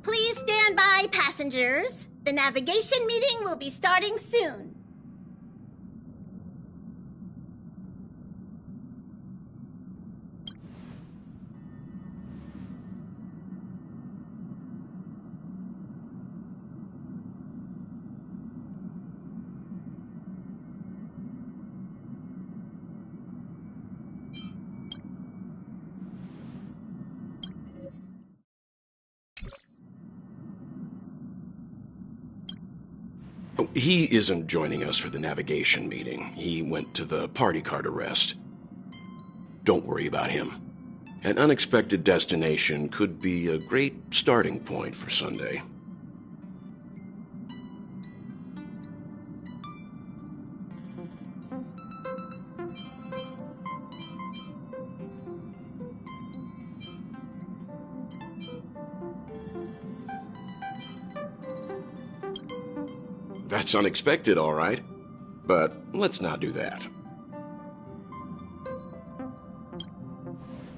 Please stand by, passengers. The navigation meeting will be starting soon. He isn't joining us for the navigation meeting. He went to the party card arrest. Don't worry about him. An unexpected destination could be a great starting point for Sunday. That's unexpected, all right. But let's not do that.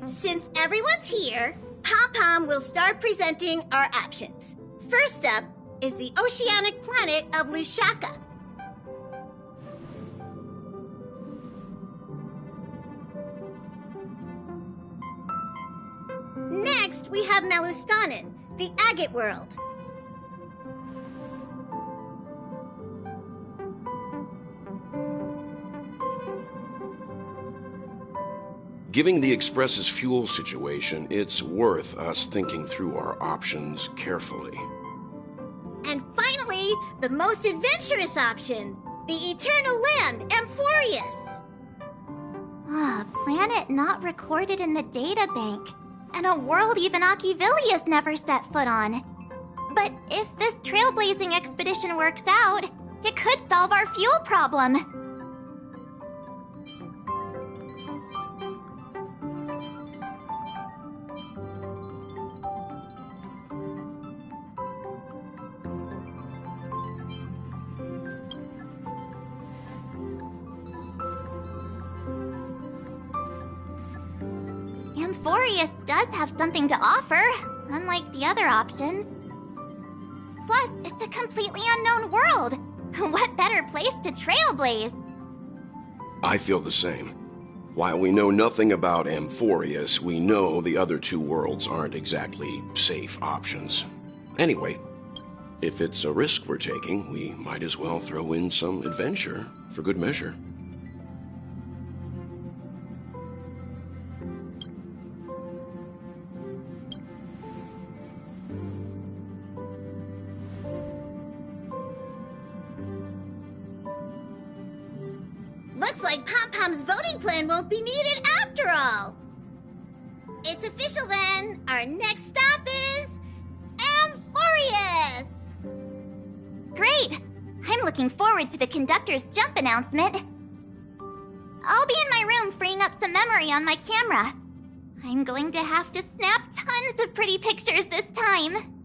Since everyone's here, Pom-Pom will start presenting our options. First up is the oceanic planet of Lushaka. Next, we have Melustanin, the agate world. Given the Express's fuel situation, it's worth us thinking through our options carefully. And finally, the most adventurous option, the eternal land, Amphorius. Ah, planet not recorded in the databank, and a world even Akivilius never set foot on. But if this trailblazing expedition works out, it could solve our fuel problem. Amphorius does have something to offer, unlike the other options. Plus, it's a completely unknown world. What better place to trailblaze? I feel the same. While we know nothing about Amphorius, we know the other two worlds aren't exactly safe options. Anyway, if it's a risk we're taking, we might as well throw in some adventure for good measure. Looks like Pom-Pom's voting plan won't be needed after all. It's official then. Our next stop is Amphorius. Great! I'm looking forward to the conductor's jump announcement. I'll be in my room freeing up some memory on my camera. I'm going to have to snap tons of pretty pictures this time.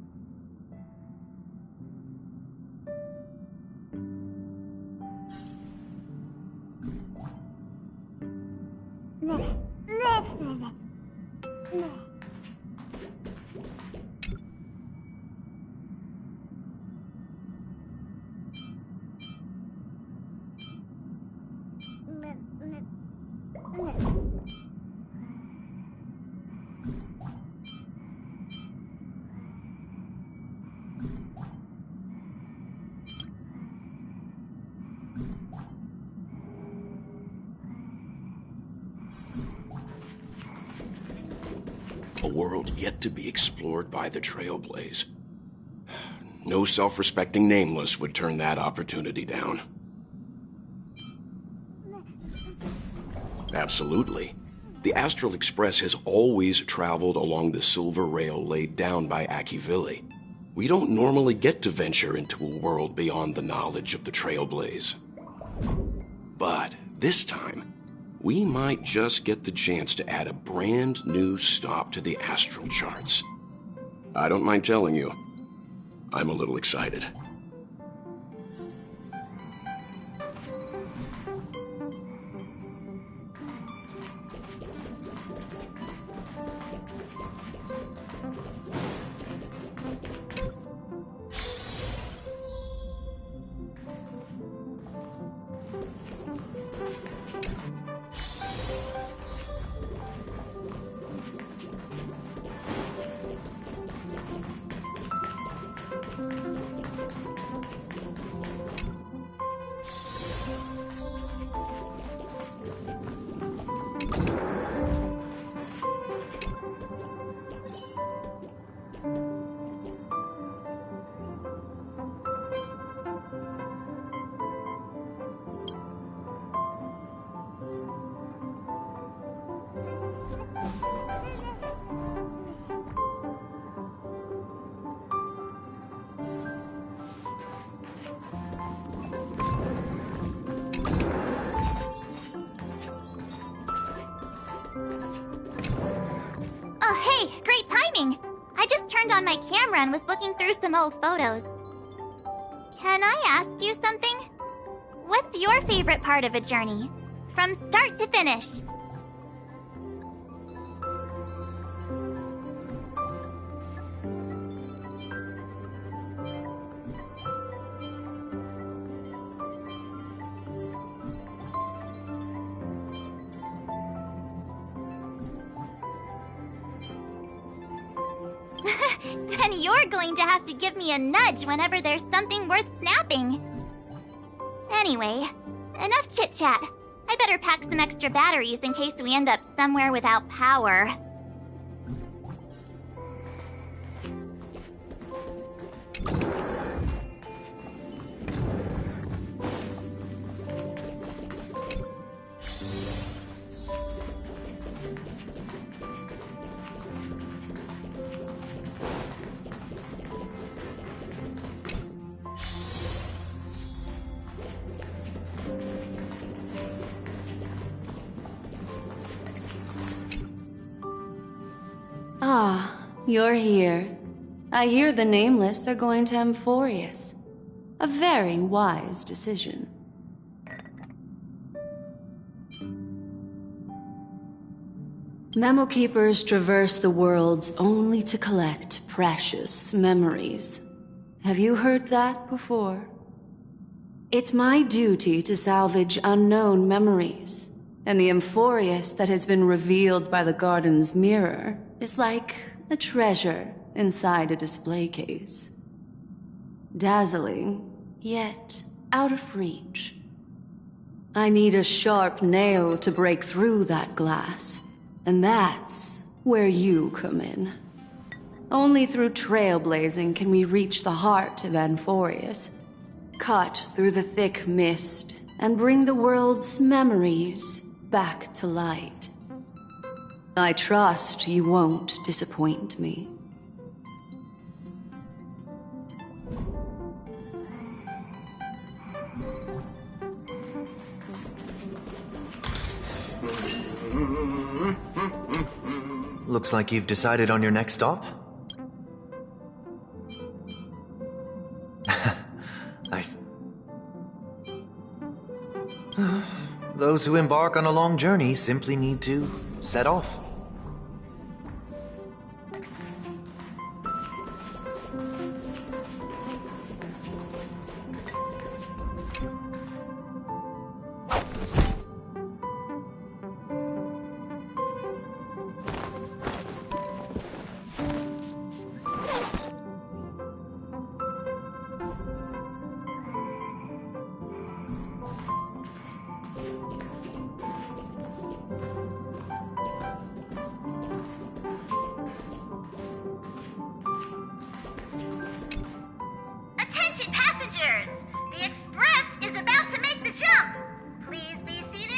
A world yet to be explored by the Trailblaze. No self-respecting nameless would turn that opportunity down. Absolutely. The Astral Express has always traveled along the silver rail laid down by Akivili. We don't normally get to venture into a world beyond the knowledge of the Trailblaze. But this time, we might just get the chance to add a brand new stop to the astral charts. I don't mind telling you, I'm a little excited. Oh, hey, great timing! I just turned on my camera and was looking through some old photos. Can I ask you something? What's your favorite part of a journey? From start to finish? Then you're going to have to give me a nudge whenever there's something worth snapping. Anyway, enough chit-chat. I better pack some extra batteries in case we end up somewhere without power. Ah, you're here. I hear the Nameless are going to Amphorius. A very wise decision. Memo Keepers traverse the worlds only to collect precious memories. Have you heard that before? It's my duty to salvage unknown memories, and the Amphorius that has been revealed by the garden's mirror is like a treasure inside a display case. Dazzling, yet out of reach. I need a sharp nail to break through that glass, and that's where you come in. Only through trailblazing can we reach the heart of Amphorius, cut through the thick mist, and bring the world's memories back to light. I trust you won't disappoint me. Looks like you've decided on your next stop. Nice. Those who embark on a long journey simply need to set off. Attention passengers! The express is about to make the jump! Please be seated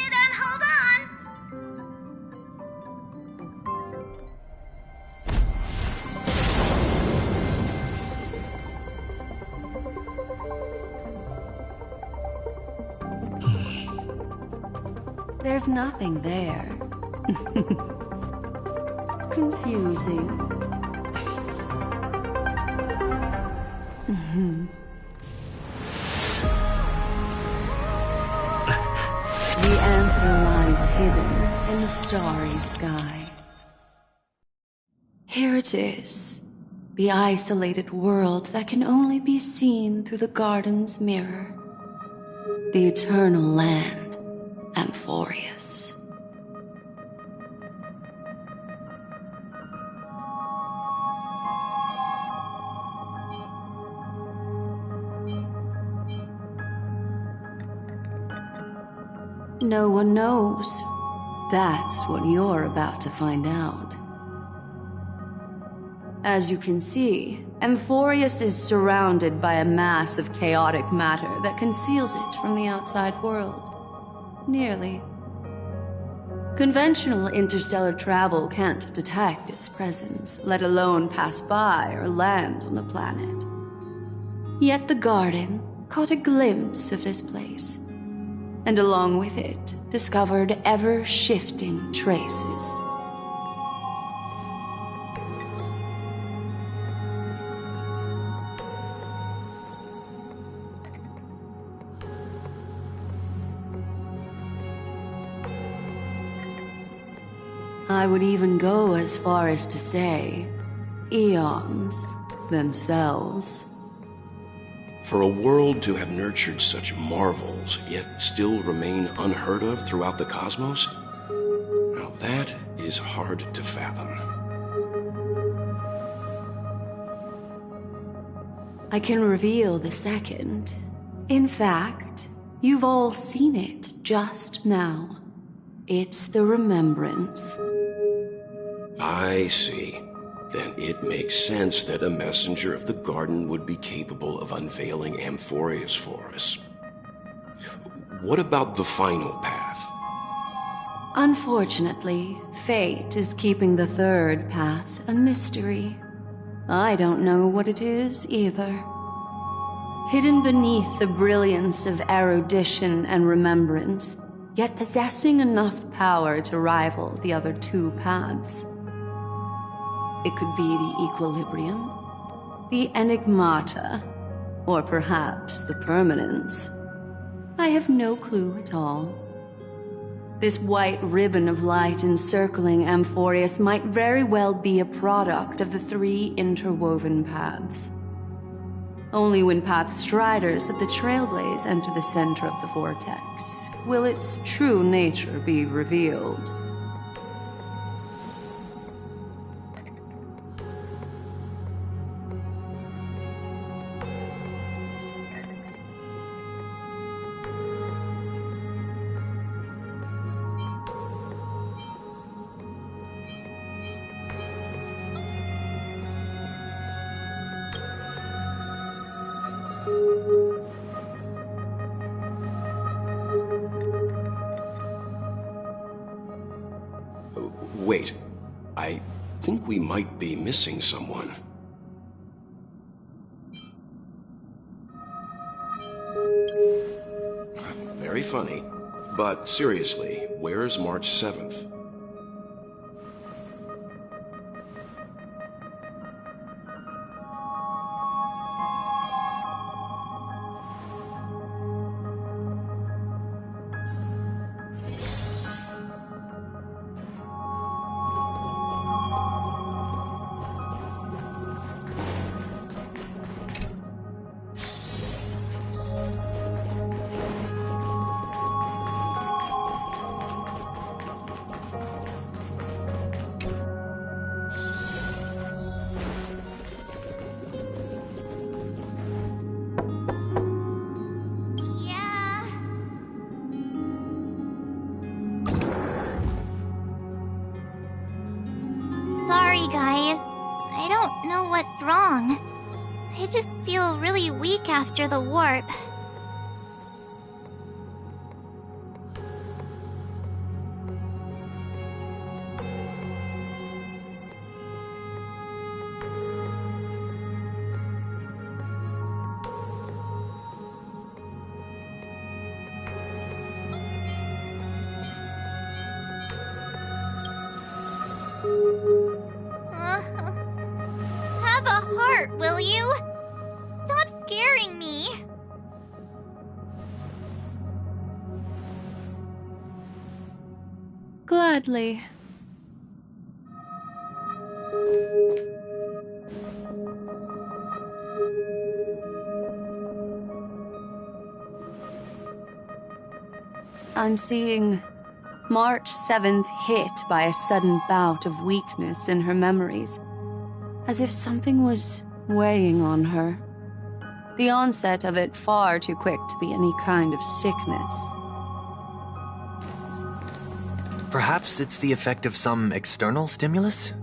There's nothing there. Confusing. The answer lies hidden in the starry sky. Here it is, the isolated world that can only be seen through the garden's mirror. The eternal land, Amphorius. No one knows. That's what you're about to find out. As you can see, Amphorius is surrounded by a mass of chaotic matter that conceals it from the outside world. Nearly. Conventional interstellar travel can't detect its presence, let alone pass by or land on the planet. Yet the garden caught a glimpse of this place, and along with it, discovered ever-shifting traces. I would even go as far as to say, eons themselves. For a world to have nurtured such marvels, yet still remain unheard of throughout the cosmos? Now that is hard to fathom. I can reveal the second. In fact, you've all seen it just now. It's the remembrance. I see. Then it makes sense that a messenger of the garden would be capable of unveiling Amphorius for us. What about the final path? Unfortunately, fate is keeping the third path a mystery. I don't know what it is either. Hidden beneath the brilliance of erudition and remembrance, yet possessing enough power to rival the other two paths. It could be the equilibrium, the enigmata, or perhaps the permanence. I have no clue at all. This white ribbon of light encircling Amphorius might very well be a product of the three interwoven paths. Only when path striders of the Trailblaze enter the center of the vortex will its true nature be revealed. Wait, I think we might be missing someone. Very funny. But seriously, where's March 7th? Yeah. Sorry, guys. I don't know what's wrong. I just feel really weak after the warp. Gladly. I'm seeing March 7th hit by a sudden bout of weakness in her memories, as if something was weighing on her. The onset of it far too quick to be any kind of sickness. Perhaps it's the effect of some external stimulus?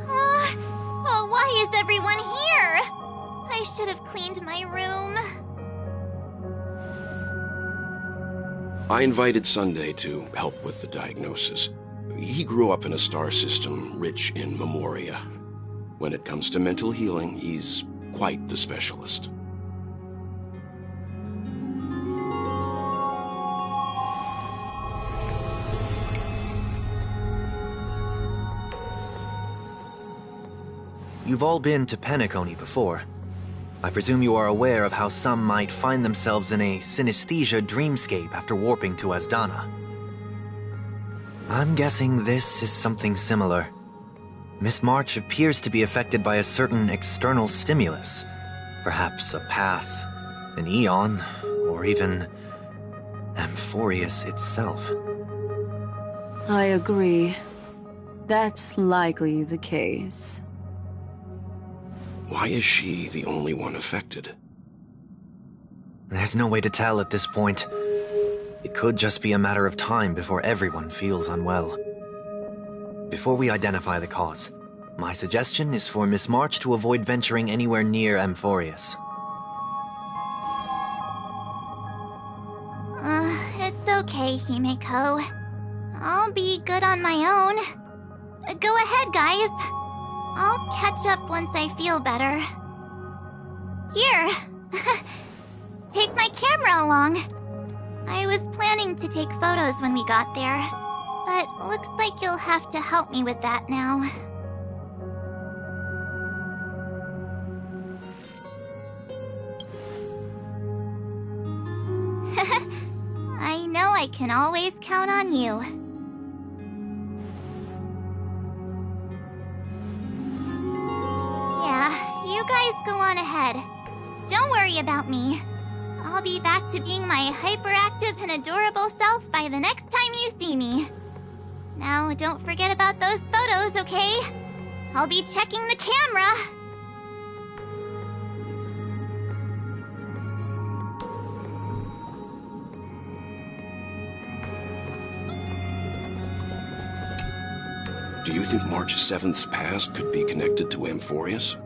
Oh, why is everyone here? I should have cleaned my room. I invited Sunday to help with the diagnosis. He grew up in a star system rich in memoria. When it comes to mental healing, he's quite the specialist. You've all been to Penacony before. I presume you are aware of how some might find themselves in a synesthesia dreamscape after warping to Asdana. I'm guessing this is something similar. Miss March appears to be affected by a certain external stimulus. Perhaps a path, an eon, or even Amphorius itself. I agree. That's likely the case. Why is she the only one affected? There's no way to tell at this point. It could just be a matter of time before everyone feels unwell. Before we identify the cause, my suggestion is for Miss March to avoid venturing anywhere near Amphorius. It's okay, Himeko. I'll be good on my own. Go ahead, guys. I'll catch up once I feel better. Here. Take my camera along. I was planning to take photos when we got there, but looks like you'll have to help me with that now. I know I can always count on you. Yeah, you guys go on ahead. Don't worry about me. I'll be back to being my hyperactive and adorable self by the next time you see me. Now, don't forget about those photos, okay? I'll be checking the camera. Do you think March 7th's past could be connected to Amphorius?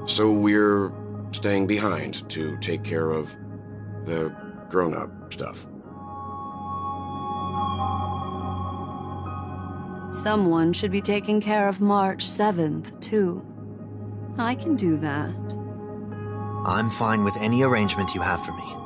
So we're staying behind to take care of the grown-up stuff. Someone should be taking care of March 7th, too. I can do that. I'm fine with any arrangement you have for me.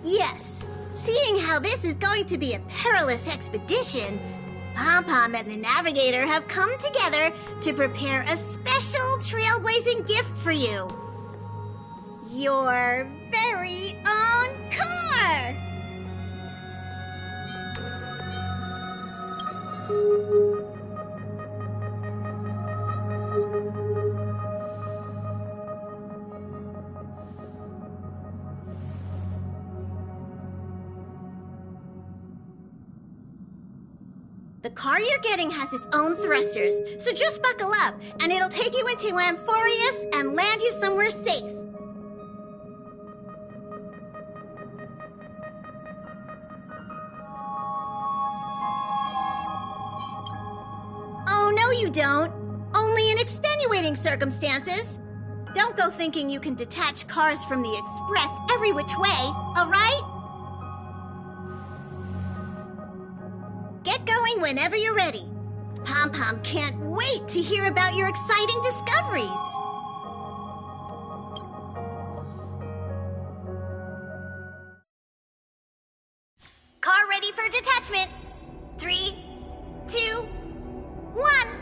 Yes, seeing how this is going to be a perilous expedition, Pom-Pom and the Navigator have come together to prepare a special trailblazing gift for you. Your very own car! The The car you're getting has its own thrusters, so just buckle up, and it'll take you into Amphorius and land you somewhere safe. Oh, no you don't. Only in extenuating circumstances. Don't go thinking you can detach cars from the Express every which way, alright? Get going whenever you're ready. Pom-Pom can't wait to hear about your exciting discoveries. Car ready for detachment. 3, 2, 1.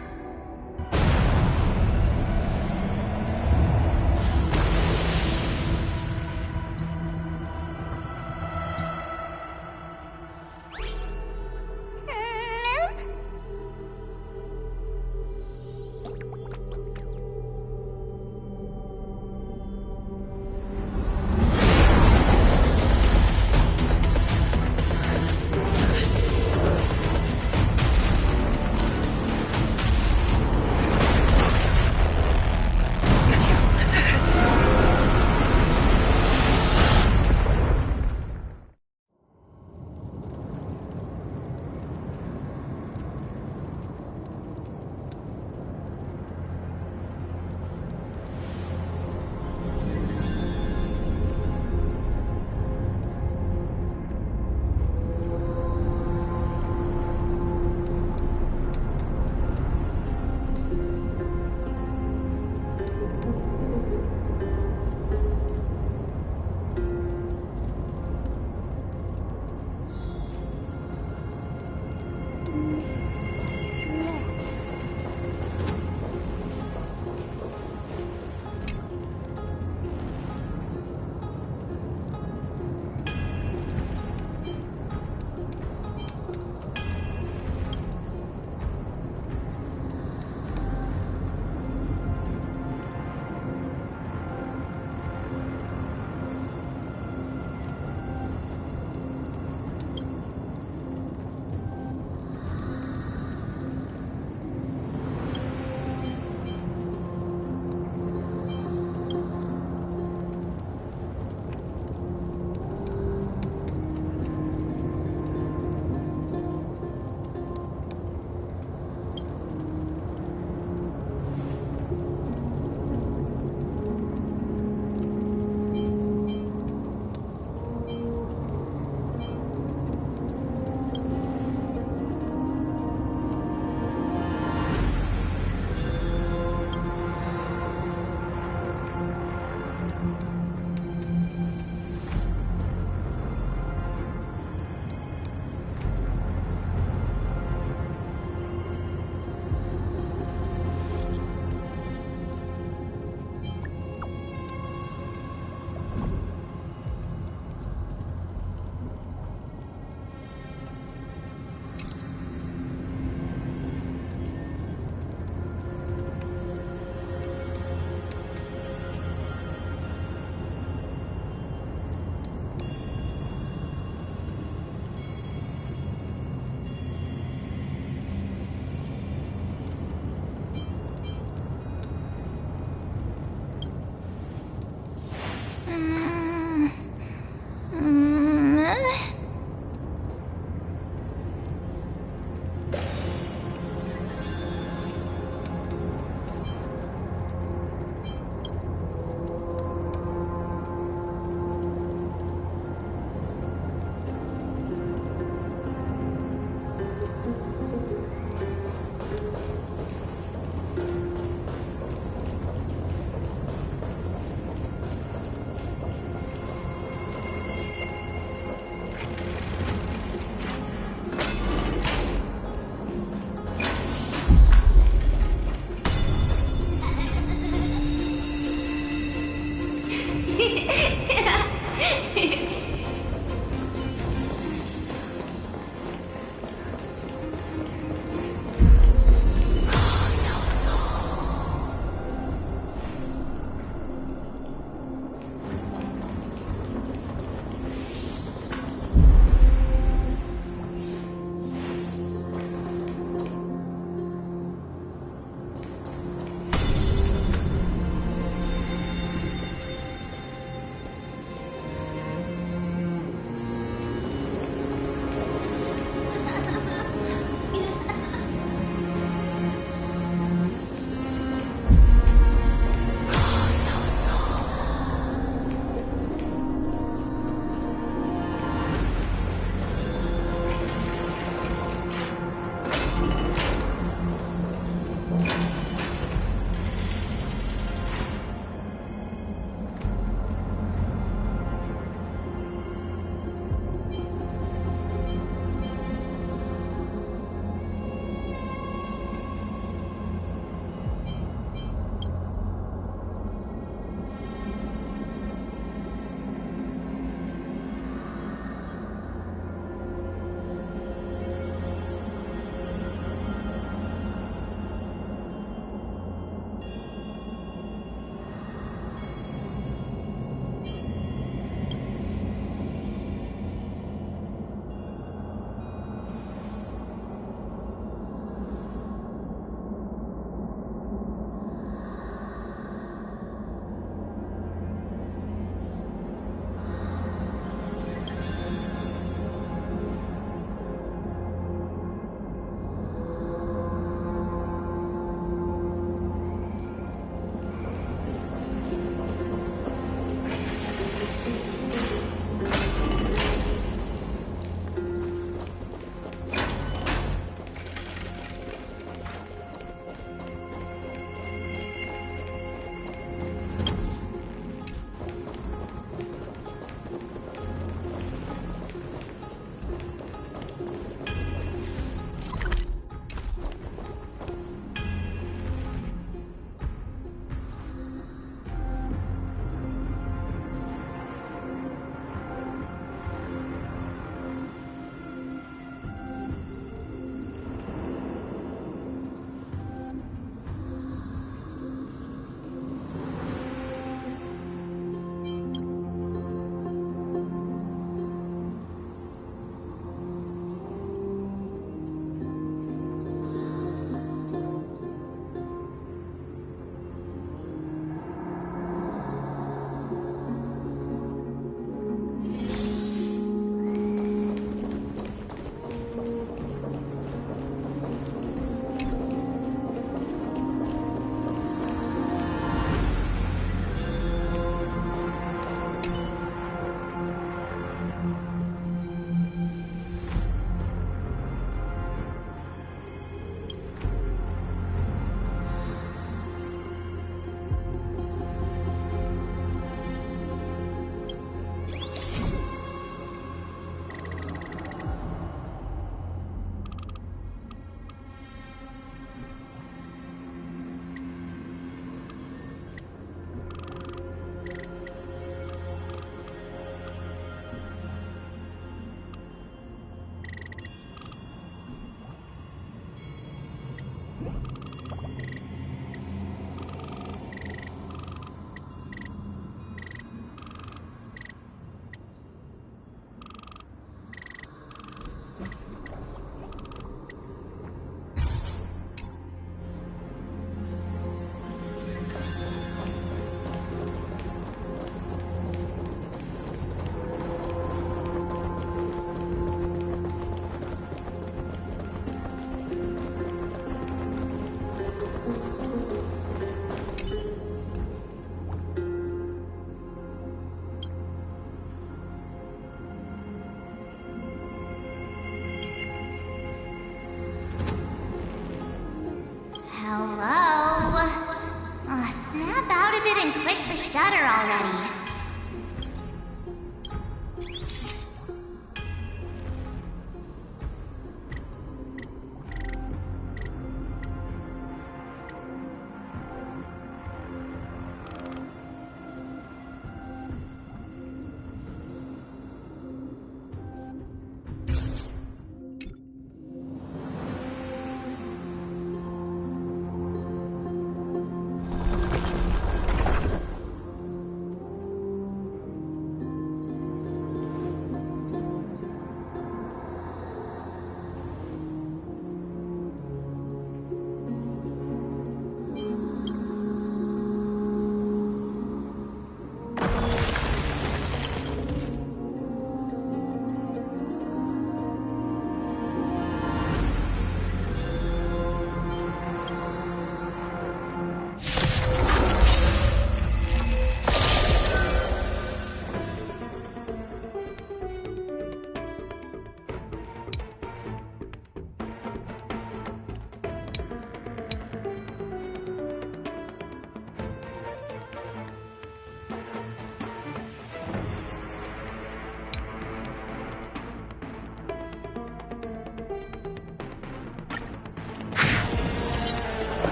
shudder already.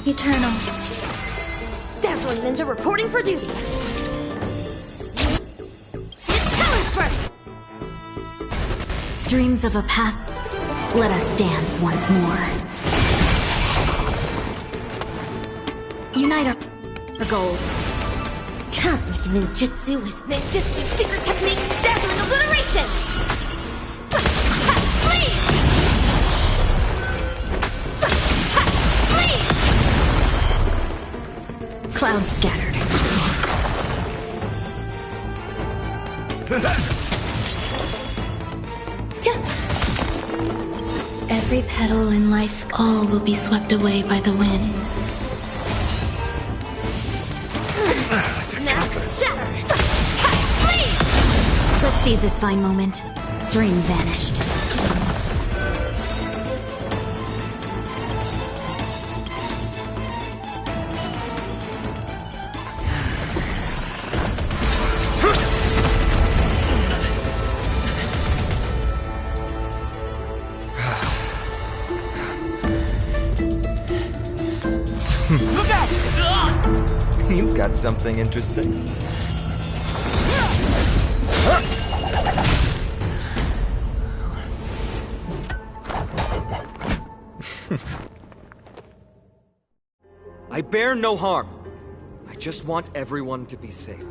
Eternal. Dazzling Ninja reporting for duty. Talent first! Dreams of a past. Let us dance once more. Unite our goals. Cosmic ninjutsu is ninjutsu secret technique, dazzling obliteration! Clouds scattered. Every petal in life's all will be swept away by the wind. Mask shatter! Let's seize this fine moment. Dream vanished. Look out! You've got something interesting. I bear no harm. I just want everyone to be safe.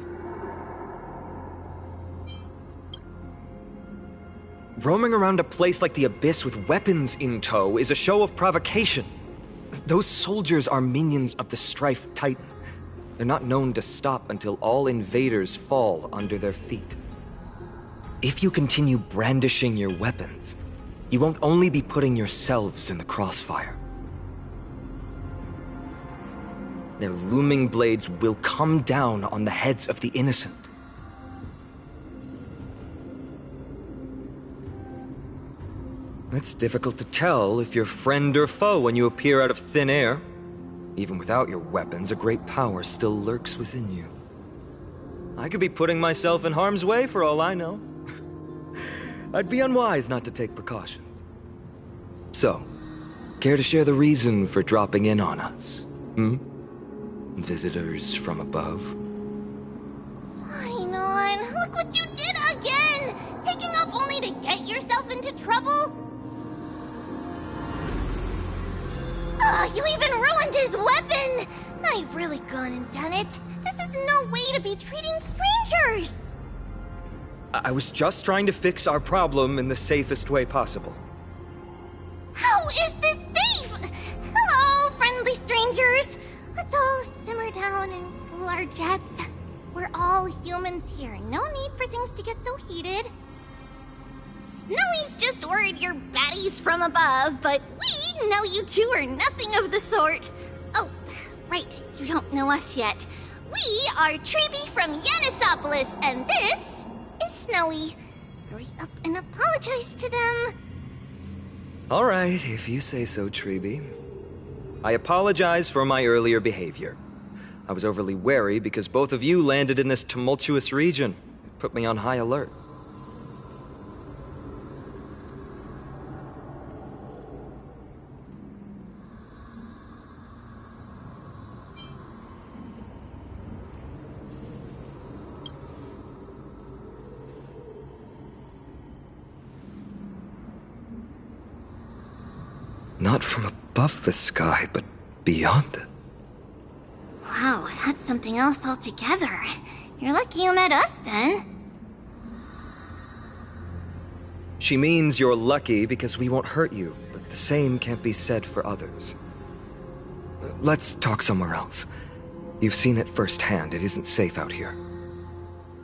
Roaming around a place like the Abyss with weapons in tow is a show of provocation. Those soldiers are minions of the Strife Titan. They're not known to stop until all invaders fall under their feet. If you continue brandishing your weapons, you won't only be putting yourselves in the crossfire. Their looming blades will come down on the heads of the innocent. It's difficult to tell if you're friend or foe when you appear out of thin air. Even without your weapons, a great power still lurks within you. I could be putting myself in harm's way for all I know. I'd be unwise not to take precautions. So, care to share the reason for dropping in on us? Visitors from above? Fine on, look what you did again! Taking off only to get yourself into trouble? You even ruined his weapon! Now you've really gone and done it. This is no way to be treating strangers! I was just trying to fix our problem in the safest way possible. How is this safe? Hello, friendly strangers. Let's all simmer down and cool our jets. We're all humans here. No need for things to get so heated. Snowy's just worried you're baddies from above, but we know you two are nothing of the sort. Oh, right, you don't know us yet. We are Treeby from Yanisopolis, and this is Snowy. Hurry up and apologize to them. All right, if you say so, Treeby. I apologize for my earlier behavior. I was overly wary because both of you landed in this tumultuous region. It put me on high alert. Not from above the sky, but beyond it. Wow, that's something else altogether. You're lucky you met us, then. She means you're lucky because we won't hurt you, but the same can't be said for others. Let's talk somewhere else. You've seen it firsthand, it isn't safe out here.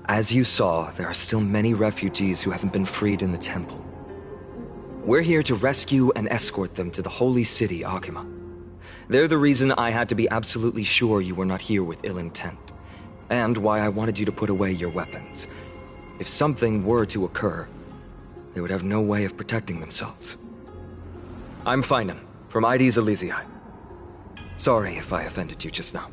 As you saw, there are still many refugees who haven't been freed in the temple. We're here to rescue and escort them to the holy city, Akima. They're the reason I had to be absolutely sure you were not here with ill intent, and why I wanted you to put away your weapons. If something were to occur, they would have no way of protecting themselves. I'm Finan, from ID's Elysiae. Sorry if I offended you just now.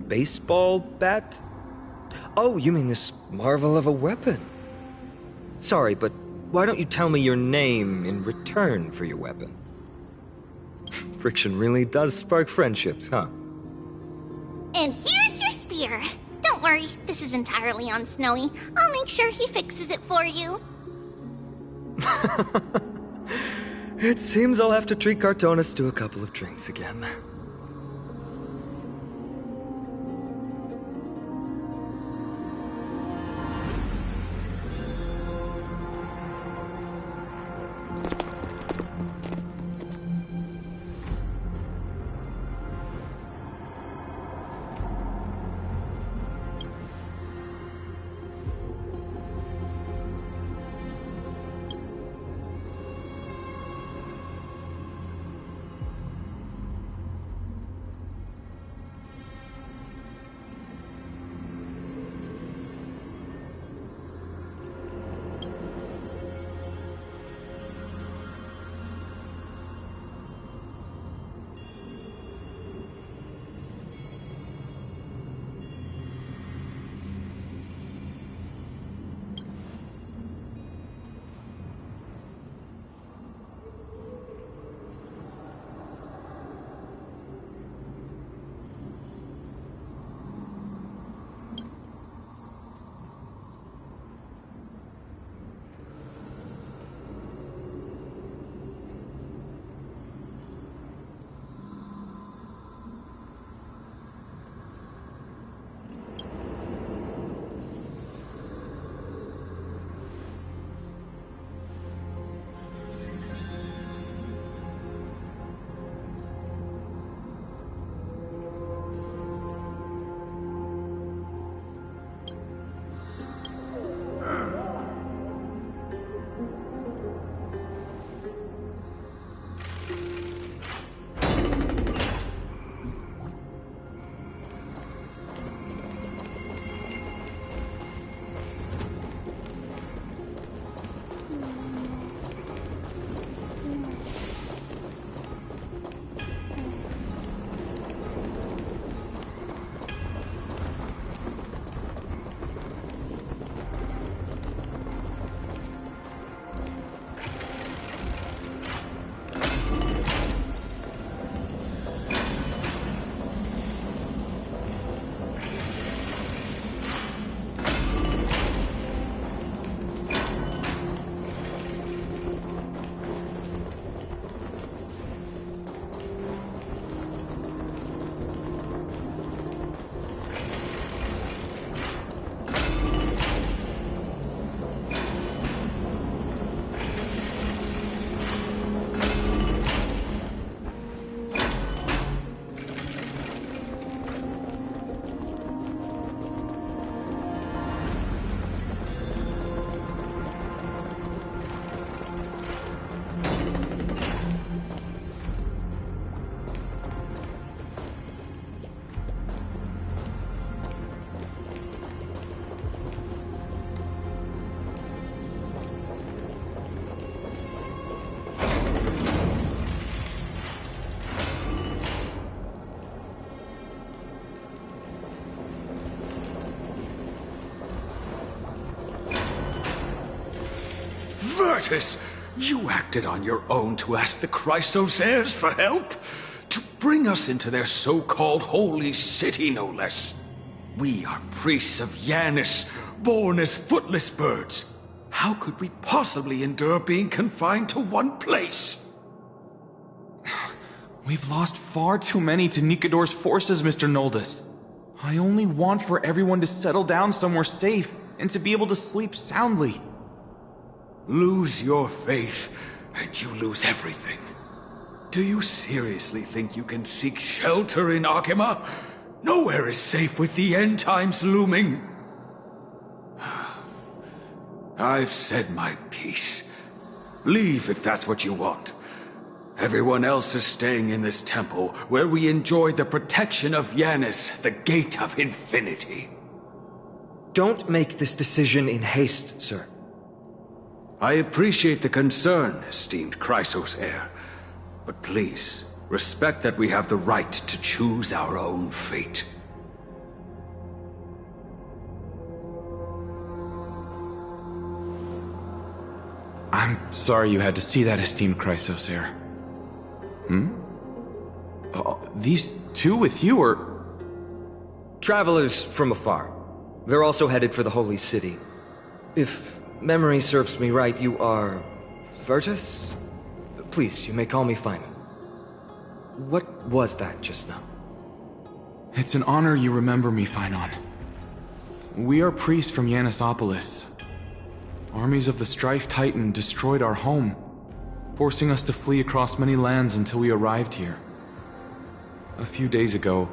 Baseball bat? Oh, you mean this marvel of a weapon? Sorry, but why don't you tell me your name in return for your weapon? Friction really does spark friendships, huh? And here's your spear. Don't worry, this is entirely on Snowy. I'll make sure he fixes it for you. It seems I'll have to treat Cartonis to a couple of drinks again. Virtus, you acted on your own to ask the Chrysosaires for help? To bring us into their so-called holy city, no less. We are priests of Yanis, born as footless birds. How could we possibly endure being confined to one place? We've lost far too many to Nikador's forces, Mr. Noldus. I only want for everyone to settle down somewhere safe and to be able to sleep soundly. Lose your faith, and you lose everything. Do you seriously think you can seek shelter in Akima? Nowhere is safe with the end times looming. I've said my piece. Leave if that's what you want. Everyone else is staying in this temple, where we enjoy the protection of Yanis, the Gate of Infinity. Don't make this decision in haste, sir. I appreciate the concern, esteemed Chrysosaire. But please, respect that we have the right to choose our own fate. I'm sorry you had to see that, esteemed Chrysosaire. These two with you are... Travelers from afar. They're also headed for the Holy City. If memory serves me right, you are... Virtus? Please, you may call me Finon. What was that just now? It's an honor you remember me, Finon. We are priests from Yanisopolis. Armies of the Strife Titan destroyed our home, forcing us to flee across many lands until we arrived here. A few days ago,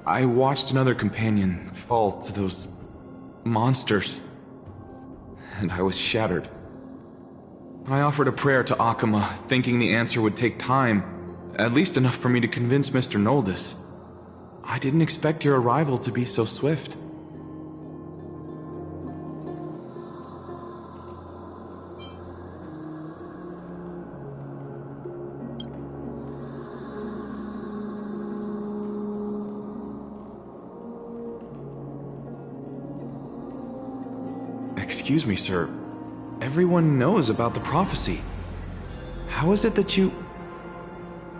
I watched another companion fall to those monsters, and I was shattered. I offered a prayer to Akima, thinking the answer would take time, at least enough for me to convince Mr. Noldus. I didn't expect your arrival to be so swift. Excuse me, sir. Everyone knows about the prophecy. How is it that you...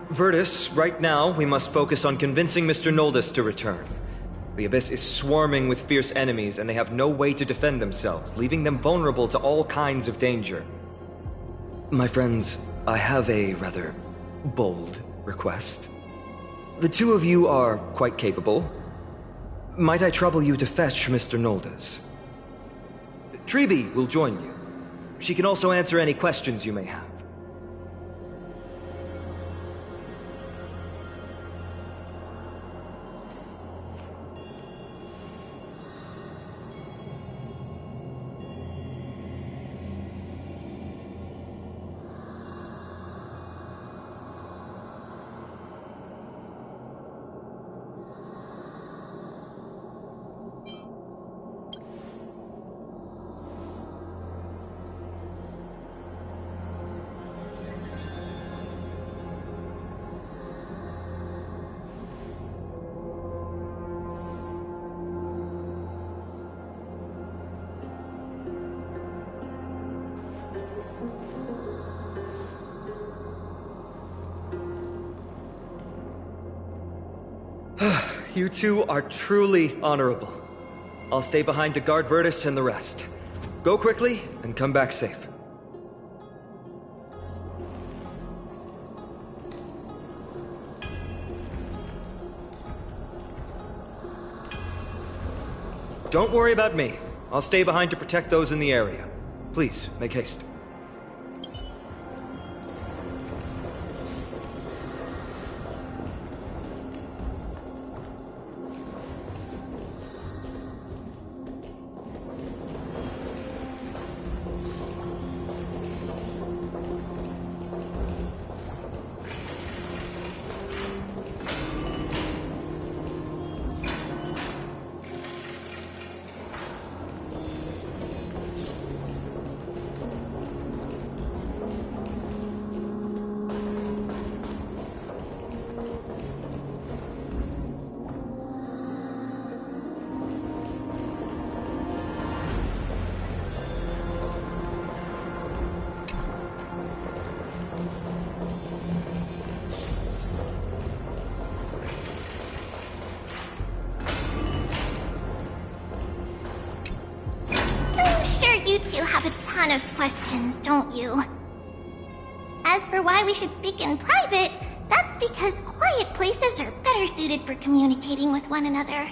Virtus, right now, we must focus on convincing Mr. Noldus to return. The Abyss is swarming with fierce enemies, and they have no way to defend themselves, leaving them vulnerable to all kinds of danger. My friends, I have a rather bold request. The two of you are quite capable. Might I trouble you to fetch Mr. Noldus? Treeby will join you. She can also answer any questions you may have. You two are truly honorable. I'll stay behind to guard Virtus and the rest. Go quickly and come back safe. Don't worry about me. I'll stay behind to protect those in the area. Please, make haste. ton of questions, don't you? As for why we should speak in private, that's because quiet places are better suited for communicating with one another.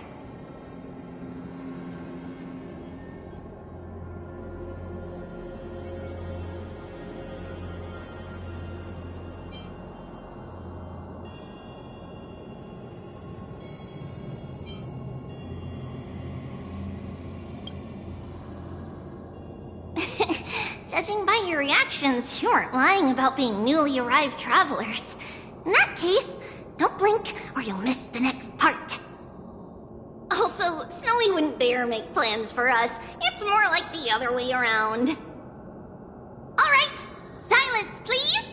Judging by your reactions, you aren't lying about being newly arrived travelers. In that case, don't blink or you'll miss the next part. Also, Snowy wouldn't dare make plans for us. It's more like the other way around. Alright, silence please!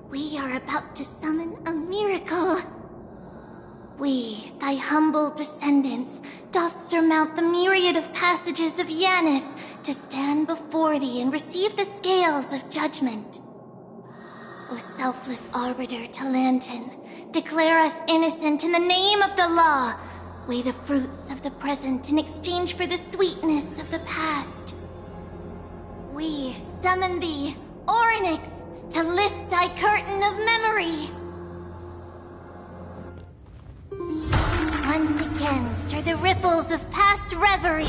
We are about to summon a miracle. We, thy humble descendants, doth surmount the myriad of passages of Yanis to stand before thee and receive the scales of judgment. O selfless arbiter to Lantern, declare us innocent in the name of the law. Weigh the fruits of the present in exchange for the sweetness of the past. We summon thee, Orynyx, to lift thy curtain of memory. Once again stir the ripples of past reverie.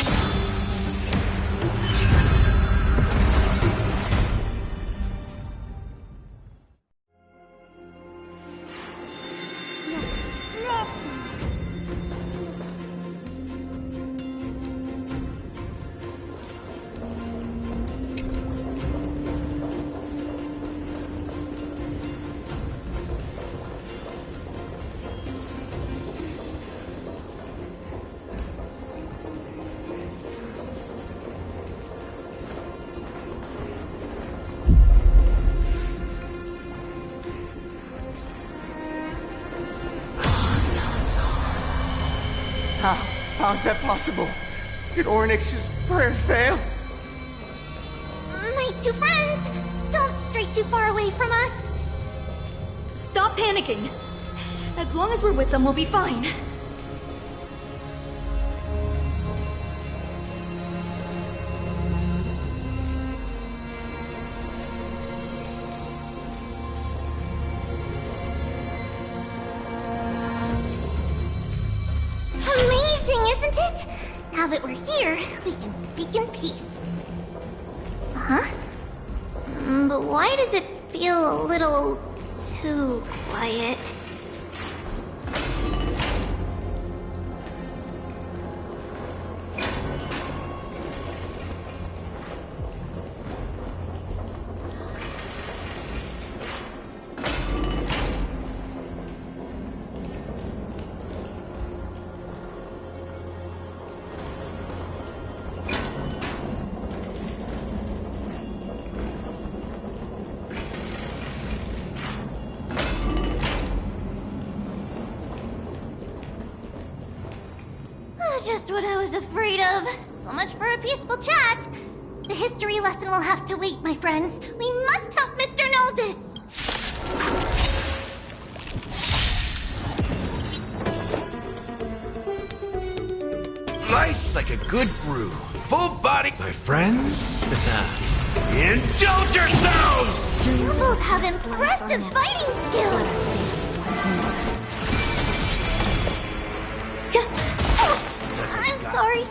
How is that possible? Did Orynyx's prayer fail? My two friends, don't stray too far away from us. Stop panicking. As long as we're with them, we'll be fine. Now that we're here, we can speak in peace. Huh? But why does it feel a little too quiet? Just what I was afraid of. So much for a peaceful chat. The history lesson will have to wait, my friends. We must help Mr. Noldis. Nice like a good brew. Full body, my friends. Indulge yourselves! You both have impressive fighting skills. Sorry.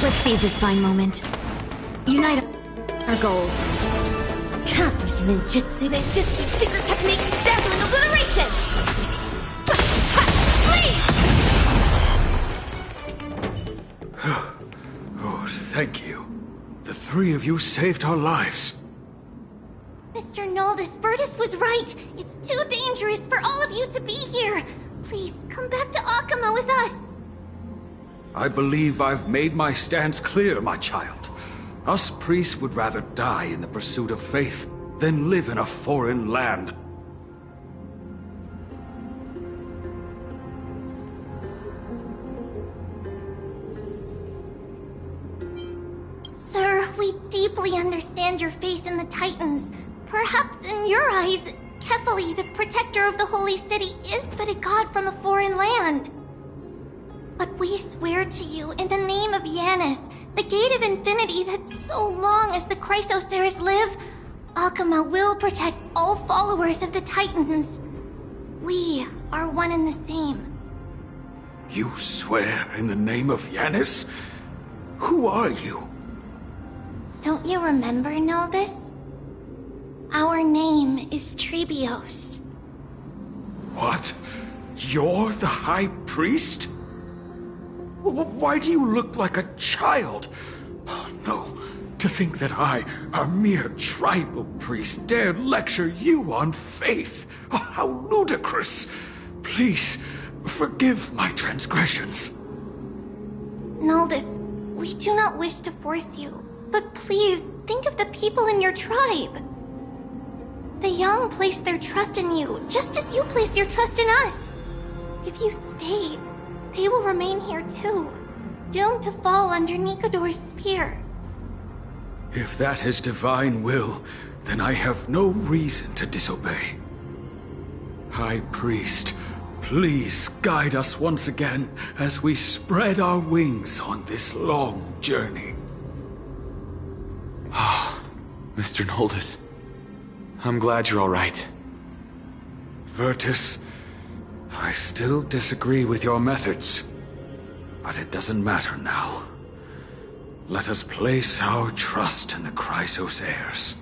Let's seize this fine moment. Unite our goals. Cosmic ninjutsu, secret technique, dazzling obliteration! Oh, thank you. The three of you saved our lives. Mr. Noldis, Virtus was right. It's too dangerous for all of you to be here. Please, come back to Akama with us. I believe I've made my stance clear, my child. Us priests would rather die in the pursuit of faith than live in a foreign land. Sir, we deeply understand your faith in the Titans. Perhaps in your eyes, Kefali, the protector of the Holy City, is but a god from a foreign land. But we swear to you, in the name of Yanis, the Gate of Infinity, that so long as the Chrysoceres live, Akama will protect all followers of the Titans. We are one and the same. You swear in the name of Yanis? Who are you? Don't you remember, Noldus? Our name is Trebios. What? You're the High Priest? Why do you look like a child? Oh, no. To think that I, a mere tribal priest, dare lecture you on faith. Oh, how ludicrous. Please, forgive my transgressions. Noldus, we do not wish to force you, but please think of the people in your tribe. The young place their trust in you, just as you place your trust in us. If you stay, they will remain here too, doomed to fall under Nikodor's spear. If that is divine will, then I have no reason to disobey. High Priest, please guide us once again as we spread our wings on this long journey. Ah, Mr. Noldus. I'm glad you're all right. Virtus, I still disagree with your methods, but it doesn't matter now. Let us place our trust in the Chrysoceres.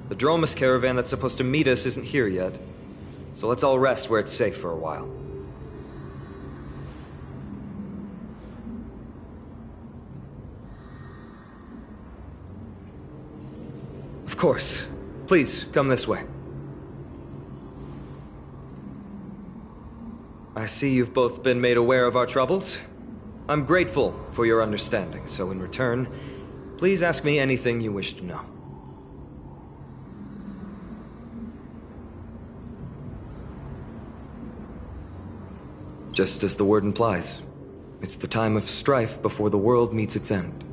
The Dromus caravan that's supposed to meet us isn't here yet, so let's all rest where it's safe for a while. Of course. Please, come this way. I see you've both been made aware of our troubles. I'm grateful for your understanding, so in return, please ask me anything you wish to know. Just as the word implies, it's the time of strife before the world meets its end.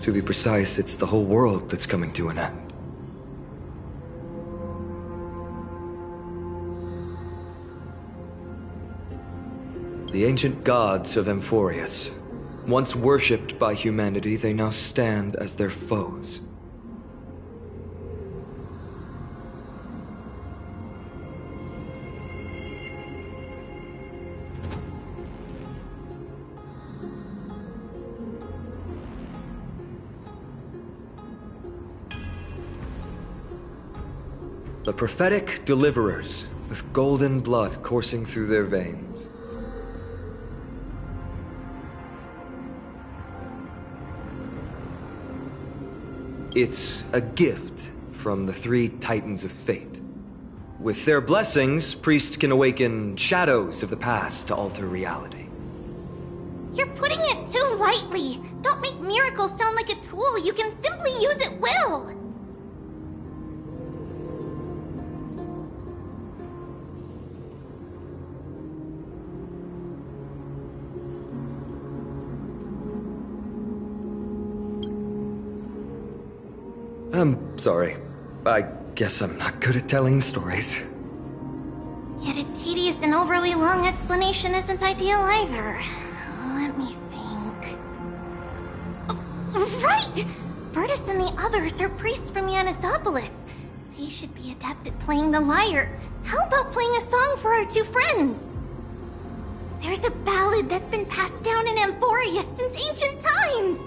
To be precise, it's the whole world that's coming to an end. The ancient gods of Amphorius. Once worshipped by humanity, they now stand as their foes. The prophetic deliverers, with golden blood coursing through their veins. It's a gift from the 3 Titans of Fate. With their blessings, priests can awaken shadows of the past to alter reality. You're putting it too lightly. Don't make miracles sound like a tool you can simply use at will. I'm sorry. I guess I'm not good at telling stories. Yet a tedious and overly long explanation isn't ideal either. Let me think. Oh, right! Virtus and the others are priests from Yanisopolis. They should be adept at playing the lyre. How about playing a song for our 2 friends? There's a ballad that's been passed down in Amphorius since ancient times!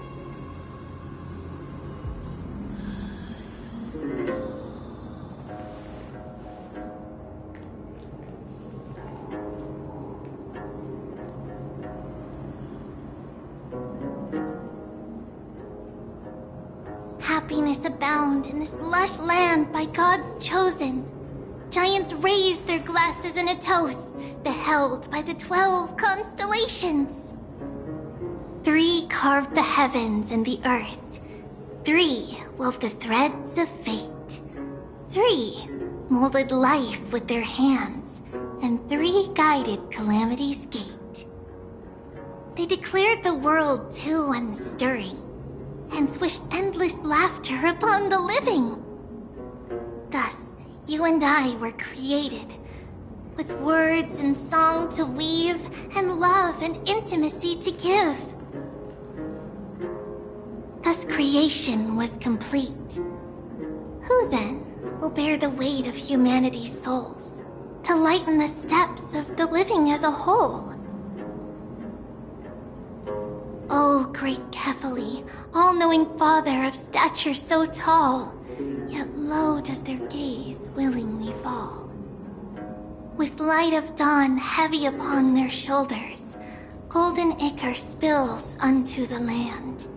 Happiness abound in this lush land by God's chosen. Giants raise their glasses in a toast, beheld by the 12 constellations. 3 carved the heavens and the earth. 3 wove the threads of fate. 3 molded life with their hands, and 3 guided Calamity's gate. They declared the world too unstirring, hence wished endless laughter upon the living. Thus, you and I were created, with words and song to weave, and love and intimacy to give. Thus creation was complete. Who then will bear the weight of humanity's souls, to lighten the steps of the living as a whole? O great Kefali, all-knowing father of stature so tall, yet low does their gaze willingly fall. With light of dawn heavy upon their shoulders, golden ichor spills unto the land,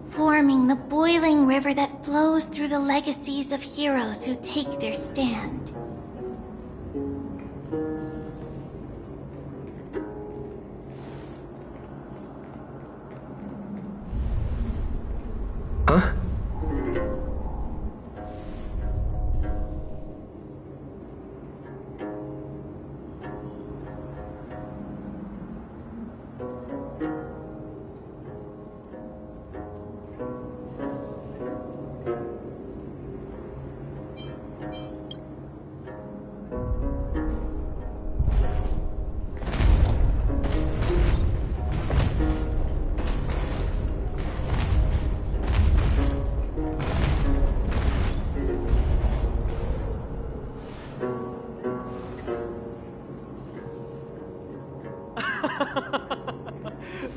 forming the boiling river that flows through the legacies of heroes who take their stand. Huh?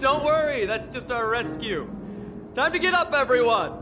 Don't worry, that's just our rescue. Time to get up, everyone!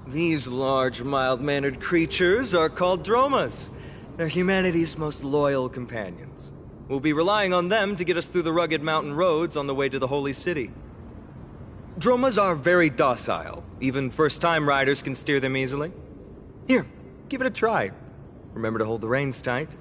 These large, mild-mannered creatures are called dromas. They're humanity's most loyal companions. We'll be relying on them to get us through the rugged mountain roads on the way to the Holy City. Dromas are very docile. Even first-time riders can steer them easily. Here, give it a try. Remember to hold the reins tight.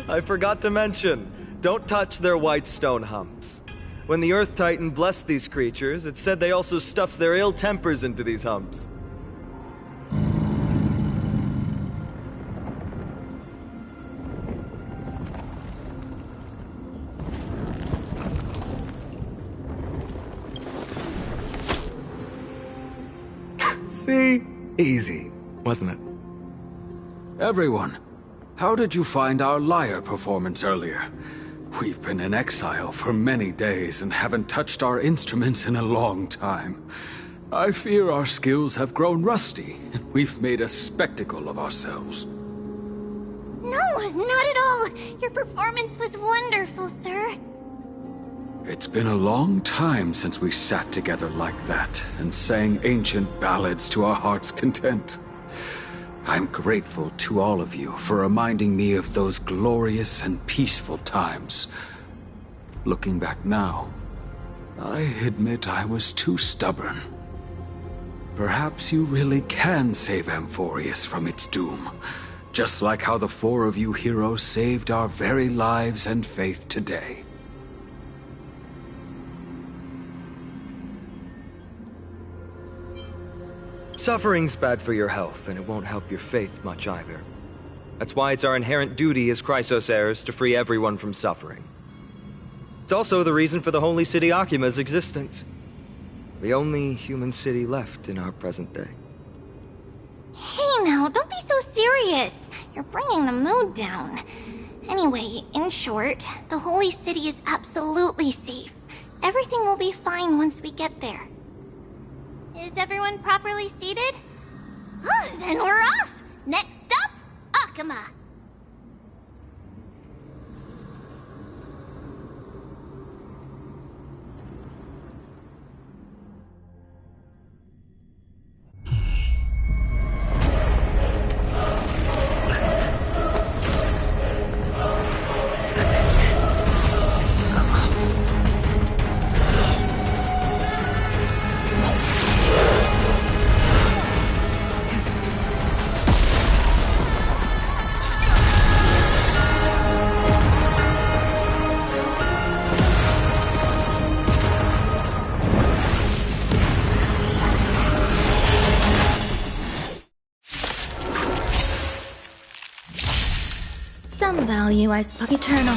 I forgot to mention, don't touch their white stone humps. When the Earth Titan blessed these creatures, it said they also stuffed their ill tempers into these humps. See? Easy, wasn't it? Everyone, how did you find our lyre performance earlier? We've been in exile for many days and haven't touched our instruments in a long time. I fear our skills have grown rusty, and we've made a spectacle of ourselves. No, not at all. Your performance was wonderful, sir. It's been a long time since we sat together like that and sang ancient ballads to our heart's content. I'm grateful to all of you for reminding me of those glorious and peaceful times. Looking back now, I admit I was too stubborn. Perhaps you really can save Amphorius from its doom, just like how the four of you heroes saved our very lives and faith today. Suffering's bad for your health, and it won't help your faith much either. That's why it's our inherent duty as Chrysos heirs to free everyone from suffering. It's also the reason for the Holy City Akima's existence. The only human city left in our present day. Hey now, don't be so serious. You're bringing the mood down. Anyway, in short, the Holy City is absolutely safe. Everything will be fine once we get there. Is everyone properly seated? Then we're off! Next stop, Akama! Some value, I suppose. Eternal.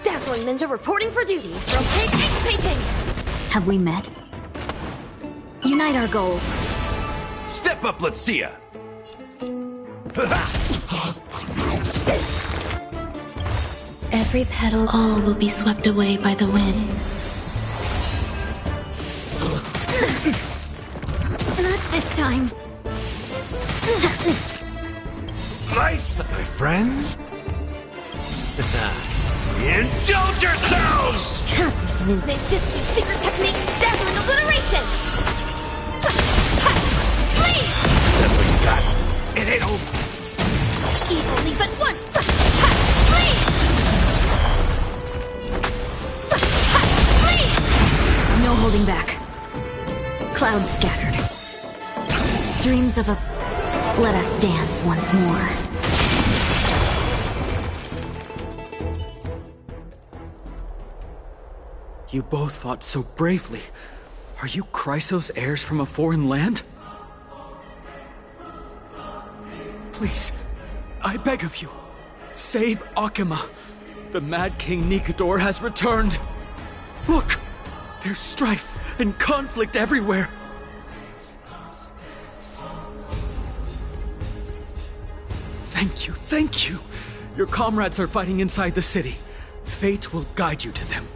Dazzling ninja reporting for duty from Painting! Have we met? Unite our goals. Step up, let's see ya! Every petal, all will be swept away by the wind. Not this time. Nice, my friends! Indulge yourselves! Cosmic ninjutsu secret technique, dazzling obliteration! Flee! That's what you got. It ain't over. Evilly but once! Flee! Flee! No holding back. Clouds scattered. Dreams of a... Let us dance once more. You both fought so bravely. Are you Chrysos heirs from a foreign land? Please, I beg of you, save Akima. The Mad King Nikador has returned. Look, there's strife and conflict everywhere. Thank you. Your comrades are fighting inside the city. Fate will guide you to them.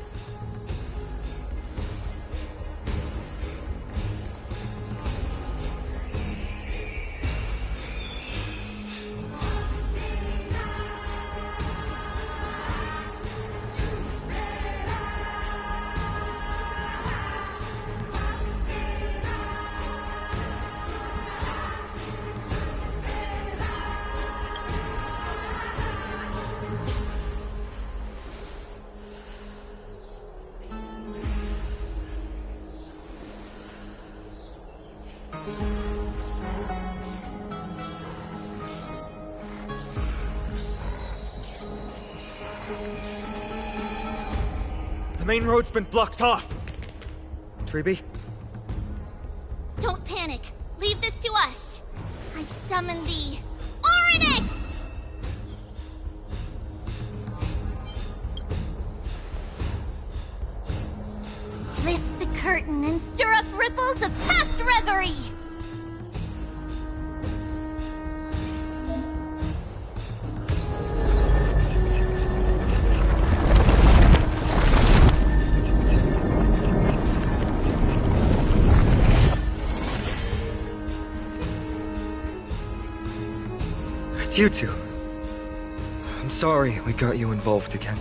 The main road's been blocked off. Treeby? Don't panic. Leave this to us. I summon the Oryx! Lift the curtain and stir up ripples of past reverie. It's you two. I'm sorry we got you involved again.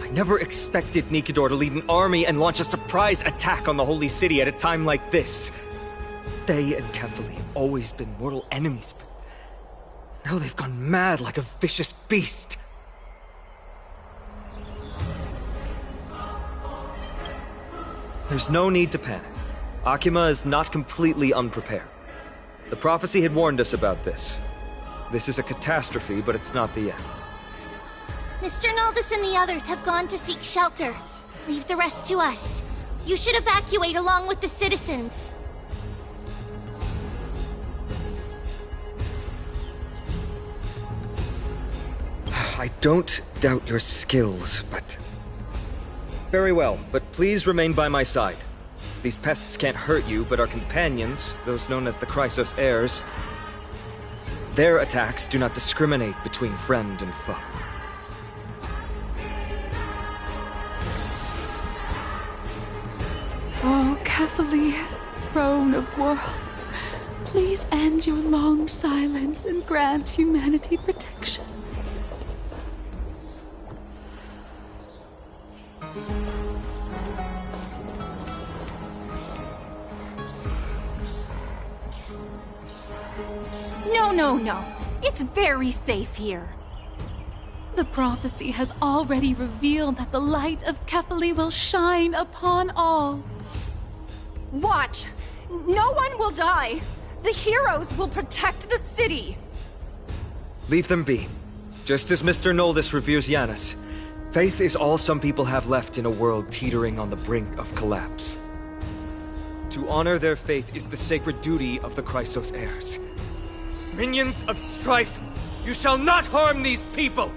I never expected Nikador to lead an army and launch a surprise attack on the Holy City at a time like this. They and Kefali have always been mortal enemies, but now they've gone mad like a vicious beast. There's no need to panic. Akima is not completely unprepared. The prophecy had warned us about this. This is a catastrophe, but it's not the end. Mr. Naldis and the others have gone to seek shelter. Leave the rest to us. You should evacuate along with the citizens. don't doubt your skills, but... Very well, but please remain by my side. These pests can't hurt you, but our companions, those known as the Chrysos heirs, their attacks do not discriminate between friend and foe. Oh, Catholic, throne of worlds, please end your long silence and grant humanity protection. No. It's very safe here. The prophecy has already revealed that the light of Kefali will shine upon all. Watch! No one will die! The heroes will protect the city! Leave them be. Just as Mr. Noldus reveres Yanis, faith is all some people have left in a world teetering on the brink of collapse. To honor their faith is the sacred duty of the Chrysos heirs. Minions of strife, you shall not harm these people!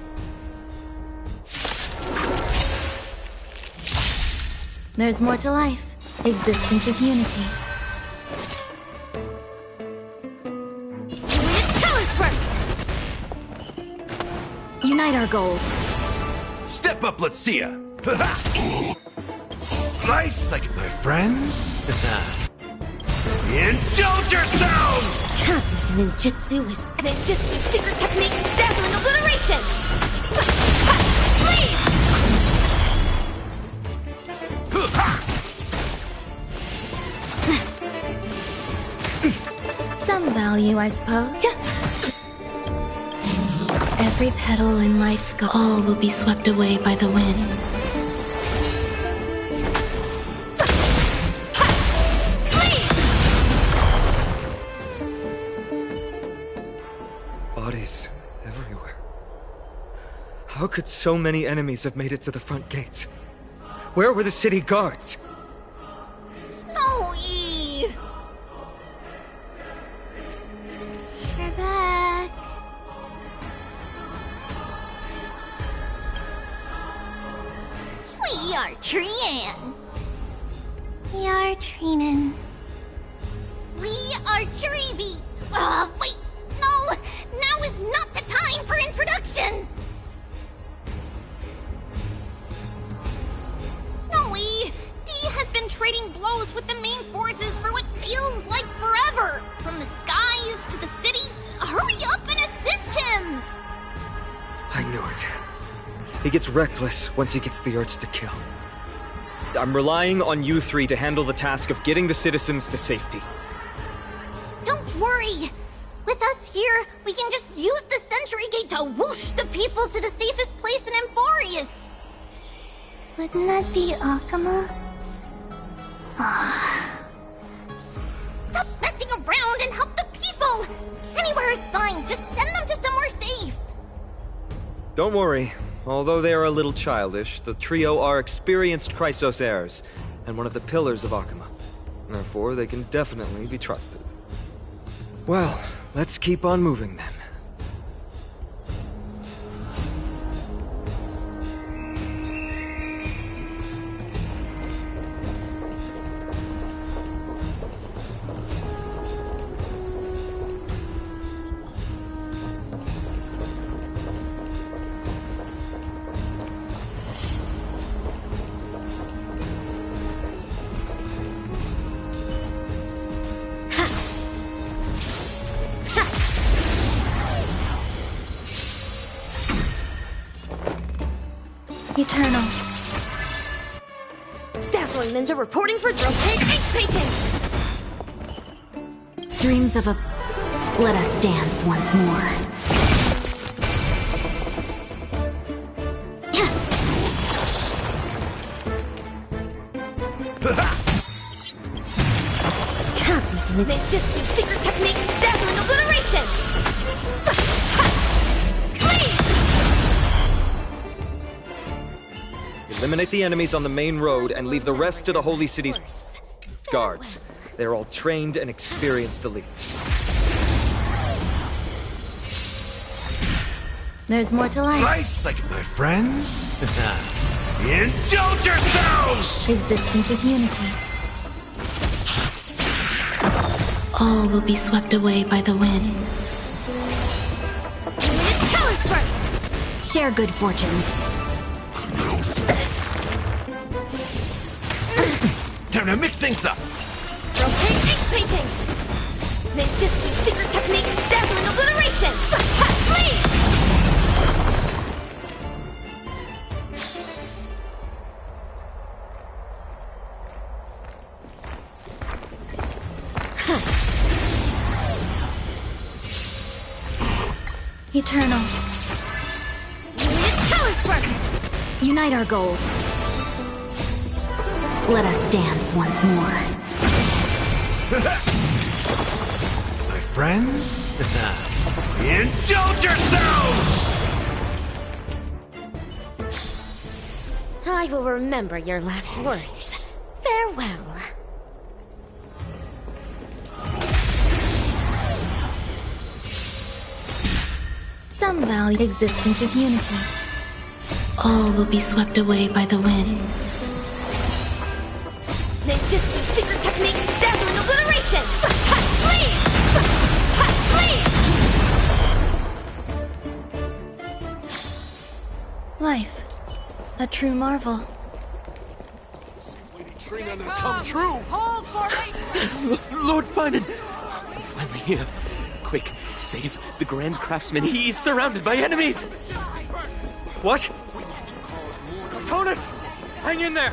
There's more to life. Existence is unity. Tell us first! Unite our goals. Step up, let's see ya! Nice second, my friends. Indulge yourselves! Cosmic ninjutsu is ninjutsu secret technique, dazzling obliteration! Some value, I suppose. Every petal in life's all will be swept away by the wind. Bodies everywhere. How could so many enemies have made it to the front gates? Where were the city guards? Snowy! You're back. We are Trian. We are Trinin. We are Trivi. Wait, no! Now is not the time for introductions! Snowy, D has been trading blows with the main forces for what feels like forever. From the skies to the city. Hurry up and assist him! I knew it. He gets reckless once he gets the urge to kill. I'm relying on you three to handle the task of getting the citizens to safety. Don't worry! With us here, we can just use the Sentry Gate to whoosh the people to the safest place in Emphorius! Wouldn't that be Akama? Stop messing around and help the people! Anywhere is fine, just send them to somewhere safe! Don't worry. Although they are a little childish, the trio are experienced Chrysos heirs, and one of the pillars of Akama. Therefore, they can definitely be trusted. Well, let's keep on moving then. Eternal. Dazzling ninja reporting for drill pig ice bacon! Dreams of a... Let us dance once more. Cosmic ninjutsu secret technique, dazzling obliteration! Eliminate the enemies on the main road and leave the rest to the Holy City's guards. They're all trained and experienced elites. There's more to life. Rice like my friends. Indulge yourselves! Existence is unity. All will be swept away by the wind. Colors first! Share good fortunes. Time to mix things up. Rotate ink painting! Ninjutsu secret technique, dazzling obliteration! Flee! Eternal. Colors first! Unite our goals. Let us dance once more. My friends? Indulge yourselves! I will remember your last words. Farewell. Some value existence is unity. All will be swept away by the wind. Ninjutsu secret technique, dazzling obliteration! Flee! Life. A true marvel. Trina has come true! Hold formation! Lord Finan! I'm finally here. Quick, save the Grand Craftsman. He is surrounded by enemies! What? Tonus! Hang in there!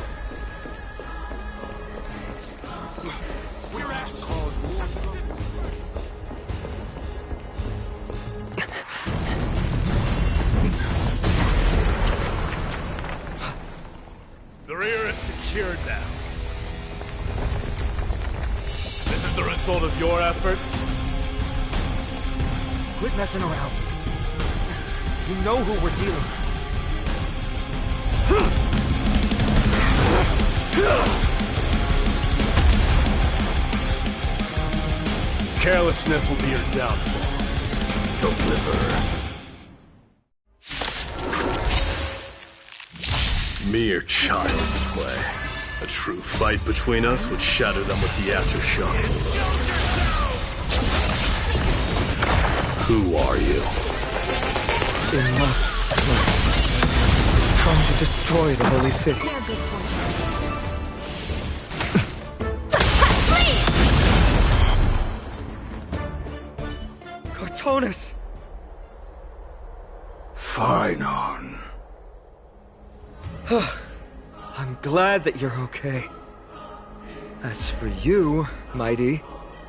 The rear is secured now. This is the result of your efforts? Quit messing around. You know who we're dealing with. Carelessness will be your downfall. Deliver. Mere child's play. A true fight between us would shatter them with the aftershocks alone. Who are you? Enough. Trying to destroy the holy city. Cartonus! Finon. I'm glad that you're okay. As for you, Mighty,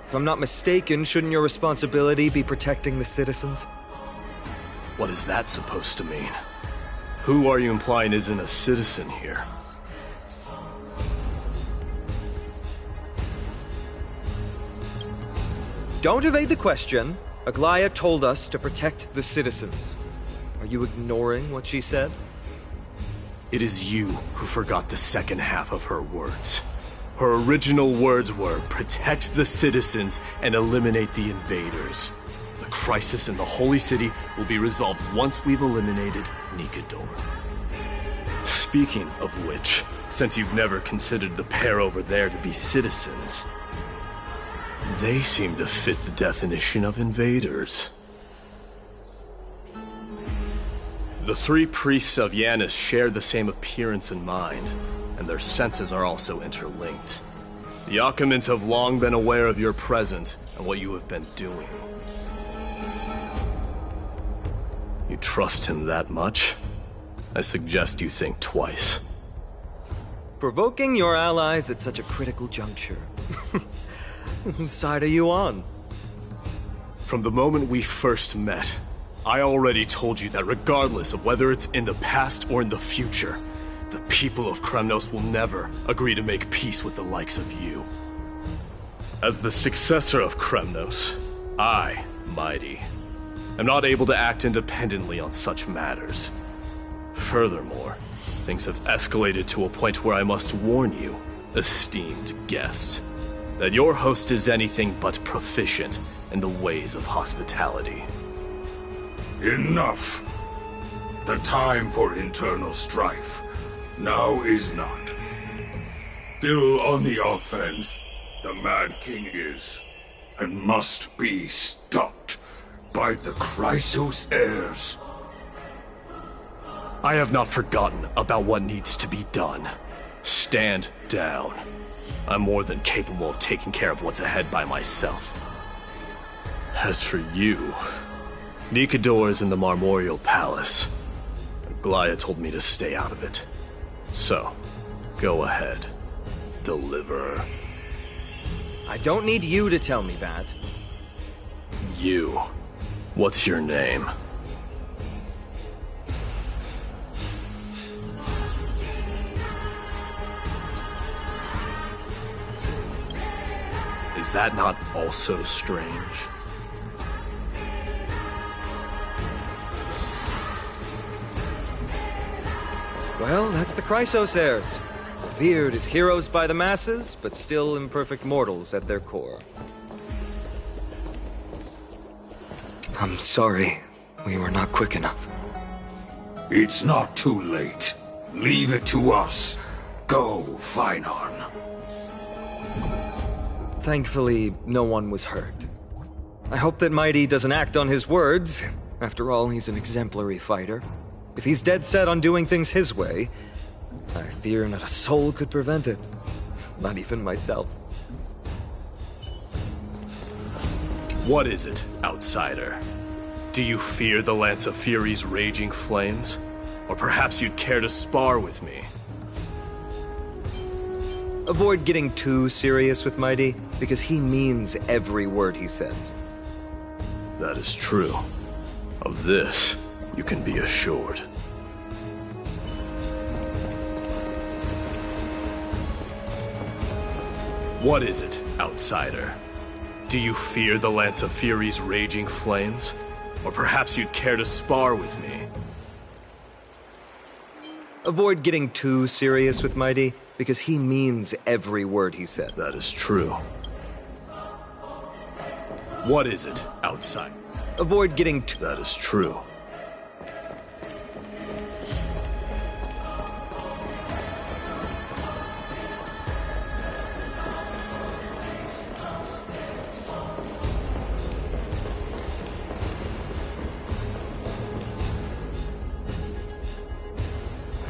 if I'm not mistaken, shouldn't your responsibility be protecting the citizens? What is that supposed to mean? Who are you implying isn't a citizen here? Don't evade the question. Aglaya told us to protect the citizens. Are you ignoring what she said? It is you who forgot the second half of her words. Her original words were, protect the citizens and eliminate the invaders. The crisis in the Holy City will be resolved once we've eliminated Nikador. Speaking of which, since you've never considered the pair over there to be citizens, they seem to fit the definition of invaders. The three priests of Yanis share the same appearance and mind, and their senses are also interlinked. The Akamans have long been aware of your presence and what you have been doing. You trust him that much? I suggest you think twice. Provoking your allies at such a critical juncture. Whose side are you on? From the moment we first met, I already told you that regardless of whether it's in the past or in the future, the people of Kremnos will never agree to make peace with the likes of you. As the successor of Kremnos, I, Mighty, am not able to act independently on such matters. Furthermore, things have escalated to a point where I must warn you, esteemed guest, that your host is anything but proficient in the ways of hospitality. Enough! The time for internal strife now is not. Still on the offense, the Mad King is, and must be stopped by the Chrysos heirs. I have not forgotten about what needs to be done. Stand down. I'm more than capable of taking care of what's ahead by myself. As for you, Nikador is in the Marmorial Palace. Glaya told me to stay out of it. So, go ahead. Deliver. I don't need you to tell me that. You. What's your name? Is that not also strange? Well, that's the Chrysos heirs. Revered as heroes by the masses, but still imperfect mortals at their core. I'm sorry. We were not quick enough. It's not too late. Leave it to us. Go, Finon. Thankfully, no one was hurt. I hope that Mighty doesn't act on his words. After all, he's an exemplary fighter. If he's dead set on doing things his way, I fear not a soul could prevent it. Not even myself. What is it, outsider? Do you fear the Lance of Fury's raging flames? Or perhaps you'd care to spar with me? Avoid getting too serious with Mighty, because he means every word he says. That is true. Of this, you can be assured. What is it, outsider? Do you fear the Lance of Fury's raging flames? Or perhaps you'd care to spar with me? Avoid getting too serious with Mighty, because he means every word he said. That is true. What is it, outside? Avoid getting too... That is true.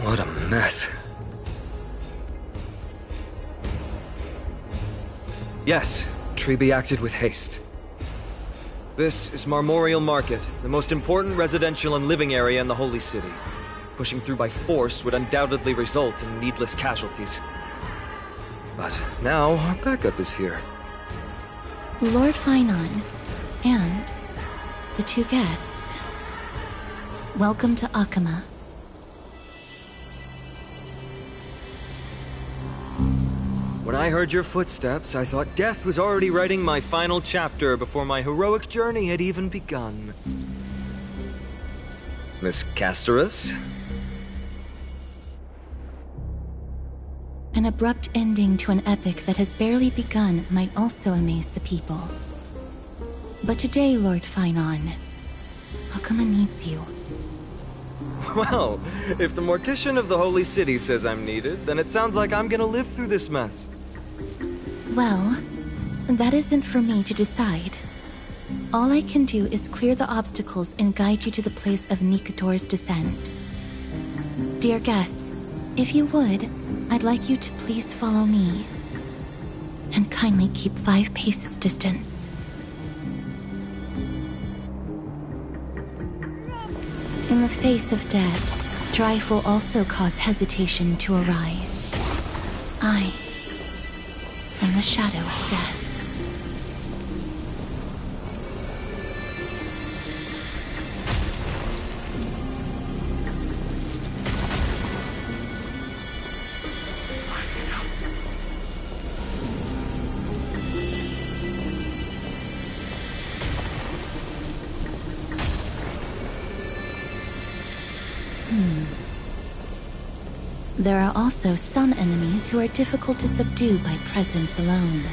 What a mess. Yes, Treeby acted with haste. This is Marmorial Market, the most important residential and living area in the Holy City. Pushing through by force would undoubtedly result in needless casualties. But now our backup is here. Lord Finon, and the two guests. Welcome to Akama. When I heard your footsteps, I thought death was already writing my final chapter before my heroic journey had even begun. Miss Castorus? An abrupt ending to an epic that has barely begun might also amaze the people. But today, Lord Finon, Akama needs you. Well, if the Mortician of the Holy City says I'm needed, then it sounds like I'm gonna live through this mess. Well, that isn't for me to decide. All I can do is clear the obstacles and guide you to the place of Nikador's descent. Dear guests, if you would, I'd like you to please follow me. And kindly keep 5 paces distance. In the face of death, strife will also cause hesitation to arise. I am the shadow of death. There are also some enemies who are difficult to subdue by presence alone.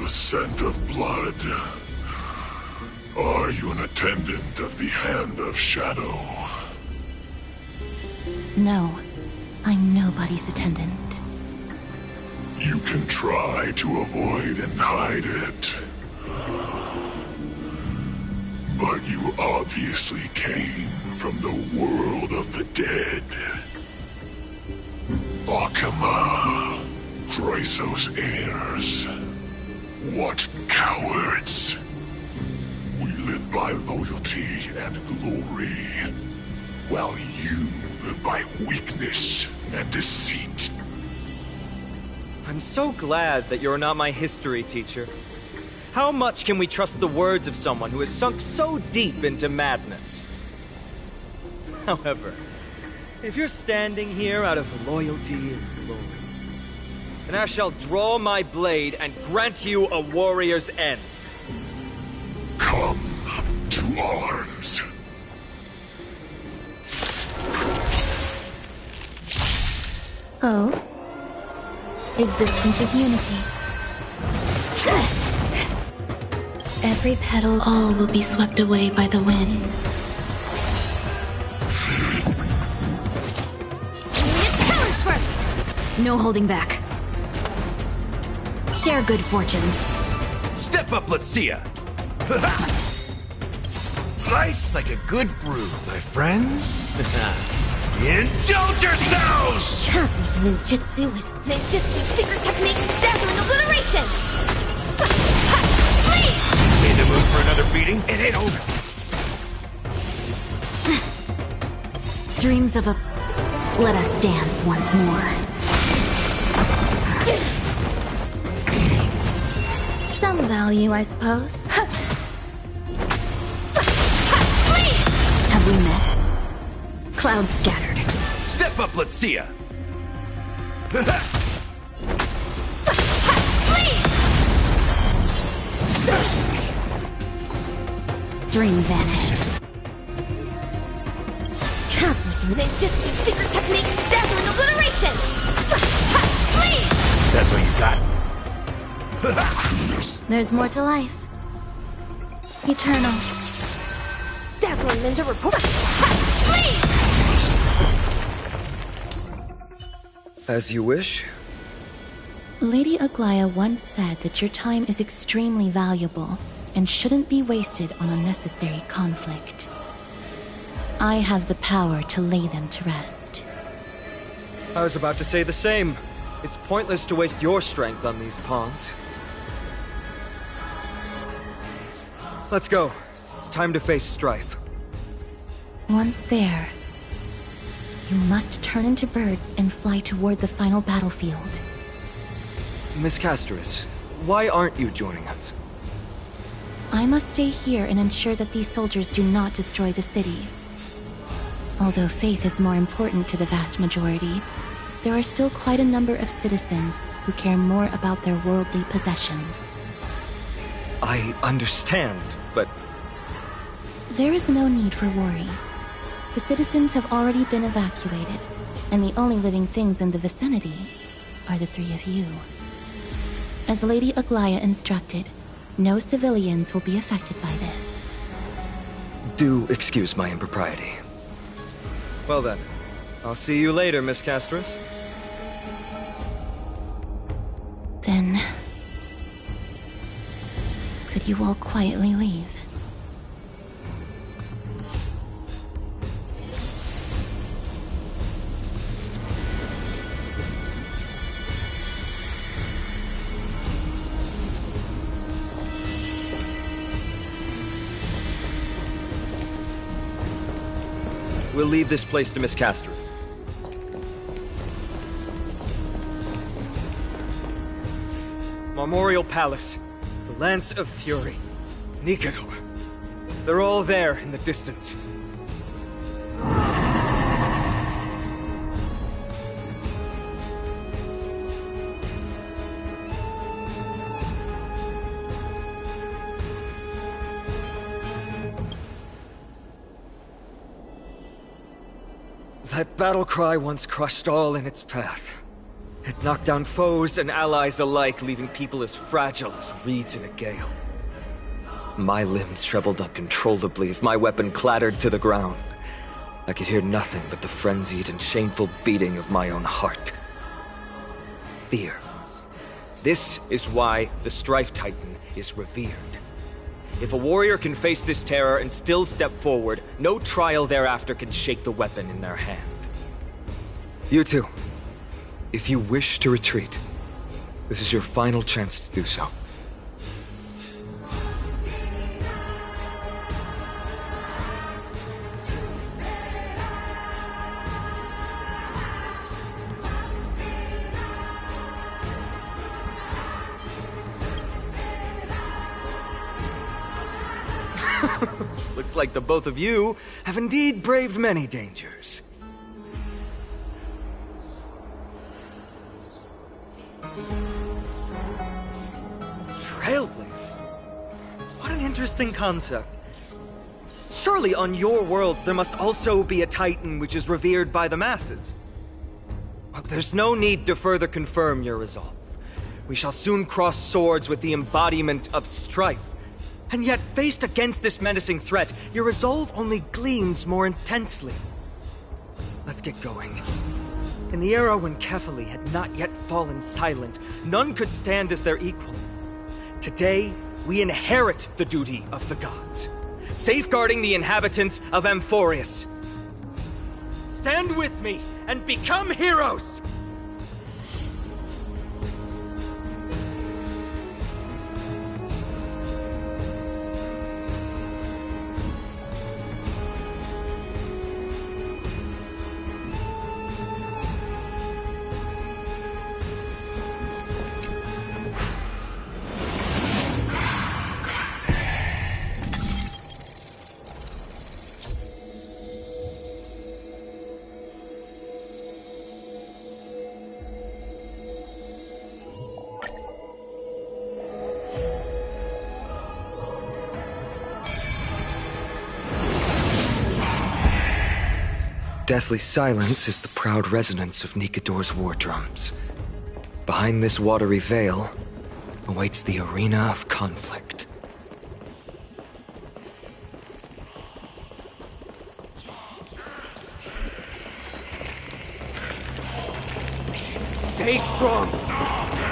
the scent of blood. Are you an attendant of the Hand of Shadow? No, I'm nobody's attendant. You can try to avoid and hide it. But you obviously came from the world of the dead. Akama, Chrysos heirs. What cowards! We live by loyalty and glory, while you live by weakness and deceit. I'm so glad that you're not my history teacher. How much can we trust the words of someone who has sunk so deep into madness? However, if you're standing here out of loyalty and glory, then I shall draw my blade and grant you a warrior's end. Come to arms. Oh? Existence is unity. Every petal, all will be swept away by the wind. Talons first! No holding back. Share good fortunes. Step up, let's see ya. Nice like a good brew, my friends. Indulge yourselves! Cosmic ninjutsu is ninjutsu secret technique, dazzling obliteration! In the mood for another beating? It ain't over. Dreams of a... Let us dance once more. Some value, I suppose. Have we met? Clouds scattered. Step up, let's see ya. Dream vanished. Cosmic ninjutsu secret technique, dazzling obliteration! That's what you got. There's more to life. Eternal. Dazzling ninja report! As you wish. Lady Aglaya once said that your time is extremely valuable and shouldn't be wasted on unnecessary conflict. I have the power to lay them to rest. I was about to say the same. It's pointless to waste your strength on these pawns. Let's go. It's time to face strife. Once there, you must turn into birds and fly toward the final battlefield. Miss Castris, why aren't you joining us? I must stay here and ensure that these soldiers do not destroy the city. Although faith is more important to the vast majority, there are still quite a number of citizens who care more about their worldly possessions. I understand, but... There is no need for worry. The citizens have already been evacuated, and the only living things in the vicinity are the three of you. As Lady Aglaya instructed, no civilians will be affected by this. Do excuse my impropriety. Well then, I'll see you later, Miss Castris. Then... could you all quietly leave? We'll leave this place to Miss Castris. Memorial Palace, the Lance of Fury, Nikador. They're all there in the distance. That battle cry once crushed all in its path. It knocked down foes and allies alike, leaving people as fragile as reeds in a gale. My limbs trembled uncontrollably as my weapon clattered to the ground. I could hear nothing but the frenzied and shameful beating of my own heart. Fear. This is why the Strife Titan is revered. If a warrior can face this terror and still step forward, no trial thereafter can shake the weapon in their hand. You two, if you wish to retreat, this is your final chance to do so. Looks like the both of you have indeed braved many dangers. Trailblaze? What an interesting concept. Surely on your worlds there must also be a Titan which is revered by the masses. But there's no need to further confirm your resolve. We shall soon cross swords with the embodiment of strife. And yet, faced against this menacing threat, your resolve only gleams more intensely. Let's get going. In the era when Kefali had not yet fallen silent, none could stand as their equal. Today, we inherit the duty of the gods, safeguarding the inhabitants of Amphorius. Stand with me and become heroes! Deathly silence is the proud resonance of Nikador's war drums. Behind this watery veil awaits the arena of conflict. Stay strong!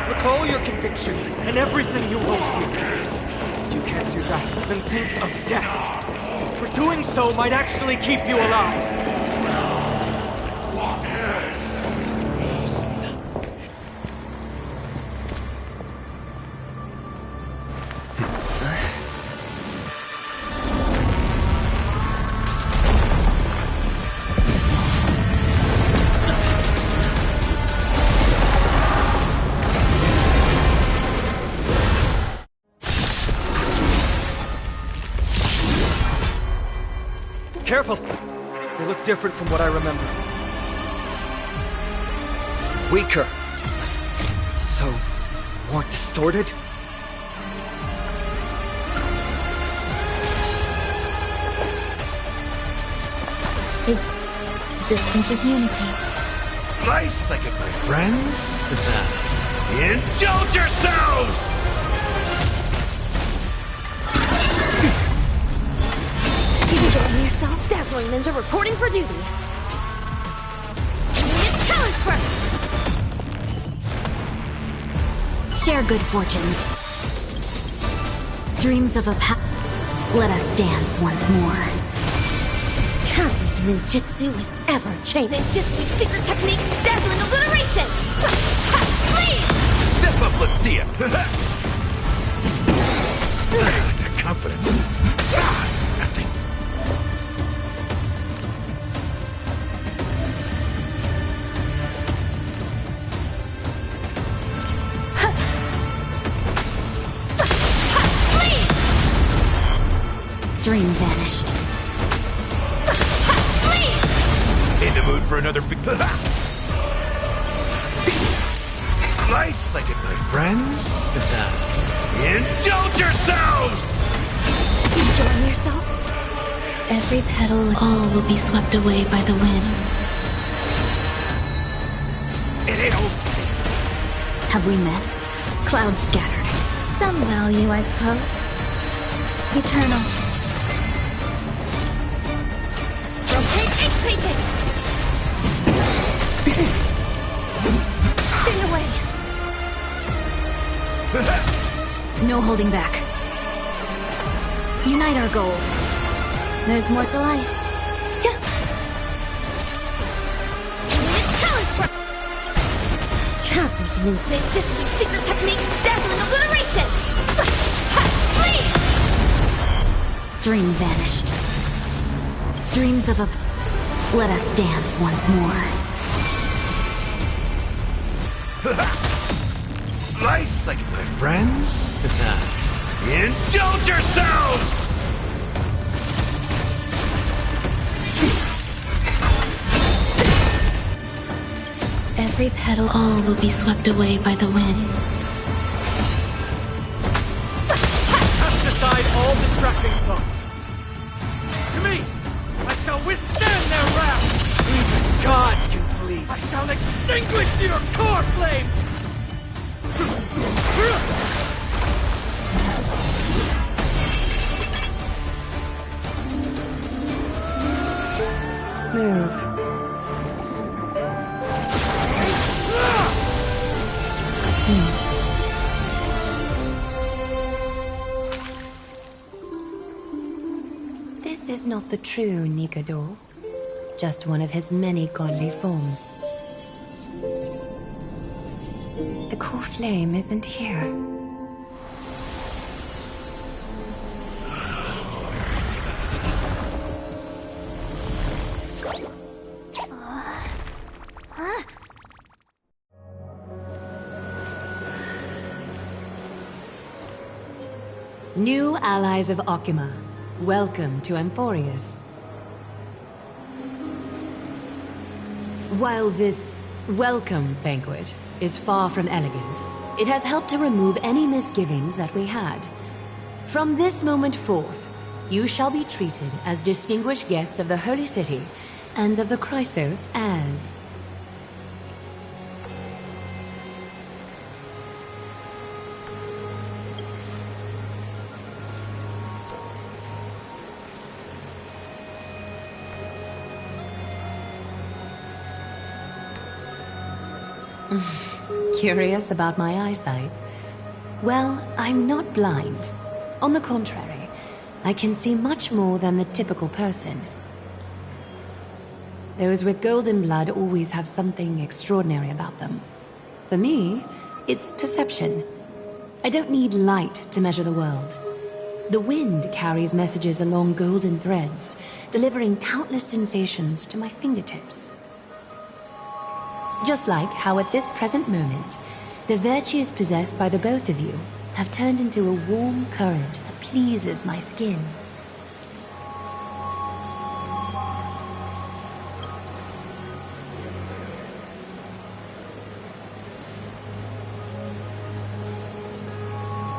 Recall your convictions and everything you hold dear. If you can't do that, then think of death. For doing so might actually keep you alive. Careful! They look different from what I remember. Weaker. So, more distorted? Existence is unity. Nice second, my friends. Indulge yourselves! Enjoying yourself? Dazzling Ninja reporting for duty. It's talent first! Share good fortunes. Dreams of a Let us dance once more. Cosmic ninjutsu is ever-changing. Ninjutsu secret technique, dazzling obliteration! Leave! Step up, let's see it. The confidence. It's nothing. Dream vanished. In the mood for another big... Nice second, my friends. Indulge yourselves! Enjoying yourself? Every petal, all will be swept away by the wind. It ain't over. Have we met? Clouds scattered. Some value, I suppose. Eternal. Rotate, Stay away. No holding back. Unite our goals. There's more to life. Cosmic ninjutsu, secret technique, dazzling obliteration! Dream vanished. Dreams of a... Let us dance once more. Nice second, my friends. Indulge yourselves! Every petal, all will be swept away by the wind. Cast aside all distracting thoughts. To me, I shall withstand their wrath. Even gods can flee. I shall extinguish your core flame. Move. This is not the true Nikador, just one of his many godly forms. The core flame isn't here. New allies of Okima, welcome to Amphorius. While this welcome banquet is far from elegant, it has helped to remove any misgivings that we had. From this moment forth, you shall be treated as distinguished guests of the Holy City and of the Chrysos as... Curious about my eyesight? Well, I'm not blind. On the contrary, I can see much more than the typical person. Those with golden blood always have something extraordinary about them. For me, it's perception. I don't need light to measure the world. The wind carries messages along golden threads, delivering countless sensations to my fingertips. Just like how at this present moment, the virtues possessed by the both of you have turned into a warm current that pleases my skin.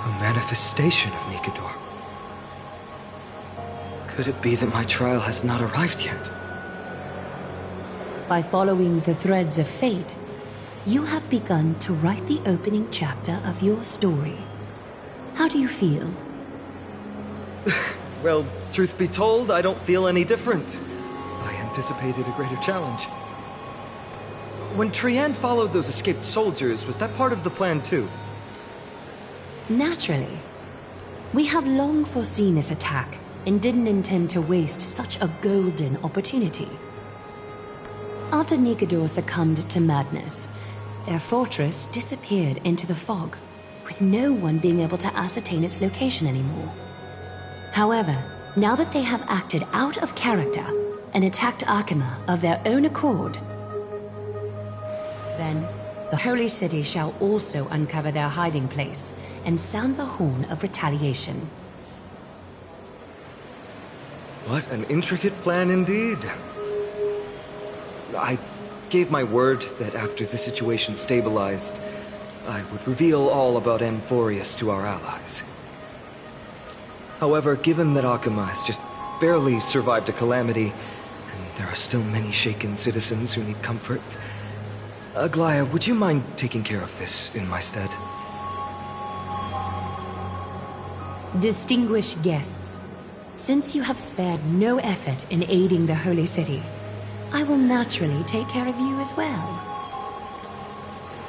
A manifestation of Nikador. Could it be that my trial has not arrived yet? By following the threads of fate, you have begun to write the opening chapter of your story. How do you feel? Well, truth be told, I don't feel any different. I anticipated a greater challenge. When Trian followed those escaped soldiers, was that part of the plan too? Naturally. We have long foreseen this attack and didn't intend to waste such a golden opportunity. After Nikador succumbed to madness, their fortress disappeared into the fog, with no one being able to ascertain its location anymore. However, now that they have acted out of character and attacked Akima of their own accord, then the Holy City shall also uncover their hiding place and sound the horn of retaliation. What an intricate plan indeed. I gave my word that after the situation stabilized, I would reveal all about Amphorius to our allies. However, given that Akima has just barely survived a calamity, and there are still many shaken citizens who need comfort, Aglaya, would you mind taking care of this in my stead? Distinguished guests, since you have spared no effort in aiding the Holy City, I will naturally take care of you as well.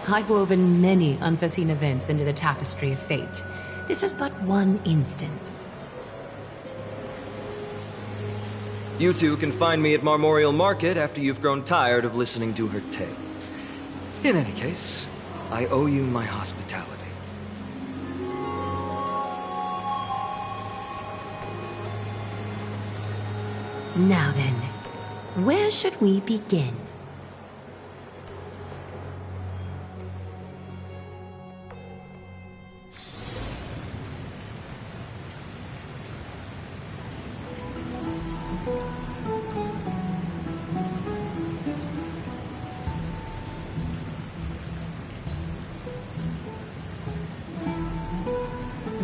I've woven many unforeseen events into the tapestry of fate. This is but one instance. You two can find me at Marmorial Market after you've grown tired of listening to her tales. In any case, I owe you my hospitality. Now then, where should we begin?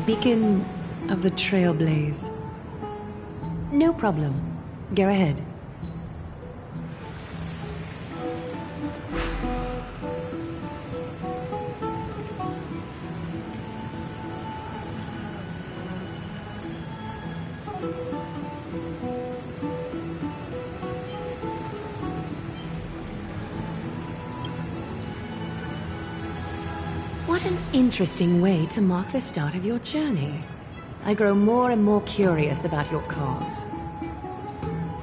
Beacon of the Trailblaze. No problem. Go ahead. What an interesting way to mark the start of your journey. I grow more and more curious about your cause.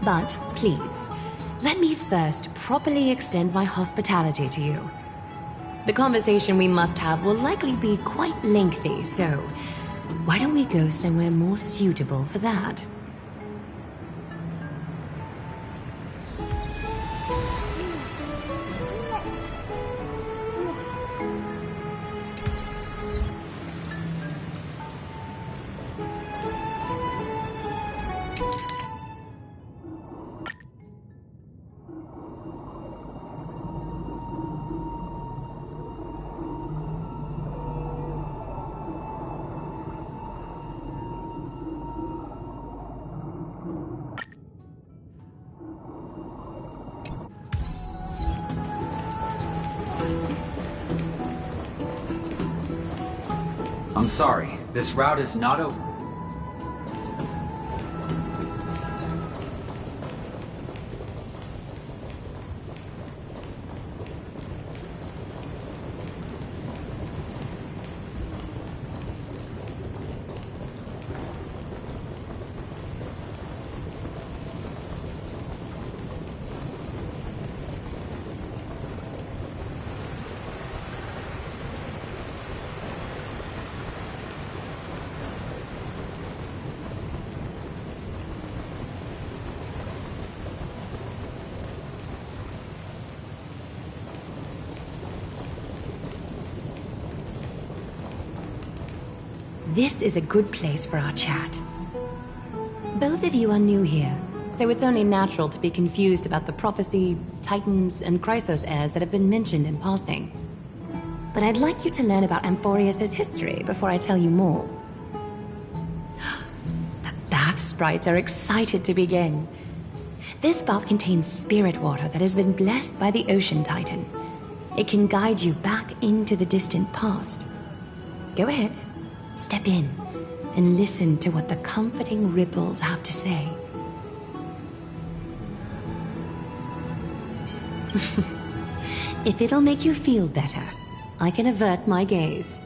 But please, let me first properly extend my hospitality to you. The conversation we must have will likely be quite lengthy, so why don't we go somewhere more suitable for that? I'm sorry, this route is not open. This is a good place for our chat. Both of you are new here, so it's only natural to be confused about the prophecy, titans, and Chrysos heirs that have been mentioned in passing. But I'd like you to learn about Amphorius' history before I tell you more. The bath sprites are excited to begin. This bath contains spirit water that has been blessed by the ocean titan. It can guide you back into the distant past. Go ahead. Step in and listen to what the comforting ripples have to say. If it'll make you feel better, I can avert my gaze.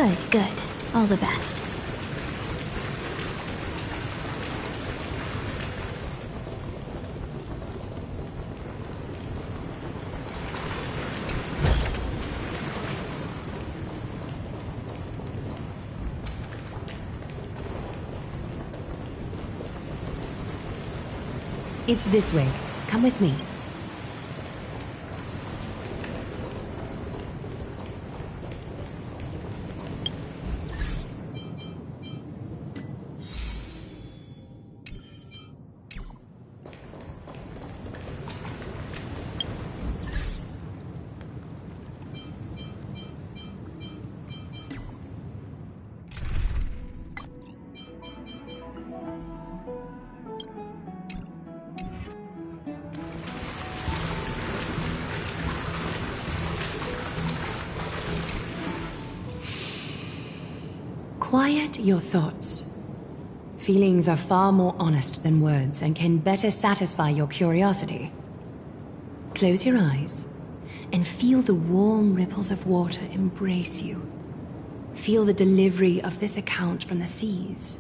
Good, good. All the best. It's this way. Come with me. Quiet your thoughts. Feelings are far more honest than words and can better satisfy your curiosity. Close your eyes and feel the warm ripples of water embrace you. Feel the delivery of this account from the seas.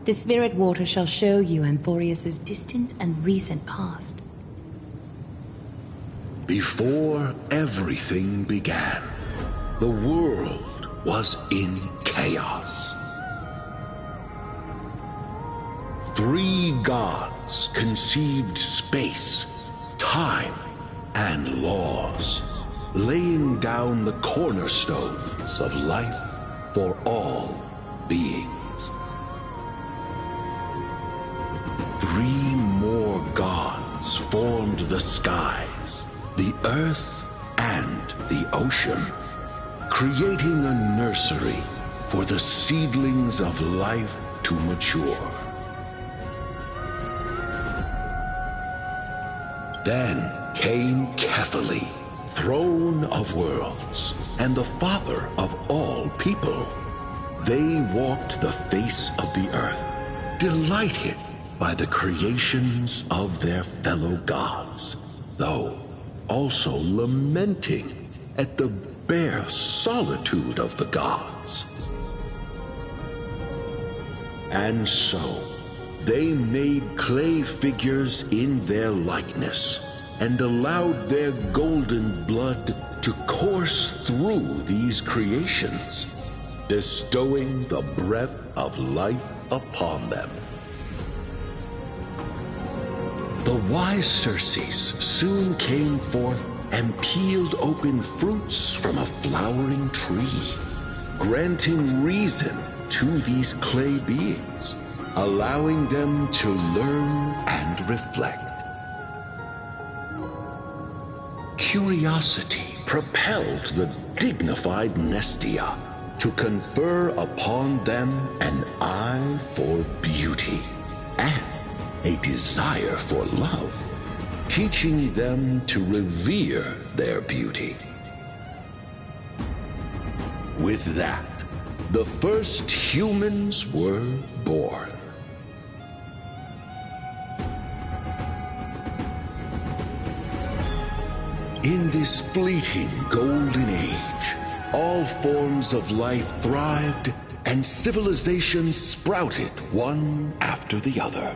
The spirit water shall show you Amphorius's distant and recent past. Before everything began, the world was in chaos. 3 gods conceived space, time, and laws, laying down the cornerstones of life for all beings. 3 more gods formed the skies, the earth, and the ocean, creating a nursery for the seedlings of life to mature. Then came Kefali, throne of worlds, and the father of all people. They walked the face of the earth, delighted by the creations of their fellow gods, though also lamenting at the bare solitude of the gods. And so, they made clay figures in their likeness, and allowed their golden blood to course through these creations, bestowing the breath of life upon them. The wise Circes soon came forth and peeled open fruits from a flowering tree, granting reason to these clay beings, allowing them to learn and reflect. Curiosity propelled the dignified Nestia to confer upon them an eye for beauty and a desire for love, teaching them to revere their beauty. With that, the first humans were born. In this fleeting golden age, all forms of life thrived and civilizations sprouted one after the other.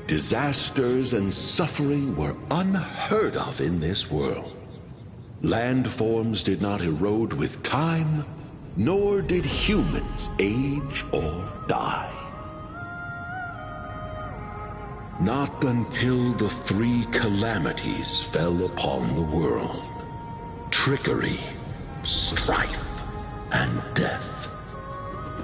Disasters and suffering were unheard of in this world. Landforms did not erode with time, nor did humans age or die. Not until the 3 calamities fell upon the world: trickery, strife, and death.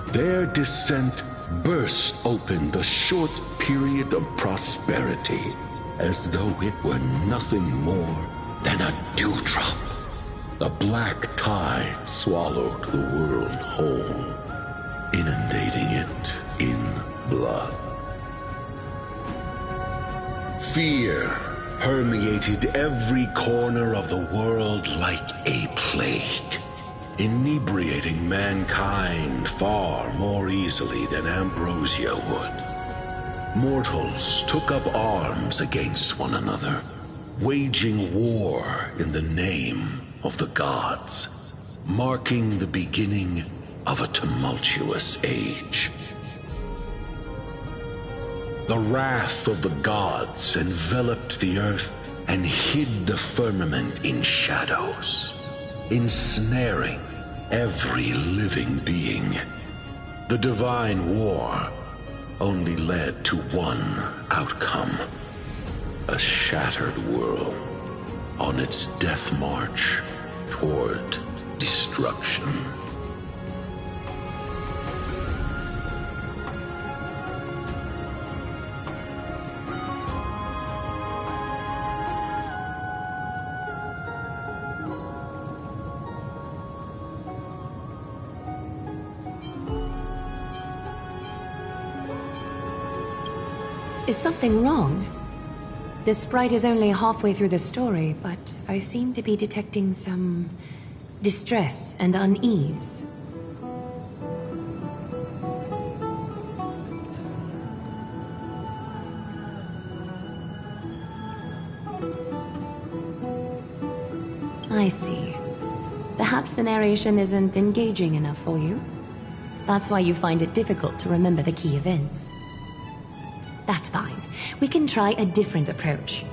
Their descent burst open the short period of prosperity, as though it were nothing more than a dewdrop. The black tide swallowed the world whole, inundating it in blood. Fear permeated every corner of the world like a plague, inebriating mankind far more easily than ambrosia would. Mortals took up arms against one another, waging war in the name of the gods. marking the beginning of a tumultuous age. The wrath of the gods enveloped the earth and hid the firmament in shadows, ensnaring every living being. The divine war only led to one outcome: a shattered world on its death march toward destruction. Is something wrong? This sprite is only halfway through the story, but I seem to be detecting some distress and unease. I see. Perhaps the narration isn't engaging enough for you. That's why you find it difficult to remember the key events. That's fine. We can try a different approach.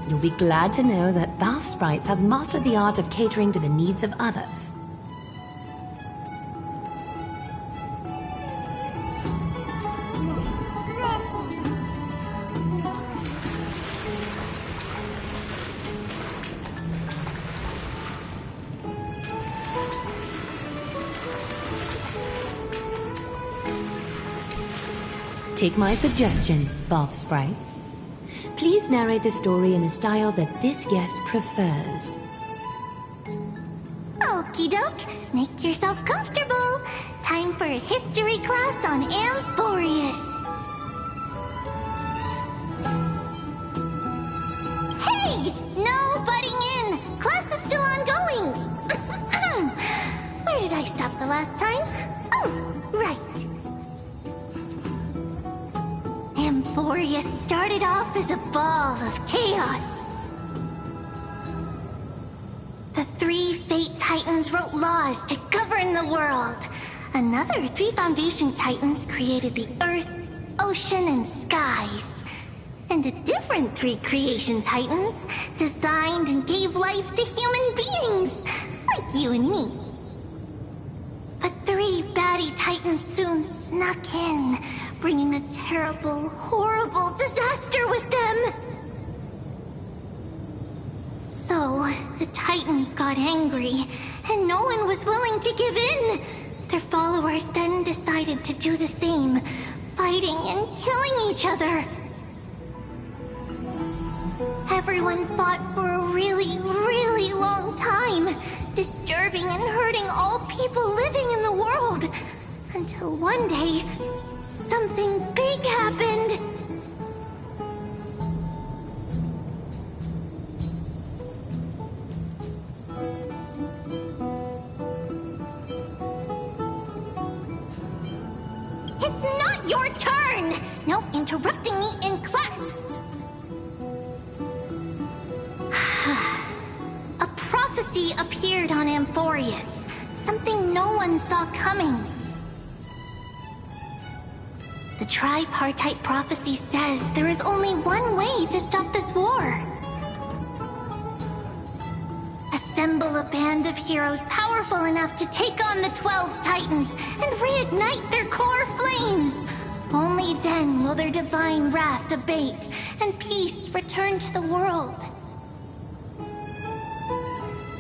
You'll be glad to know that bath sprites have mastered the art of catering to the needs of others. Take my suggestion, bath sprites. Please narrate the story in a style that this guest prefers. Okie doke, make yourself comfortable. Time for a history class on Amphorius. Hey! No butting in! Class is still ongoing! Where did I stop the last time? Oh, right. Amphorius started off as a ball of chaos. The 3 Fate Titans wrote laws to govern the world. Another 3 Foundation Titans created the earth, ocean, and skies. And a different 3 Creation Titans designed and gave life to human beings, like you and me. But 3 baddie Titans soon snuck in, bringing a terrible, horrible disaster with them. So, the Titans got angry, and no one was willing to give in. Their followers then decided to do the same, fighting and killing each other. Everyone fought for a really, really long time, disturbing and hurting all people living in the world. Until one day, something big happened. It's not your turn! No interrupting me in class! A prophecy appeared on Amphorius. Something no one saw coming. The tripartite prophecy says there is only one way to stop this war. Assemble a band of heroes powerful enough to take on the 12 Titans and reignite their core flames. Only then will their divine wrath abate and peace return to the world.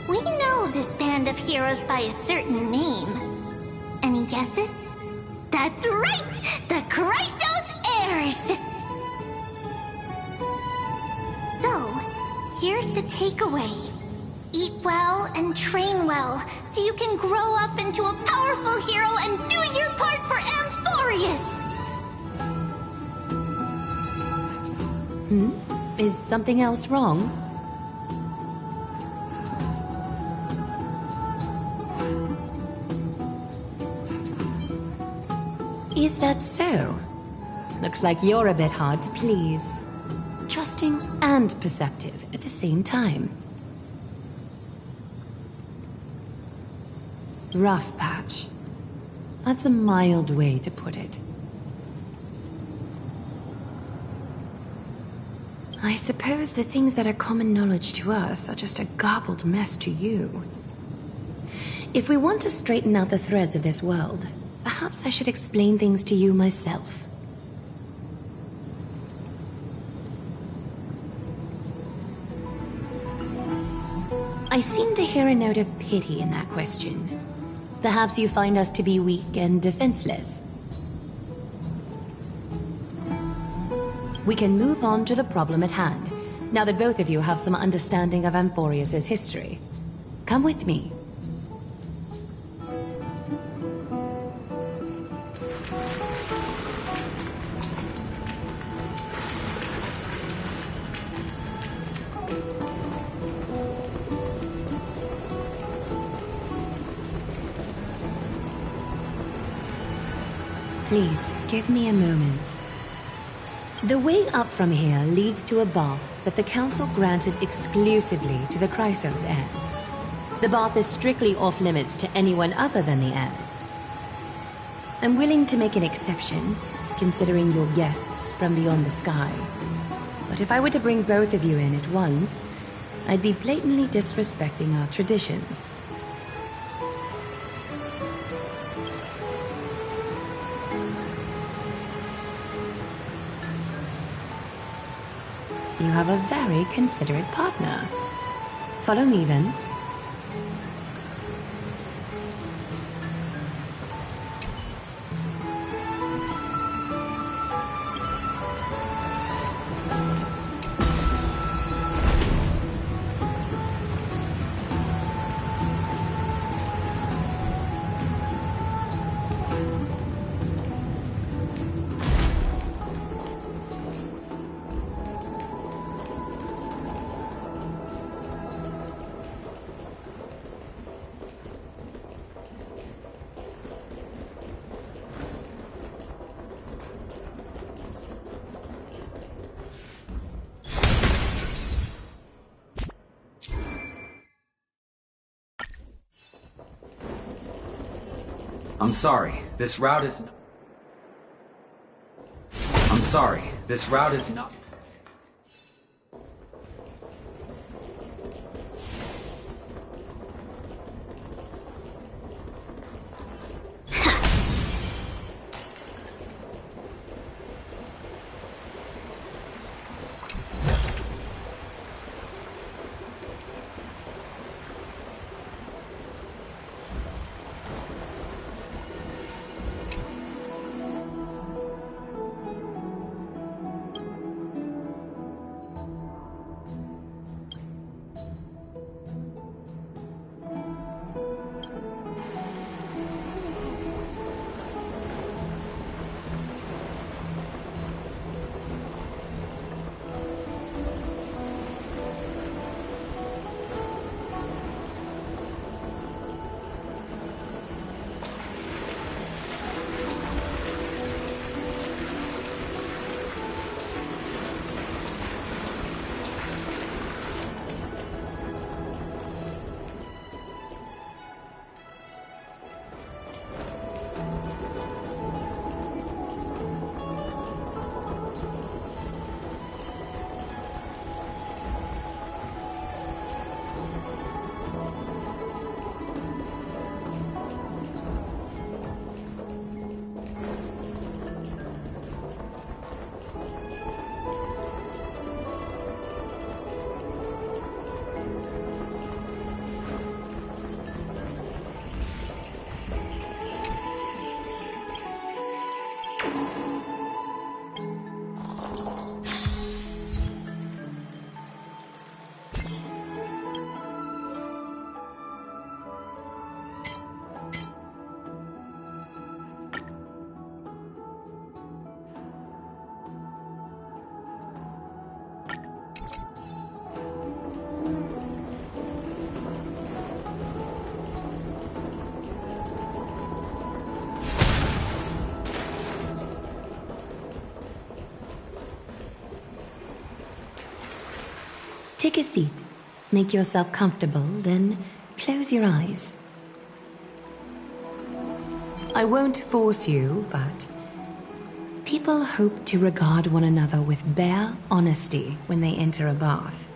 We know this band of heroes by a certain name. Any guesses? That's right! The Chrysos Heirs! So, here's the takeaway. Eat well and train well, so you can grow up into a powerful hero and do your part for Amphorius! Is something else wrong? Is that so? Looks like you're a bit hard to please. Trusting and perceptive at the same time. Rough patch. That's a mild way to put it. I suppose the things that are common knowledge to us are just a garbled mess to you. If we want to straighten out the threads of this world, perhaps I should explain things to you myself. I seem to hear a note of pity in that question. Perhaps you find us to be weak and defenseless. We can move on to the problem at hand, now that both of you have some understanding of Amphorius' history. Come with me. Please, give me a moment. The way up from here leads to a bath that the Council granted exclusively to the Chrysos heirs. The bath is strictly off-limits to anyone other than the heirs. I'm willing to make an exception, considering your guests from beyond the sky. But if I were to bring both of you in at once, I'd be blatantly disrespecting our traditions. You have a very considerate partner. Follow me, then. I'm sorry, this route is... I'm sorry, this route is not... Take a seat. Make yourself comfortable, then close your eyes. I won't force you, but people hope to regard one another with bare honesty when they enter a bath.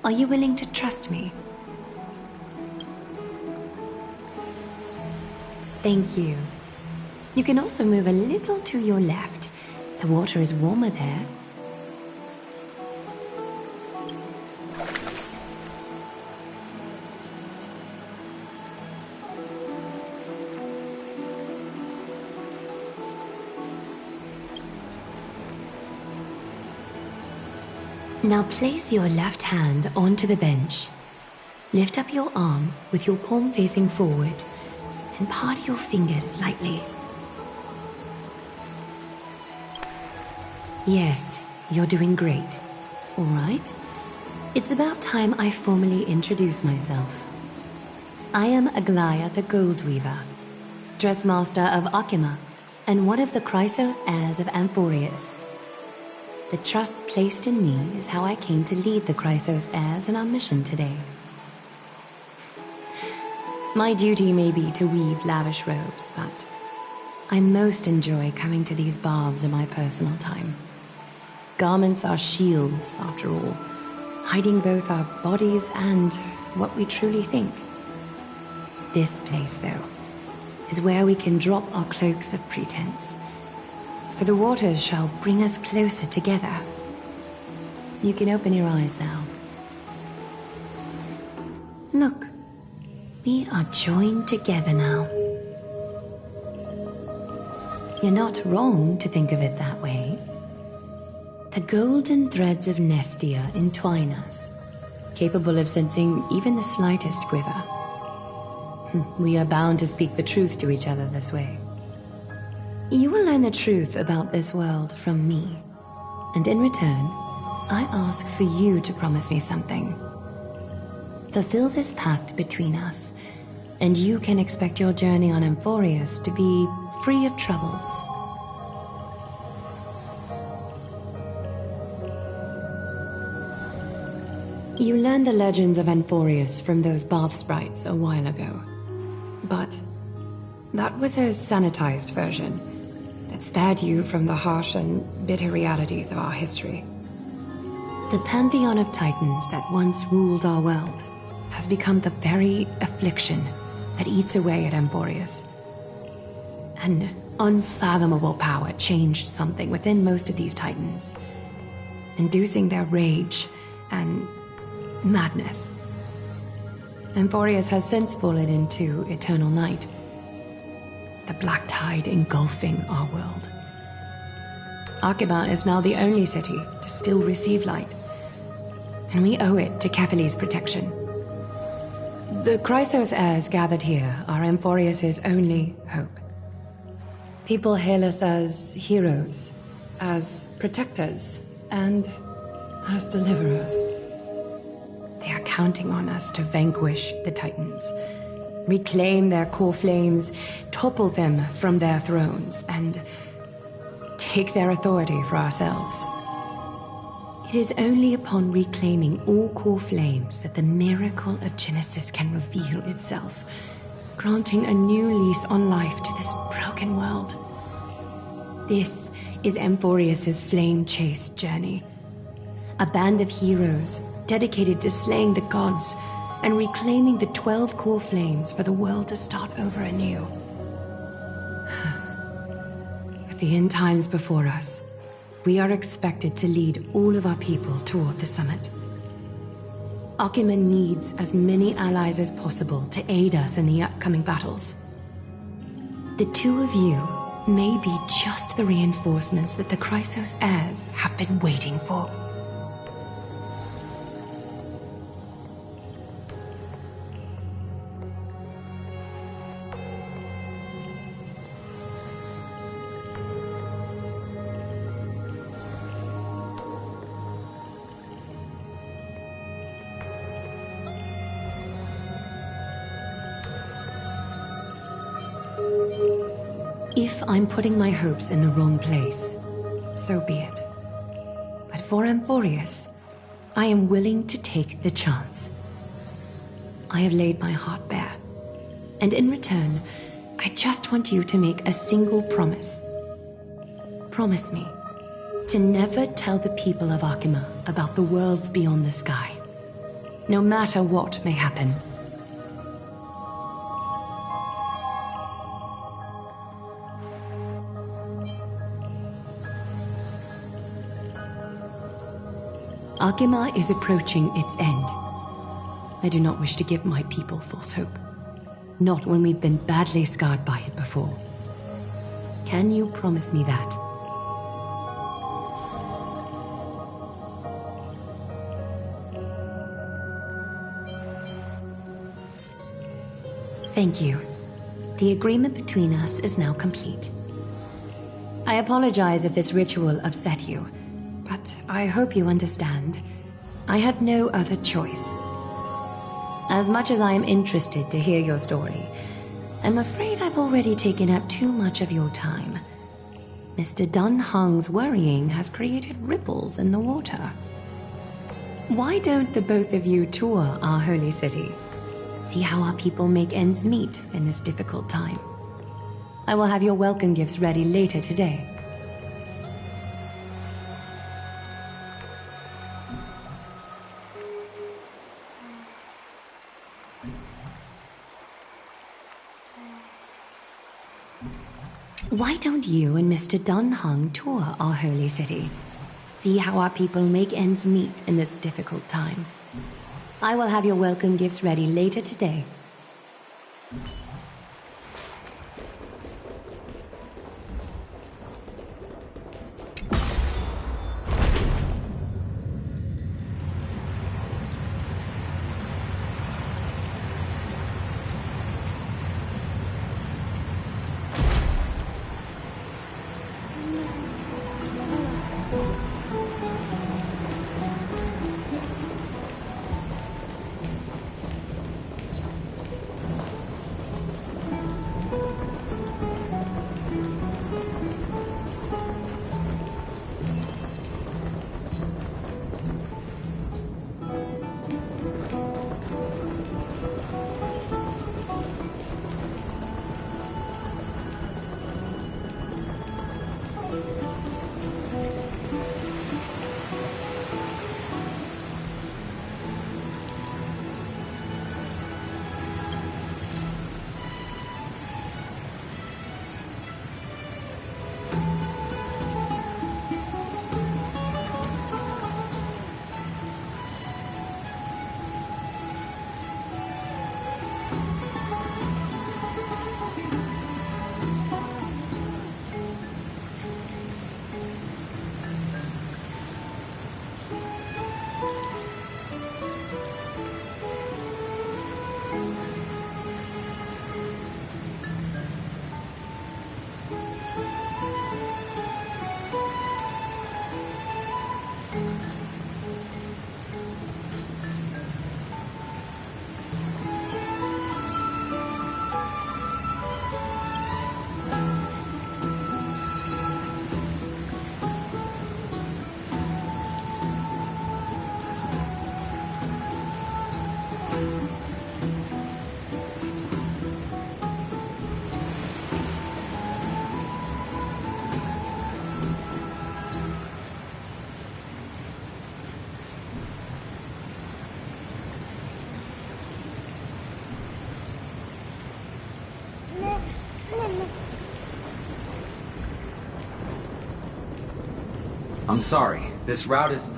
Are you willing to trust me? Thank you. You can also move a little to your left. The water is warmer there. Now place your left hand onto the bench. Lift up your arm with your palm facing forward and part your fingers slightly. Yes, you're doing great. All right. It's about time I formally introduce myself. I am Aglaya the Gold Weaver, Dressmaster of Akima, and one of the Chrysos heirs of Amphorius. The trust placed in me is how I came to lead the Chrysos heirs in our mission today. My duty may be to weave lavish robes, but I most enjoy coming to these baths in my personal time. Garments are shields, after all, hiding both our bodies and what we truly think. This place, though, is where we can drop our cloaks of pretense. For the waters shall bring us closer together. You can open your eyes now. Look, we are joined together now. You're not wrong to think of it that way. The golden threads of Nestia entwine us, capable of sensing even the slightest quiver. We are bound to speak the truth to each other this way. You will learn the truth about this world from me, and in return, I ask for you to promise me something. Fulfill this pact between us, and you can expect your journey on Amphorius to be free of troubles. You learned the legends of Amphorius from those bath sprites a while ago, but that was a sanitized version that spared you from the harsh and bitter realities of our history. The pantheon of titans that once ruled our world has become the very affliction that eats away at Amphorius. An unfathomable power changed something within most of these titans, inducing their rage and madness. Amphorius has since fallen into eternal night, the black tide engulfing our world. Akima is now the only city to still receive light, and we owe it to Kefali's protection. The Chrysos heirs gathered here are Amphorius' only hope. People hail us as heroes, as protectors, and as deliverers. They are counting on us to vanquish the Titans, reclaim their core flames, topple them from their thrones, and take their authority for ourselves. It is only upon reclaiming all core flames that the miracle of Genesis can reveal itself, granting a new lease on life to this broken world. This is Amphorius' flame-chased journey. A band of heroes dedicated to slaying the gods and reclaiming the 12 core flames for the world to start over anew. With the end times before us, we are expected to lead all of our people toward the summit. Akima needs as many allies as possible to aid us in the upcoming battles. The two of you may be just the reinforcements that the Chrysos heirs have been waiting for. If I'm putting my hopes in the wrong place, so be it. But for Amphorius, I am willing to take the chance. I have laid my heart bare, and in return, I just want you to make a single promise. Promise me to never tell the people of Akima about the worlds beyond the sky, no matter what may happen. Akima is approaching its end. I do not wish to give my people false hope. Not when we've been badly scarred by it before. Can you promise me that? Thank you. The agreement between us is now complete. I apologize if this ritual upset you, but I hope you understand. I had no other choice. As much as I am interested to hear your story, I'm afraid I've already taken up too much of your time. Mr. Dunhung's worrying has created ripples in the water. Why don't the both of you tour our holy city? See how our people make ends meet in this difficult time. I will have your welcome gifts ready later today. Why don't you and Mr. Dunhung tour our holy city? See how our people make ends meet in this difficult time. I will have your welcome gifts ready later today. I'm sorry, this route is...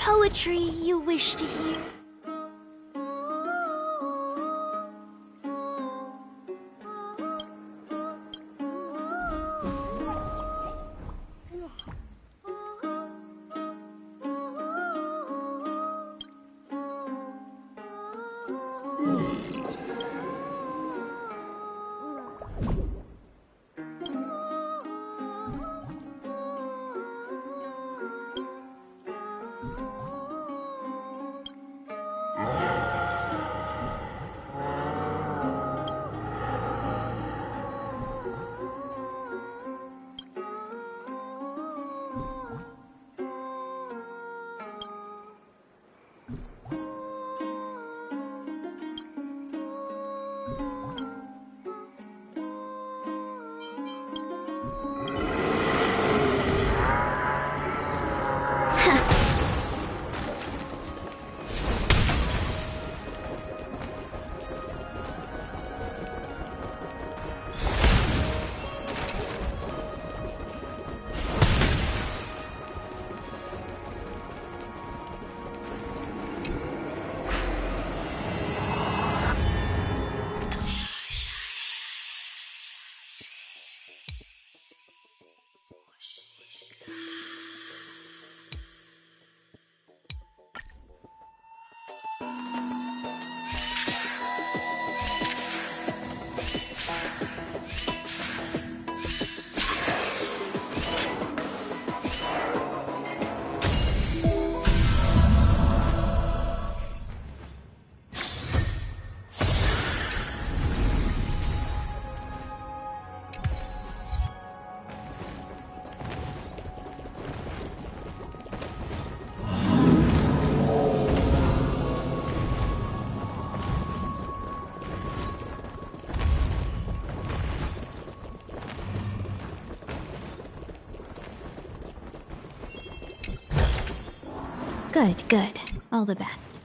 poetry you wish to hear. Good, good. All the best.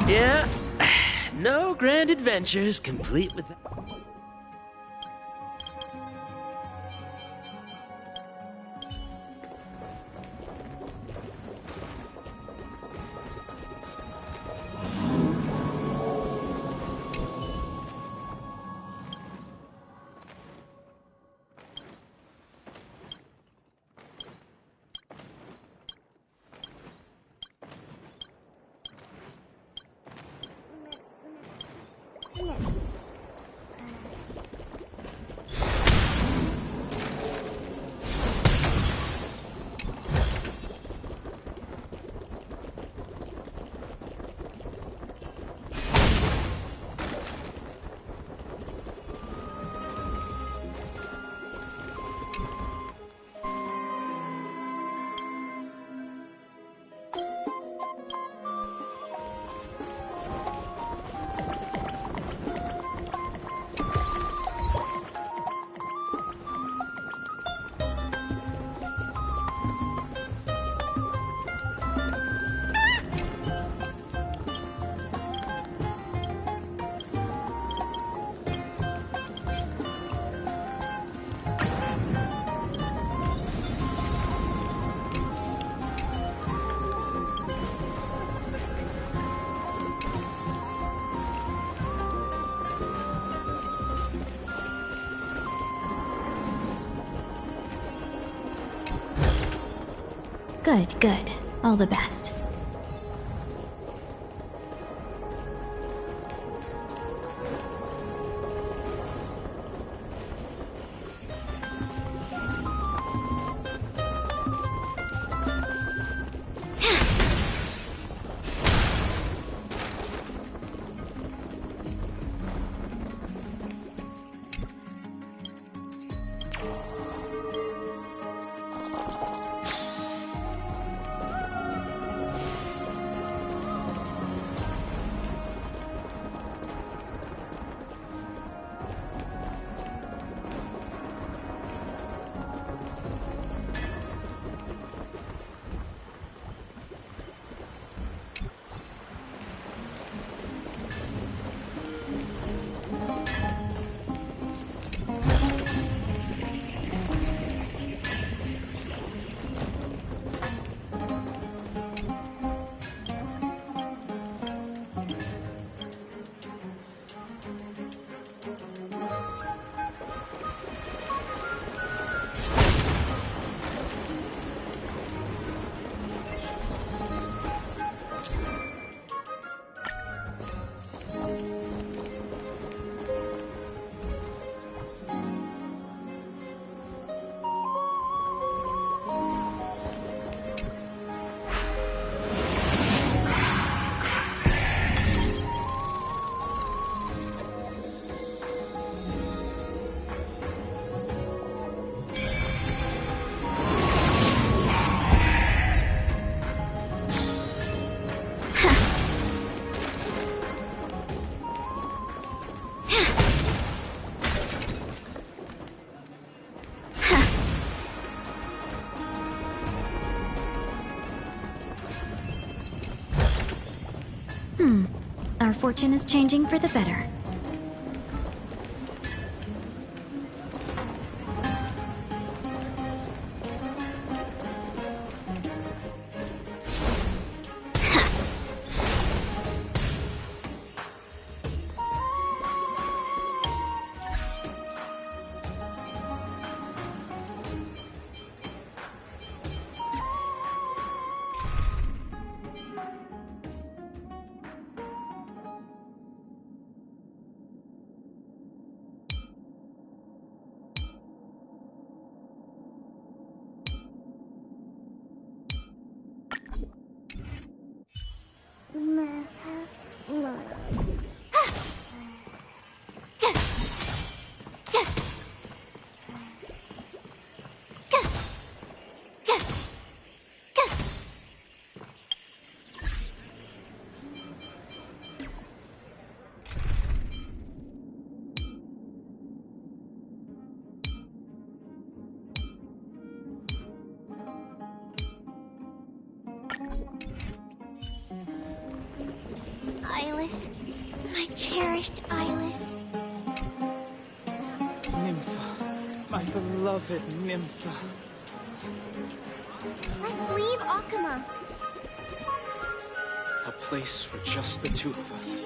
Yeah, no grand adventures complete with that. Good, good. All the best. Our fortune is changing for the better. Eyeless. My cherished Eyeless. Nympha. My beloved Nympha. Let's leave Akuma. A place for just the two of us.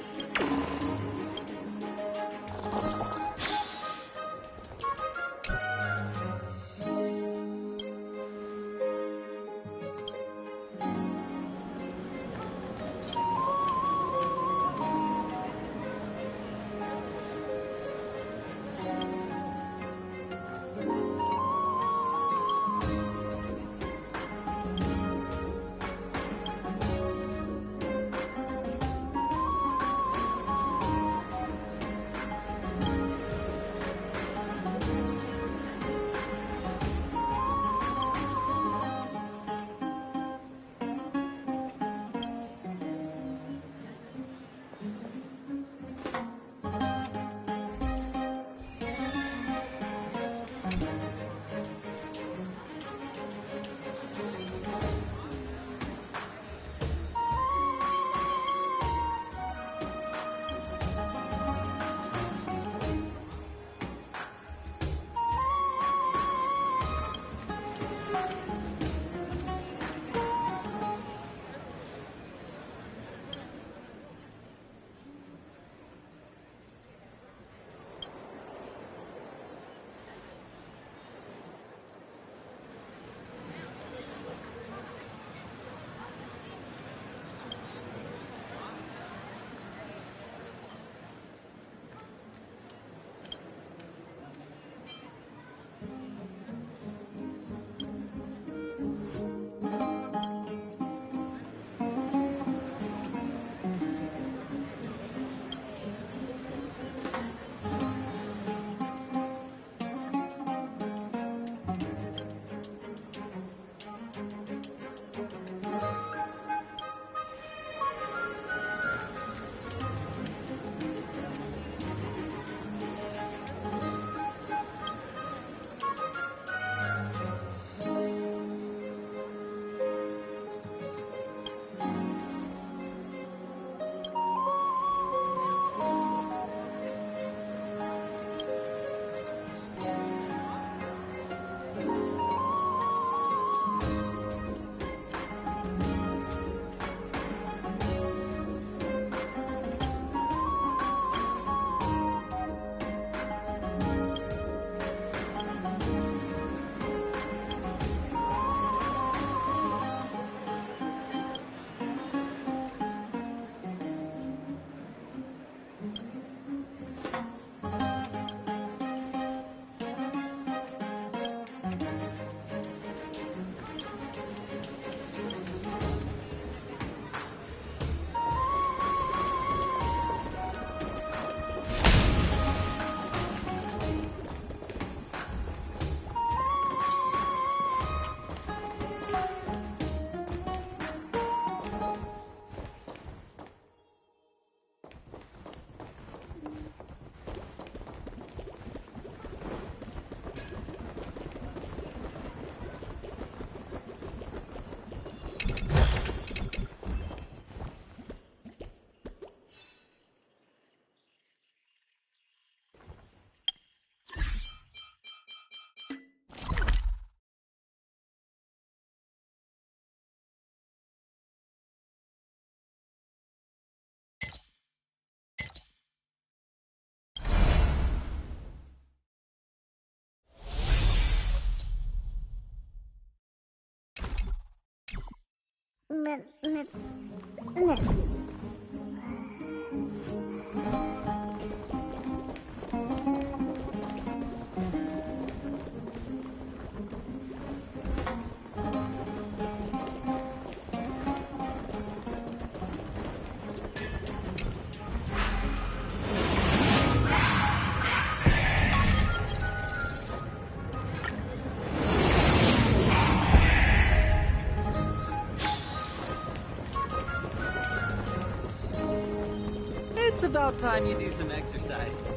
It's about time you do some exercise.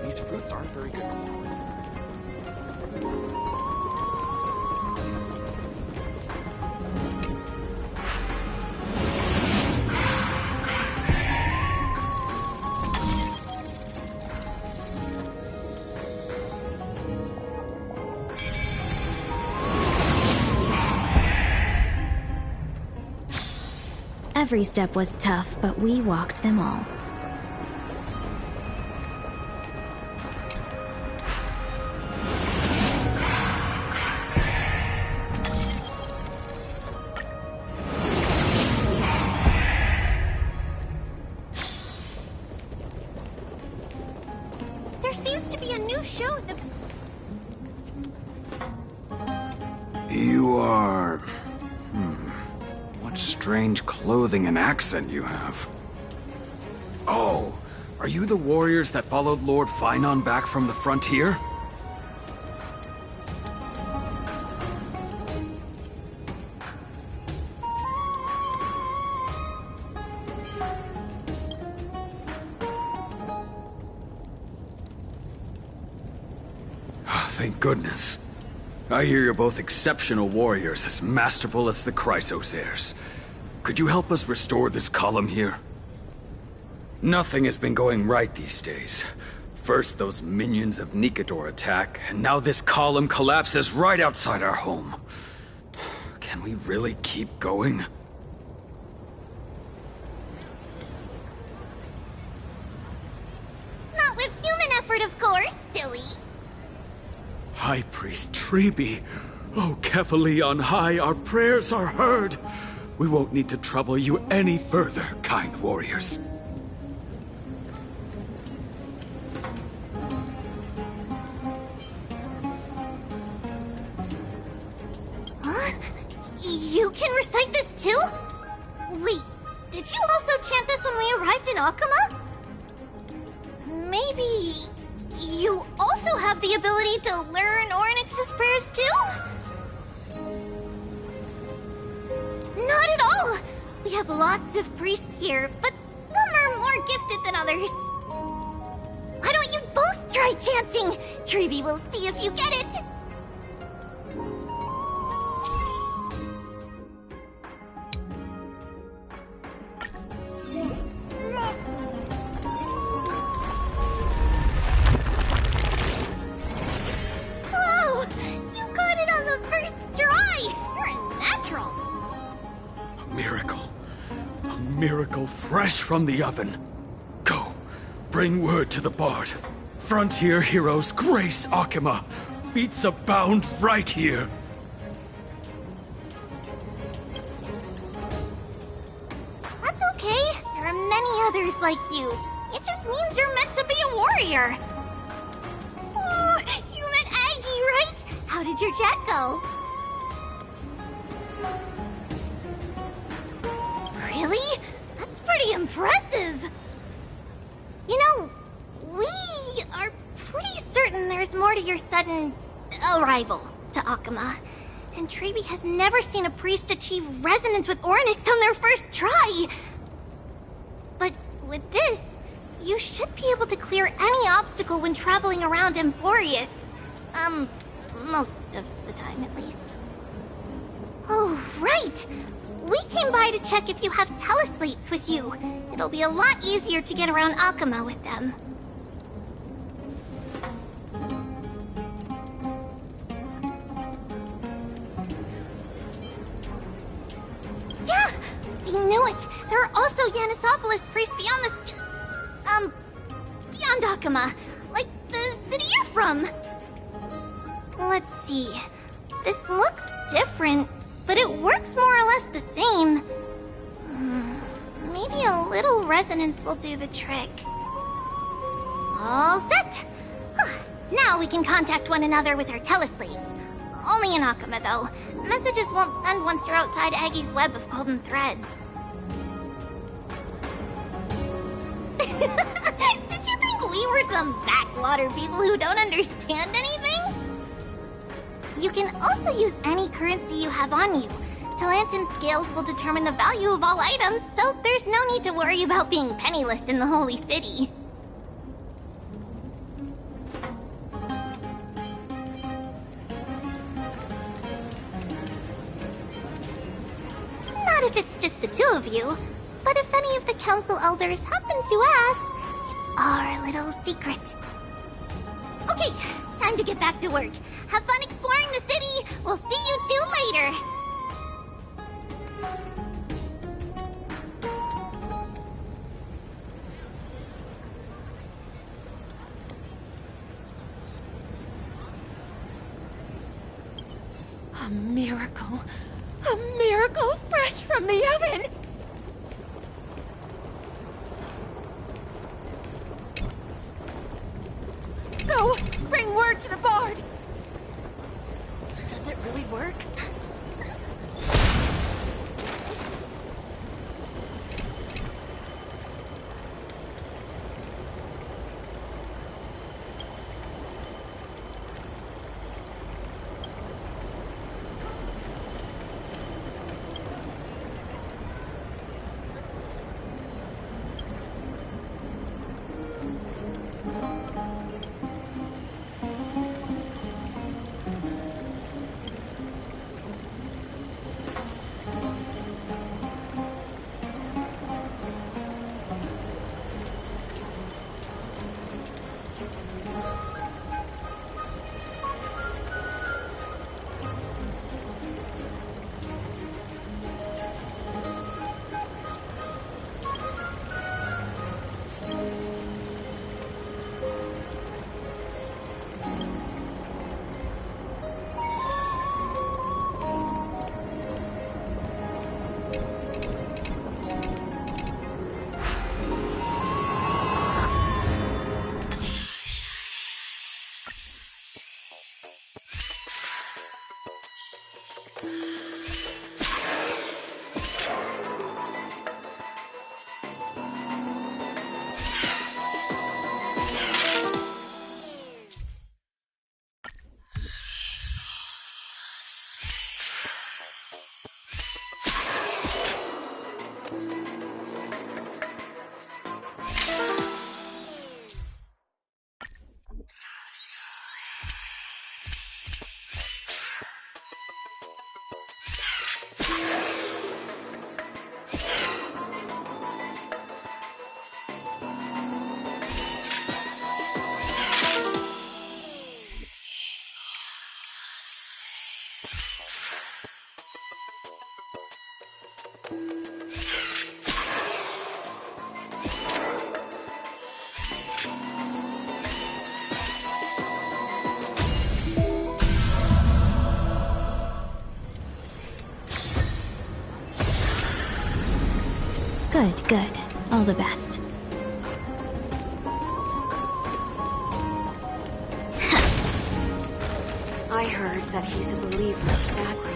These fruits aren't very good. Every step was tough, but we walked them all. There seems to be a new show at the... You are... What strange clothing and accent you have. Oh, are you the warriors that followed Lord Finon back from the frontier? Thank goodness. I hear you're both exceptional warriors, as masterful as the Chrysosairs. Could you help us restore this column here? Nothing has been going right these days. First those minions of Nicator attack, and now this column collapses right outside our home. Can we really keep going? Not with human effort, of course, silly. High Priest Treeby, oh, Kefali on high, our prayers are heard. We won't need to trouble you any further, kind warriors. Huh? You can recite this too? Wait, did you also chant this when we arrived in Akama? Maybe... you also have the ability to learn Ornyx's prayers too? Not at all! We have lots of priests here, but some are more gifted than others. Why don't you both try chanting? Treeby will see if you get it! Whoa! You got it on the first try! You're a natural! A miracle. A miracle fresh from the oven. Go, bring word to the bard. Frontier heroes grace Akama. Feats abound right here. That's okay. There are many others like you. It just means you're meant to be a warrior. Oh, you met Aggie, right? How did your chat go? Really? That's pretty impressive. You know, we are pretty certain there's more to your sudden arrival to Akama. And Treeby has never seen a priest achieve resonance with Ornyx on their first try. But with this, you should be able to clear any obstacle when traveling around Emporius. Most of the time at least. Oh, right! We came by to check if you have teleslates with you. It'll be a lot easier to get around Akama with them. Yeah! I knew it! There are also Yanisopolis priests beyond the beyond Akama. Like the city you're from. from? Let's see. This looks different, but it works more or less the same. Maybe a little resonance will do the trick. All set! Now we can contact one another with our teleslates. Only in Akuma, though. Messages won't send once you're outside Aggie's web of golden threads. Did you think we were some backwater people who don't understand anything? You can also use any currency you have on you. Talantan scales will determine the value of all items, so there's no need to worry about being penniless in the Holy City. Not if it's just the two of you, but if any of the council elders happen to ask, it's our little secret. Okay, time to get back to work. Have fun exploring the city. We'll see you two later. A miracle. A miracle fresh from the oven! Go! Bring word to the Bard! Does it really work? Good, good. All the best. I heard that he's a believer of Zagreus.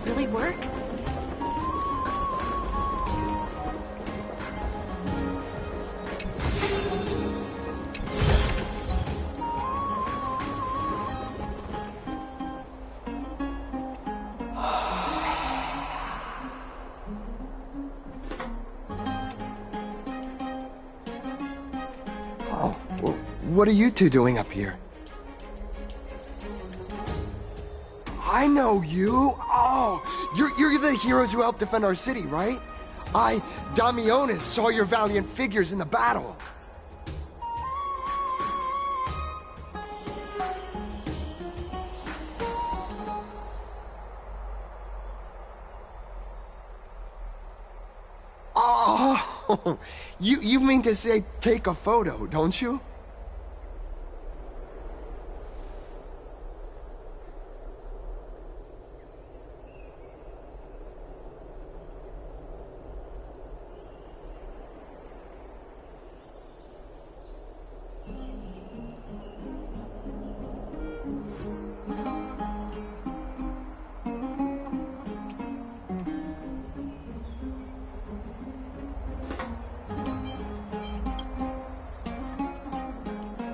really work? Oh, well, what are you two doing up here? I know you. Oh, you're the heroes who helped defend our city, right? Damionis, saw your valiant figures in the battle. Oh, you mean to say take a photo, don't you?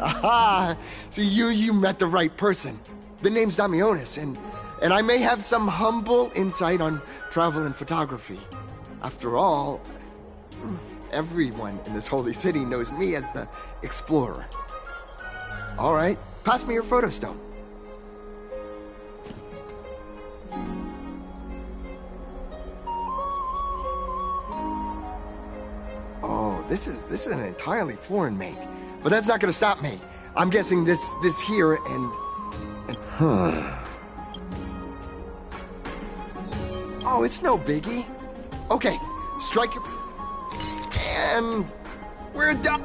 Aha! So you met the right person. The name's Damionis, and I may have some humble insight on travel and photography. After all, everyone in this holy city knows me as the explorer. All right, pass me your photo stone. Oh, this is an entirely foreign make. But that's not gonna stop me. I'm guessing this here and oh, it's no biggie. Okay, strike your... And... we're done!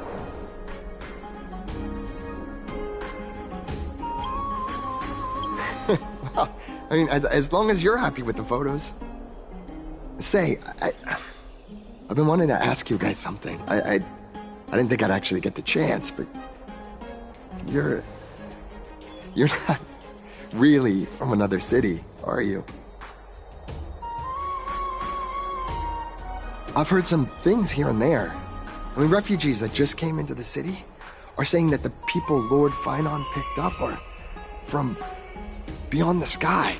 Well, I mean, as long as you're happy with the photos. Say, I've been wanting to ask you guys something. I didn't think I'd actually get the chance, but... You're not really from another city, are you? I've heard some things here and there. I mean, refugees that just came into the city are saying that the people Lord Finon picked up are from beyond the sky.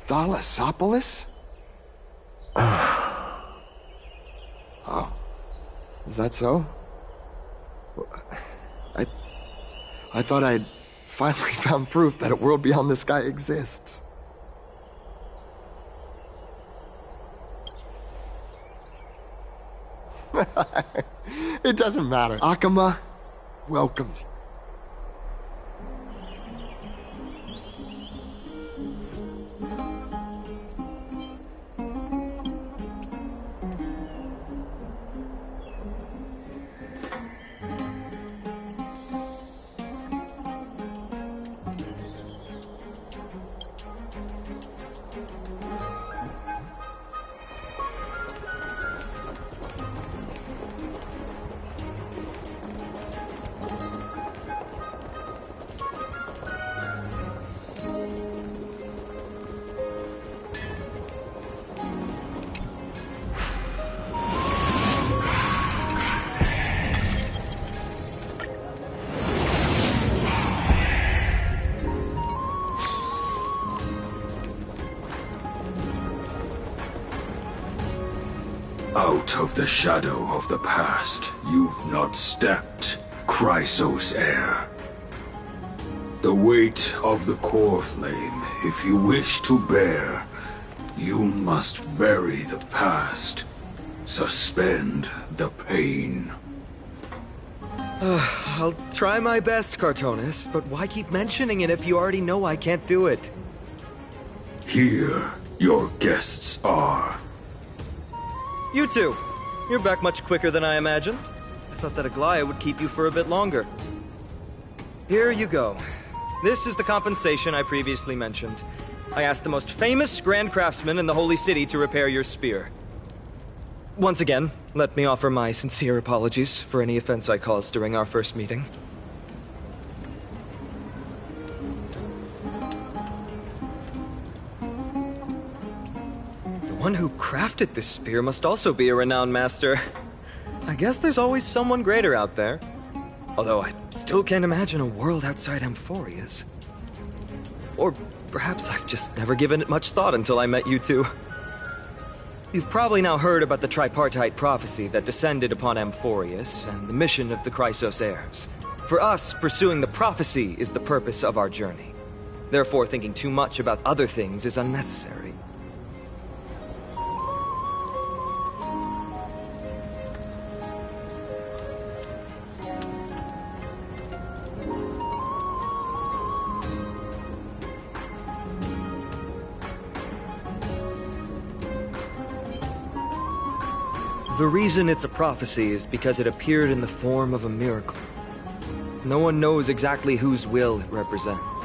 Thalassopolis? Oh. Is that so? I thought I'd finally found proof that a world beyond the sky exists. It doesn't matter. Akama welcomes you. Out of the shadow of the past, you've not stepped, Chrysos heir. The weight of the core flame, if you wish to bear, you must bury the past. Suspend the pain. I'll try my best, Cartonis, but why keep mentioning it if you already know I can't do it? Here, your guests are. You two. You're back much quicker than I imagined. I thought that Aglaya would keep you for a bit longer. Here you go. This is the compensation I previously mentioned. I asked the most famous Grand Craftsman in the Holy City to repair your spear. Once again, let me offer my sincere apologies for any offense I caused during our first meeting. The one who crafted this spear must also be a renowned master. I guess there's always someone greater out there. Although I still can't imagine a world outside Amphoria's. Or perhaps I've just never given it much thought until I met you two. You've probably now heard about the tripartite prophecy that descended upon Amphorius and the mission of the Chrysos heirs. For us, pursuing the prophecy is the purpose of our journey. Therefore, thinking too much about other things is unnecessary. The reason it's a prophecy is because it appeared in the form of a miracle. No one knows exactly whose will it represents.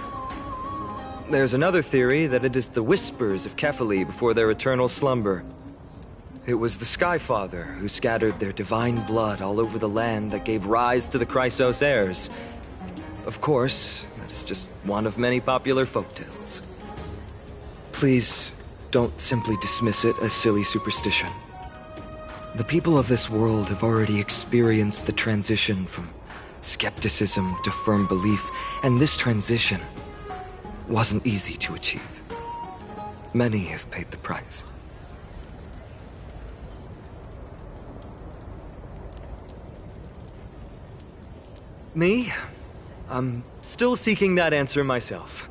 There's another theory that it is the whispers of Kefali before their eternal slumber. It was the Skyfather who scattered their divine blood all over the land that gave rise to the Chrysos heirs. Of course, that is just one of many popular folktales. Please, don't simply dismiss it as silly superstition. The people of this world have already experienced the transition from skepticism to firm belief, and this transition wasn't easy to achieve. Many have paid the price. Me? I'm still seeking that answer myself.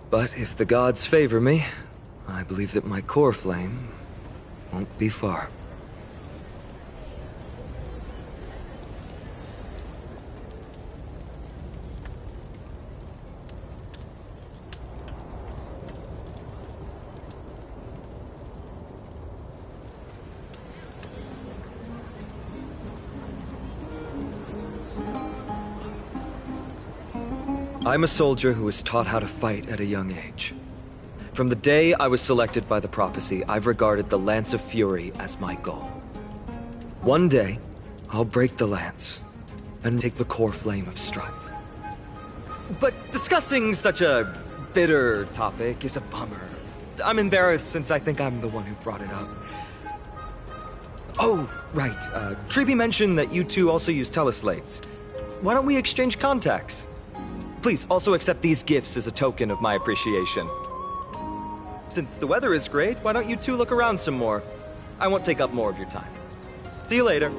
But if the gods favor me, I believe that my core flame won't be far. I'm a soldier who was taught how to fight at a young age. From the day I was selected by the prophecy, I've regarded the Lance of Fury as my goal. One day, I'll break the lance and take the core flame of strife. But discussing such a bitter topic is a bummer. I'm embarrassed since I think I'm the one who brought it up. Oh, right. Triby mentioned that you two also use teleslates. Why don't we exchange contacts? Please also accept these gifts as a token of my appreciation. Since the weather is great, why don't you two look around some more? I won't take up more of your time. See you later.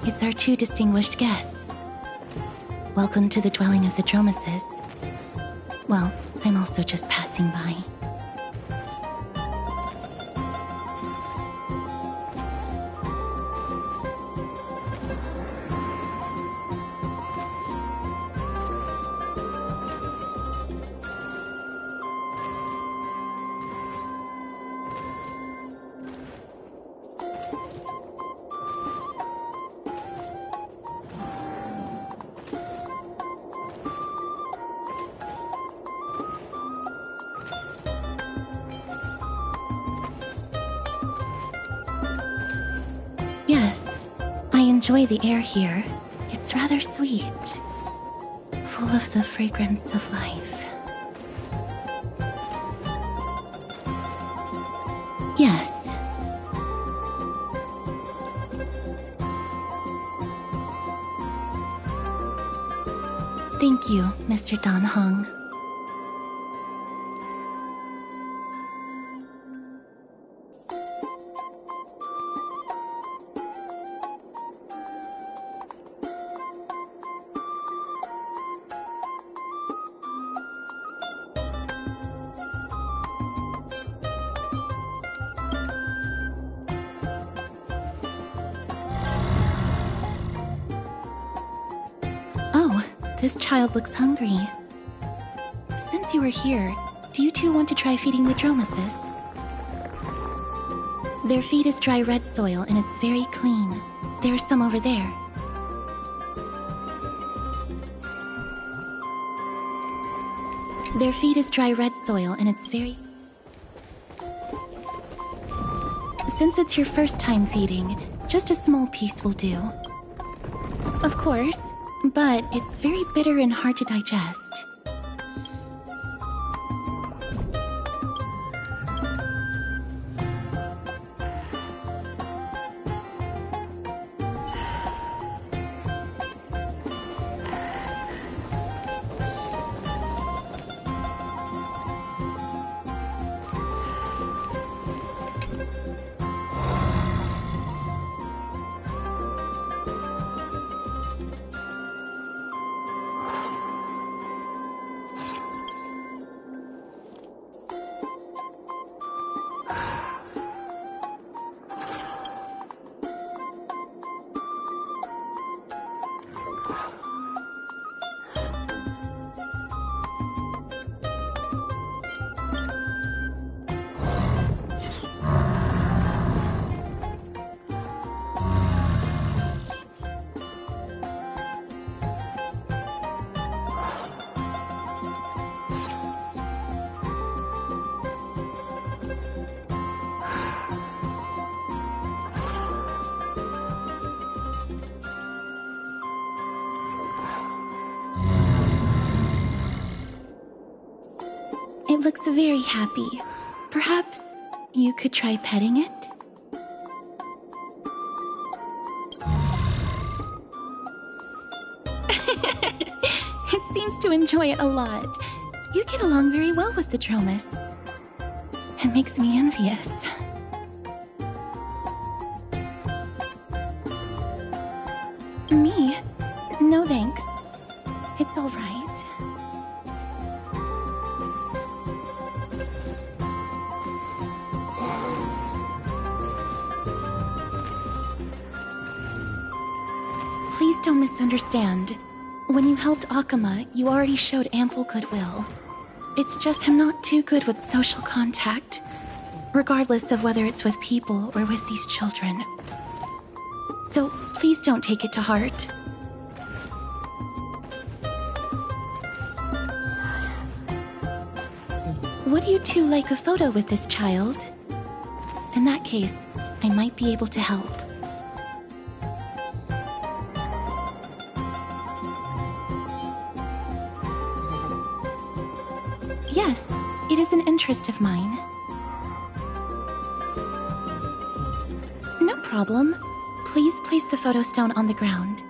It's our two distinguished guests. Welcome to the dwelling of the Dromeses. Well, I'm also just passing by. Yes, I enjoy the air here, It's rather sweet, full of the fragrance of life. Yes. Thank you, Mr. Dan Hong. This child looks hungry. Since you are here, do you two want to try feeding the Dromesis? Their feed is dry red soil and it's very clean. There is some over there. Their feed is dry red soil and it's very... Since it's your first time feeding, just a small piece will do. Of course. But it's very bitter and hard to digest. It looks very happy. Perhaps you could try petting it? It seems to enjoy it a lot. You get along very well with the Dromus. It makes me envious. Me? No thanks. It's all right. Please don't misunderstand. When you helped Akama, you already showed ample goodwill. It's just I'm not too good with social contact, regardless of whether it's with people or with these children. So please don't take it to heart. Would you two like a photo with this child? In that case, I might be able to help. Yes, it is an interest of mine. No problem. Please place the photo stone on the ground.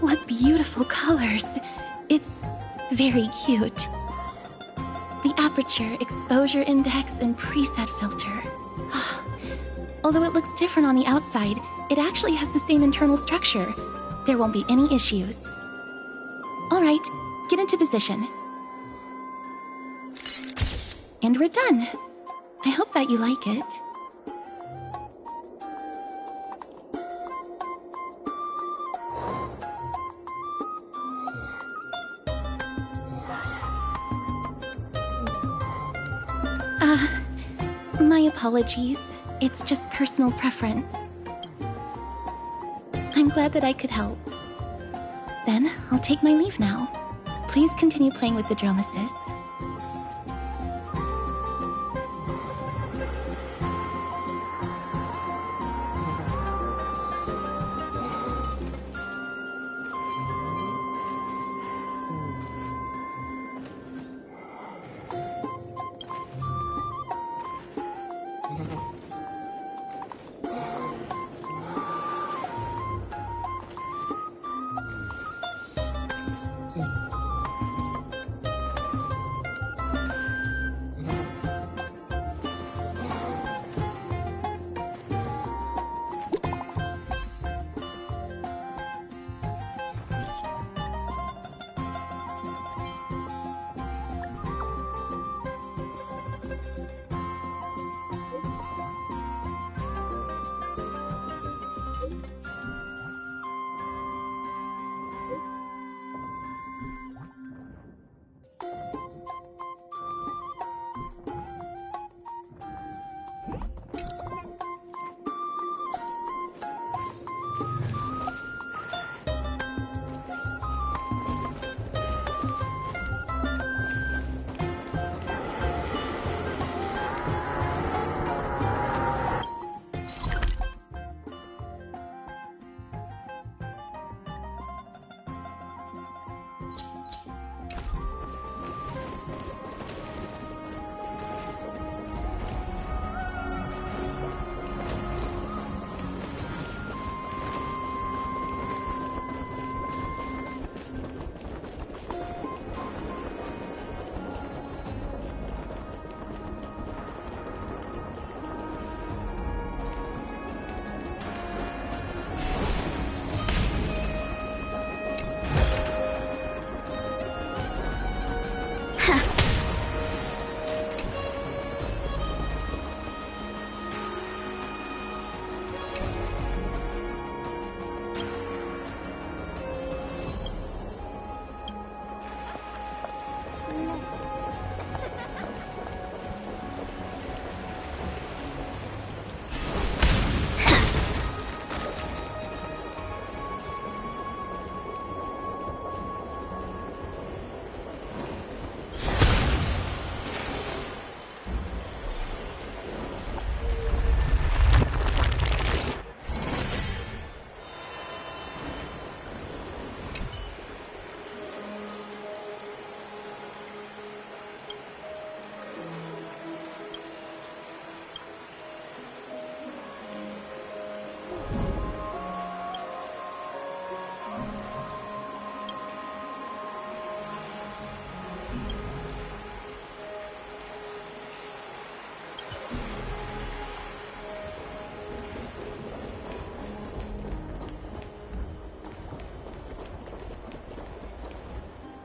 What beautiful colors! It's very cute. The aperture, exposure index, and preset filter. Although it looks different on the outside, it actually has the same internal structure. There won't be any issues. Alright, get into position. And we're done. I hope that you like it. My apologies. It's just personal preference. I'm glad that I could help. Then, I'll take my leave now. Please continue playing with the Dromesis.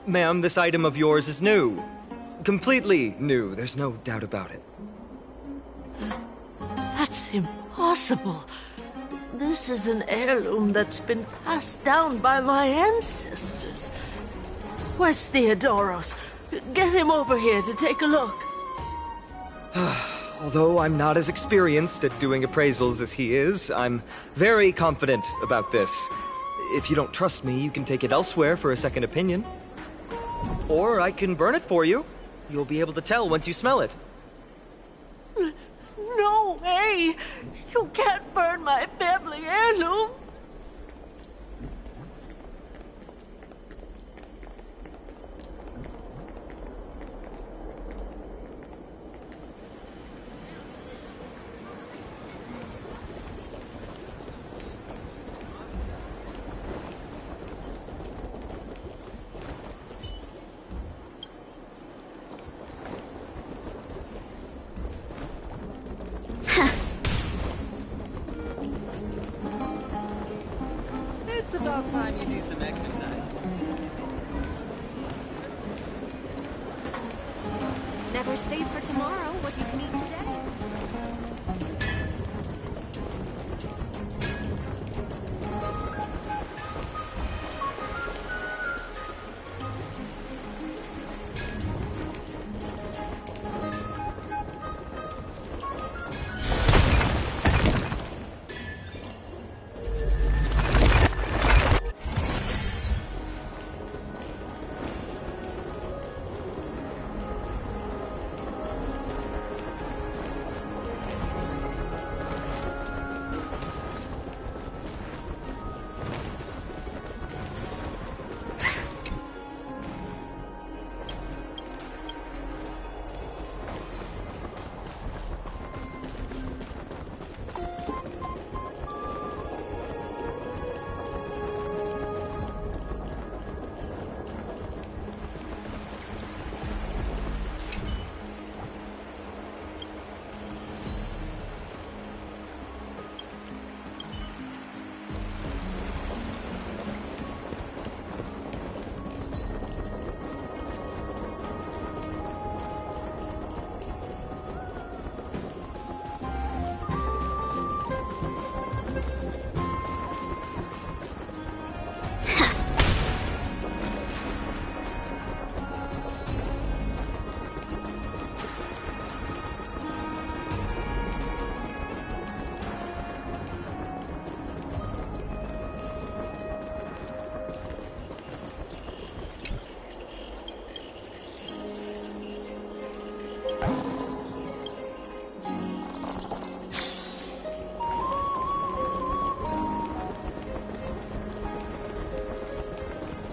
Ma'am, this item of yours is new. Completely new, there's no doubt about it. That's impossible. This is an heirloom that's been passed down by my ancestors. Where's Theodoros? Get him over here to take a look. Although I'm not as experienced at doing appraisals as he is, I'm very confident about this. If you don't trust me, you can take it elsewhere for a second opinion. Or I can burn it for you. You'll be able to tell once you smell it. No way! You can't burn my family heirloom! It's about time you do some exercise. Never save for tomorrow what you can eat today.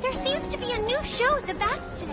There seems to be a new show at the Bats today.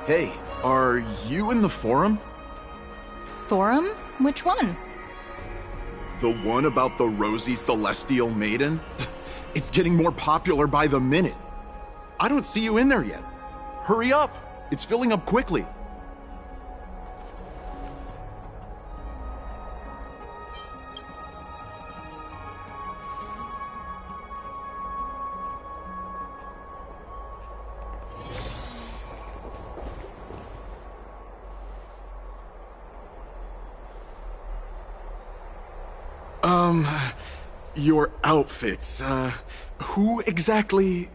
Hey, are you in the forum? Forum? Which one? The one about the rosy celestial maiden? It's getting more popular by the minute. I don't see you in there yet. Hurry up! It's filling up quickly. Your outfits, who exactly...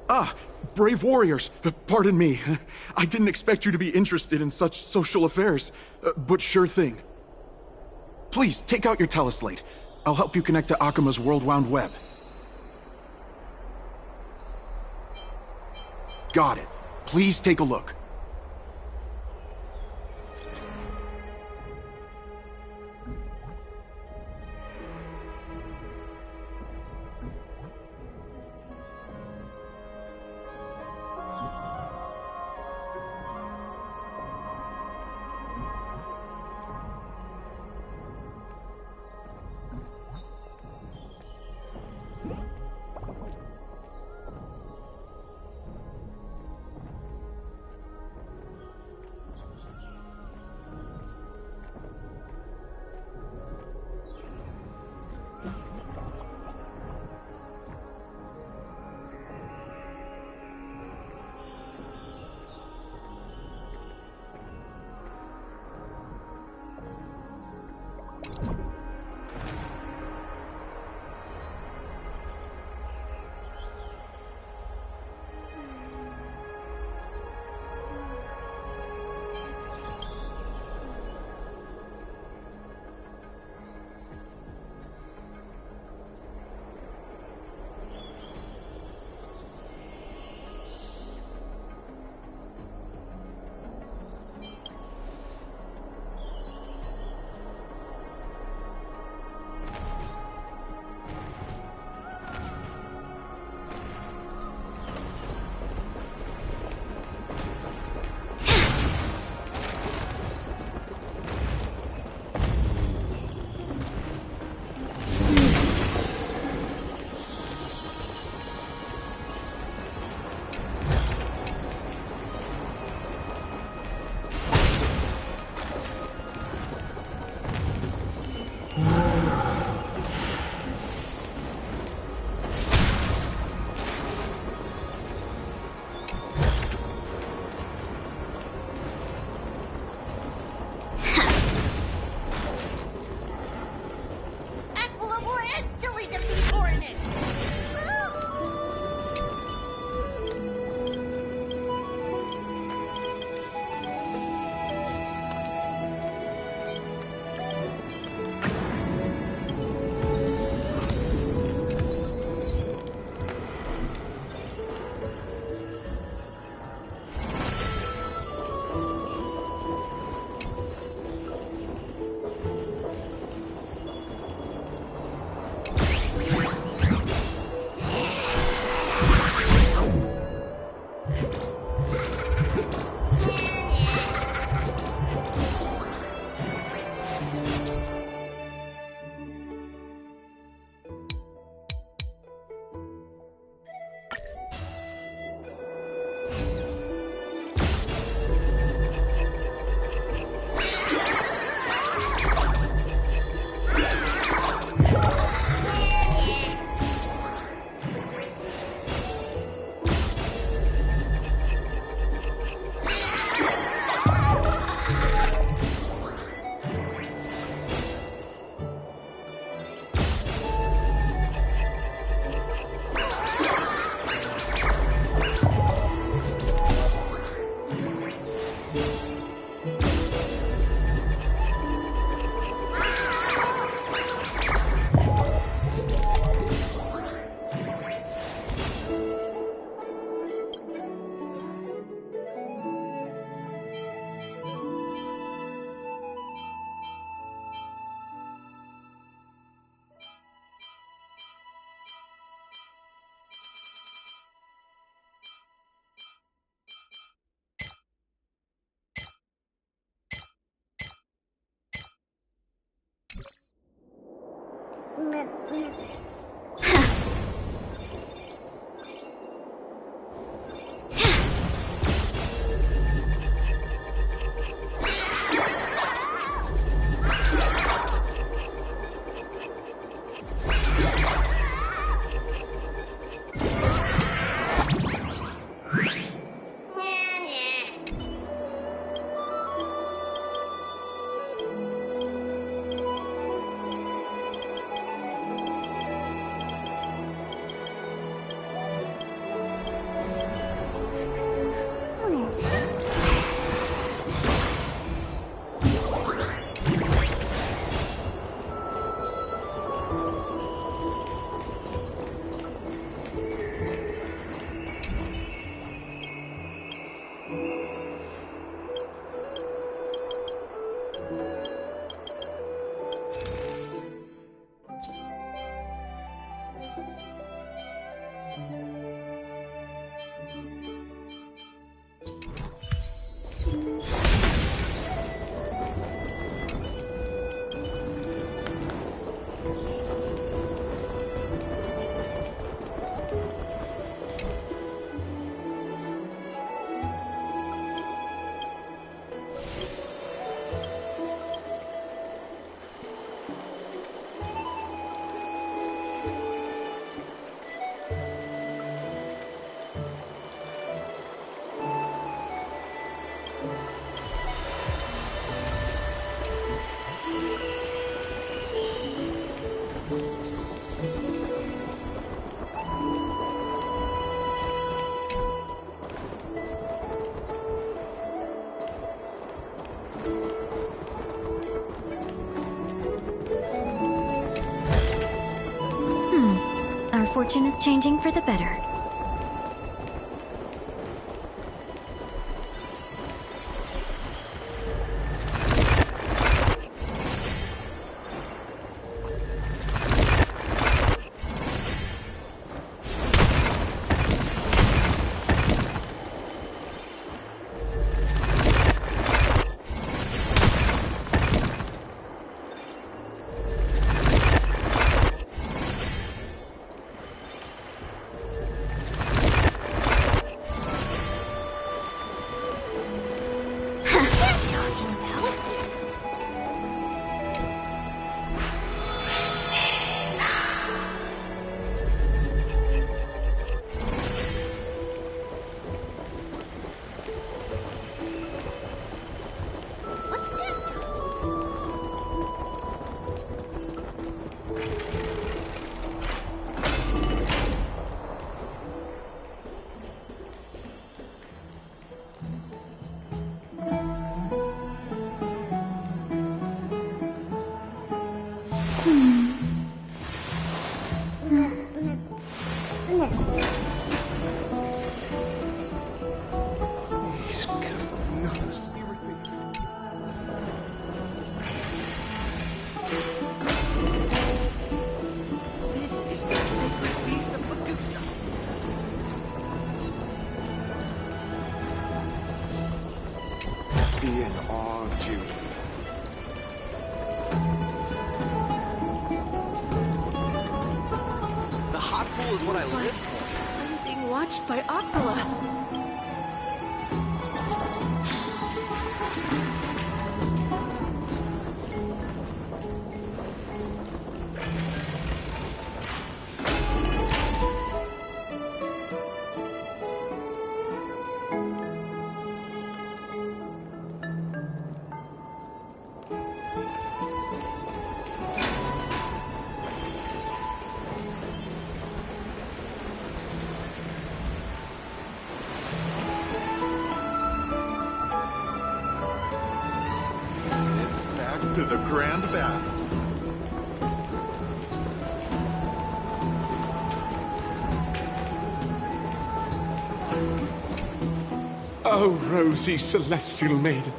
Ah, brave warriors, pardon me. I didn't expect you to be interested in such social affairs, but sure thing. Please, take out your teleslate. I'll help you connect to Akima's World Wound Web. Got it. Please take a look. Our fortune is changing for the better. Is what I live for. I'm being watched by Aquila. To the Grand Bath. Oh, rosy celestial maiden,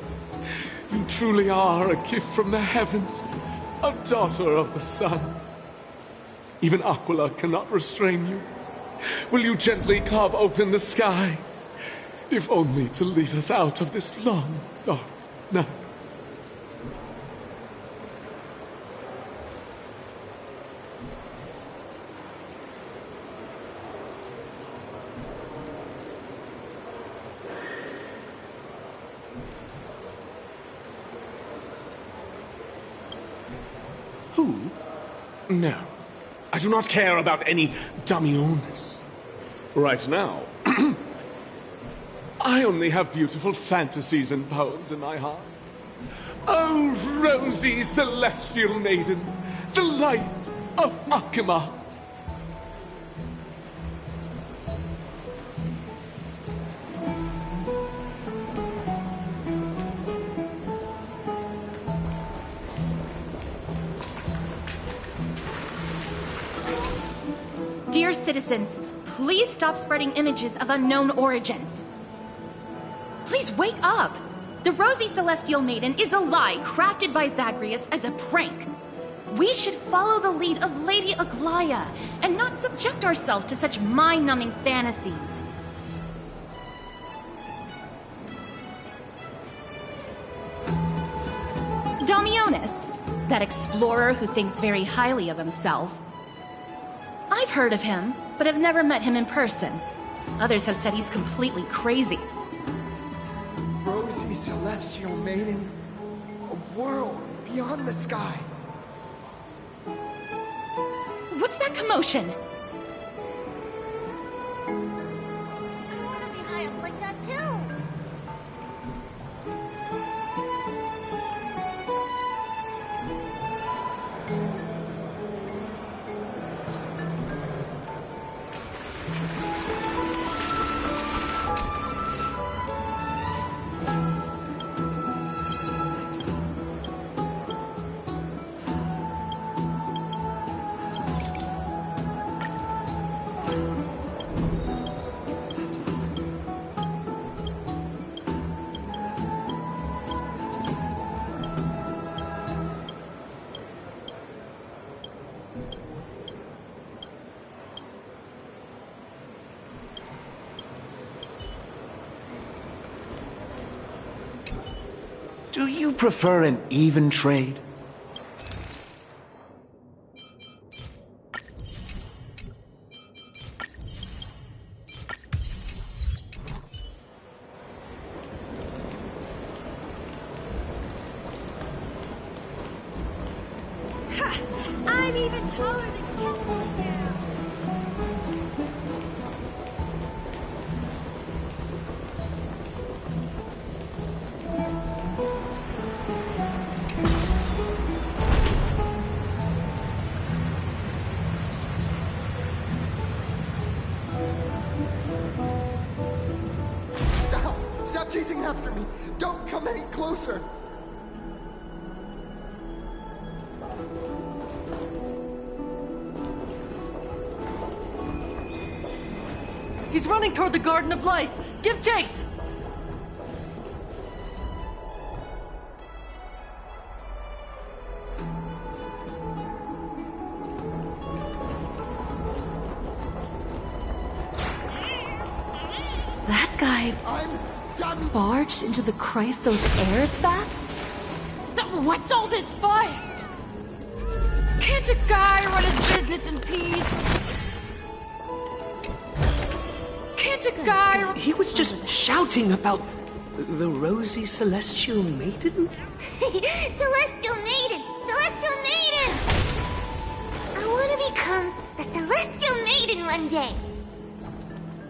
you truly are a gift from the heavens, a daughter of the sun. Even Aquila cannot restrain you. Will you gently carve open the sky, if only to lead us out of this long, dark night? No, I do not care about any Damiones. Right now, I only have beautiful fantasies and poems in my heart. Oh, rosy celestial maiden, the light of Akima. Dear citizens, please stop spreading images of unknown origins. Please wake up! The Rosy Celestial Maiden is a lie crafted by Zagreus as a prank. We should follow the lead of Lady Aglaya and not subject ourselves to such mind-numbing fantasies. Damiones, that explorer who thinks very highly of himself. I've heard of him, but have never met him in person. Others have said he's completely crazy. Rosy Celestial Maiden, a world beyond the sky. What's that commotion? I want to be high up like that too. Do you prefer an even trade? I'm even taller than you now. Stop chasing after me! Don't come any closer! He's running toward the Garden of Life! Give chase! That guy barged into the Chrysos air spats? What's all this fuss? Can't a guy run his business in peace? Can't a guy... He was just shouting about the Rosy Celestial Maiden? Celestial Maiden! Celestial Maiden! I want to become a Celestial Maiden one day.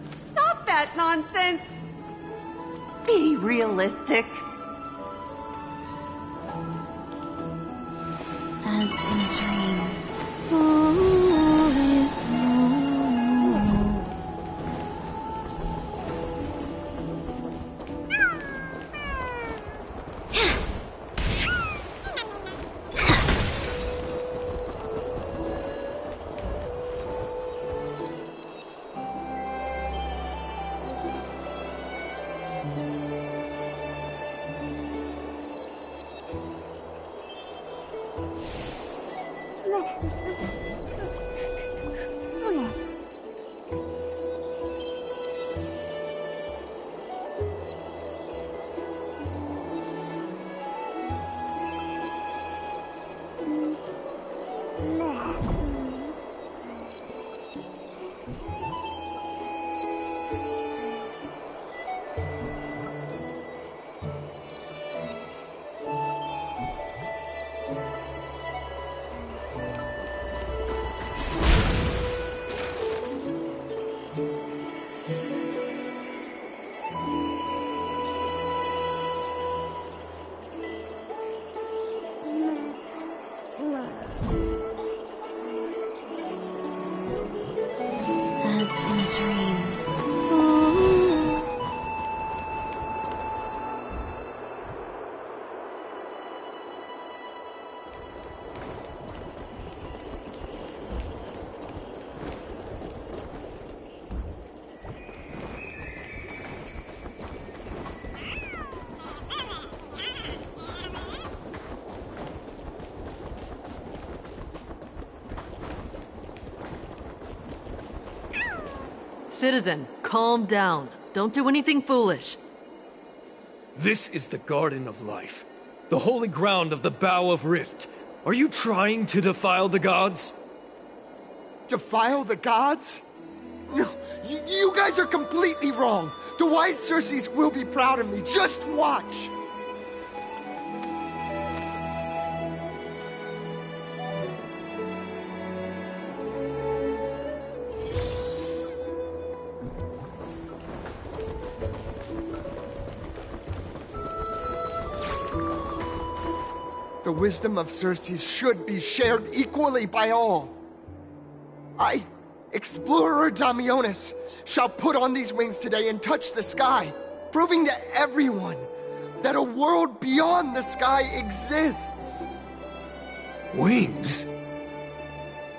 Stop that nonsense! Be realistic. As in a dream. All is wrong. was in a dream. Citizen, calm down. Don't do anything foolish. This is the Garden of Life, the holy ground of the Bow of Rift. Are you trying to defile the gods? Defile the gods? No, you guys are completely wrong. The wise Circes will be proud of me. Just watch. The wisdom of Circes should be shared equally by all. I, Explorer Damionis, shall put on these wings today and touch the sky, proving to everyone that a world beyond the sky exists. Wings?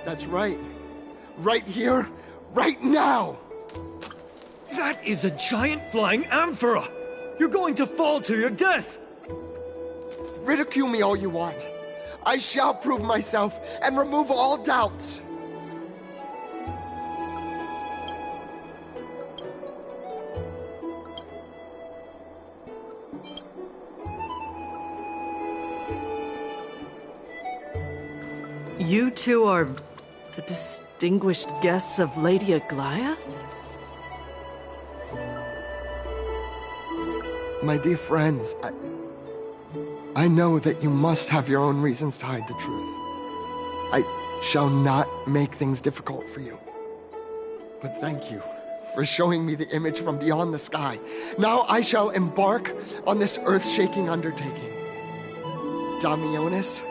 That's right. Right here, right now. That is a giant flying amphora! You're going to fall to your death! Ridicule me all you want. I shall prove myself and remove all doubts. You two are the distinguished guests of Lady Aglaia? My dear friends, I know that you must have your own reasons to hide the truth. I shall not make things difficult for you. But thank you for showing me the image from beyond the sky. Now I shall embark on this earth-shaking undertaking. Damionis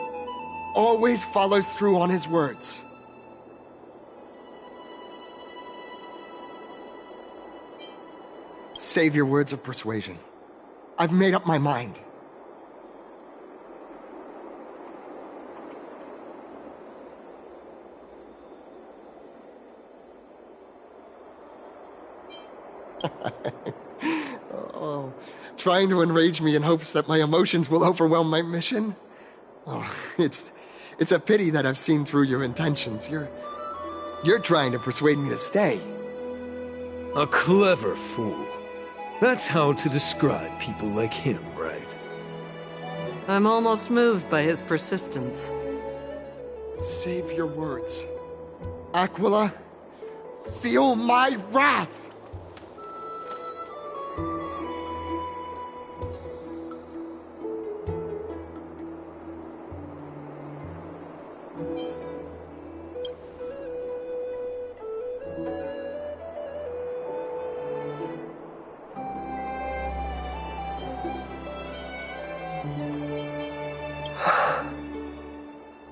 always follows through on his words. Save your words of persuasion. I've made up my mind. Oh, trying to enrage me in hopes that my emotions will overwhelm my mission? Oh, it's a pity that I've seen through your intentions. You're trying to persuade me to stay. A clever fool. That's how to describe people like him, right? I'm almost moved by his persistence. Save your words. Aquila, feel my wrath!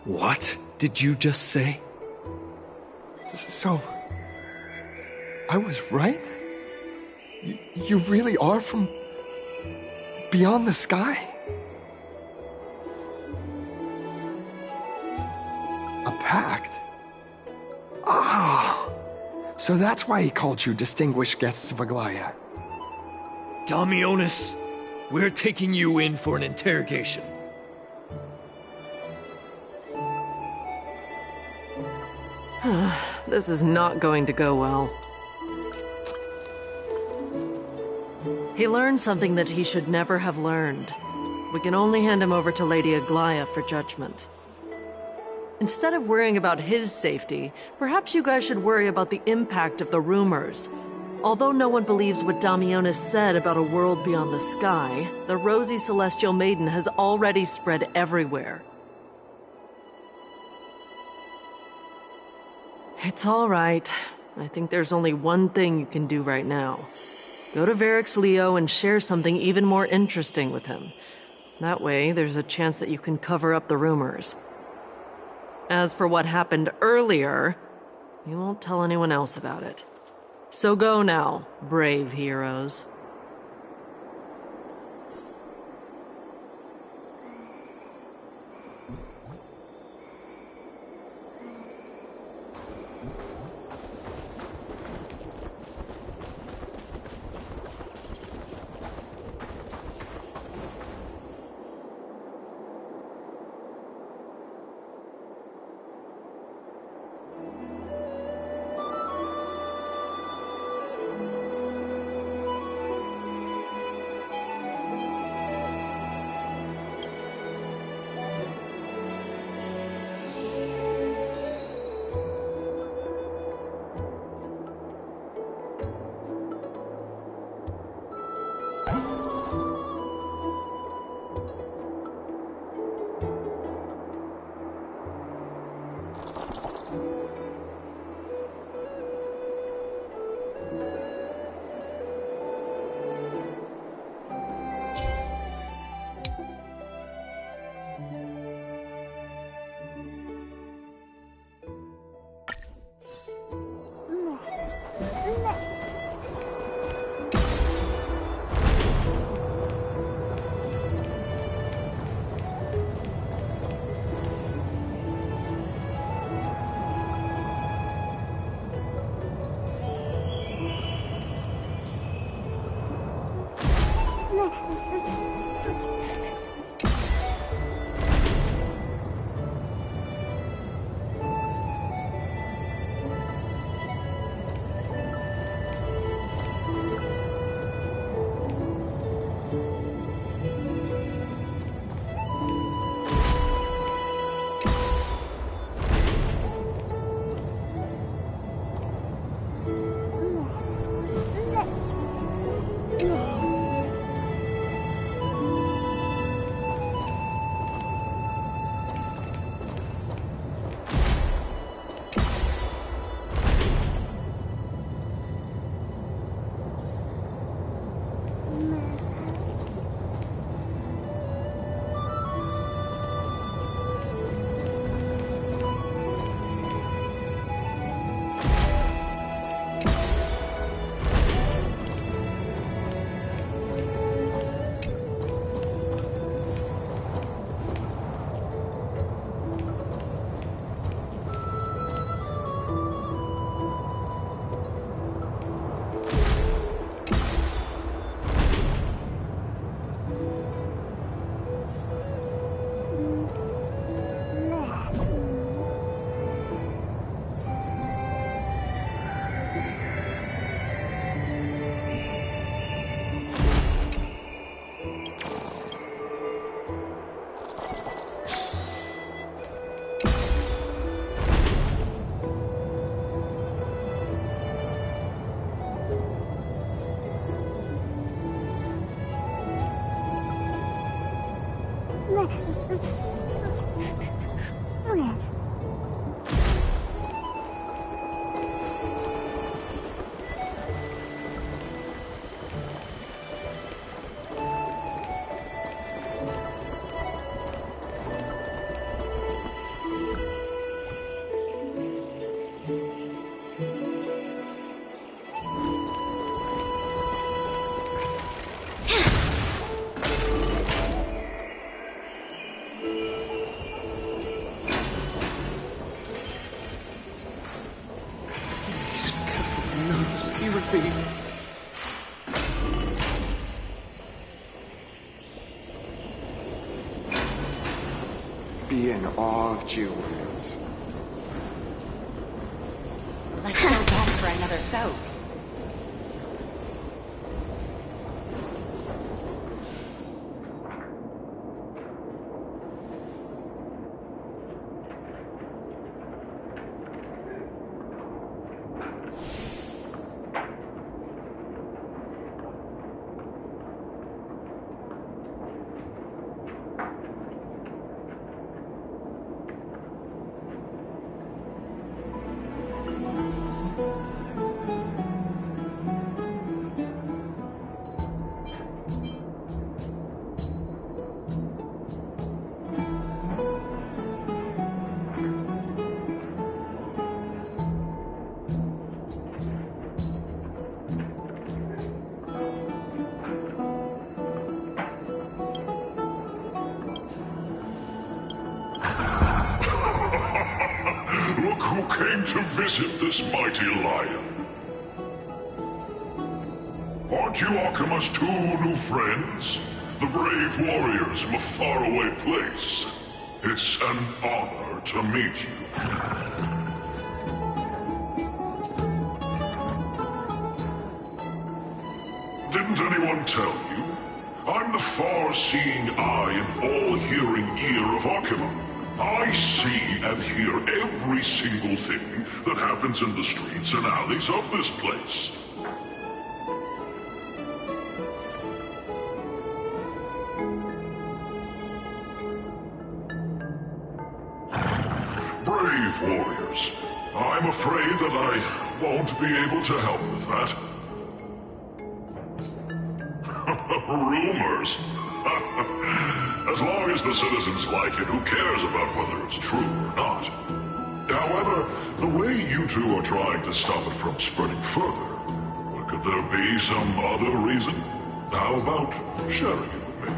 What did you just say? So, I was right? You really are from beyond the sky? A pact? Ah! So that's why he called you distinguished guests of Aglaia. Damionis, we're taking you in for an interrogation. This is not going to go well. He learned something that he should never have learned. We can only hand him over to Lady Aglaia for judgment. Instead of worrying about his safety, perhaps you guys should worry about the impact of the rumors. Although no one believes what Damionis said about a world beyond the sky, the rosy celestial maiden has already spread everywhere. It's all right. I think there's only one thing you can do right now. Go to Varix Leo and share something even more interesting with him. That way, there's a chance that you can cover up the rumors. As for what happened earlier, you won't tell anyone else about it. So go now, brave heroes. Be in awe of jewels. Let's go back for another soak. came to visit this mighty lion. Aren't you Akima's 2 new friends? The brave warriors from a faraway place. It's an honor to meet you. Didn't anyone tell you? I'm the far-seeing eye and all-hearing ear of Akima. I see and hear every single thing that happens in the streets and alleys of this place. Brave warriors. I'm afraid that I won't be able to help with that. Rumors? As long as the citizens like it, who cares about whether it's true or not? However, the way you two are trying to stop it from spreading further, could there be some other reason? How about sharing it with me?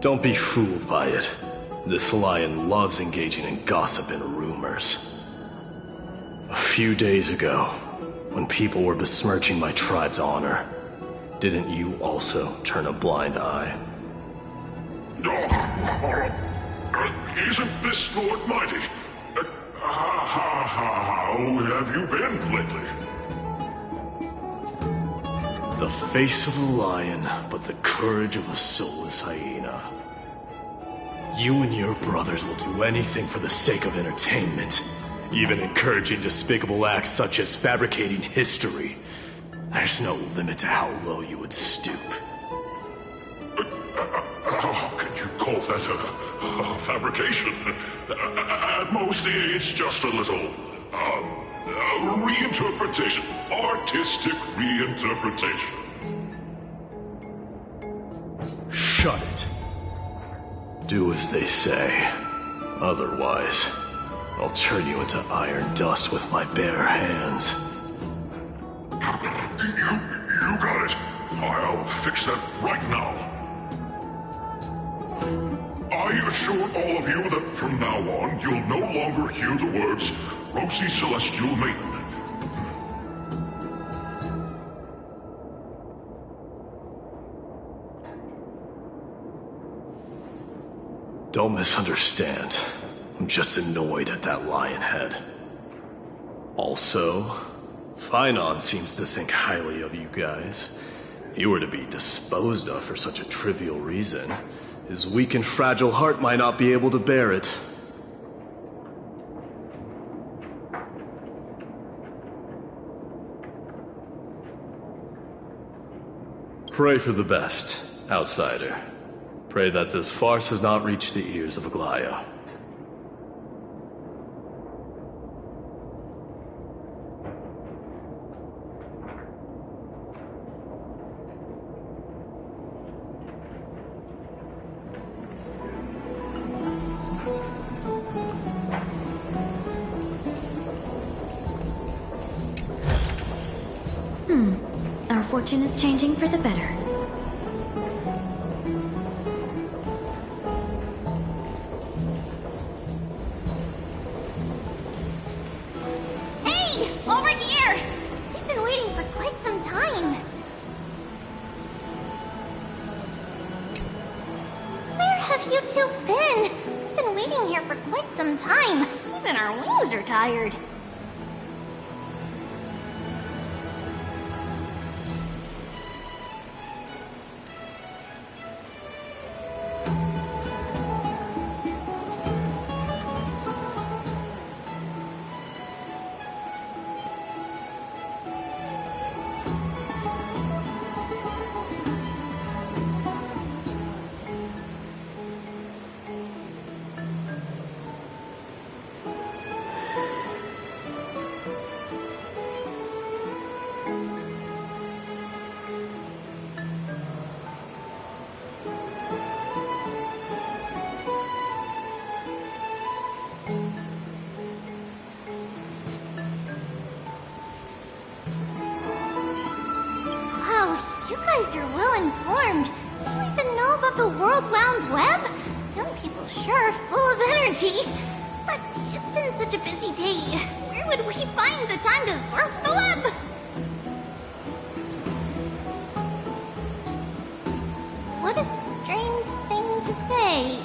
Don't be fooled by it. This lion loves engaging in gossip and rumors. A few days ago, when people were besmirching my tribe's honor, didn't you also turn a blind eye? Isn't this Lord Mighty? How have you been lately? The face of a lion, but the courage of a soulless hyena. You and your brothers will do anything for the sake of entertainment, even encouraging despicable acts such as fabricating history. There's no limit to how low you would stoop. How could you call that a fabrication? At most, it's just a little reinterpretation. Artistic reinterpretation. Shut it. Do as they say. Otherwise, I'll turn you into iron dust with my bare hands. You got it. I'll fix that right now. I assure all of you that from now on, you'll no longer hear the words Rosy Celestial Maiden. Don't misunderstand. I'm just annoyed at that lion head. Also, Finon seems to think highly of you guys. If you were to be disposed of for such a trivial reason, his weak and fragile heart might not be able to bear it. Pray for the best, outsider. Pray that this farce has not reached the ears of Aglaya. Our fortune is changing for the better. Hey! Over here! We've been waiting for quite some time. Where have you two been? We've been waiting here for quite some time. Even our wings are tired. guys are well informed. You even know about the World Wound Web? Young people sure are full of energy. But it's been such a busy day. Where would we find the time to surf the web? What a strange thing to say.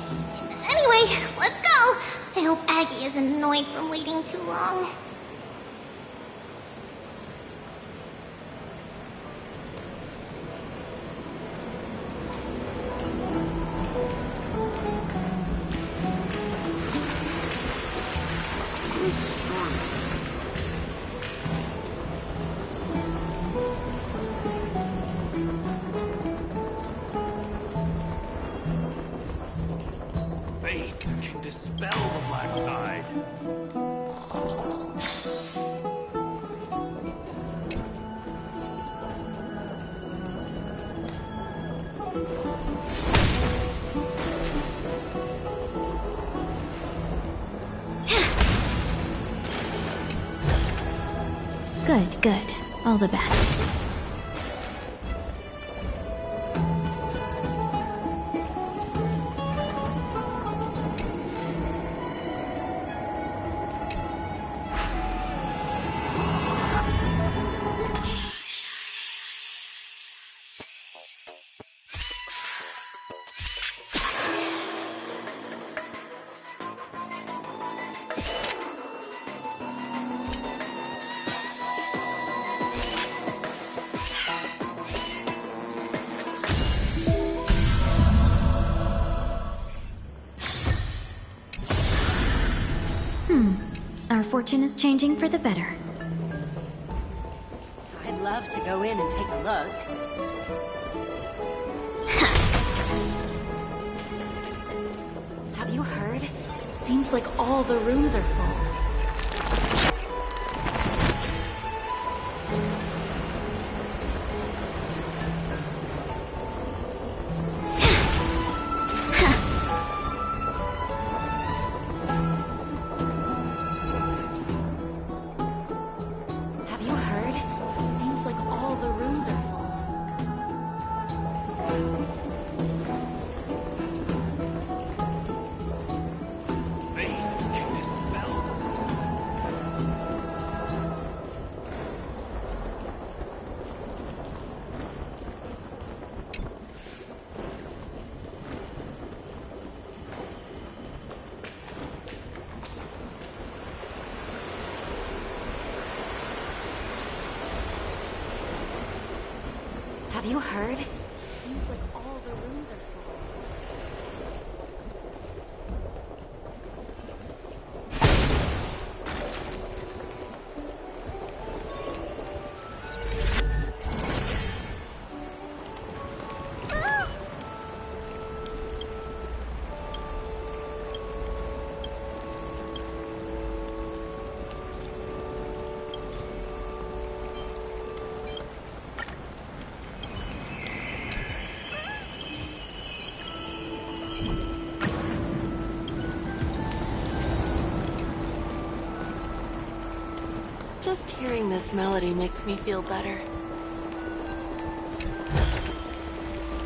Anyway, let's go. I hope Aggie isn't annoyed from waiting too long. Faith can dispel the black tide. Good, good. All the best. Our fortune is changing for the better. I'd love to go in and take a look. Have you heard? Seems like all the rooms are full. Have you heard? Seems like all the rooms are full. Faith can dispel. Have you heard? Seems like all the rooms are full. Just hearing this melody makes me feel better.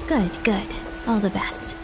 Good, good. All the best.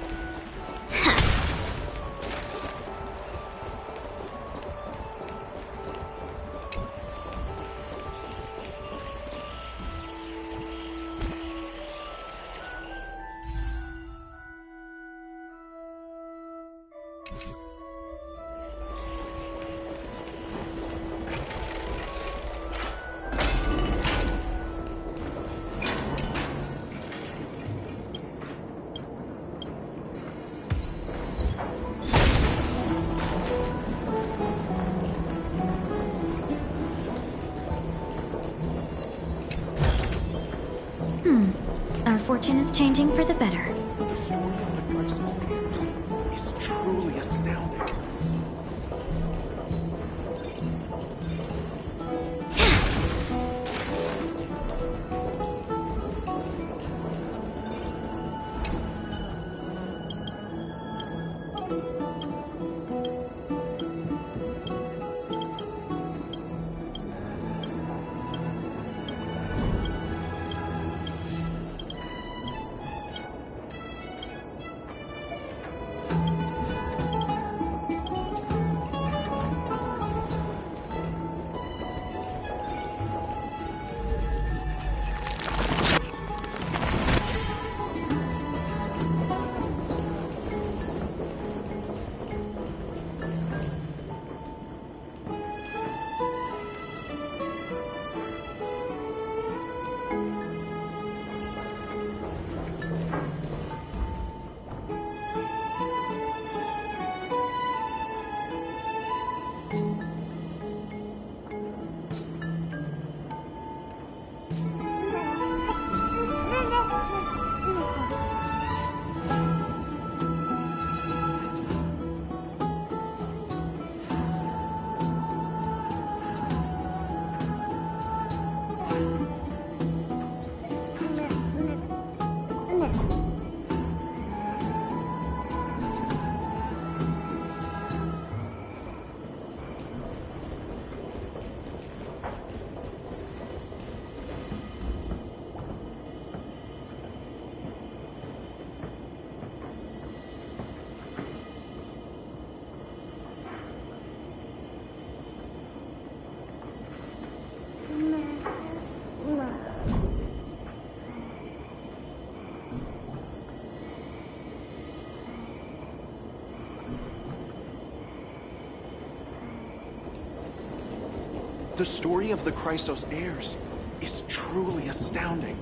The story of the Chrysos heirs is truly astounding.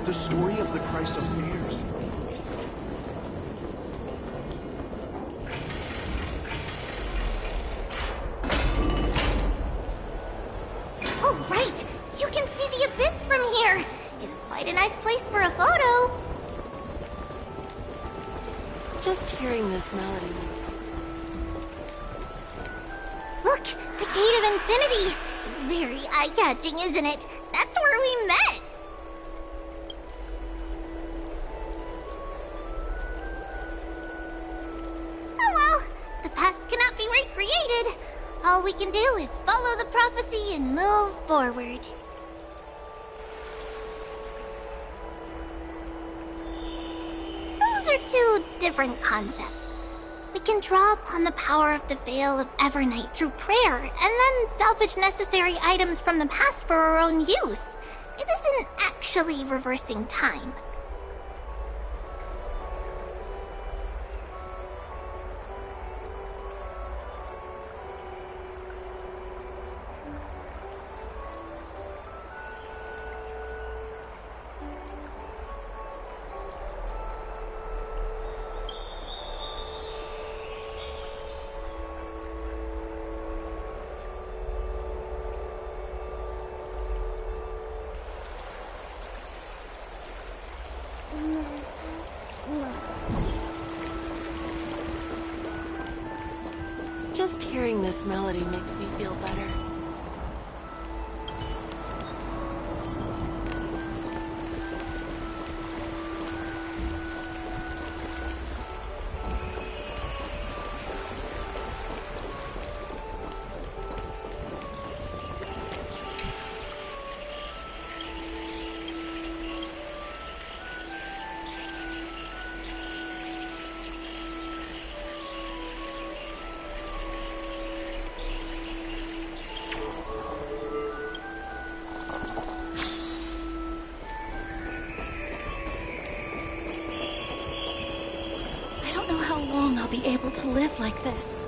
The story of the Chrysos heirs. Oh, right! You can see the abyss from here! It's quite a nice place for a photo. Just hearing this melody. Look! The Gate of Infinity! It's very eye-catching, isn't it? That's where we met! All we can do is follow the prophecy and move forward. Those are two different concepts. We can draw upon the power of the Veil of Evernight through prayer, and then salvage necessary items from the past for our own use. It isn't actually reversing time. Just hearing this melody makes me feel better. How long I'll be able to live like this?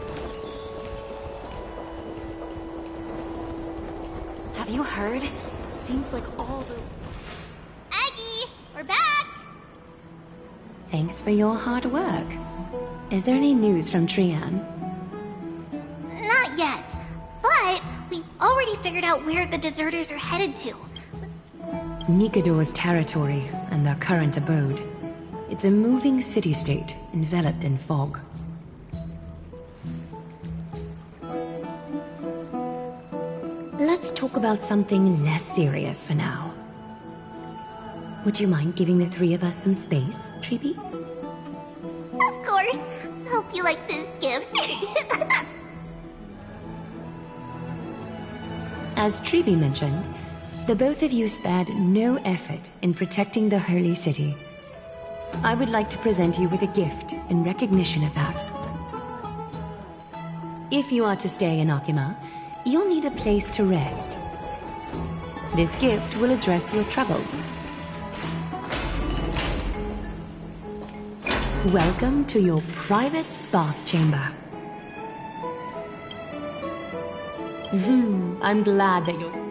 Have you heard? Seems like all the... Aggie, we're back! Thanks for your hard work. Is there any news from Trian? Not yet, but we've already figured out where the deserters are headed to. Nikador's territory and their current abode. It's a moving city-state enveloped in fog. Let's talk about something less serious for now. Would you mind giving the three of us some space, Treeby? Of course. Hope you like this gift. As Treeby mentioned, the both of you spared no effort in protecting the Holy City. I would like to present you with a gift in recognition of that. If you are to stay in Akima, you'll need a place to rest. This gift will address your troubles. Welcome to your private bath chamber. I'm glad that you're...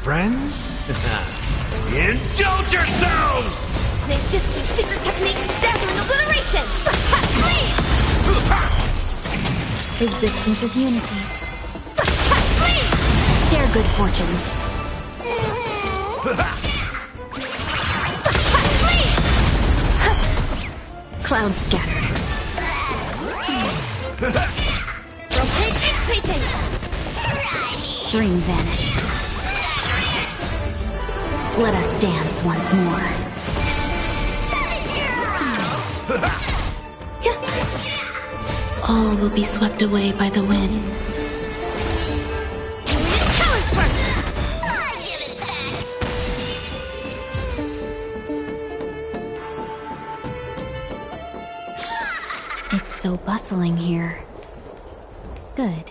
Friends? Indulge yourselves! Ninjutsu secret technique, dazzling obliteration! Existence is unity. Share good fortunes. Clouds scattered. Rotate increasing! Dream vanished. Let us dance once more. All will be swept away by the wind. It's so bustling here. Good.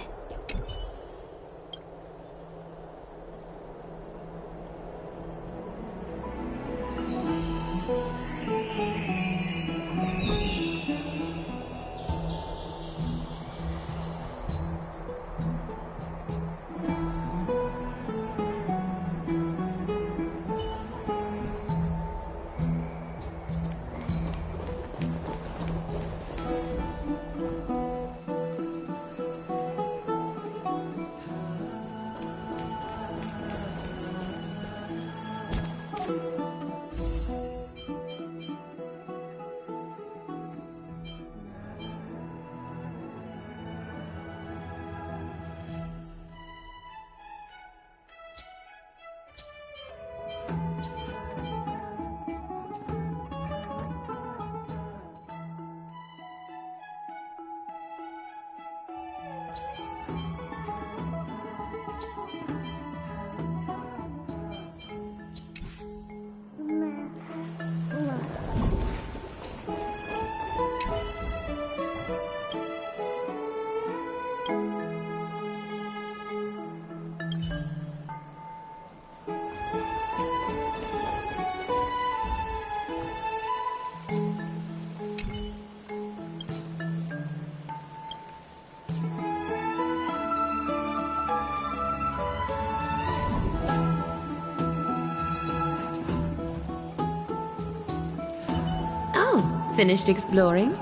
Finished exploring?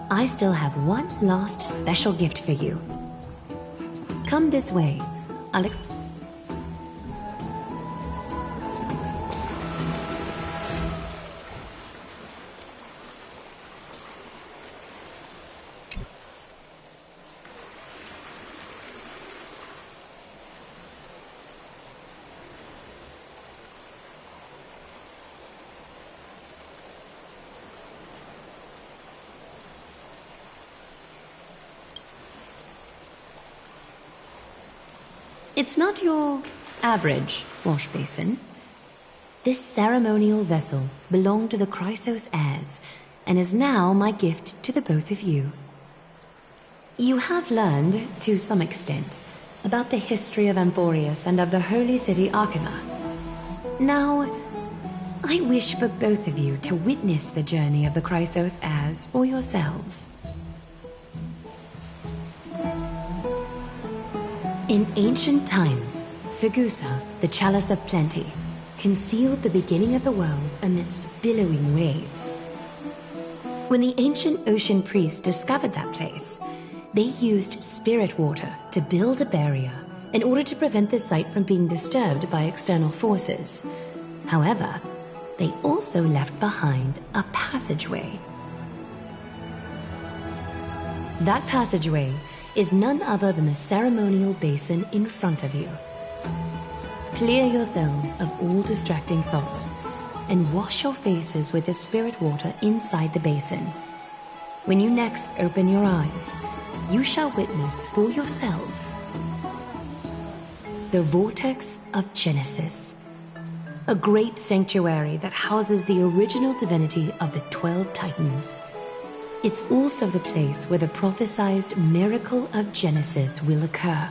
I still have one last special gift for you. Come this way. Alex. It's not your average wash basin. This ceremonial vessel belonged to the Chrysos heirs and is now my gift to the both of you. You have learned, to some extent, about the history of Amphorius and of the holy city Archima. Now, I wish for both of you to witness the journey of the Chrysos heirs for yourselves. In ancient times, Fegusa, the Chalice of Plenty, concealed the beginning of the world amidst billowing waves. When the ancient ocean priests discovered that place, they used spirit water to build a barrier in order to prevent the site from being disturbed by external forces. However, they also left behind a passageway. That passageway is none other than the ceremonial basin in front of you. Clear yourselves of all distracting thoughts and wash your faces with the spirit water inside the basin. When you next open your eyes, you shall witness for yourselves the Vortex of Genesis, a great sanctuary that houses the original divinity of the 12 Titans. It's also the place where the prophesied miracle of Genesis will occur.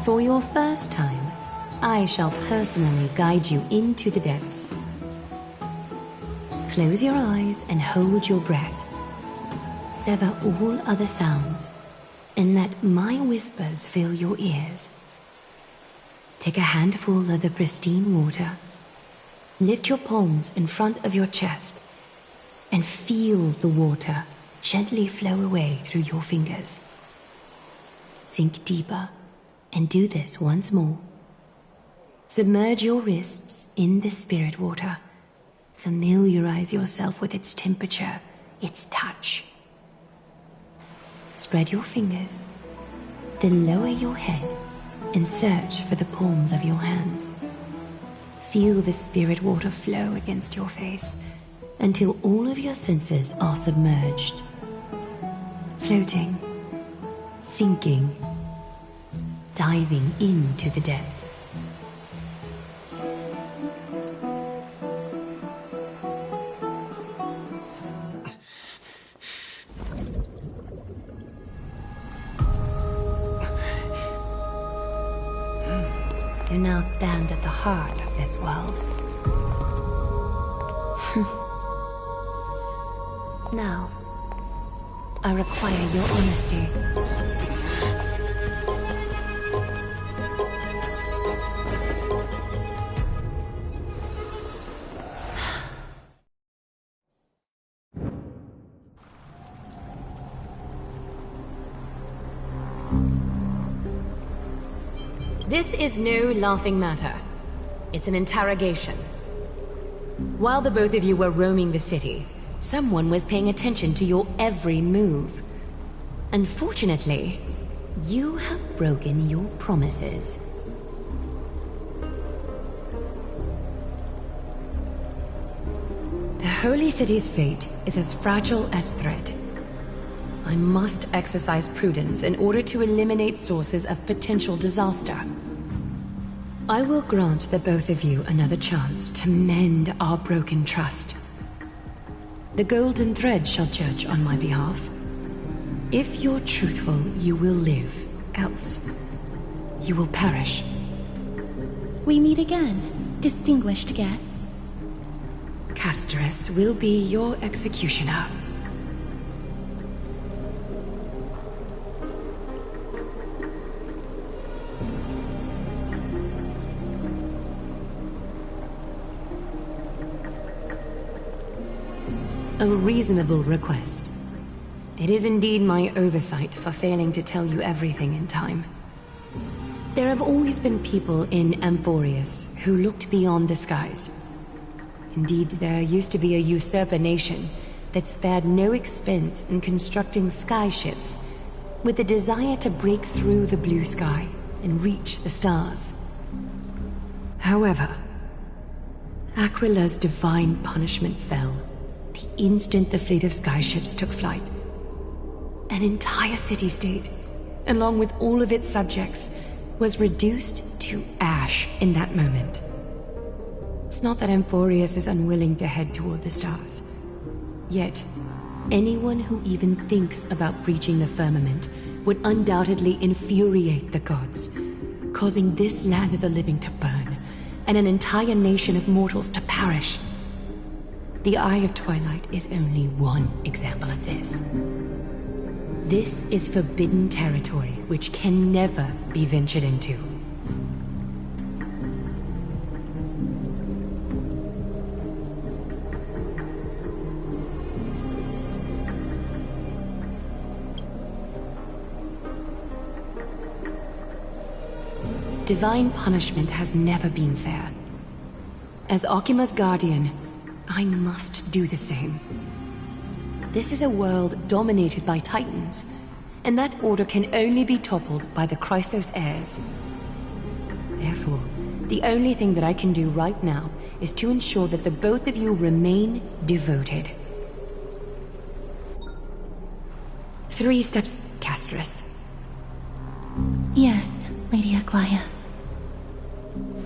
For your first time, I shall personally guide you into the depths. Close your eyes and hold your breath. Sever all other sounds and let my whispers fill your ears. Take a handful of the pristine water. Lift your palms in front of your chest and feel the water gently flow away through your fingers. Sink deeper and do this once more. Submerge your wrists in the spirit water. Familiarize yourself with its temperature, its touch. Spread your fingers, then lower your head and search for the palms of your hands. Feel the spirit water flow against your face until all of your senses are submerged. Floating, sinking, diving into the depths. You now stand at the heart of this world. Now, I require your honesty. This is no laughing matter. It's an interrogation. While the both of you were roaming the city, someone was paying attention to your every move. Unfortunately, you have broken your promises. The Holy City's fate is as fragile as thread. I must exercise prudence in order to eliminate sources of potential disaster. I will grant the both of you another chance to mend our broken trust. The golden thread shall judge on my behalf. If you're truthful, you will live. Else, you will perish. We meet again, distinguished guests. Castress will be your executioner. A reasonable request. It is indeed my oversight for failing to tell you everything in time. There have always been people in Amphorius who looked beyond the skies. Indeed, there used to be a usurper nation that spared no expense in constructing skyships with the desire to break through the blue sky and reach the stars. However, Aquila's divine punishment fell the instant the fleet of skyships took flight. An entire city-state, along with all of its subjects, was reduced to ash in that moment. It's not that Amphorius is unwilling to head toward the stars. Yet, anyone who even thinks about breaching the firmament would undoubtedly infuriate the gods, causing this land of the living to burn, and an entire nation of mortals to perish. The Eye of Twilight is only one example of this. This is forbidden territory which can never be ventured into. Divine punishment has never been fair. As Okima's guardian, I must do the same. This is a world dominated by Titans, and that order can only be toppled by the Chrysos heirs. Therefore, the only thing that I can do right now is to ensure that the both of you remain devoted. 3 steps, Castress. Yes, Lady Aglaia.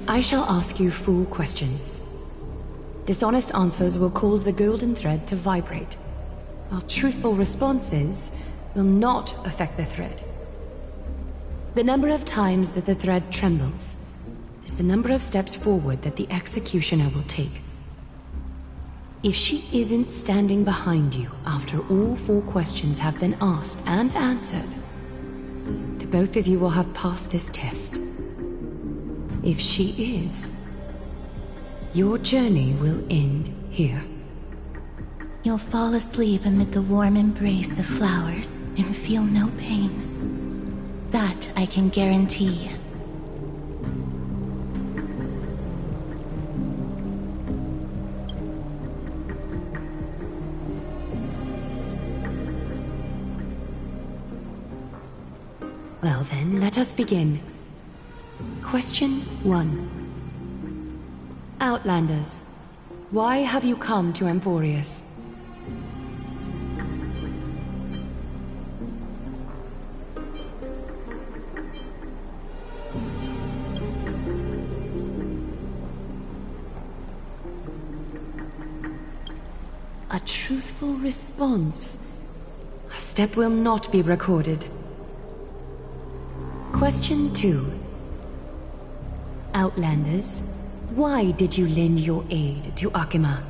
I shall ask you full questions. Dishonest answers will cause the golden thread to vibrate, while truthful responses will not affect the thread. The number of times that the thread trembles is the number of steps forward that the executioner will take. If she isn't standing behind you after all 4 questions have been asked and answered, the both of you will have passed this test. If she is, your journey will end here. You'll fall asleep amid the warm embrace of flowers and feel no pain. That I can guarantee. Well then, let us begin. Question 1. Outlanders, why have you come to Amphorius? A truthful response. A step will not be recorded. Question 2. Outlanders, why did you lend your aid to Akima?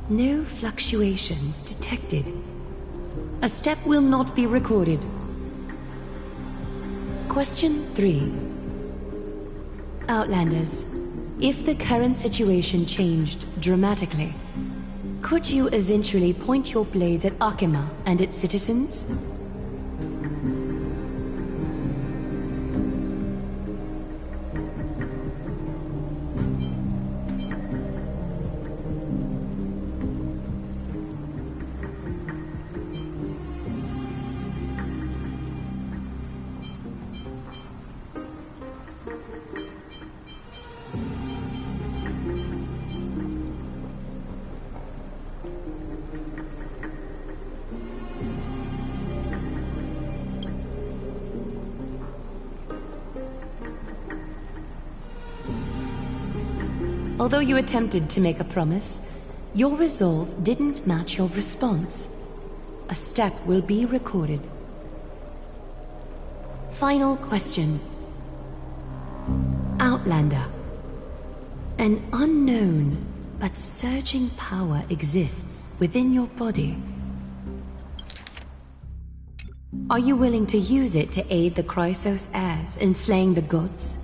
No fluctuations detected. A step will not be recorded. Question 3. Outlanders, if the current situation changed dramatically, could you eventually point your blades at Akima and its citizens? Although you attempted to make a promise, your resolve didn't match your response. A step will be recorded. Final question. Outlander. An unknown but surging power exists within your body. Are you willing to use it to aid the Chrysos heirs in slaying the gods?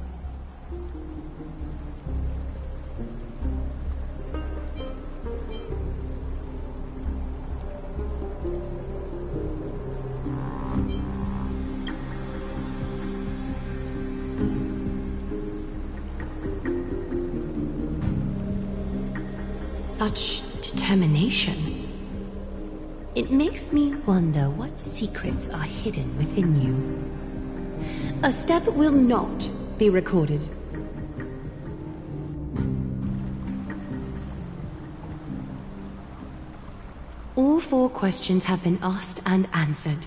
Such determination. It makes me wonder what secrets are hidden within you. A step will not be recorded. All 4 questions have been asked and answered.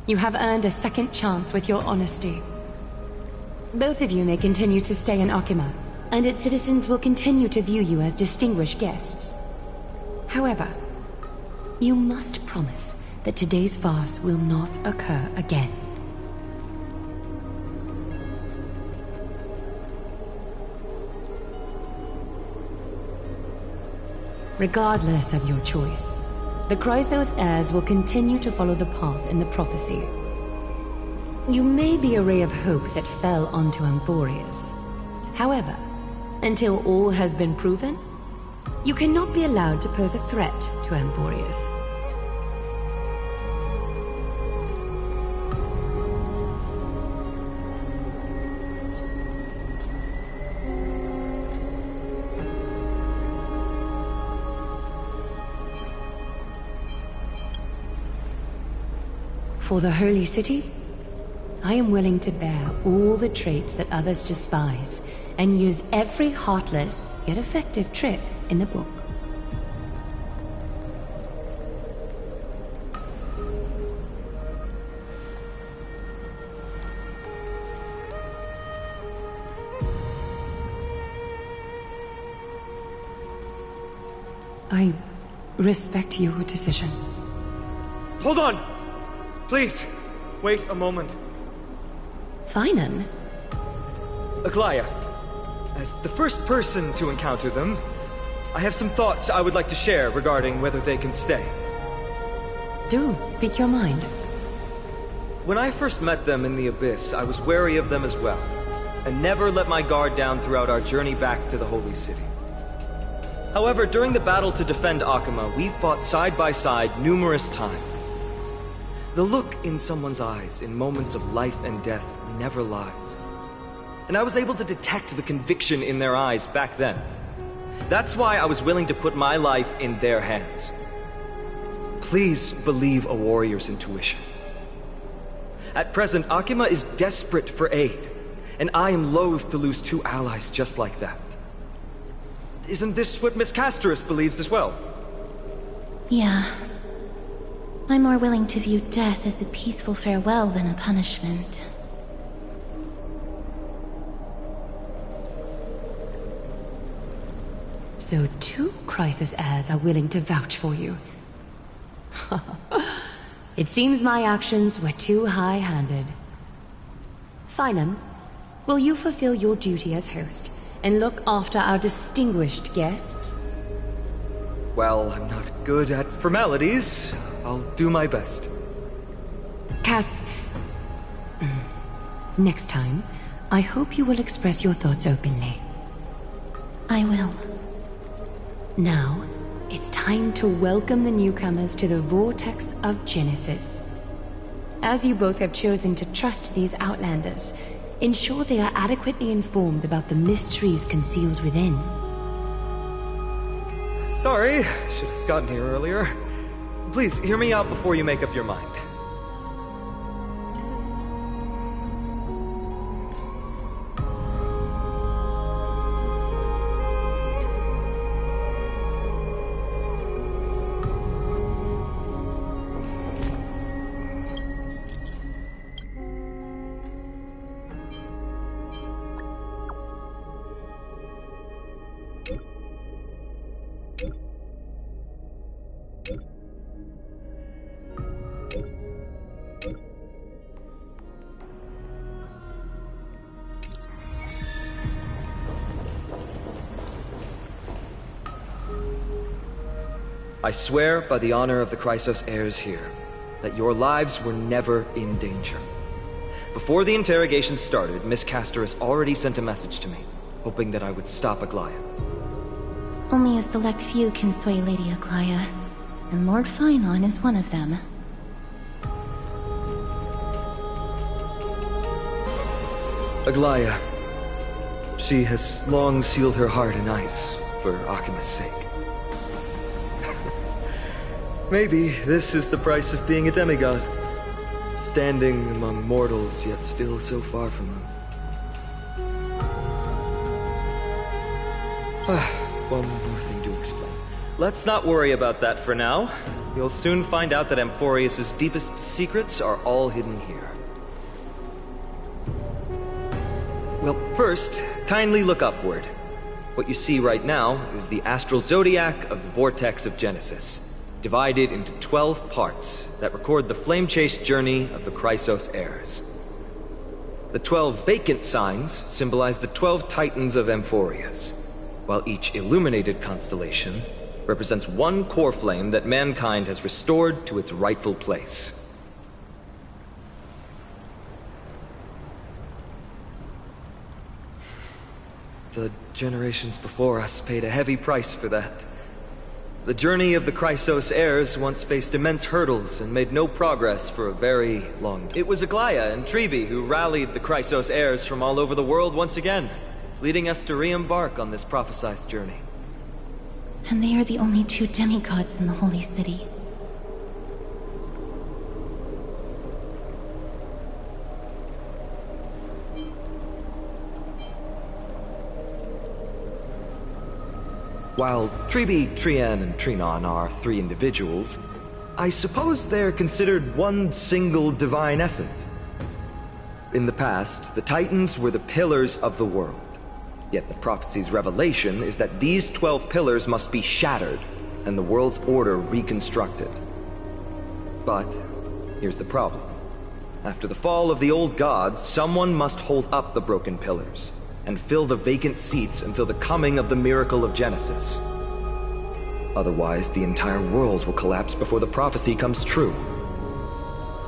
You have earned a second chance with your honesty. Both of you may continue to stay in Akima, and its citizens will continue to view you as distinguished guests. However, you must promise that today's farce will not occur again. Regardless of your choice, the Chrysos heirs will continue to follow the path in the prophecy. You may be a ray of hope that fell onto Emporius. However, until all has been proven, you cannot be allowed to pose a threat to Emporius. For the Holy City, I am willing to bear all the traits that others despise and use every heartless yet effective trick in the book. I respect your decision. Hold on! Please, wait a moment. Finan? Aglaya, as the first person to encounter them, I have some thoughts I would like to share regarding whether they can stay. Do speak your mind. When I first met them in the Abyss, I was wary of them as well, and never let my guard down throughout our journey back to the Holy City. However, during the battle to defend Akima, we fought side by side numerous times. The look in someone's eyes in moments of life and death never lies. And I was able to detect the conviction in their eyes back then. That's why I was willing to put my life in their hands. Please believe a warrior's intuition. At present, Akima is desperate for aid, and I am loath to lose 2 allies just like that. Isn't this what Miss Casterus believes as well? Yeah. I'm more willing to view death as a peaceful farewell than a punishment. So 2 Chrysos heirs are willing to vouch for you. It seems my actions were too high-handed. Finan, will you fulfill your duty as host and look after our distinguished guests? Well, I'm not good at formalities. I'll do my best. Cass, next time, I hope you will express your thoughts openly. I will. Now, it's time to welcome the newcomers to the Vortex of Genesis. As you both have chosen to trust these Outlanders, ensure they are adequately informed about the mysteries concealed within. Sorry, should have gotten here earlier. Please, hear me out before you make up your mind. I swear by the honor of the Chrysos heirs here, that your lives were never in danger. Before the interrogation started, Miss Castor already sent a message to me, hoping that I would stop Aglaya. Only a select few can sway Lady Aglaya, and Lord Finon is one of them. Aglaya. She has long sealed her heart in ice for Akima's sake. Maybe this is the price of being a demigod. Standing among mortals, yet still so far from them. One more thing to explain. Let's not worry about that for now. You'll soon find out that Amphorius' deepest secrets are all hidden here. Well, first, kindly look upward. What you see right now is the astral zodiac of the Vortex of Genesis, divided into 12 parts that record the flame-chased journey of the Chrysos heirs. The 12 vacant signs symbolize the 12 titans of Amphorius, while each illuminated constellation represents one core flame that mankind has restored to its rightful place. The generations before us paid a heavy price for that. The journey of the Chrysos heirs once faced immense hurdles and made no progress for a very long time. It was Aglaya and Tribi who rallied the Chrysos heirs from all over the world once again, leading us to re-embark on this prophesized journey. And they are the only two demigods in the Holy City. While Tribi, Trian, and Trinon are 3 individuals, I suppose they're considered one single divine essence. In the past, the Titans were the pillars of the world. Yet the prophecy's revelation is that these 12 pillars must be shattered, and the world's order reconstructed. But here's the problem. After the fall of the old gods, someone must hold up the broken pillars and fill the vacant seats until the coming of the miracle of Genesis. Otherwise, the entire world will collapse before the prophecy comes true.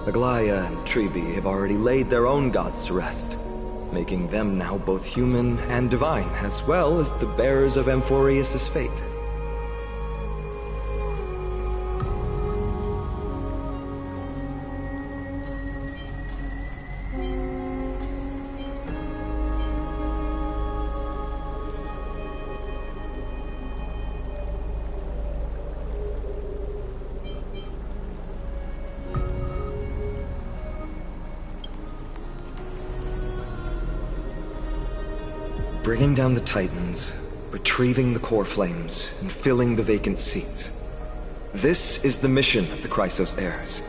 Aglaya and Tribi have already laid their own gods to rest, making them now both human and divine, as well as the bearers of Amphorius' fate. Bringing down the Titans, retrieving the core flames, and filling the vacant seats. This is the mission of the Chrysos heirs,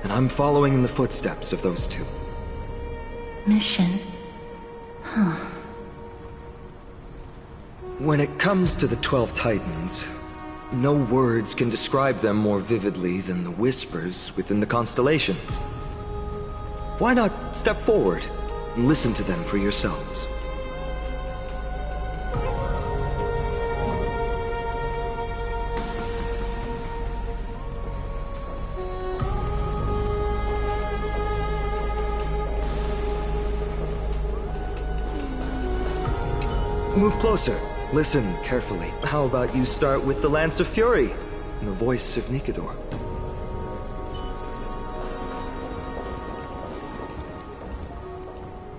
and I'm following in the footsteps of those two. Mission? Huh. When it comes to the 12 Titans, no words can describe them more vividly than the whispers within the constellations. Why not step forward and listen to them for yourselves? Move closer. Listen carefully. How about you start with the Lance of Fury and the voice of Nikador?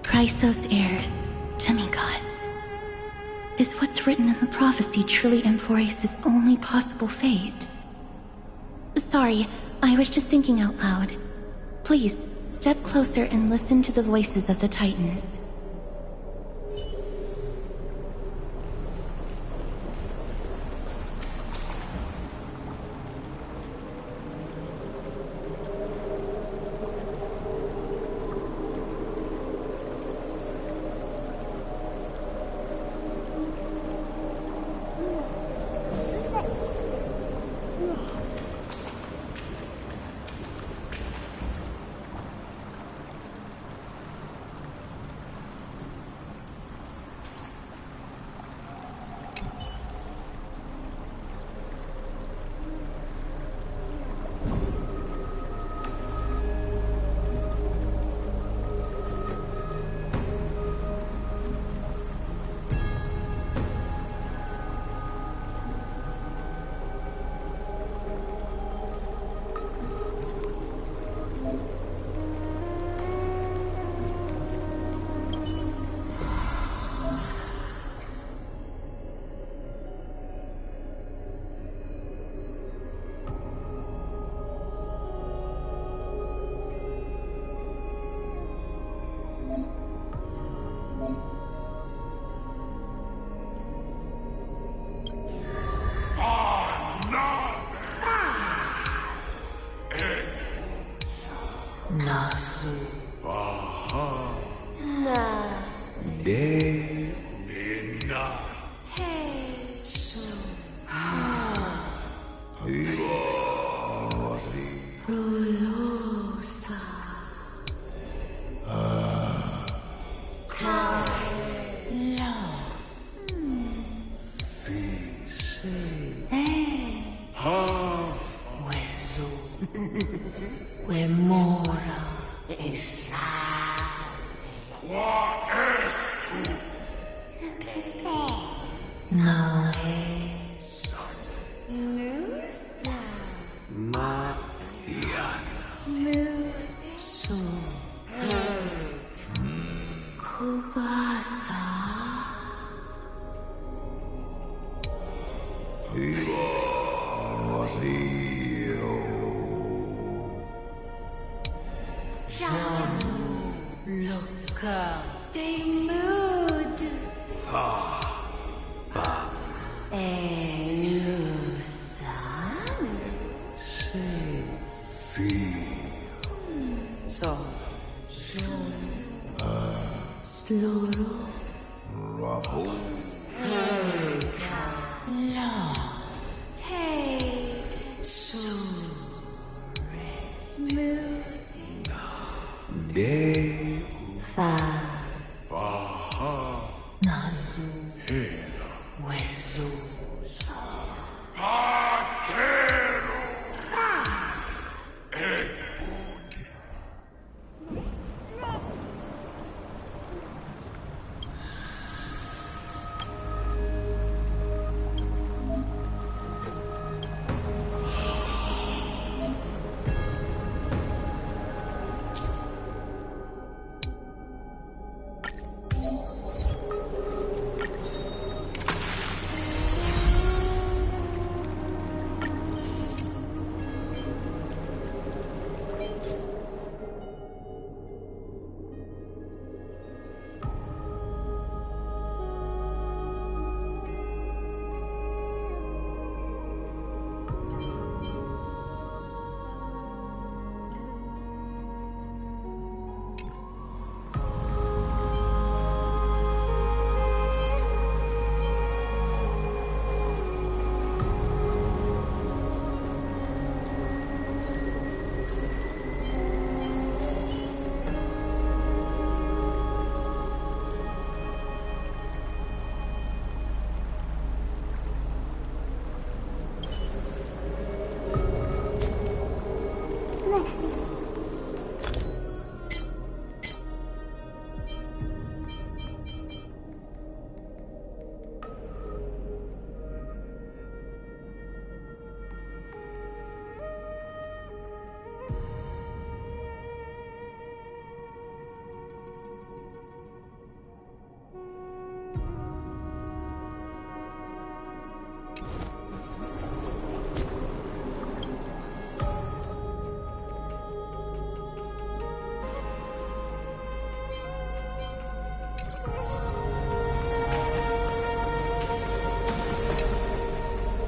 Chrysos heirs, demigods. Is what's written in the prophecy truly Amphorius' only possible fate? Sorry, I was just thinking out loud. Please, step closer and listen to the voices of the Titans.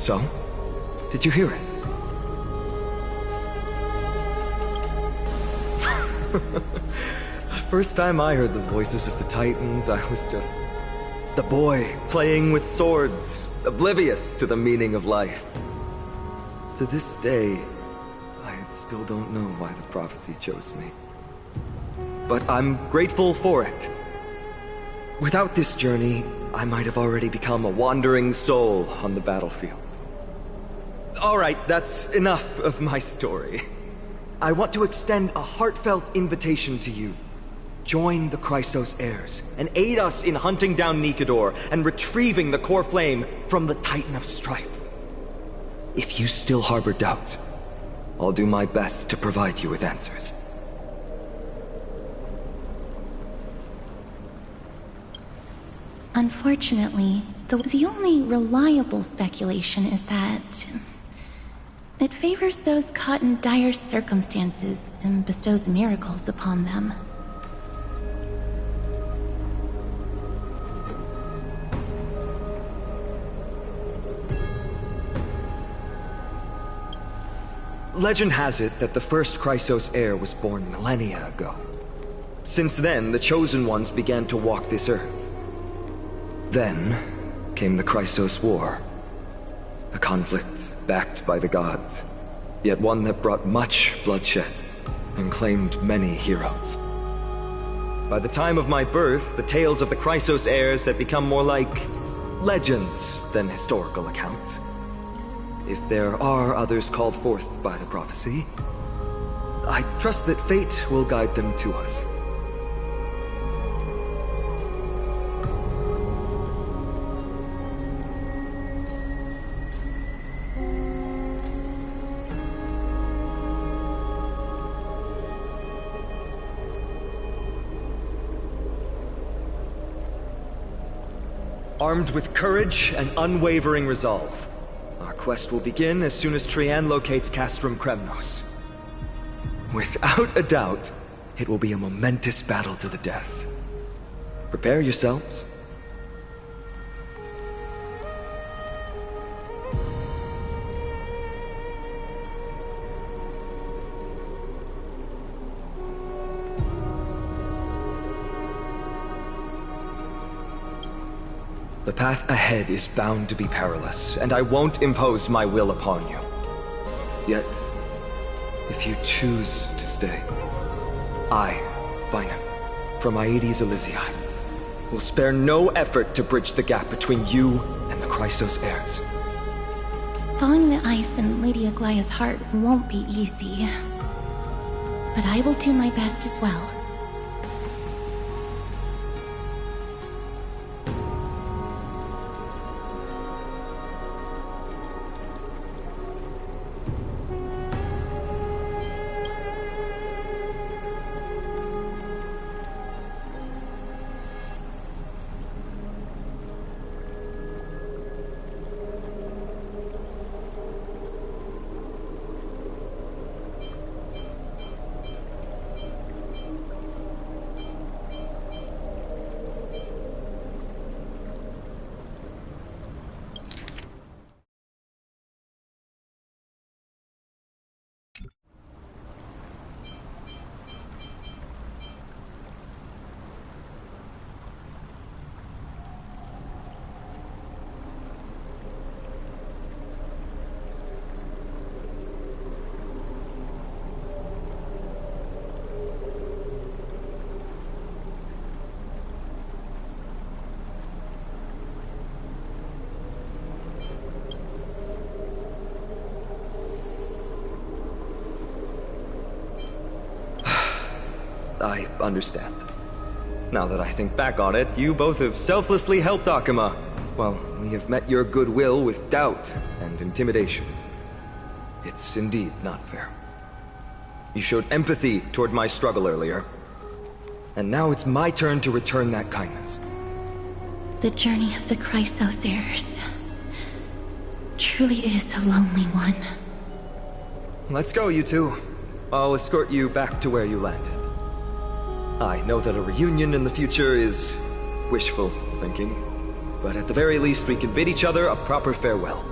So? Did you hear it? First time I heard the voices of the Titans, I was just the boy playing with swords, oblivious to the meaning of life. To this day, I still don't know why the prophecy chose me. But I'm grateful for it. Without this journey, I might have already become a wandering soul on the battlefield. Alright, that's enough of my story. I want to extend a heartfelt invitation to you. Join the Chrysos heirs, and aid us in hunting down Nikador and retrieving the core flame from the Titan of Strife. If you still harbor doubts, I'll do my best to provide you with answers. Unfortunately, the only reliable speculation is that it favors those caught in dire circumstances and bestows miracles upon them. Legend has it that the first Chrysos heir was born millennia ago. Since then, the Chosen Ones began to walk this earth. Then came the Chrysos War. A conflict backed by the gods, yet one that brought much bloodshed and claimed many heroes. By the time of my birth, the tales of the Chrysos heirs had become more like legends than historical accounts. If there are others called forth by the prophecy, I trust that fate will guide them to us. Armed with courage and unwavering resolve, our quest will begin as soon as Trian locates Castrum Kremnos. Without a doubt, it will be a momentous battle to the death. Prepare yourselves. The path ahead is bound to be perilous, and I won't impose my will upon you. Yet, if you choose to stay, I, Finan, from Aedes Elysiae, will spare no effort to bridge the gap between you and the Chrysos heirs. Thawing the ice in Lady Aglaya's heart won't be easy, but I will do my best as well. I understand. Now that I think back on it, you both have selflessly helped Akuma, while we have met your goodwill with doubt and intimidation. It's indeed not fair. You showed empathy toward my struggle earlier, and now it's my turn to return that kindness. The journey of the Chrysos heirs truly is a lonely one. Let's go, you two. I'll escort you back to where you landed. I know that a reunion in the future is wishful thinking, but at the very least we can bid each other a proper farewell.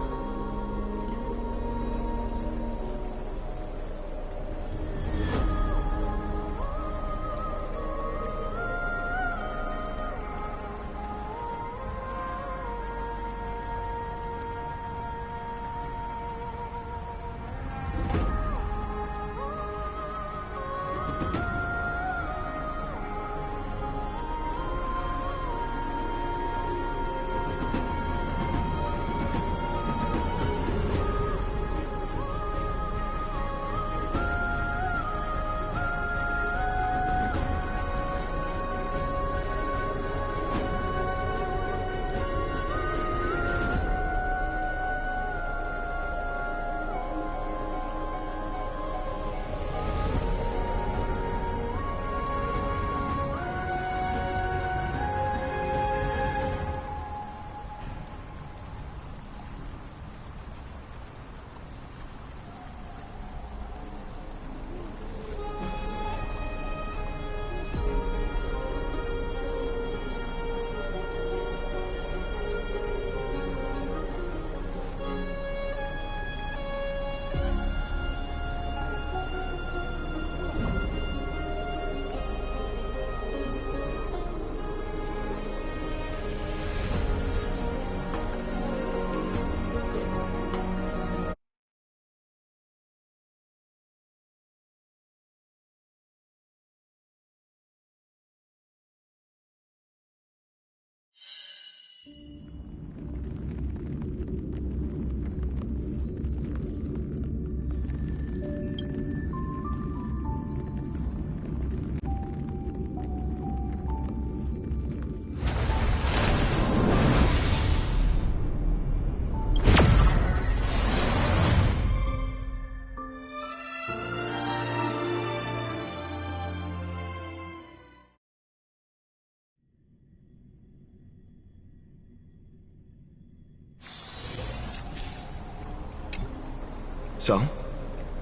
So?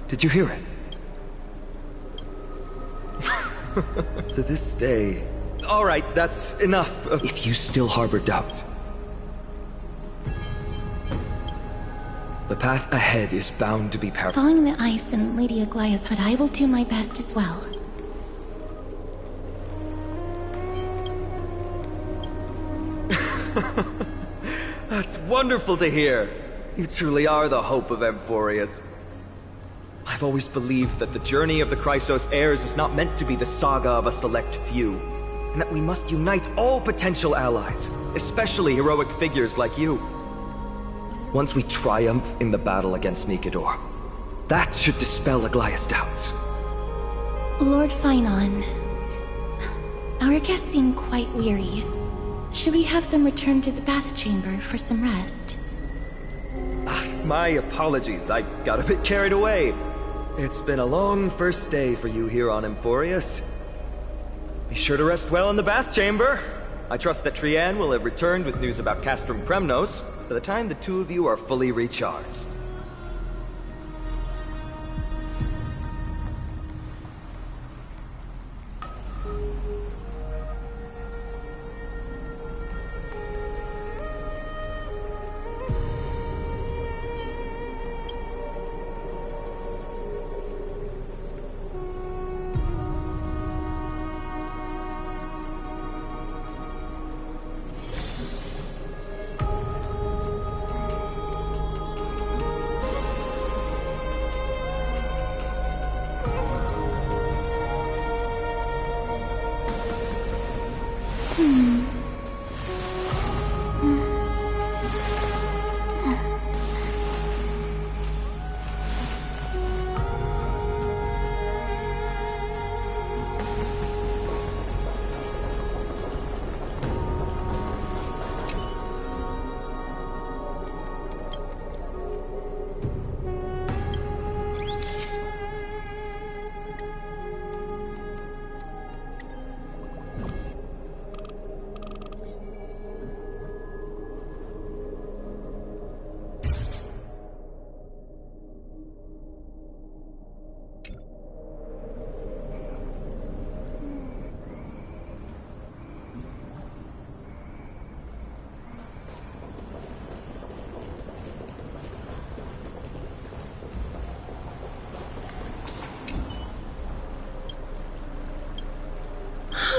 Did you hear it? To this day... Alright, that's enough of... If you still harbor doubts... The path ahead is bound to be perilous. Following the ice in Lady Aglaya's hut, I will do my best as well. That's wonderful to hear. You truly are the hope of Amphorius. I've always believed that the journey of the Chrysos heirs is not meant to be the saga of a select few, and that we must unite all potential allies, especially heroic figures like you. Once we triumph in the battle against Nikedor, that should dispel Aglaya's doubts. Lord Finon, our guests seem quite weary. Should we have them return to the bath chamber for some rest? My apologies, I got a bit carried away. It's been a long first day for you here on Amphorius. Be sure to rest well in the bath chamber. I trust that Trianne will have returned with news about Castrum Kremnos by the time the two of you are fully recharged.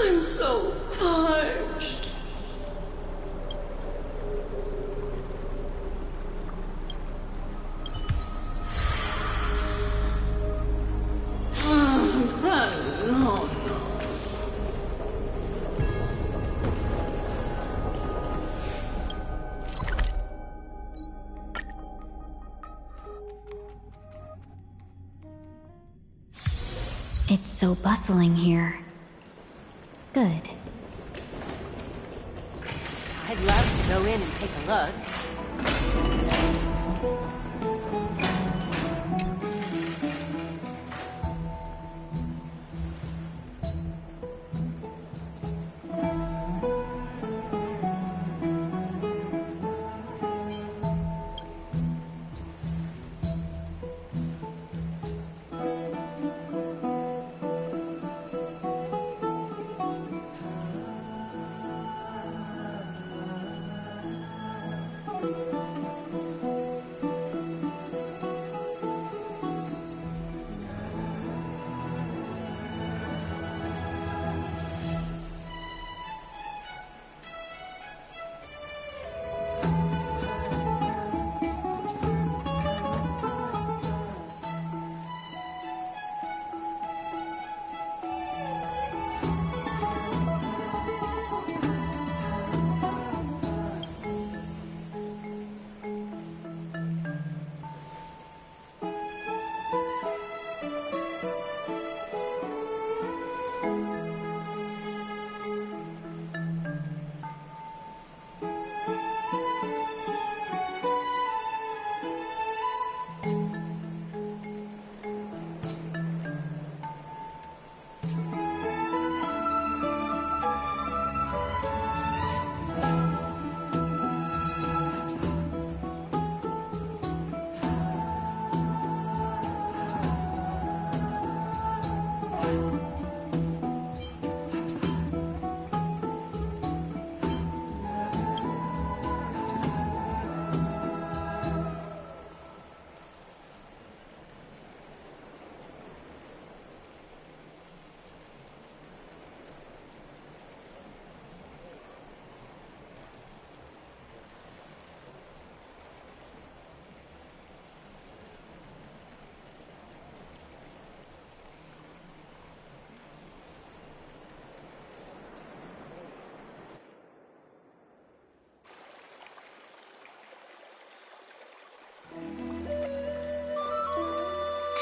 I'm so parched. No. It's so bustling here. Good. I'd love to go in and take a look.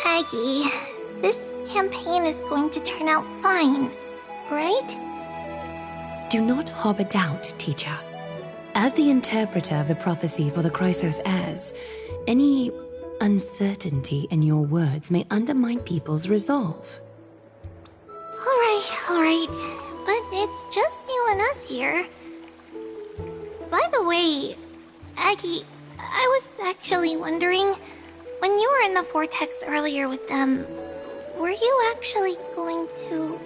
Aggie, this campaign is going to turn out fine, right? Do not harbor doubt, teacher. As the interpreter of the prophecy for the Chrysos heirs, any uncertainty in your words may undermine people's resolve. Alright. But it's just you and us here. By the way, Aggie, I was actually wondering, when you were in the vortex earlier with them, were you actually going to...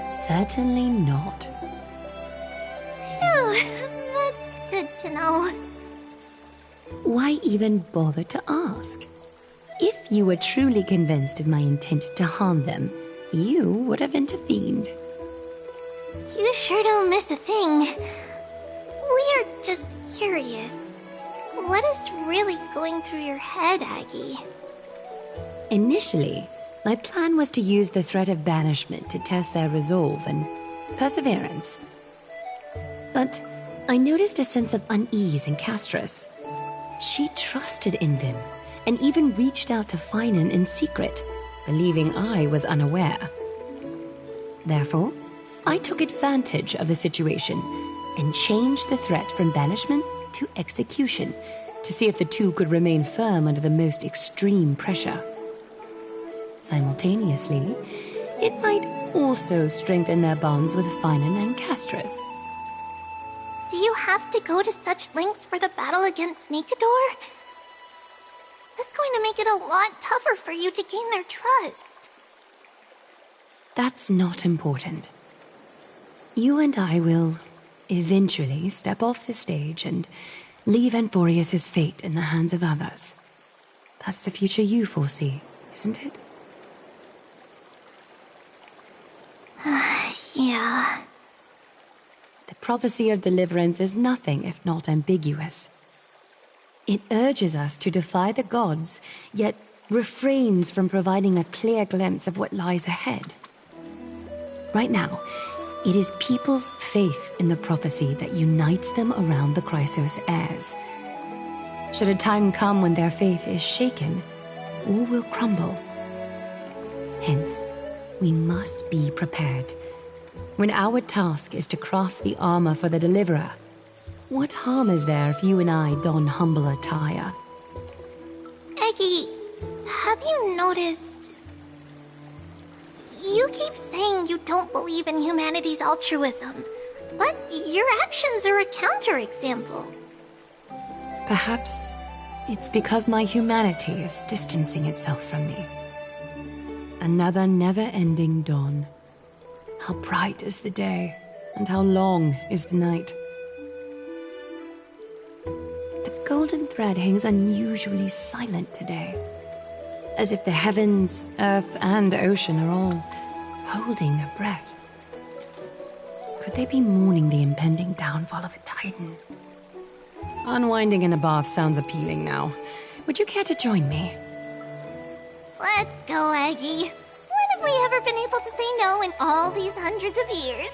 Certainly not. Phew, that's good to know. Why even bother to ask? If you were truly convinced of my intent to harm them, you would have intervened. You sure don't miss a thing. We're just curious. What is really going through your head, Aggie? Initially, my plan was to use the threat of banishment to test their resolve and perseverance. But I noticed a sense of unease in Castris. She trusted in them, and even reached out to Finan in secret, believing I was unaware. Therefore, I took advantage of the situation and changed the threat from banishment to execution to see if the two could remain firm under the most extreme pressure. Simultaneously, it might also strengthen their bonds with Finan and Castris. Do you have to go to such lengths for the battle against Nikador? That's going to make it a lot tougher for you to gain their trust. That's not important. You and I will eventually step off the stage and leave Anthorius' fate in the hands of others. That's the future you foresee, isn't it? Yeah. The prophecy of deliverance is nothing if not ambiguous. It urges us to defy the gods, yet refrains from providing a clear glimpse of what lies ahead. Right now, it is people's faith in the prophecy that unites them around the Chrysos heirs. Should a time come when their faith is shaken, all will crumble. Hence, we must be prepared. When our task is to craft the armor for the Deliverer, what harm is there if you and I don humble attire? Eggie, have you noticed... You keep saying you don't believe in humanity's altruism, but your actions are a counterexample. Perhaps it's because my humanity is distancing itself from me. Another never-ending dawn. How bright is the day, and how long is the night. The golden thread hangs unusually silent today, as if the heavens, earth, and ocean are all holding their breath. Could they be mourning the impending downfall of a titan? Unwinding in a bath sounds appealing now. Would you care to join me? Let's go, Aggie. When have we ever been able to say no in all these hundreds of years?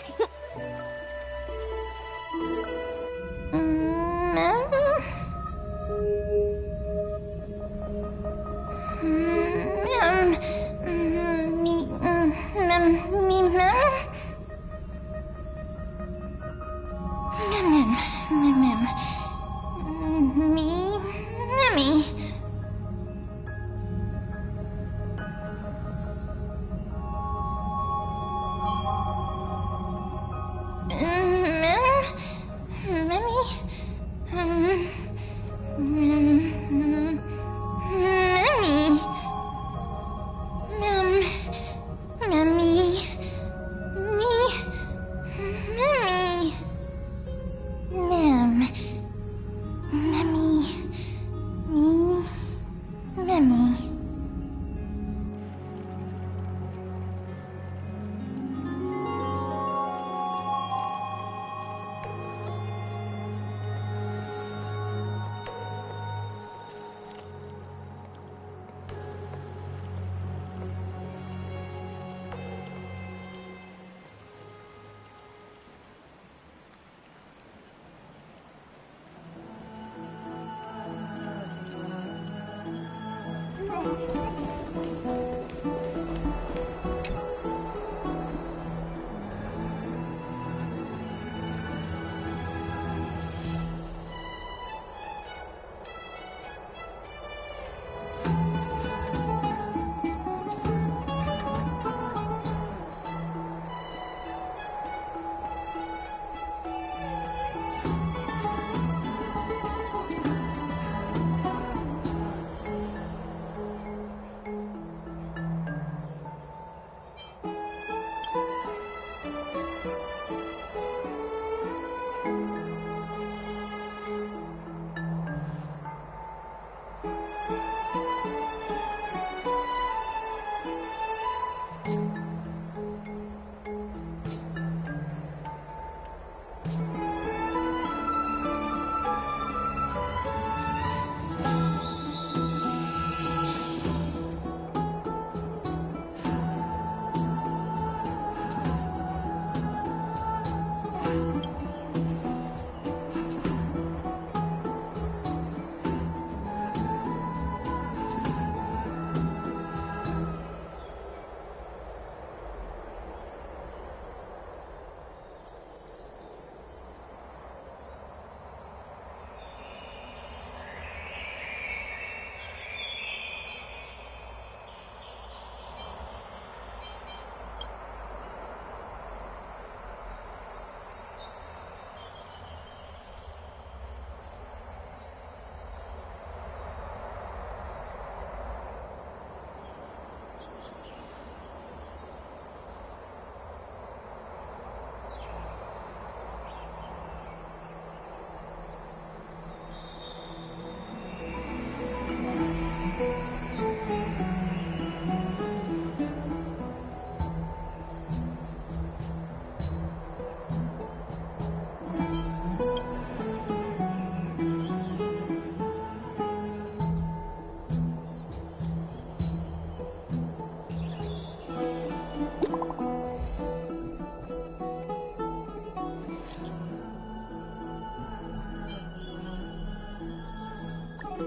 Have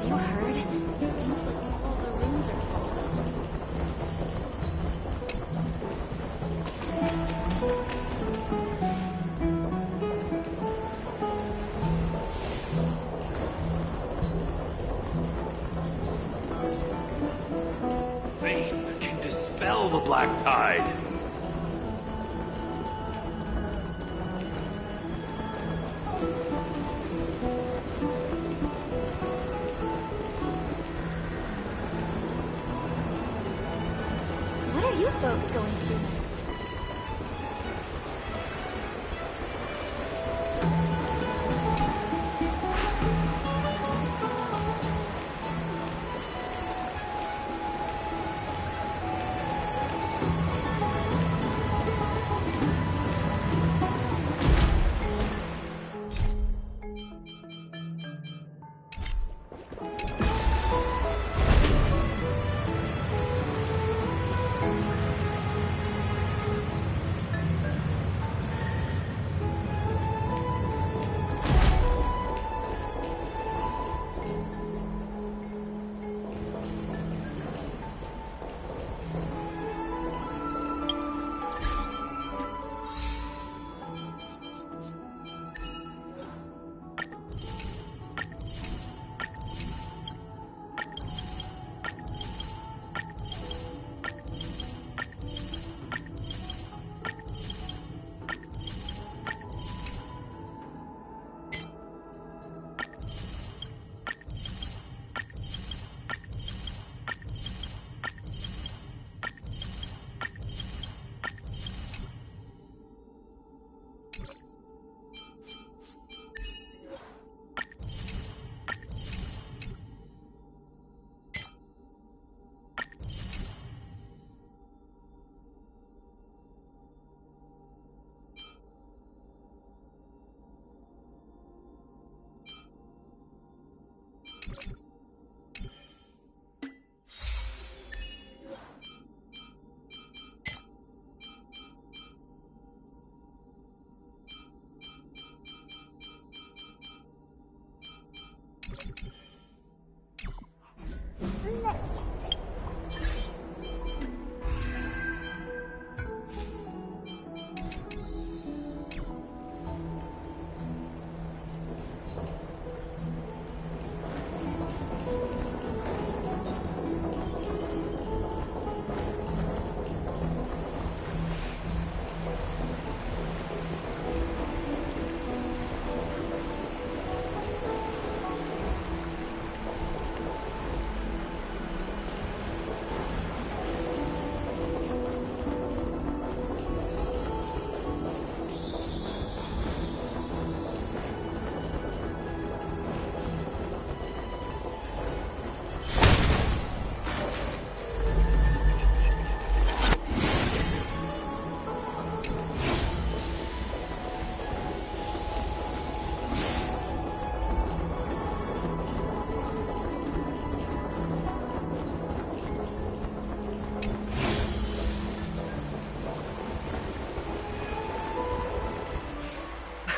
you heard? It seems like all the rings are full. Faith can dispel the black tide. What are you folks going to do next?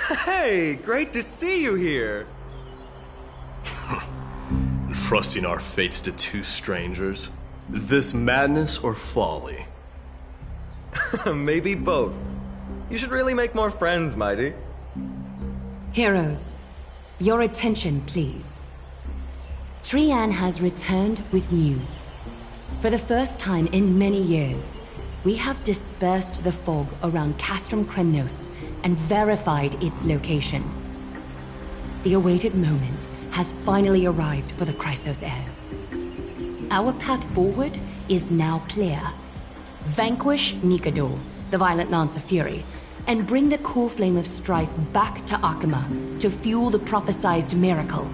Hey, great to see you here. Entrusting our fates to two strangers? Is this madness or folly? Maybe both. You should really make more friends, Mighty. Heroes, your attention, please. Trian has returned with news. For the first time in many years, we have dispersed the fog around Castrum Kremnos and verified its location. The awaited moment has finally arrived for the Chrysos heirs. Our path forward is now clear. Vanquish Nikador, the Violent Lance of Fury, and bring the core flame of strife back to Akama to fuel the prophesized miracle.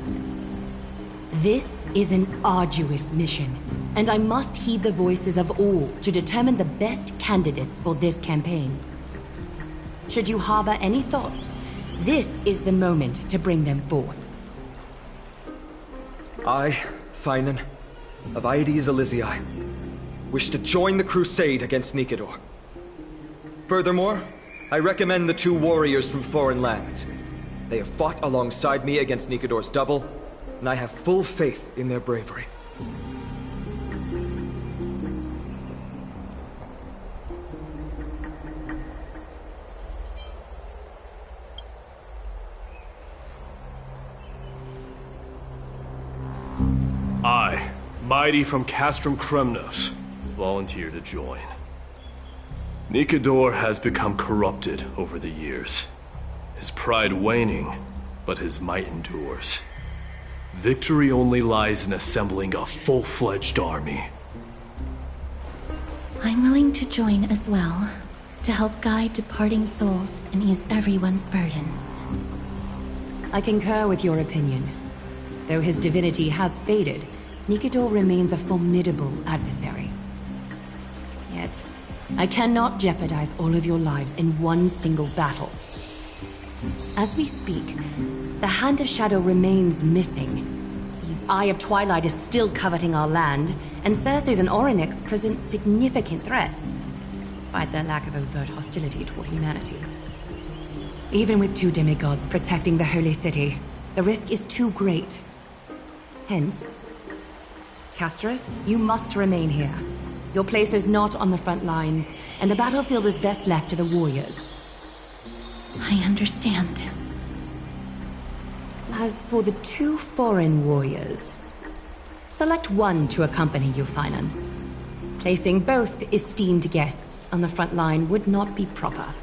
This is an arduous mission, and I must heed the voices of all to determine the best candidates for this campaign. Should you harbor any thoughts, this is the moment to bring them forth. I, Finan, of Aedes Elysiae, wish to join the crusade against Nikador. Furthermore, I recommend the two warriors from foreign lands. They have fought alongside me against Nikador's double, and I have full faith in their bravery. I, Mighty from Castrum Kremnos, volunteer to join. Nikador has become corrupted over the years. His pride waning, but his might endures. Victory only lies in assembling a full-fledged army. I'm willing to join as well, to help guide departing souls and ease everyone's burdens. I concur with your opinion. Though his divinity has faded, Nikador remains a formidable adversary. Yet, I cannot jeopardize all of your lives in one single battle. As we speak, the Hand of Shadow remains missing. The Eye of Twilight is still coveting our land, and Circes and Orynyx present significant threats, despite their lack of overt hostility toward humanity. Even with two demigods protecting the Holy City, the risk is too great. Hence, Castris, you must remain here. Your place is not on the front lines, and the battlefield is best left to the warriors. I understand. As for the two foreign warriors, select one to accompany you, Finan. Placing both esteemed guests on the front line would not be proper.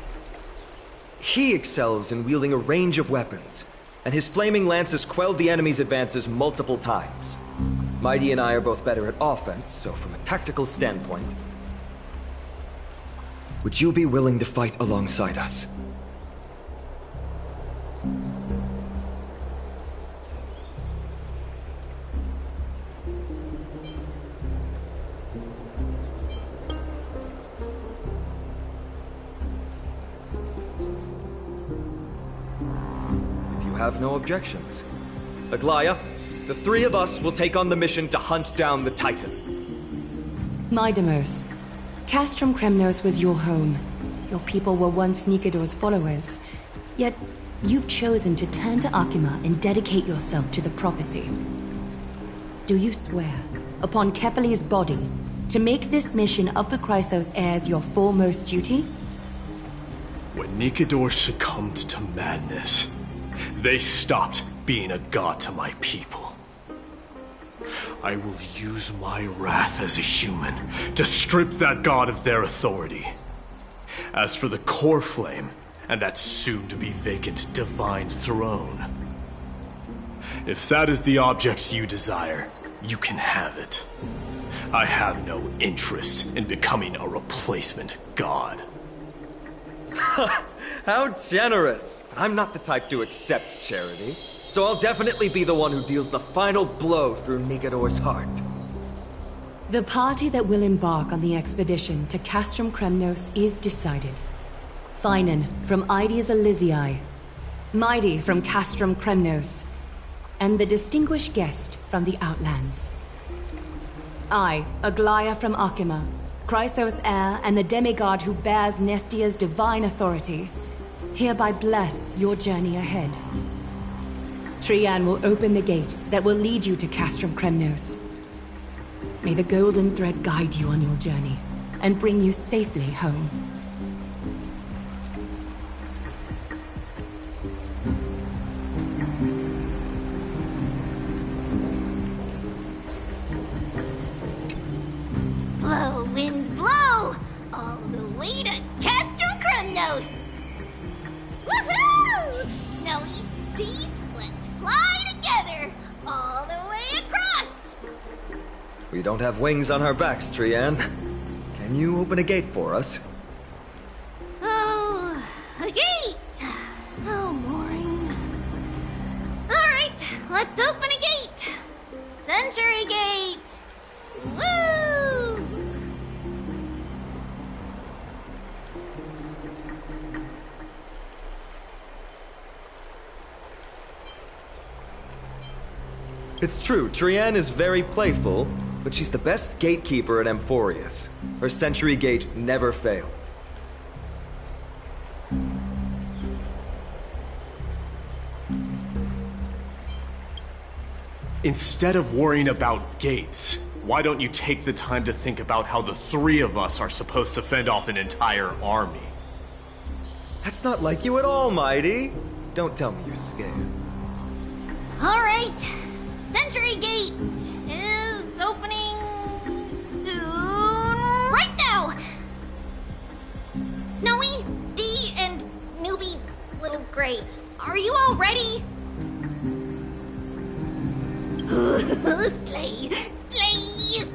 He excels in wielding a range of weapons, and his flaming lance has quelled the enemy's advances multiple times. Mighty and I are both better at offense, so from a tactical standpoint... Would you be willing to fight alongside us? If you have no objections. Aglaya, the three of us will take on the mission to hunt down the Titan. Mydemos, Castrum Kremnos was your home. Your people were once Nikador's followers. Yet, you've chosen to turn to Akima and dedicate yourself to the prophecy. Do you swear, upon Kefali's body, to make this mission of the Chrysos heirs your foremost duty? When Nikador succumbed to madness, they stopped being a god to my people. I will use my wrath as a human to strip that god of their authority. As for the core flame, and that soon-to-be vacant divine throne, if that is the object you desire, you can have it. I have no interest in becoming a replacement god. How generous! But I'm not the type to accept charity, so I'll definitely be the one who deals the final blow through Nikador's heart. The party that will embark on the expedition to Castrum Kremnos is decided. Finan from Aedes Elysiae, Mighty from Castrum Kremnos, and the distinguished guest from the Outlands. I, Aglaya from Akima, Chrysos heir and the demigod who bears Nestia's divine authority, hereby bless your journey ahead. Trian will open the gate that will lead you to Castrum Kremnos. May the golden thread guide you on your journey and bring you safely home. Blow, wind, blow! All the way to Castrum Kremnos! Woohoo! Snowy, Dee, let's fly together! All the way across! We don't have wings on our backs, Trian. Can you open a gate for us? Oh, a gate! Oh, boring. Alright, let's open a gate! Century Gate! Woo! It's true, Trian is very playful, but she's the best gatekeeper at Amphorius. Her Century Gate never fails. Instead of worrying about gates, why don't you take the time to think about how the three of us are supposed to fend off an entire army? That's not like you at all, Mighty. Don't tell me you're scared. Alright, Century Gate is opening soon. Right now! Snowy, Dee, and newbie Little Gray, are you all ready? Slay! Slay!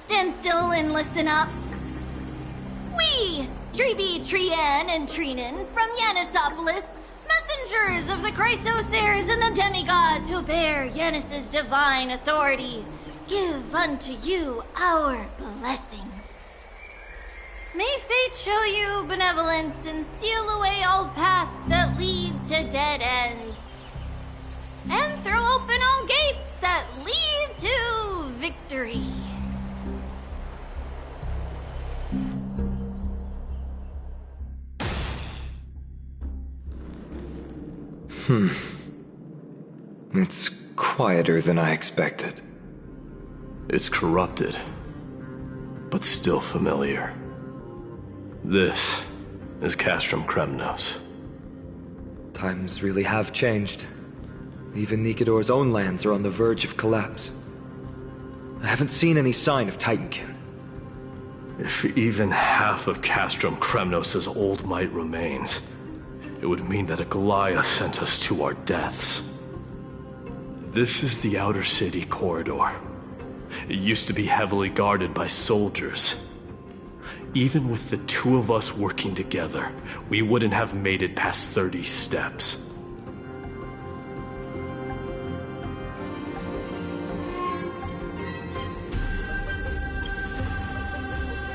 Stand still and listen up. We, Treeby, Trian, and Trinin from Yanisopolis, messengers of the Chrysosaurs and the demigods who bear Yanis's divine authority, give unto you our blessings. May fate show you benevolence and seal away all paths that lead to dead ends, and throw open all gates that lead to victory. It's quieter than I expected. It's corrupted, but still familiar. This is Castrum Kremnos. Times really have changed. Even Nikador's own lands are on the verge of collapse. I haven't seen any sign of Titankin. If even half of Castrum Kremnos' old might remains, it would mean that a Goliath sent us to our deaths. This is the Outer City corridor. It used to be heavily guarded by soldiers. Even with the two of us working together, we wouldn't have made it past 30 steps.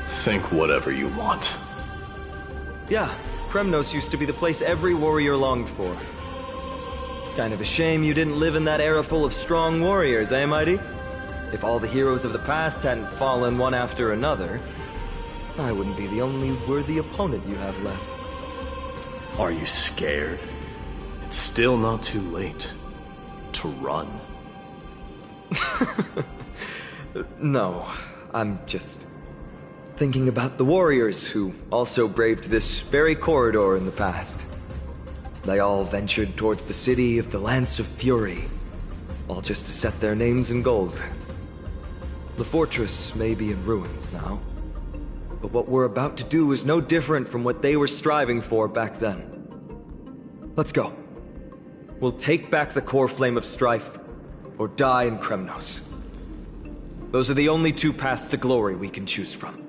Think whatever you want. Yeah, Kremnos used to be the place every warrior longed for. Kind of a shame you didn't live in that era full of strong warriors, eh, Mighty? If all the heroes of the past hadn't fallen one after another, I wouldn't be the only worthy opponent you have left. Are you scared? It's still not too late to run. No, I'm just thinking about the warriors who also braved this very corridor in the past. They all ventured towards the city of the Lance of Fury, all just to set their names in gold. The fortress may be in ruins now, but what we're about to do is no different from what they were striving for back then. Let's go. We'll take back the core flame of strife, or die in Kremnos. Those are the only two paths to glory we can choose from.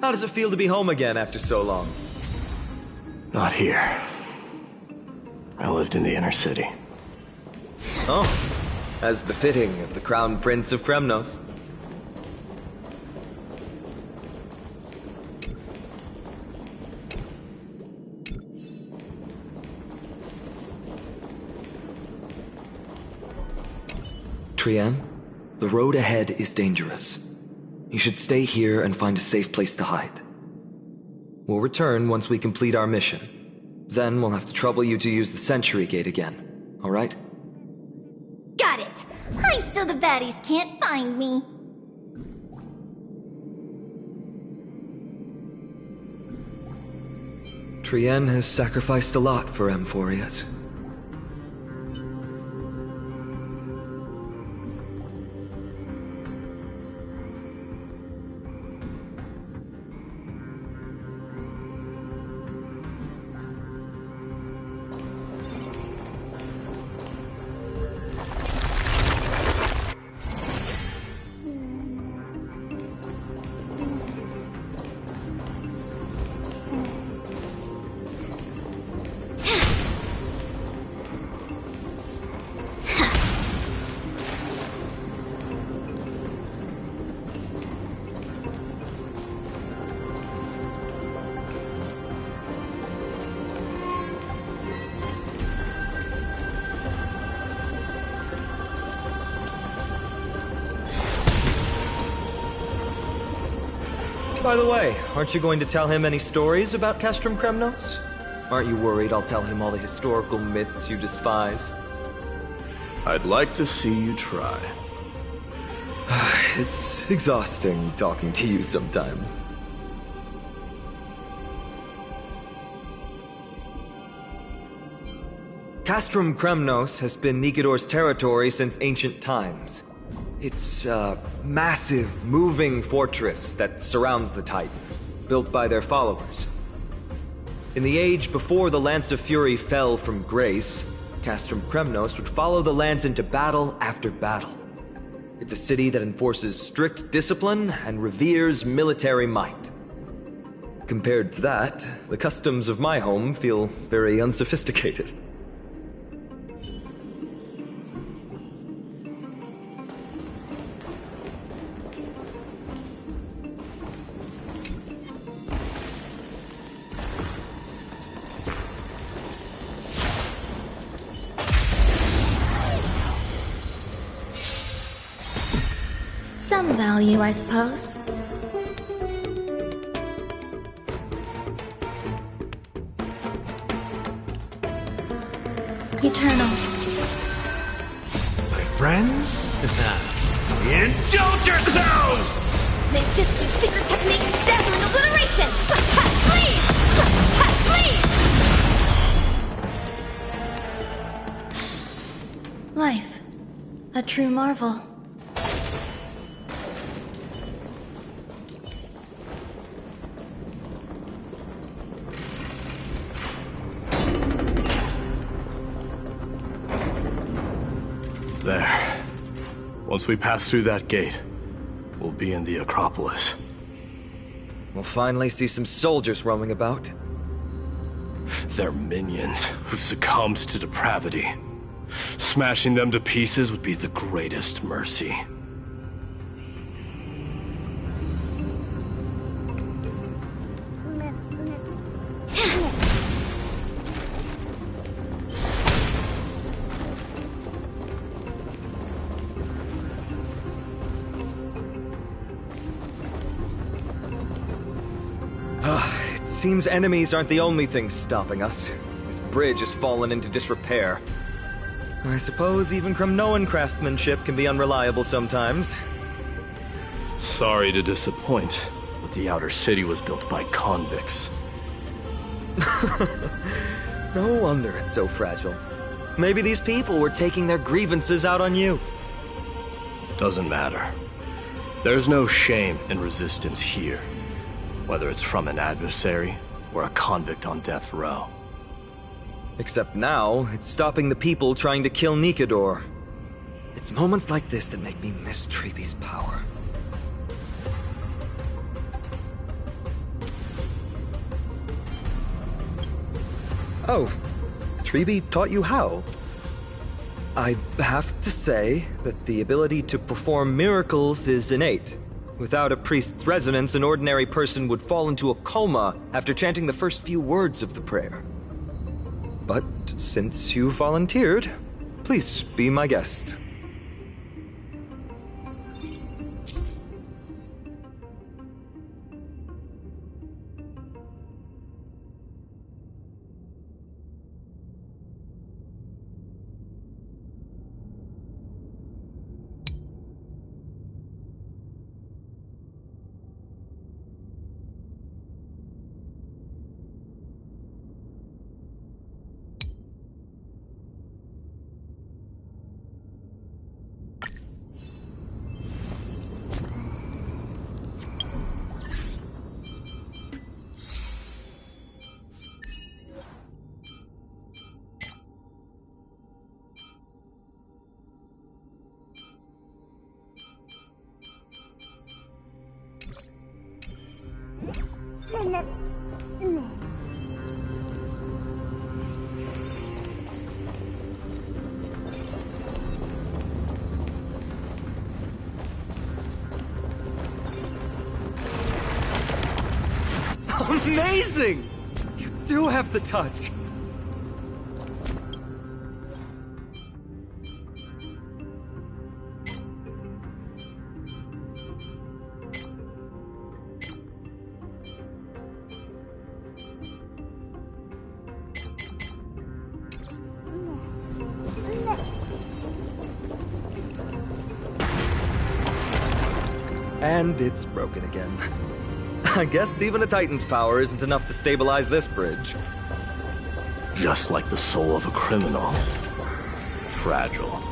How does it feel to be home again after so long? Not here. I lived in the inner city. Oh, as befitting of the Crown Prince of Kremnos. Trian, the road ahead is dangerous. You should stay here and find a safe place to hide. We'll return once we complete our mission. Then we'll have to trouble you to use the Century Gate again, alright? Got it! Hide so the baddies can't find me. Trian has sacrificed a lot for Amphorius. By the way, aren't you going to tell him any stories about Castrum Kremnos? Aren't you worried I'll tell him all the historical myths you despise? I'd like to see you try. It's exhausting talking to you sometimes. Castrum Kremnos has been Nikidor's territory since ancient times. It's a massive, moving fortress that surrounds the Titan, built by their followers. In the age before the Lance of Fury fell from grace, Castrum Kremnos would follow the Lance into battle after battle. It's a city that enforces strict discipline and reveres military might. Compared to that, the customs of my home feel very unsophisticated. Some value, I suppose. Eternal. My friends? Indulge yourselves! Ninjutsu secret technique, dazzling obliteration! Please! Please! Life. A true marvel. There. Once we pass through that gate, we'll be in the Acropolis. We'll finally see some soldiers roaming about. They're minions who succumbed to depravity. Smashing them to pieces would be the greatest mercy. Seems enemies aren't the only things stopping us. This bridge has fallen into disrepair. I suppose even Kremnoan craftsmanship can be unreliable sometimes. Sorry to disappoint, but the outer city was built by convicts. No wonder it's so fragile. Maybe these people were taking their grievances out on you. Doesn't matter. There's no shame in resistance here. Whether it's from an adversary or a convict on death row. Except now, it's stopping the people trying to kill Nikidor. It's moments like this that make me miss Treebe's power. Oh, Treebe taught you how? I have to say that the ability to perform miracles is innate. Without a priest's resonance, an ordinary person would fall into a coma after chanting the first few words of the prayer. But since you volunteered, please be my guest. Amazing! You do have the touch. And it's broken again. I guess even a Titan's power isn't enough to stabilize this bridge. Just like the soul of a criminal. Fragile.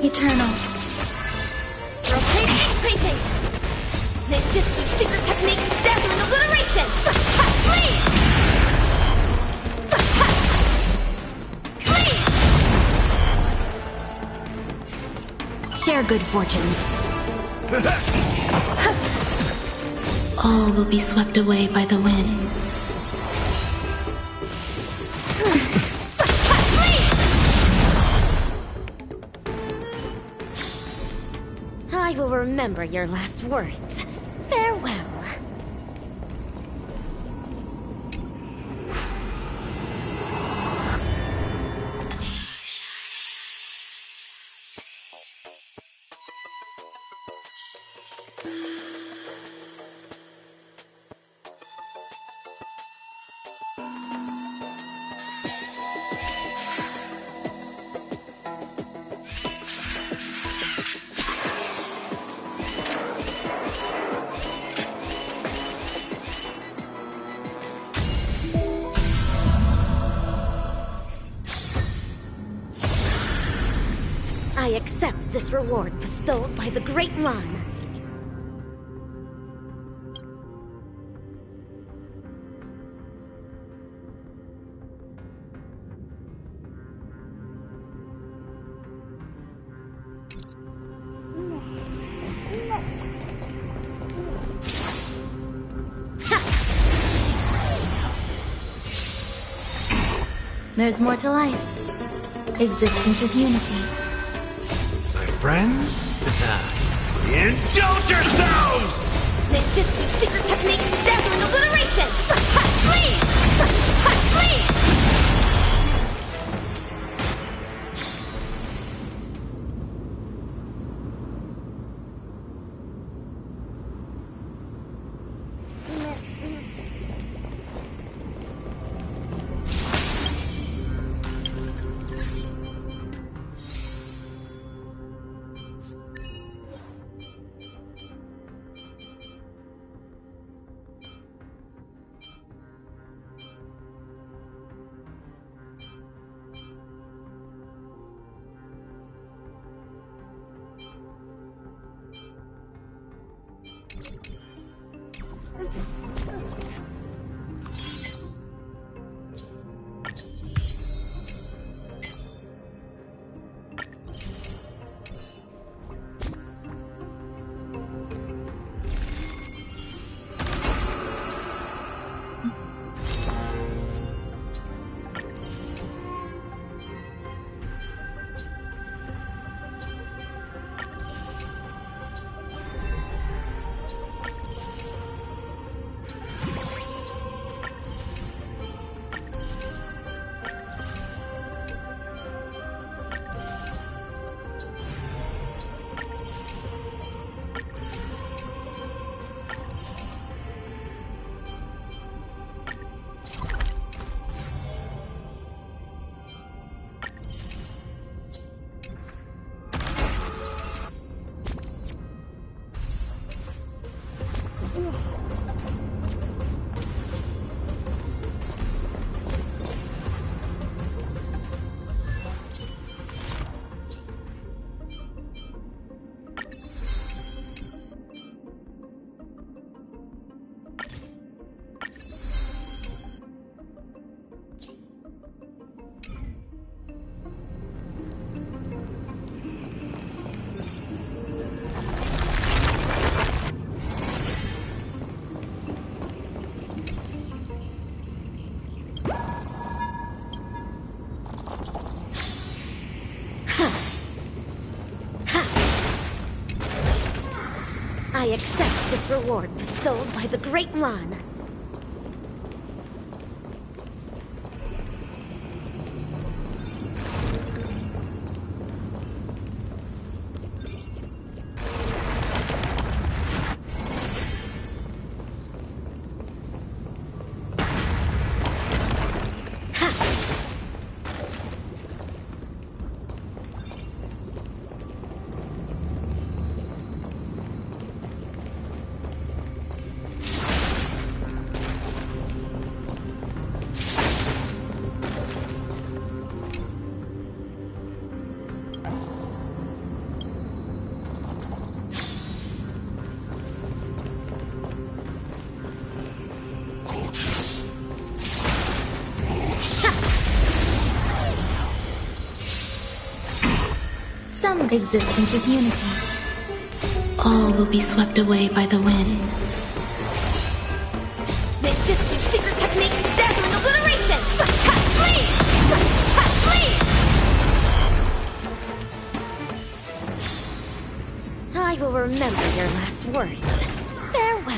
Eternal. Rotate ink painting! Ninjutsu secret technique, dazzling obliteration! Freeze! Share good fortunes. All will be swept away by the wind. I will remember your last words. Farewell. I accept this reward bestowed by the Great Mon. There's more to life. Existence is unity. Friends? Indulge yourselves! Ninjutsu secret technique, dazzling obliteration! Freeze! Freeze! I accept this reward bestowed by the Great Lan. Some existence is unity. All will be swept away by the wind. Ninjutsu secret technique, dazzling obliteration! Flee! Flee! I will remember your last words. Farewell.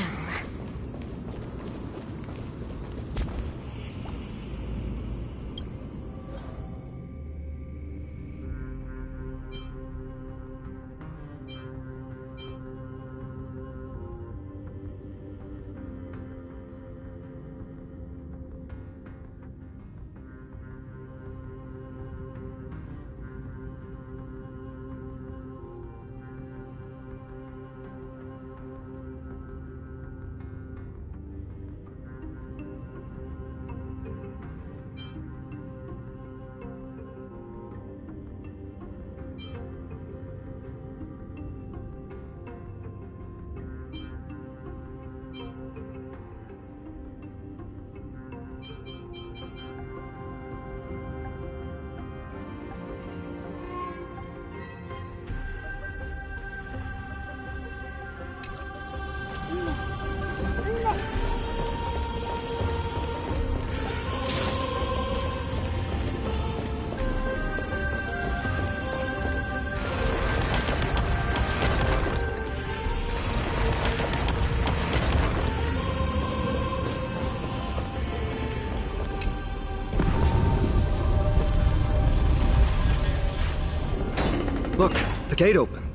Look, the gate opened.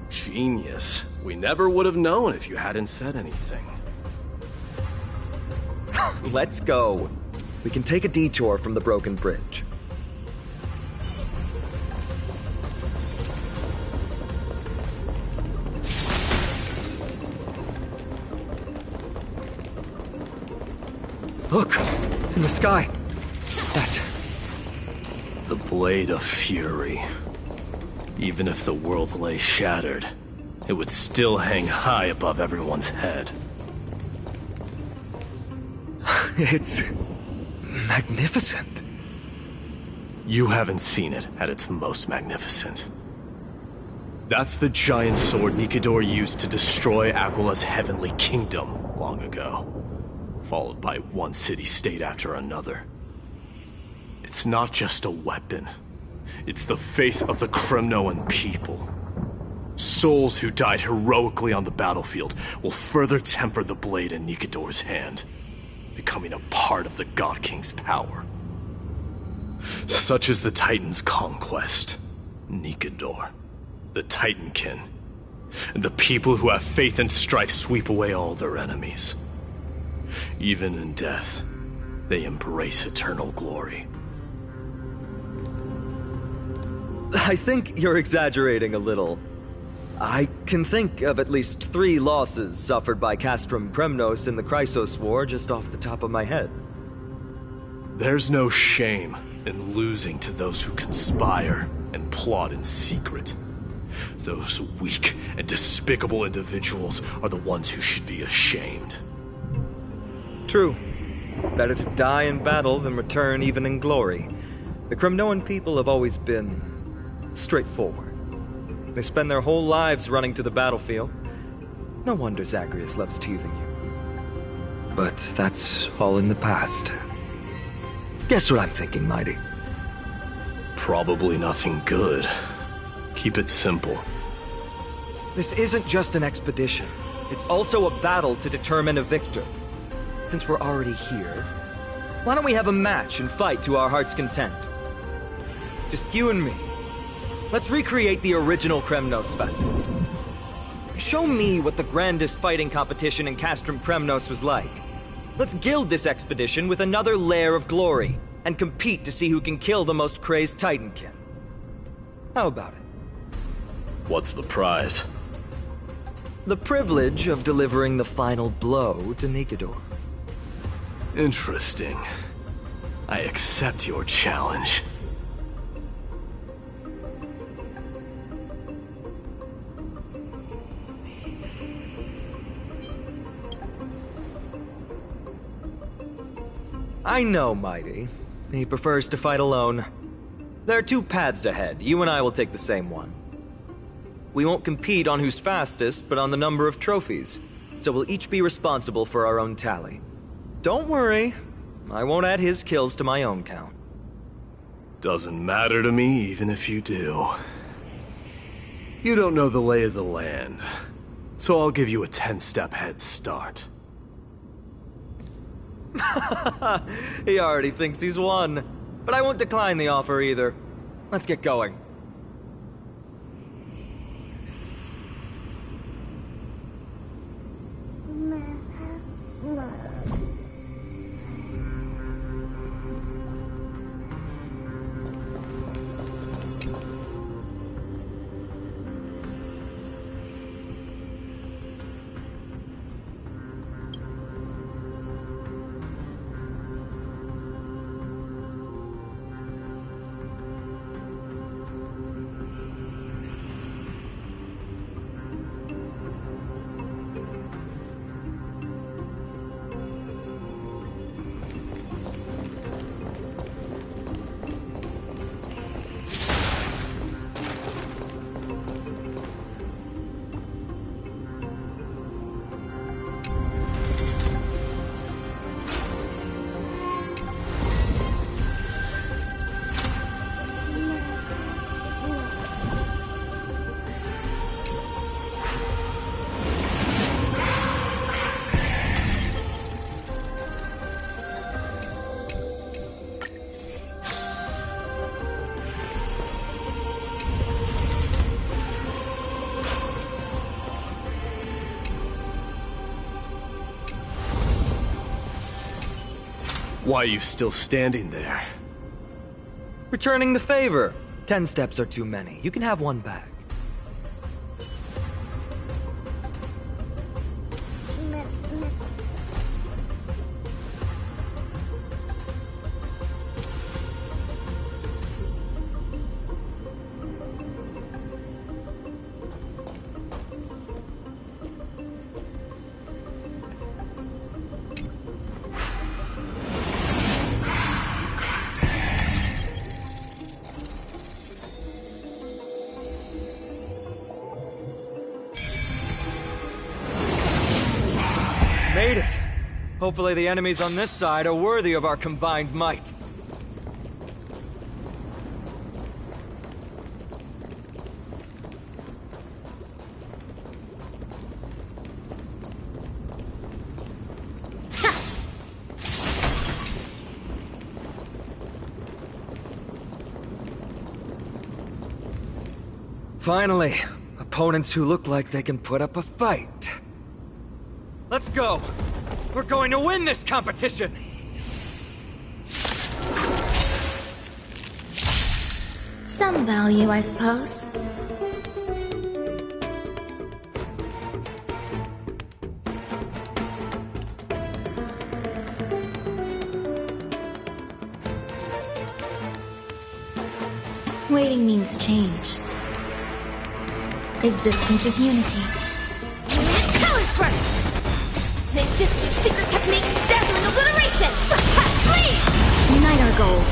Genius. We never would have known if you hadn't said anything. Let's go. We can take a detour from the broken bridge. Look! In the sky! That's... the Blade of Fury. Even if the world lay shattered, it would still hang high above everyone's head. It's magnificent. You haven't seen it at its most magnificent. That's the giant sword Nikidor used to destroy Aquila's heavenly kingdom long ago, followed by one city-state after another. It's not just a weapon. It's the faith of the Kremnoan people. Souls who died heroically on the battlefield will further temper the blade in Nikidor's hand, becoming a part of the God King's power. Such is the Titan's conquest, Nikidor, the Titankin, and the people who have faith and strife sweep away all their enemies. Even in death, they embrace eternal glory. I think you're exaggerating a little. I can think of at least 3 losses suffered by Castrum Kremnos in the Chrysos War just off the top of my head. There's no shame in losing to those who conspire and plot in secret. Those weak and despicable individuals are the ones who should be ashamed. True. Better to die in battle than return even in glory. The Kremnoan people have always been straightforward. They spend their whole lives running to the battlefield. No wonder Zagreus loves teasing you. But that's all in the past. Guess what I'm thinking, Mighty? Probably nothing good. Keep it simple. This isn't just an expedition. It's also a battle to determine a victor. Since we're already here, why don't we have a match and fight to our heart's content? Just you and me. Let's recreate the original Kremnos festival. Show me what the grandest fighting competition in Castrum Kremnos was like. Let's gild this expedition with another layer of glory, and compete to see who can kill the most crazed Titankin. How about it? What's the prize? The privilege of delivering the final blow to Nikidor. Interesting. I accept your challenge. I know, Mighty. He prefers to fight alone. There are 2 paths ahead. You and I will take the same one. We won't compete on who's fastest, but on the number of trophies. So we'll each be responsible for our own tally. Don't worry. I won't add his kills to my own count. Doesn't matter to me, even if you do. You don't know the lay of the land, so I'll give you a 10-step head start. He already thinks he's won. But I won't decline the offer either. Let's get going. Why are you still standing there? Returning the favor. 10 steps are too many. You can have one back. Made it! Hopefully the enemies on this side are worthy of our combined might. Finally, opponents who look like they can put up a fight. Let's go! We're going to win this competition! Some value, I suppose. Waiting means change. Existence is unity. Colors first! Ninjutsu, secret technique, dazzling obliteration! Please! Unite our goals.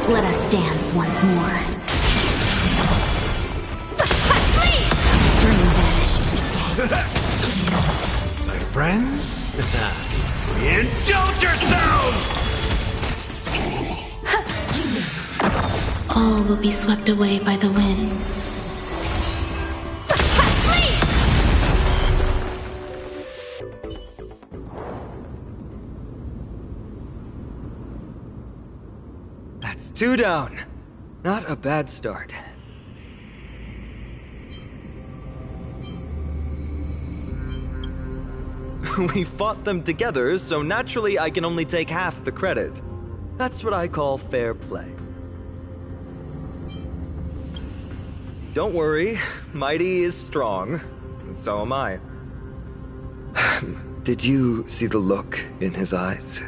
Let us dance once more. Please! Dream vanished. My friends? Indulge yourselves! All will be swept away by the wind. That's 2 down. Not a bad start. We fought them together, so naturally I can only take half the credit. That's what I call fair play. Don't worry, Mighty is strong, and so am I. Did you see the look in his eyes?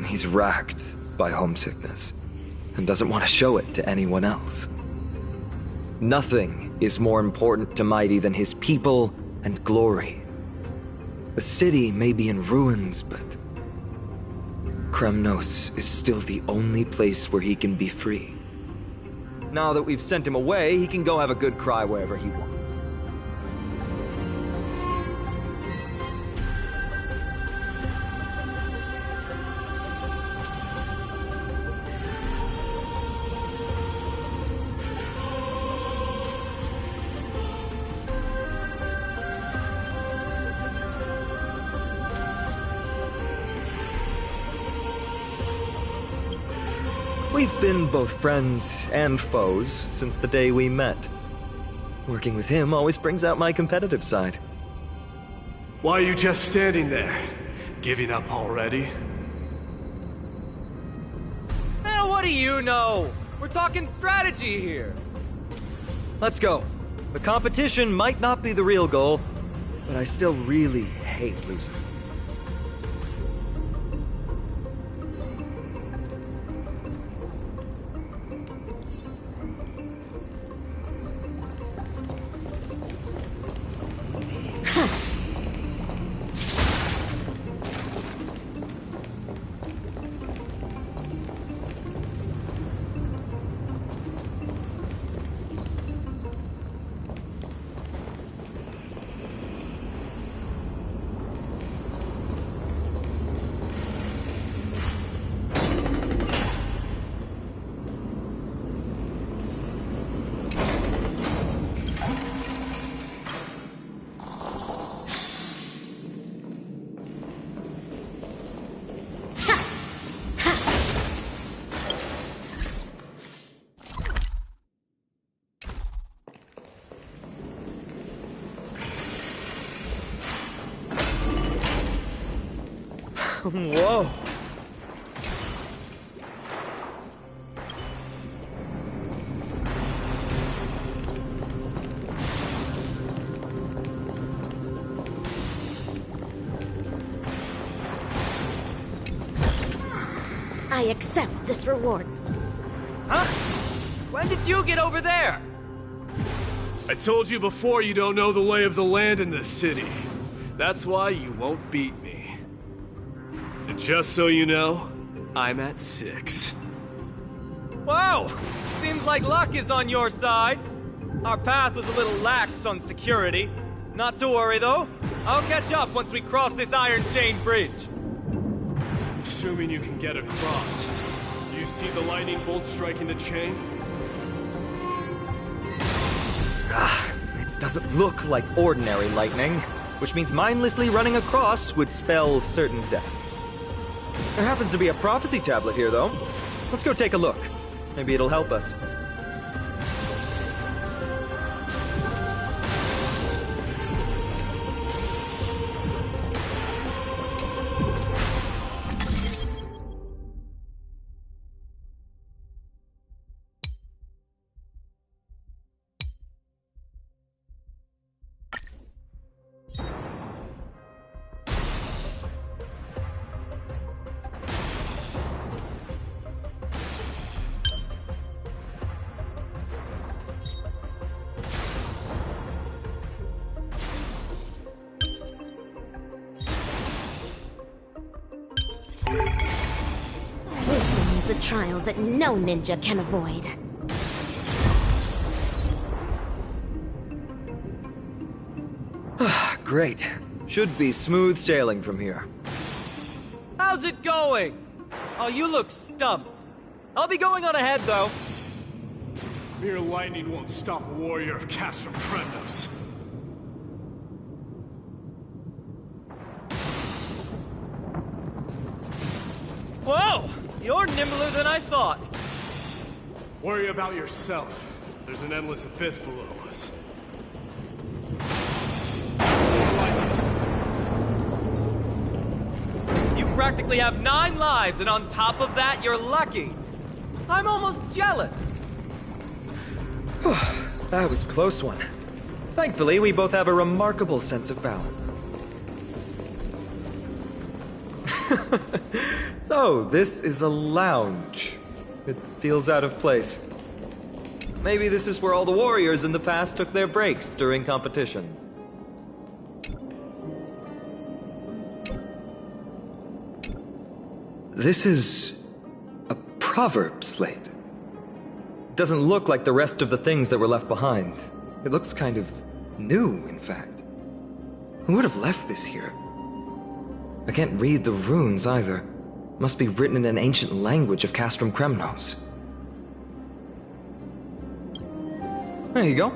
He's racked by homesickness, and doesn't want to show it to anyone else. Nothing is more important to Mighty than his people and glory. The city may be in ruins, but Kremnos is still the only place where he can be free. Now that we've sent him away, he can go have a good cry wherever he wants. We've been both friends and foes since the day we met. Working with him always brings out my competitive side. Why are you just standing there? Giving up already? What do you know? We're talking strategy here. Let's go. The competition might not be the real goal, but I still really hate losing. Whoa. I accept this reward. Huh? When did you get over there? I told you before you don't know the lay of the land in this city. That's why you won't beat me. And just so you know, I'm at 6. Wow! Seems like luck is on your side. Our path was a little lax on security. Not to worry, though. I'll catch up once we cross this iron chain bridge. Assuming you can get across. Do you see the lightning bolt striking the chain? It doesn't look like ordinary lightning, which means mindlessly running across would spell certain death. There happens to be a prophecy tablet here, though. Let's go take a look. Maybe it'll help us. Wisdom is a trial that no ninja can avoid. Great. Should be smooth sailing from here. How's it going? Oh, you look stumped. I'll be going on ahead, though. Mere lightning won't stop a warrior of Castrum Kremnos. Whoa! You're nimbler than I thought. Worry about yourself. There's an endless abyss below us. You practically have 9 lives, and on top of that, you're lucky. I'm almost jealous. That was a close one. Thankfully, we both have a remarkable sense of balance. So, this is a lounge. It feels out of place. Maybe this is where all the warriors in the past took their breaks during competitions. This is a proverb slate. It doesn't look like the rest of the things that were left behind. It looks kind of new, in fact. Who would have left this here? I can't read the runes either. Must be written in an ancient language of Castrum Kremnos. There you go.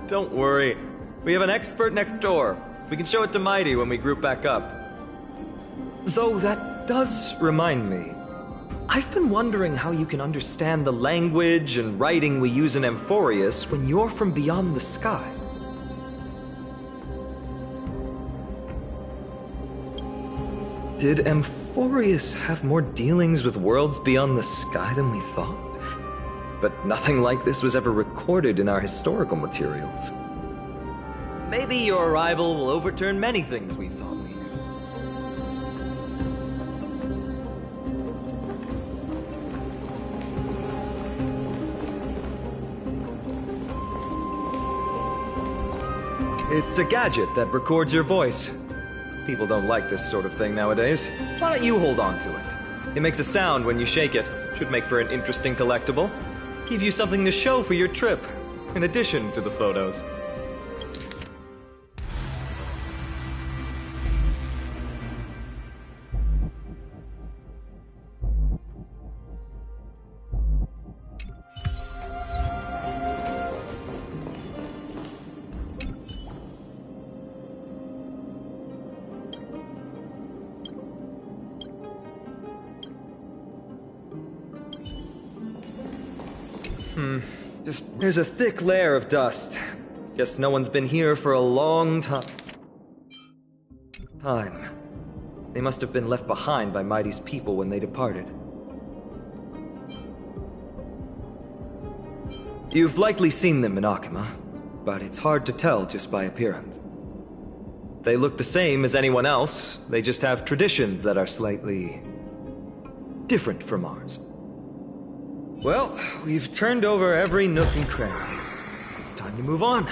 Don't worry. We have an expert next door. We can show it to Mighty when we group back up. Though that does remind me. I've been wondering how you can understand the language and writing we use in Amphorius when you're from beyond the sky. Did Amphorius have more dealings with worlds beyond the sky than we thought? But nothing like this was ever recorded in our historical materials. Maybe your arrival will overturn many things we thought we knew. It's a gadget that records your voice. People don't like this sort of thing nowadays. Why don't you hold on to it? It makes a sound when you shake it. Should make for an interesting collectible. Give you something to show for your trip, in addition to the photos. There's a thick layer of dust. Guess no one's been here for a long time. They must have been left behind by Mighty's people when they departed. You've likely seen them in Akima, but it's hard to tell just by appearance. They look the same as anyone else, they just have traditions that are slightly different from ours. Well, we've turned over every nook and cranny. It's time to move on.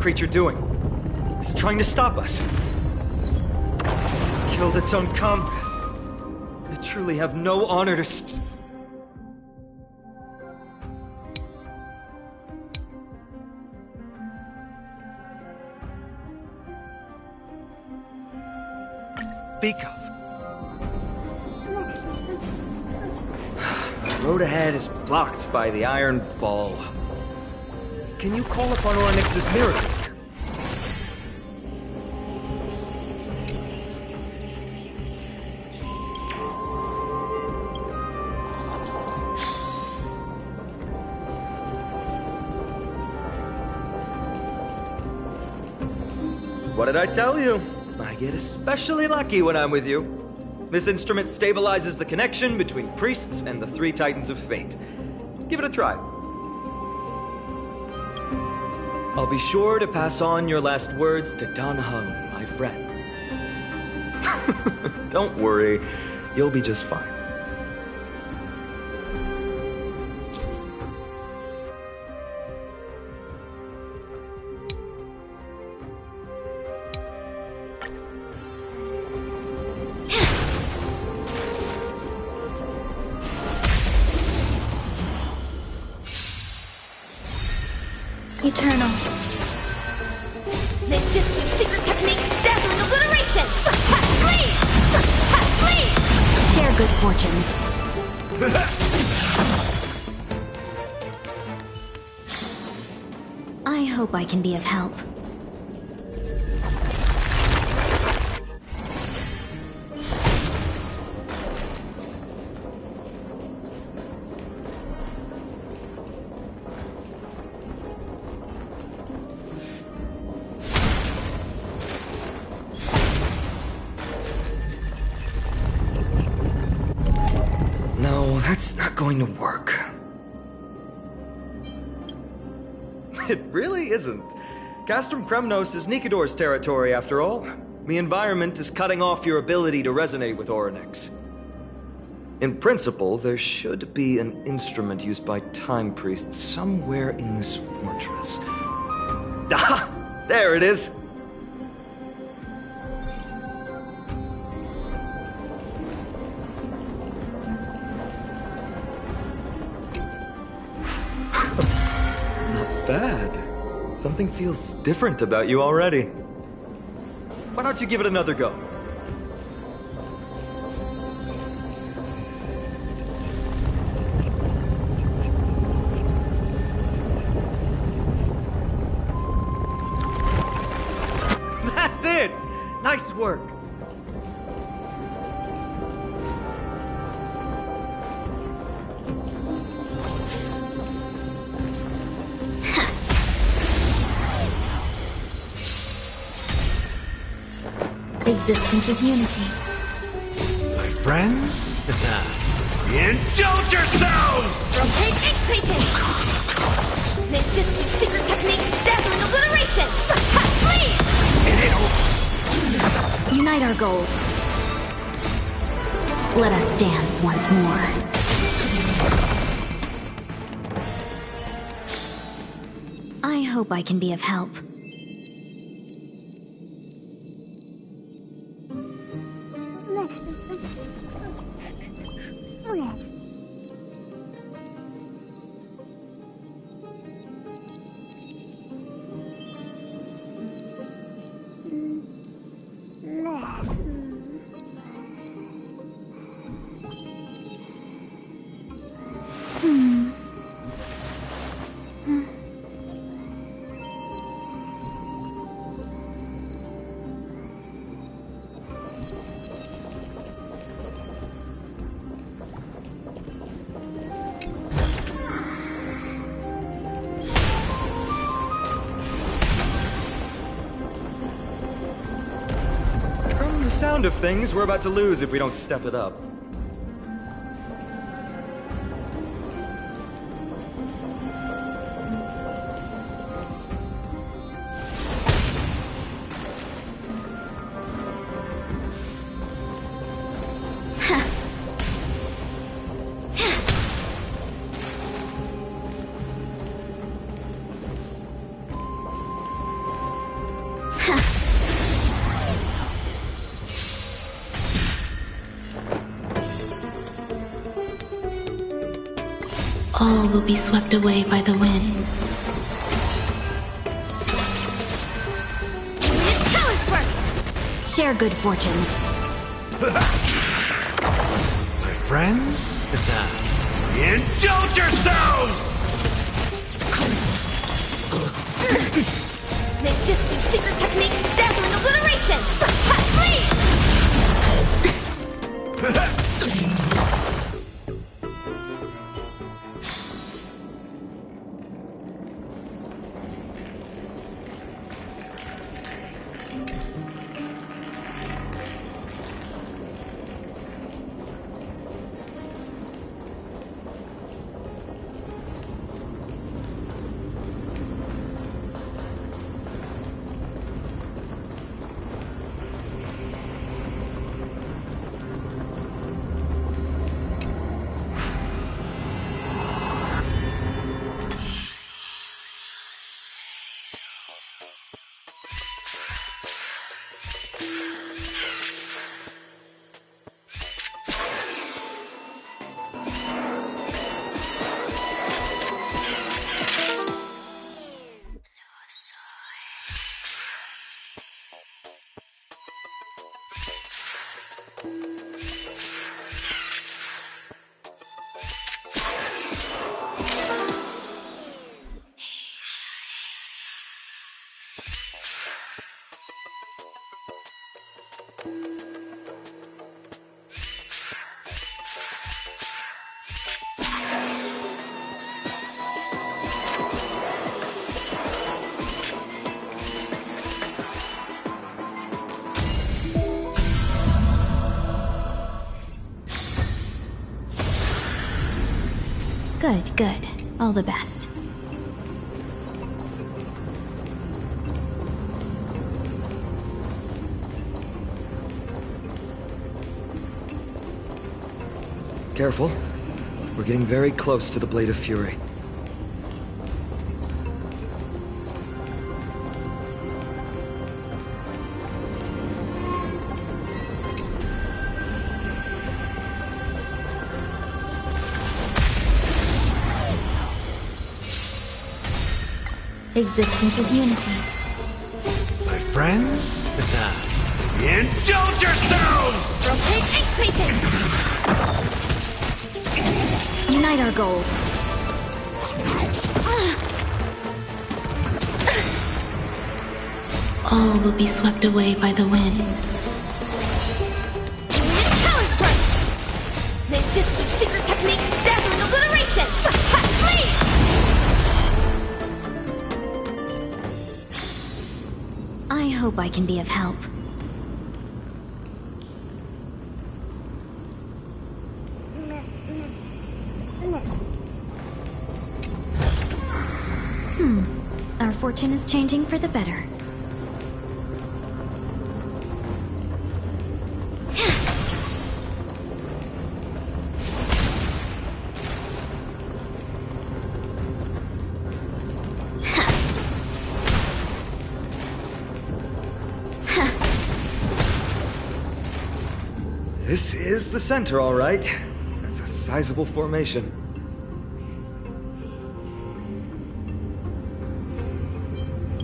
creature doing? Is it trying to stop us? Killed its own comrade. They truly have no honor to speak of. The road ahead is blocked by the Iron Ball. Can you call upon Orynyx's miracle? What did I tell you? I get especially lucky when I'm with you. This instrument stabilizes the connection between priests and the three titans of fate. Give it a try. I'll be sure to pass on your last words to Dan Heng, my friend. Don't worry, you'll be just fine. Eternal. Ninjutsu secret technique, dazzling obliteration! Flee! Flee! Share good fortunes. I hope I can be of help. That's not going to work. It really isn't. Castrum Kremnos is Nikador's territory, after all. The environment is cutting off your ability to resonate with Orynyx. In principle, there should be an instrument used by time priests somewhere in this fortress. Ah! There it is! Bad. Something feels different about you already. Why don't you give it another go? That's it! Nice work! Existence is unity. My friends? Indulge yourselves! Rotate ink painting! Ninjutsu secret technique, dazzling obliteration! Flee! Unite our goals. Let us dance once more. I hope I can be of help. Sound of things we're about to lose if we don't step it up. All will be swept away by the wind. Talent burst! Share good fortunes. My friends? Indulge yourselves! Ninjutsu secret technique, dazzling obliteration! Flee! Good, good. All the best. Careful. We're getting very close to the Blade of Fury. Existence is unity. My friends? Indulge yourselves! Rotate ink painting! Unite our goals. All will be swept away by the wind. Talent burst! Ninjutsu secret technique, dazzling obliteration! Flee! I hope I can be of help. Our fortune is changing for the better. This is the center, all right. That's a sizable formation.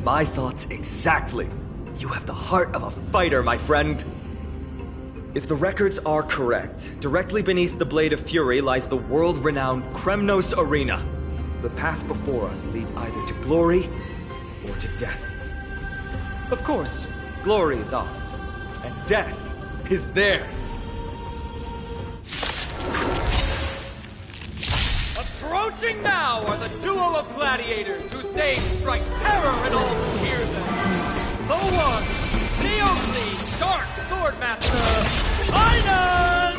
My thoughts exactly. You have the heart of a fighter, my friend. If the records are correct, directly beneath the Blade of Fury lies the world-renowned Kremnos Arena. The path before us leads either to glory or to death. Of course, glory is ours, and death is theirs. Approaching now are the duo of gladiators whose names strike terror in all spheres. The one, the only Dark Swordmaster, Ainan!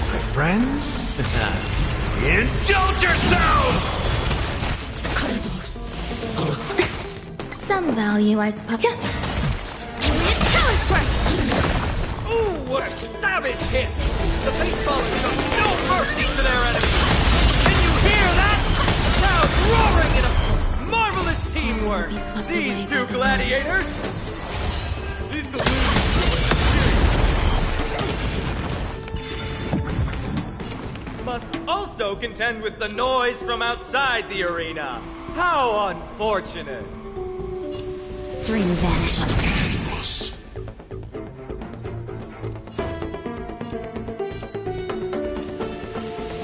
My friends? Indulge yourselves! Some value, I suppose. Talent burst! Ooh, what a savage hit! The baseballers show no mercy to their enemies! Can you hear that? The crowd roaring in a marvelous teamwork! These two gladiators! These must also contend with the noise from outside the arena. How unfortunate. Dream vanished.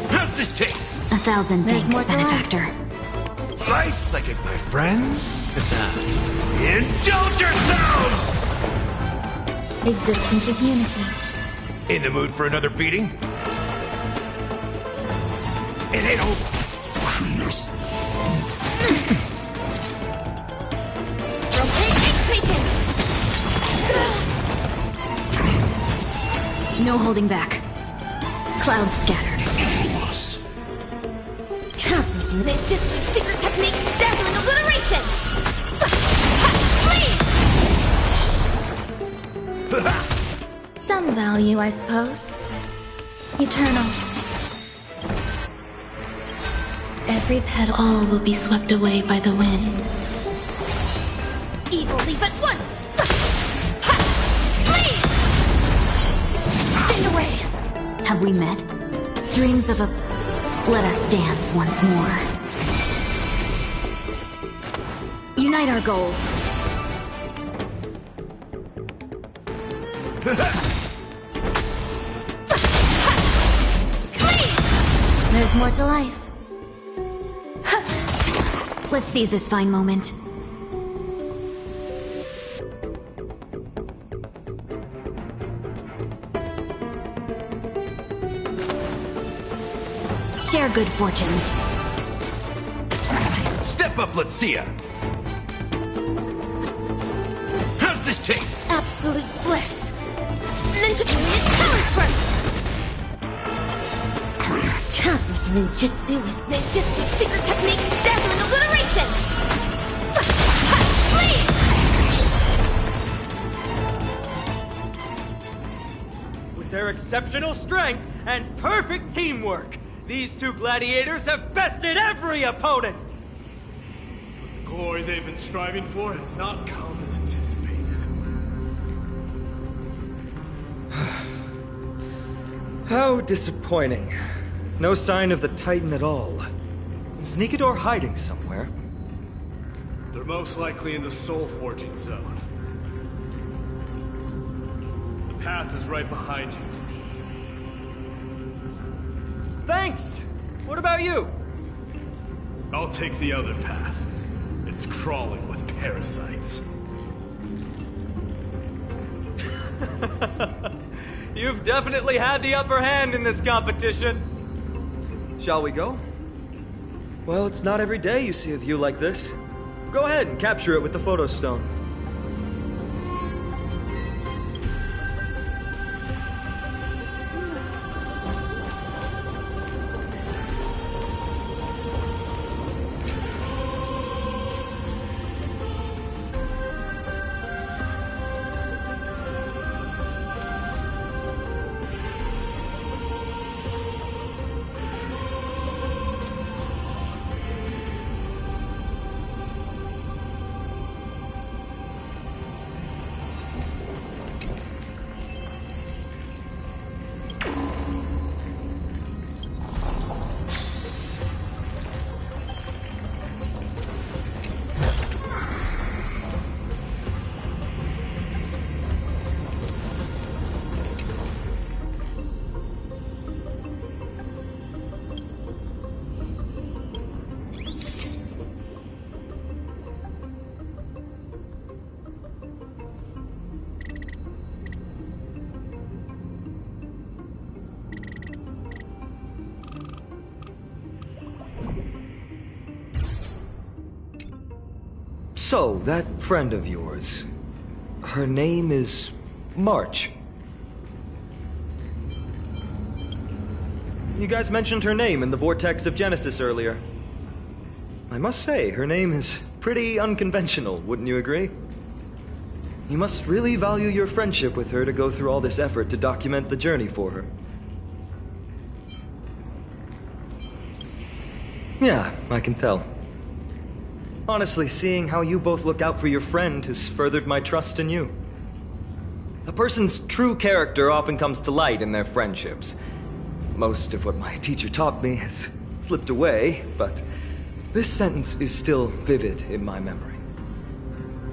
How's this taste? 1,000 There's thanks, more to benefactor. Rice like it, my friends. Indulge yourselves! Existence is unity. In the mood for another beating? It ain't over. No holding back. Clouds scattered. Cosmic ninjutsu secret technique, dazzling obliteration! Some value, I suppose. Eternal. Every petal. All will be swept away by the wind. Evil leave at once! Stand away! Have we met? Dreams of a... Let us dance once more. Unite our goals. There's more to life. Let's seize this fine moment. Share good fortunes. Step up, let's see ya. How's this taste? Absolute bliss. Ninja talent burst. Cosmic ninjutsu is ninjutsu secret technique, dazzling obliteration. With their exceptional strength and perfect teamwork, these two gladiators have bested every opponent! The glory they've been striving for has not come as anticipated. How disappointing. No sign of the Titan at all. Is Nikador hiding somewhere? They're most likely in the soul forging zone. The path is right behind you. Thanks! What about you? I'll take the other path. It's crawling with parasites. You've definitely had the upper hand in this competition. Shall we go? Well, it's not every day you see a view like this. Go ahead and capture it with the photo stone. So, that friend of yours, her name is March. You guys mentioned her name in the Vortex of Genesis earlier. I must say, her name is pretty unconventional, wouldn't you agree? You must really value your friendship with her to go through all this effort to document the journey for her. Yeah, I can tell. Honestly, seeing how you both look out for your friend has furthered my trust in you. A person's true character often comes to light in their friendships. most of what my teacher taught me has slipped away, but this sentence is still vivid in my memory.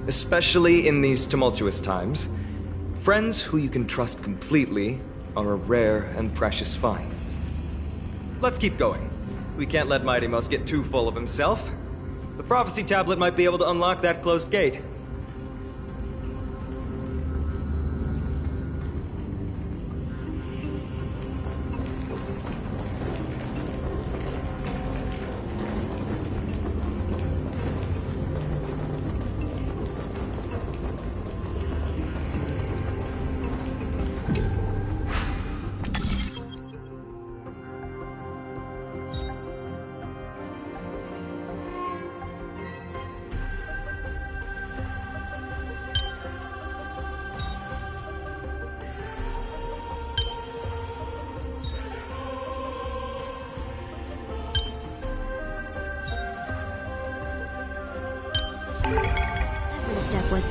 Especially in these tumultuous times, friends who you can trust completely are a rare and precious find. Let's keep going. We can't let Mighty Mouse get too full of himself. The prophecy tablet might be able to unlock that closed gate.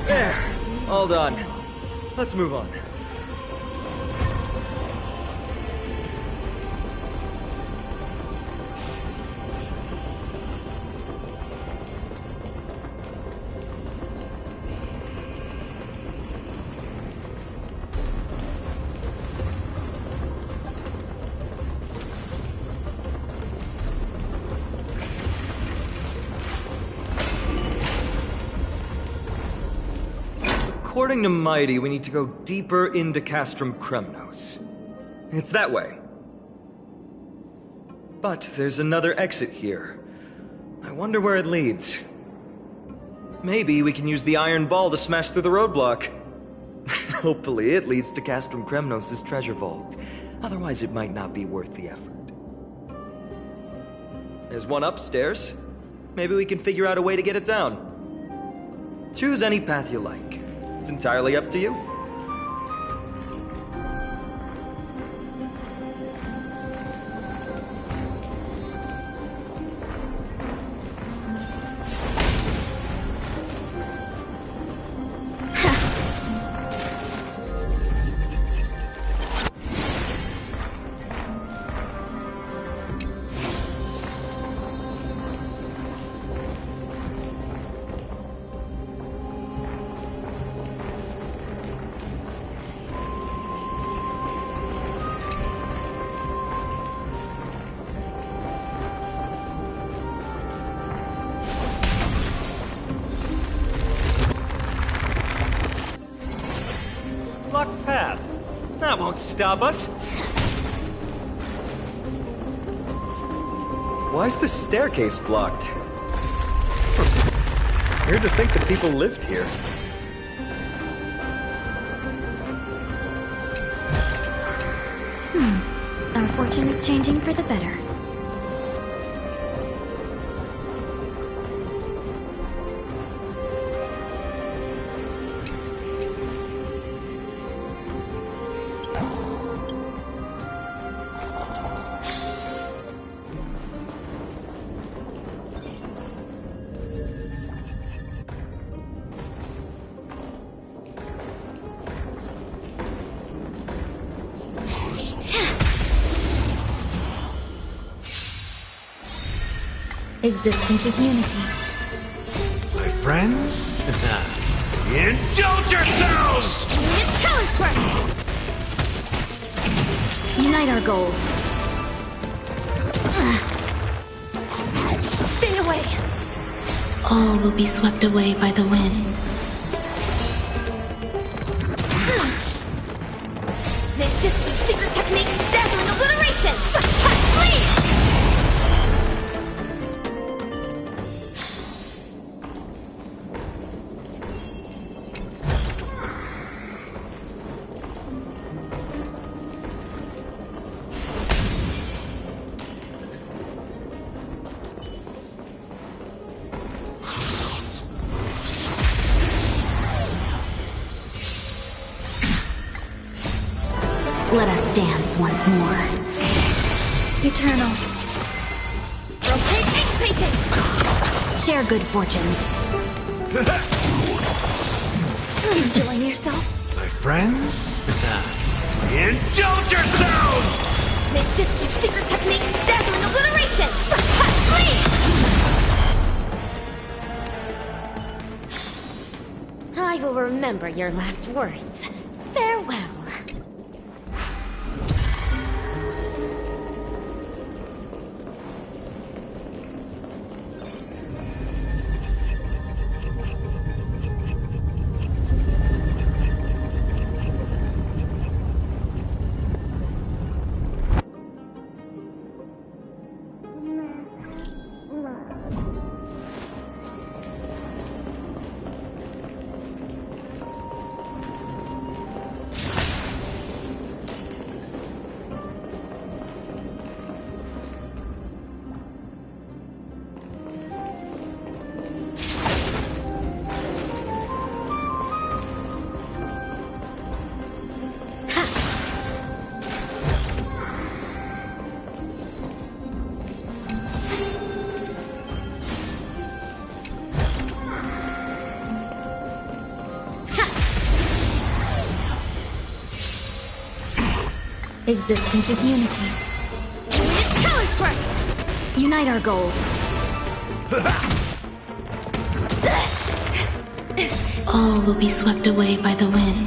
There. All done. Let's move on. According to Mighty, we need to go deeper into Castrum Kremnos. It's that way. But there's another exit here. I wonder where it leads. Maybe we can use the iron ball to smash through the roadblock. Hopefully it leads to Castrum Kremnos' treasure vault. Otherwise it might not be worth the effort. There's one upstairs. Maybe we can figure out a way to get it down. Choose any path you like. It's entirely up to you. Blocked path. That won't stop us. Why's the staircase blocked? Weird to think that people lived here. Our fortune is changing for the better. Existence is unity. My friends? Indulge yourselves! Tell us first! Unite our goals. Spin away! All will be swept away by the wind. Ninjutsu secret technique, dazzling obliteration! Flee! Let us dance once more. Eternal. Rotate ink painting! Share good fortunes. Enjoying yourself? My friends? Indulge yourselves! Ninjutsu secret technique, dazzling obliteration! Flee! I will remember your last words. Farewell. Existence is unity. Color strikes! Unite our goals. All will be swept away by the wind.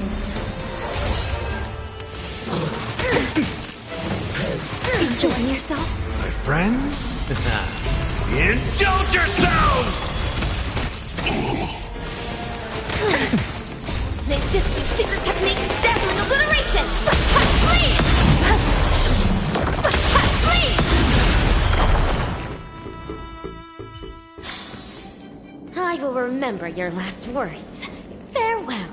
Enjoying yourself? My friends? Indulge yourselves! Ninjutsu secret technique, dazzling obliteration! Flee! Flee! I will remember your last words. Farewell.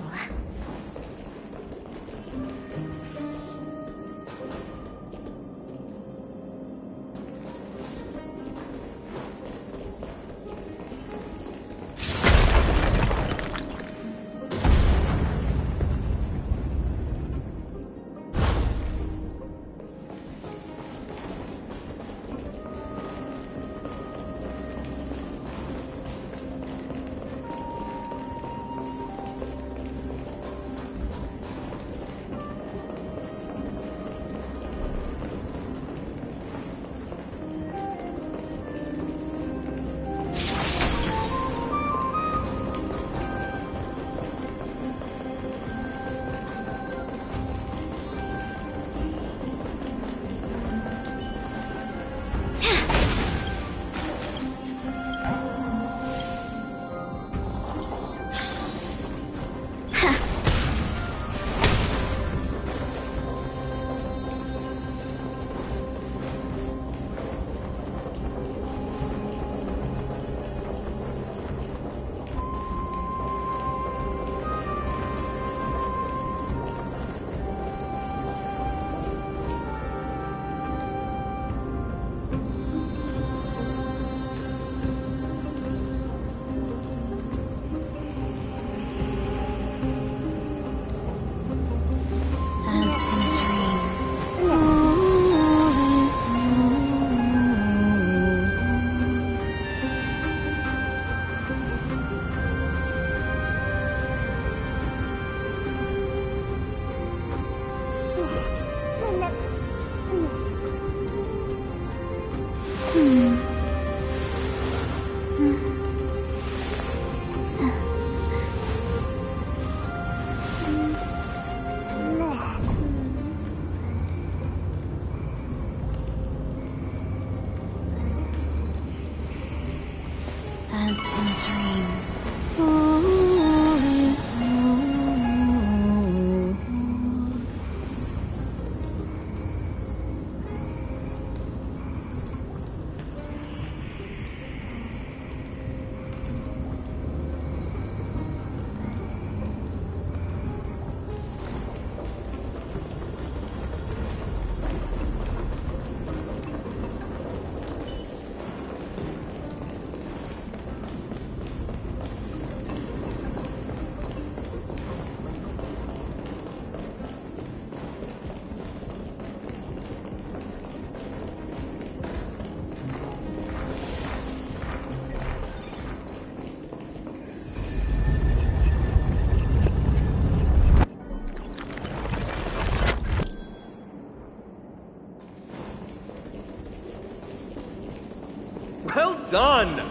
done!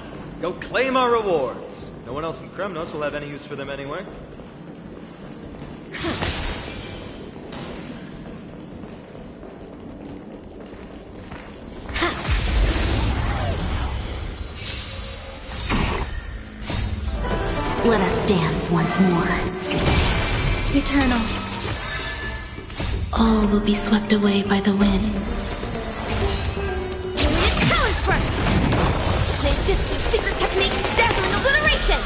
Go claim our rewards. No one else in Kremnos will have any use for them anyway. Let us dance once more. Eternal. All will be swept away by the wind. Colors burst! Ninjutsu secret technique, dazzling obliteration!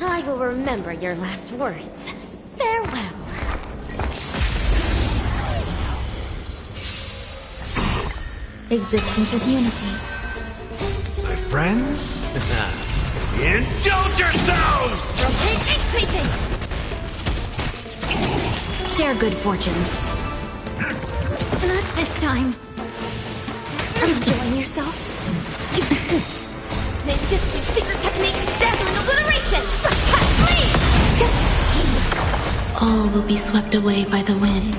I will remember your last words. Farewell. Existence is unity. My friends? Indulge yourselves! Rotate increasing! Share good fortunes. Not this time. Enjoying yourself? Ninjutsu secret technique, dazzling obliteration! All will be swept away by the wind.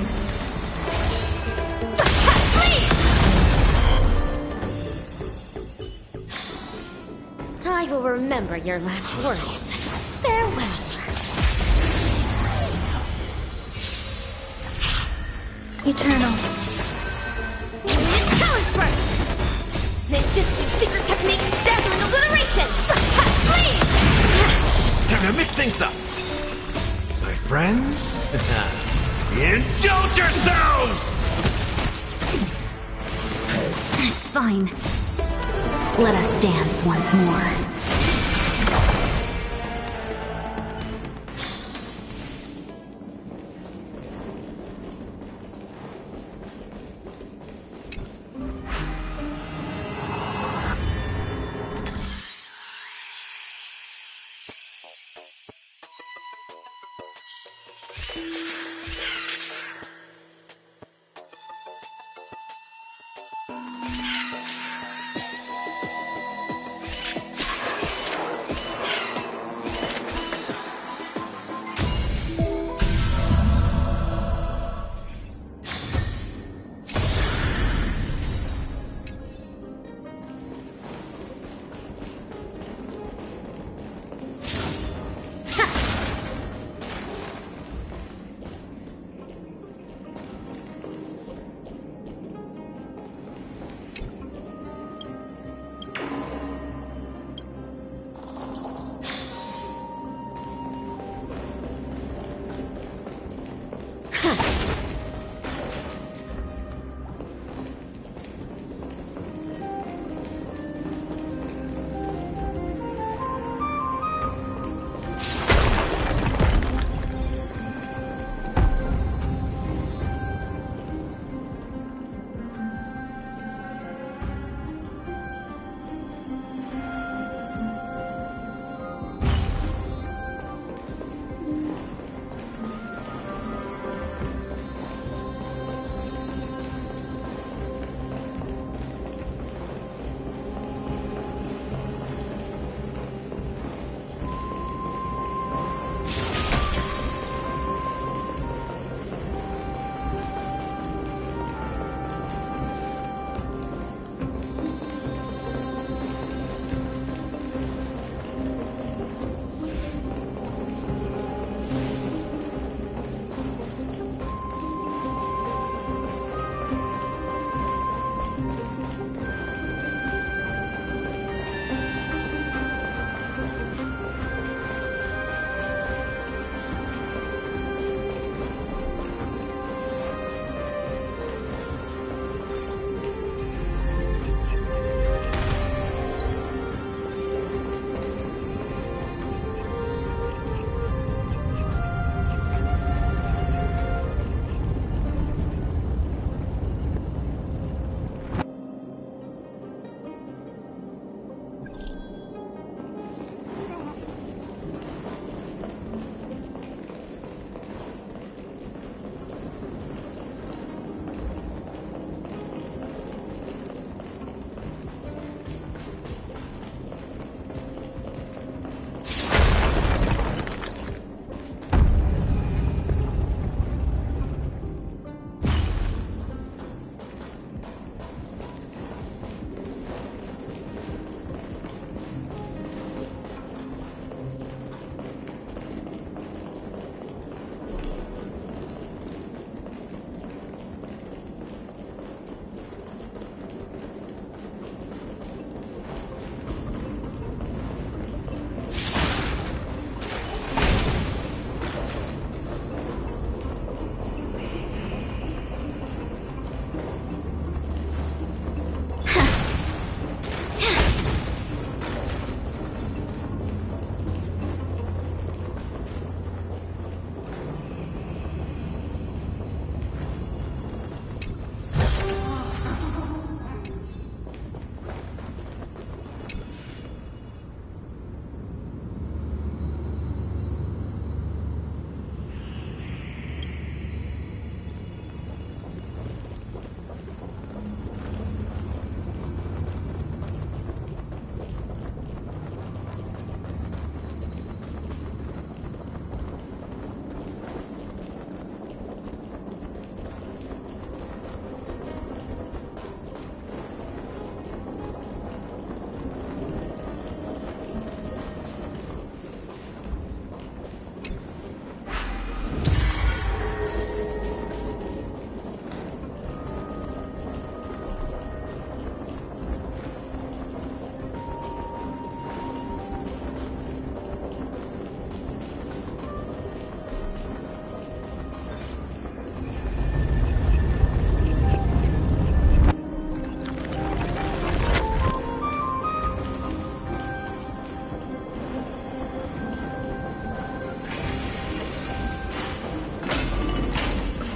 I will remember your last words. Farewell. Eternal. Colors burst! Ninjutsu secret technique, dazzling obliteration! Time to mix things up. My friends? Indulge yourselves! That's fine. Let us dance once more.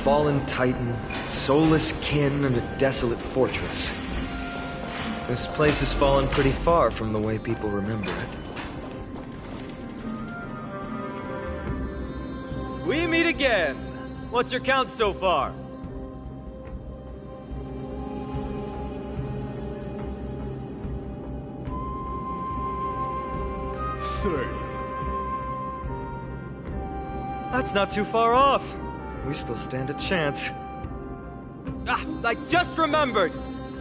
fallen titan, soulless kin, and a desolate fortress. This place has fallen pretty far from the way people remember it. We meet again. What's your count so far? 30. That's not too far off. We still stand a chance. Ah, I just remembered!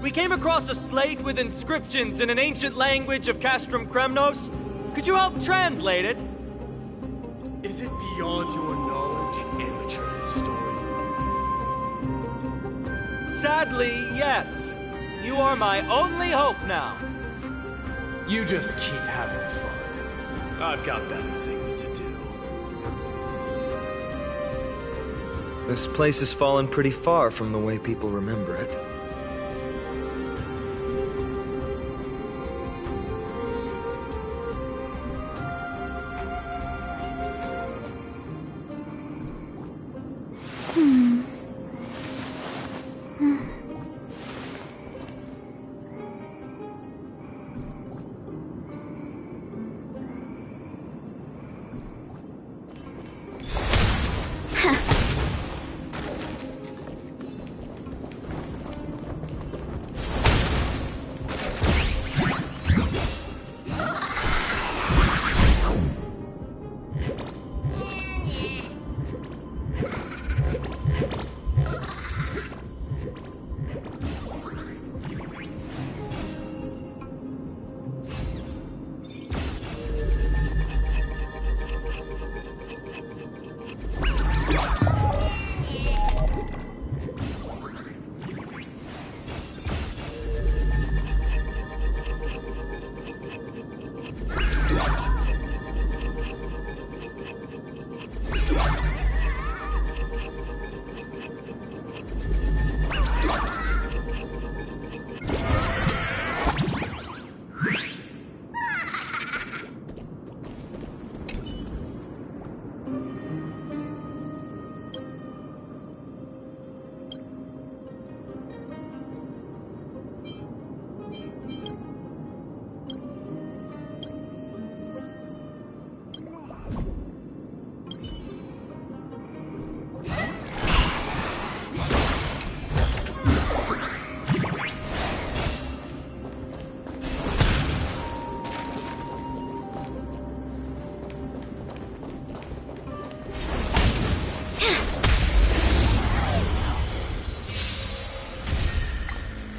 We came across a slate with inscriptions in an ancient language of Castrum Kremnos. Could you help translate it? Is it beyond your knowledge, amateur historian? Sadly, yes. You are my only hope now. You just keep having fun. I've got better things to do. This place has fallen pretty far from the way people remember it.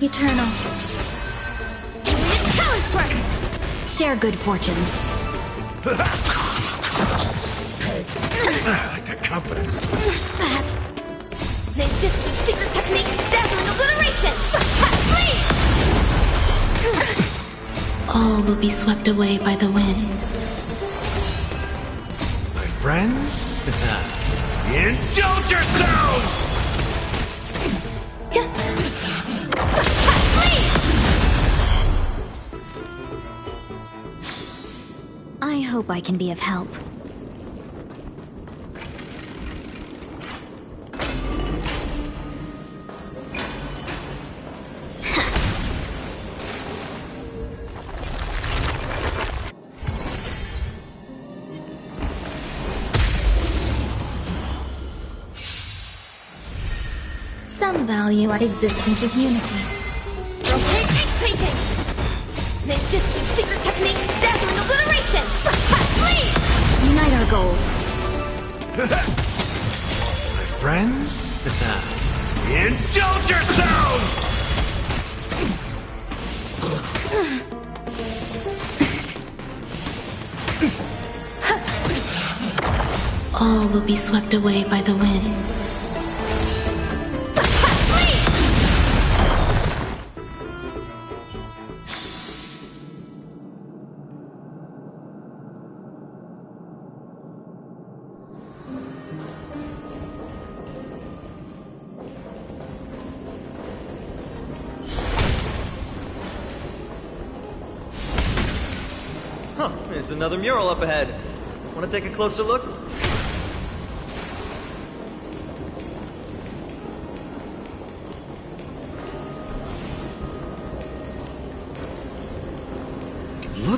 Eternal. Share good fortunes. I like that confidence. Ninjutsu secret technique, dazzling obliteration! All will be swept away by the wind. My friends? Indulge yourselves! I hope I can be of help. Some value at existence is unity. Rotate painting! Ninjutsu secret technique, dazzling obliteration! Unite our goals. My friends? Indulge yourselves! All will be swept away by the wind. Huh, there's another mural up ahead. Want to take a closer look?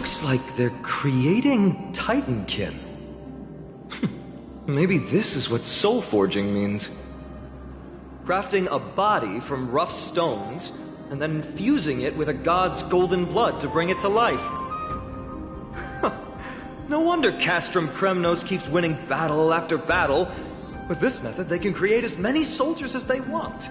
looks like they're creating Titankin. Maybe this is what soul forging means. Crafting a body from rough stones, and then infusing it with a god's golden blood to bring it to life. No wonder Castrum Kremnos keeps winning battle after battle. With this method, they can create as many soldiers as they want.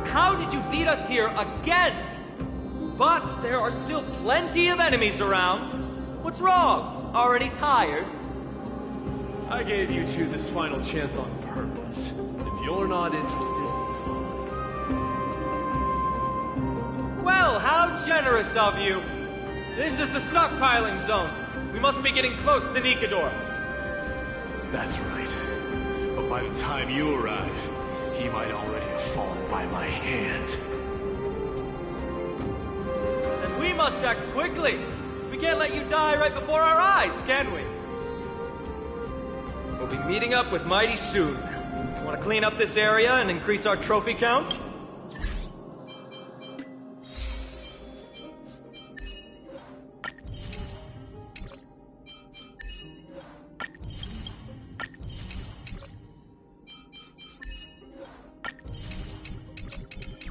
How did you beat us here again? But there are still plenty of enemies around. What's wrong? Already tired? I gave you two this final chance on purpose. If you're not interested, fine. Well, how generous of you. This is the stockpiling zone. We must be getting close to Nikador. That's right. But by the time you arrive, he might already have fallen by my hand. Then we must act quickly. We can't let you die right before our eyes, can we? We'll be meeting up with Mighty soon. Want to clean up this area and increase our trophy count?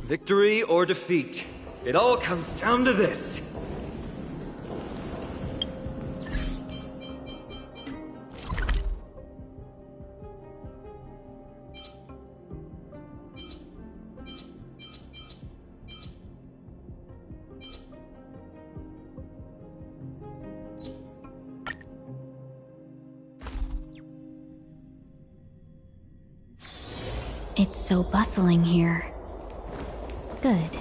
Victory or defeat, it all comes down to this. It's so bustling here. Good.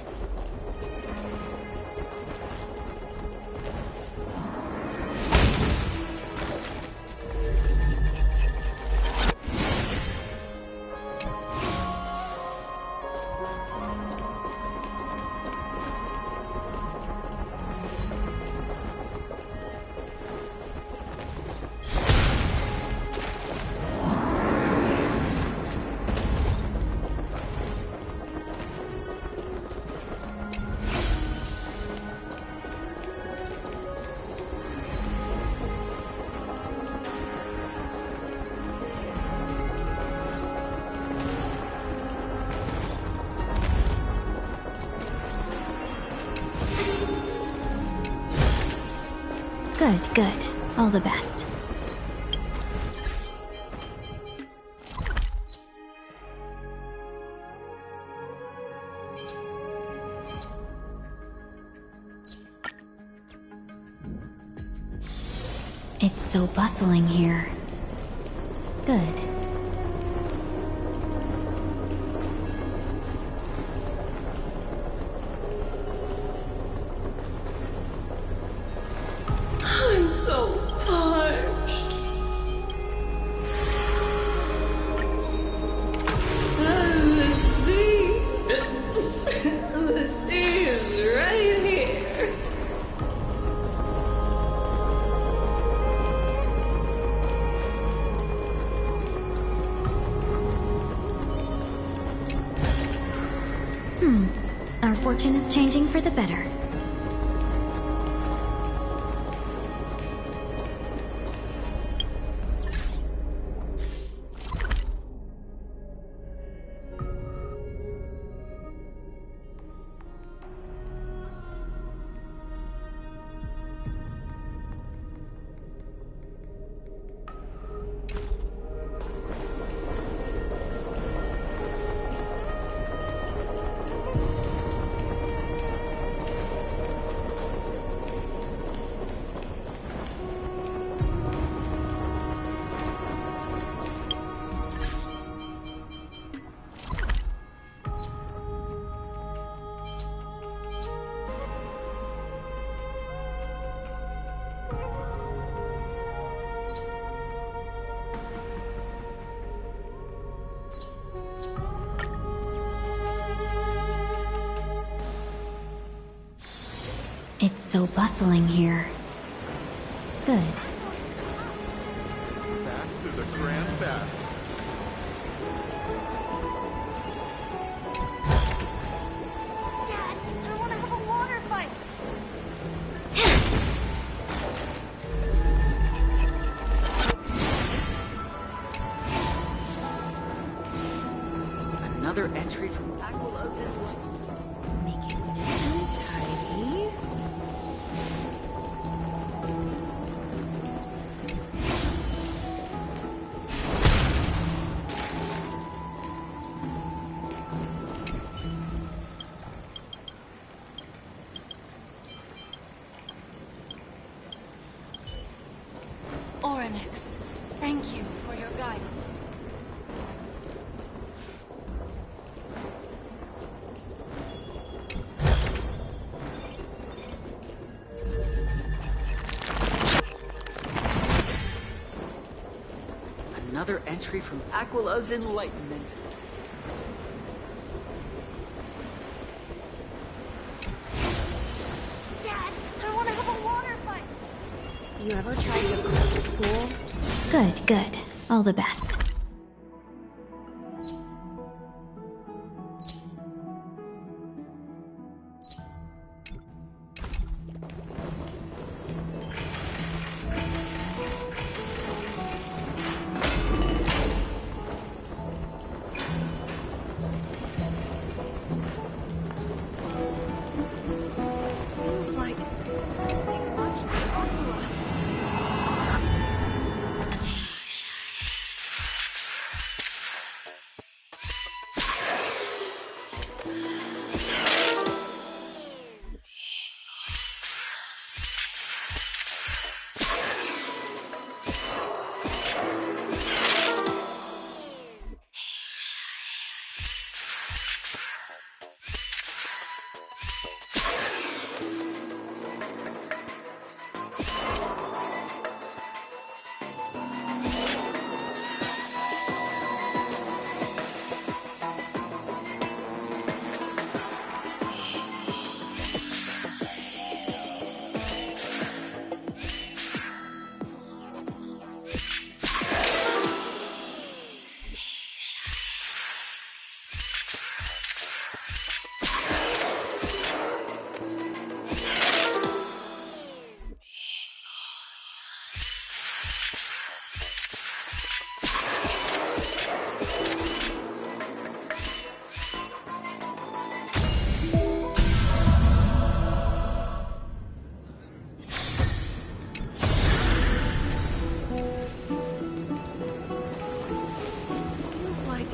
Good, good. All the best. It's so bustling here. Good. I'm so parched. The sea. The sea is right here. Our fortune is changing for the better. It's so bustling here. Good. Back to the Grand Bath. Dad, I want to have a water fight. Another entry from Aquala's in Make it neat and tidy. Orynyx, thank you for your guidance. Another entry from Aquala's Enlightenment. Dad, I want to have a water fight. You ever tried the cold pool? Good, good. All the best. Feels like nothing much to Aquila. Feels like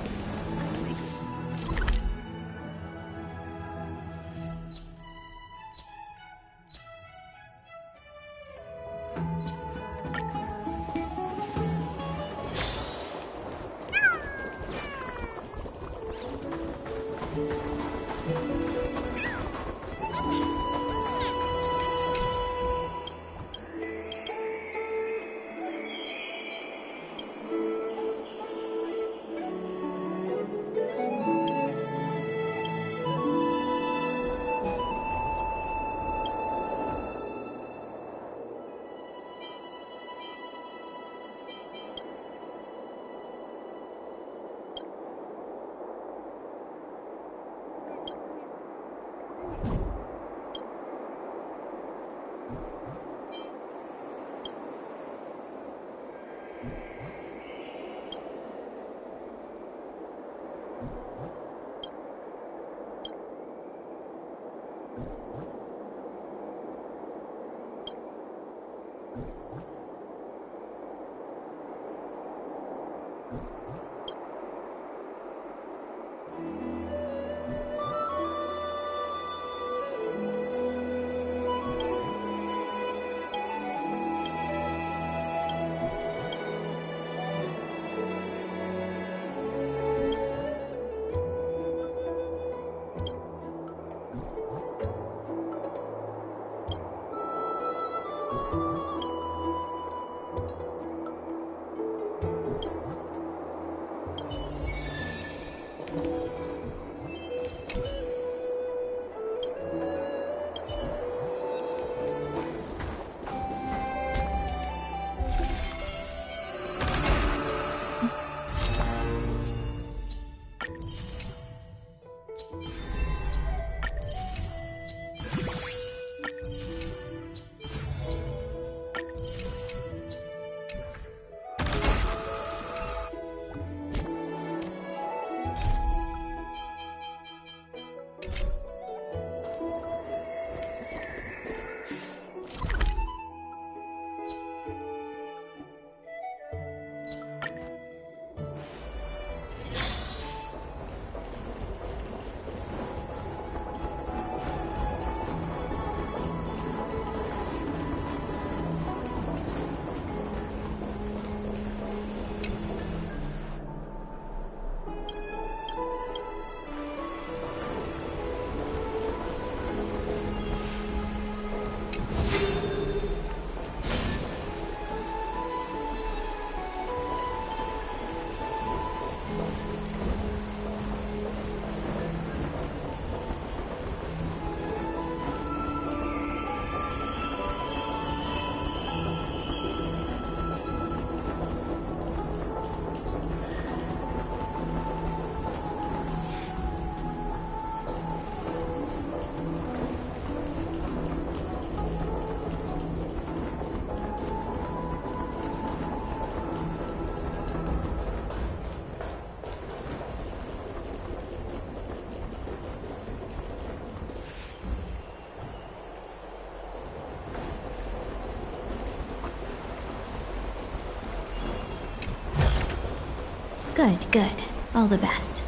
Good, good. All the best.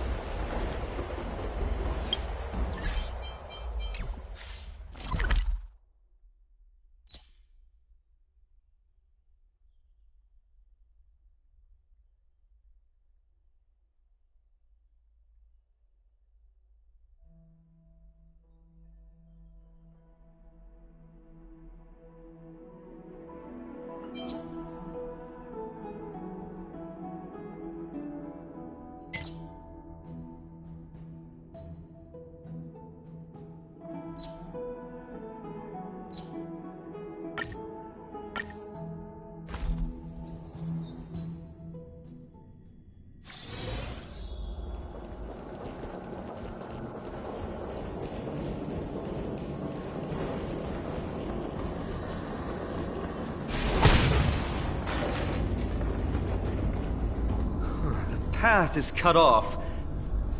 Path is cut off,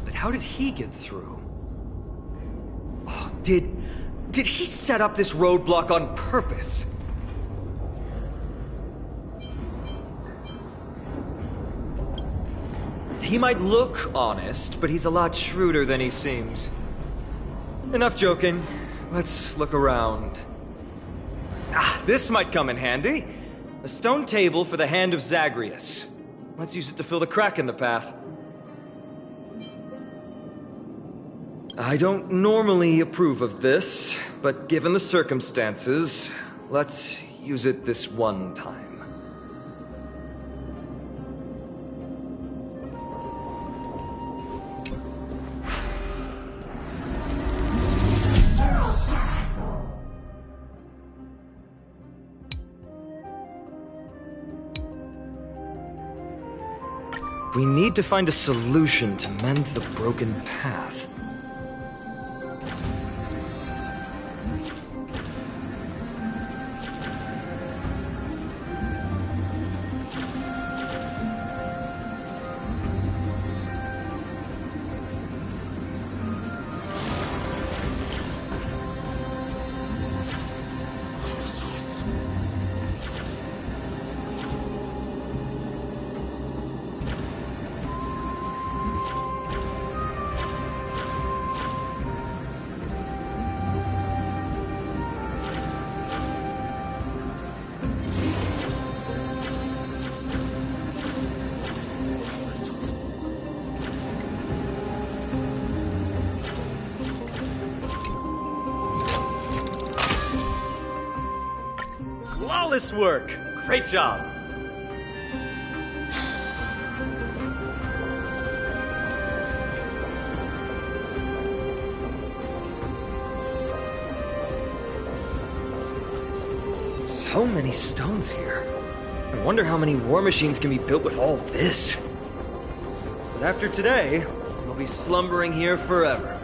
but how did he get through? Oh, did he set up this roadblock on purpose? He might look honest, but he's a lot shrewder than he seems. Enough joking. Let's look around. Ah, this might come in handy. A stone table for the Hand of Zagreus. Let's use it to fill the crack in the path. I don't normally approve of this, but given the circumstances, let's use it this one time. We need to find a solution to mend the broken path. Flawless work! Great job! So many stones here. I wonder how many war machines can be built with all this. But after today, we'll be slumbering here forever.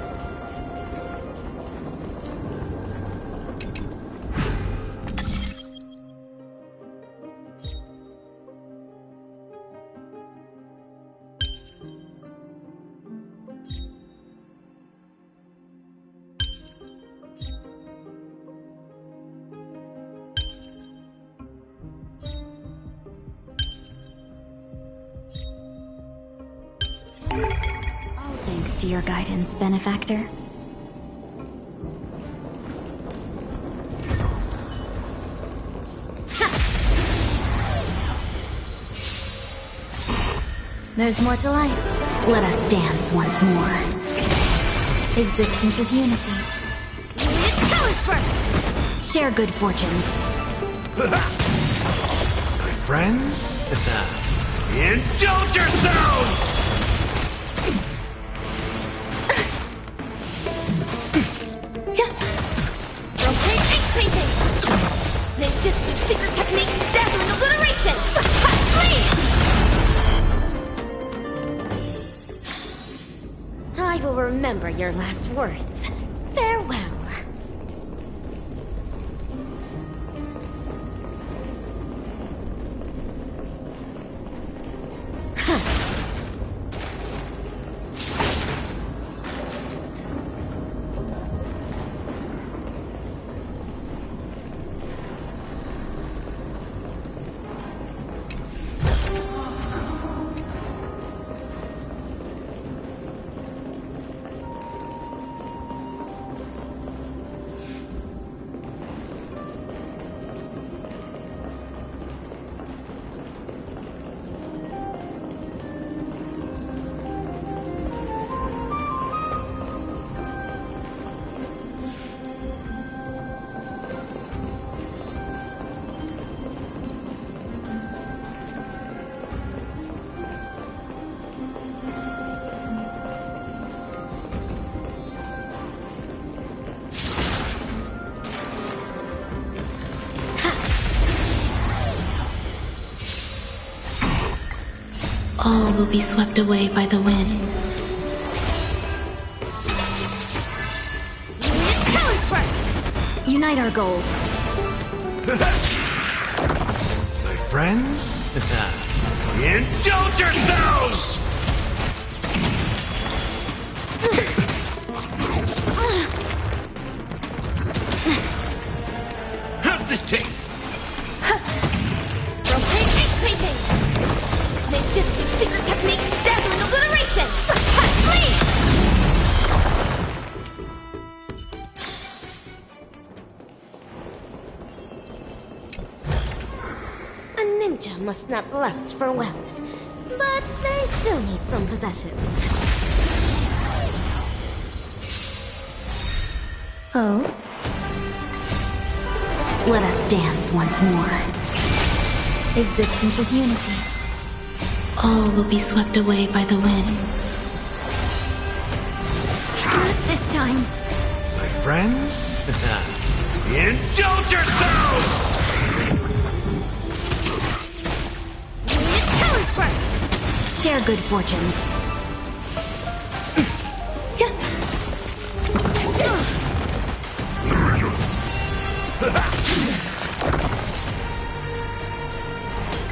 Thanks to your guidance, benefactor. There's more to life. Let us dance once more. Existence is unity. Tell us first! Share good fortunes. My friends? Indulge yourselves! Ninjutsu secret technique, dazzling obliteration! I will remember your last words. Farewell. All will be swept away by the wind. Colors first! Unite our goals. My friends? Indulge yourselves! How's this taste? Rotate painting! Ninjutsu secret technique, dazzling obliteration! Flee! A ninja must not lust for wealth, but they still need some possessions. Oh? Let us dance once more. Existence is unity. All will be swept away by the wind. Not this time. My friends? Indulge yourselves! Colors first! Share good fortunes.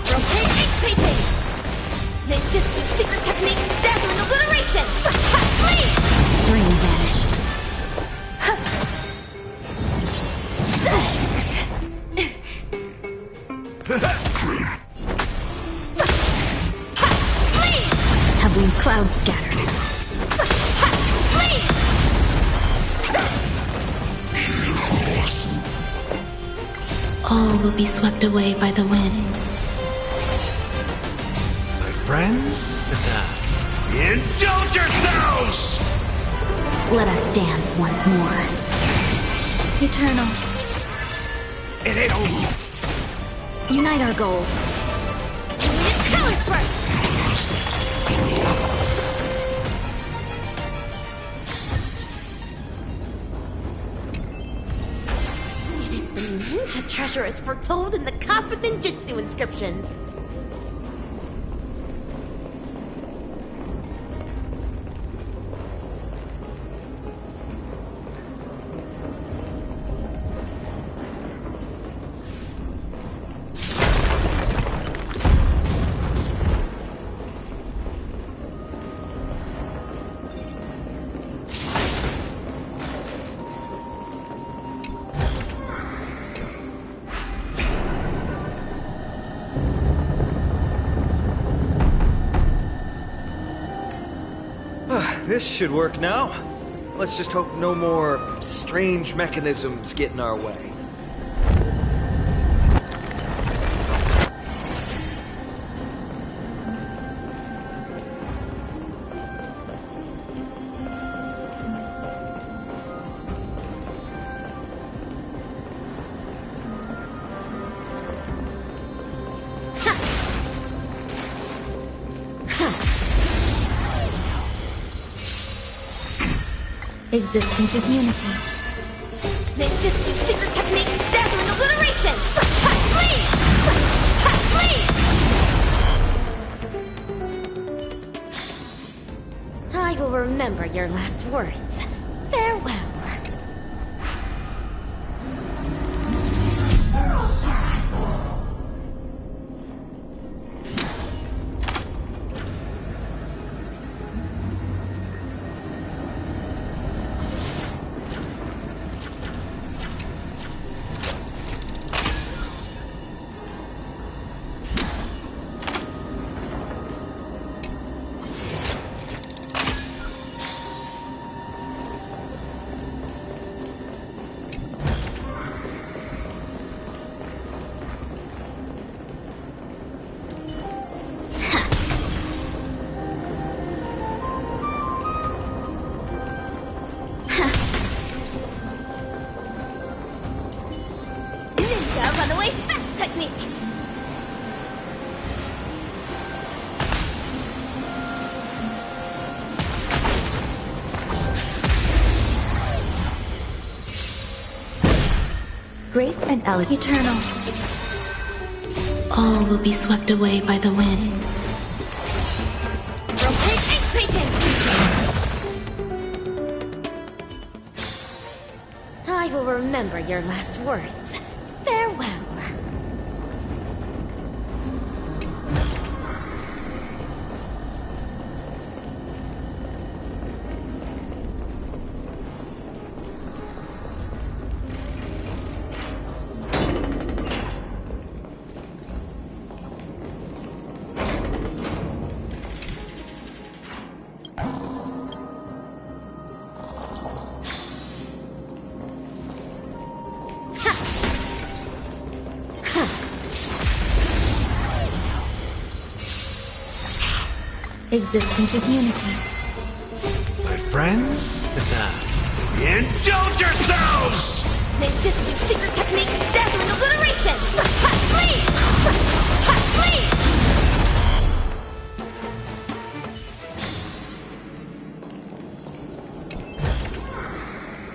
Rotate painting! Ninjutsu secret technique, dazzling obliteration! Flee! Dream vanished. Heavenly clouds scattered. Flee! All will be swept away by the wind. My friends? Indulge yourselves! Let us dance once more. Eternal. It ain't over. Unite our goals. Colors first! It is the ninja treasure as foretold in the cosmic ninjutsu inscriptions. This should work now. Let's just hope no more strange mechanisms get in our way. Existence is unity. Ninjutsu secret technique, dazzling obliteration! Flee! Flee! I will remember your last words. Farewell. Runaway fast technique! Grace and elegance. Eternal. All will be swept away by the wind. will remember your last words. Farewell. Existence is unity. My friends? Indulge yourselves! Ninjutsu secret technique, dazzling obliteration! Flee! Flee!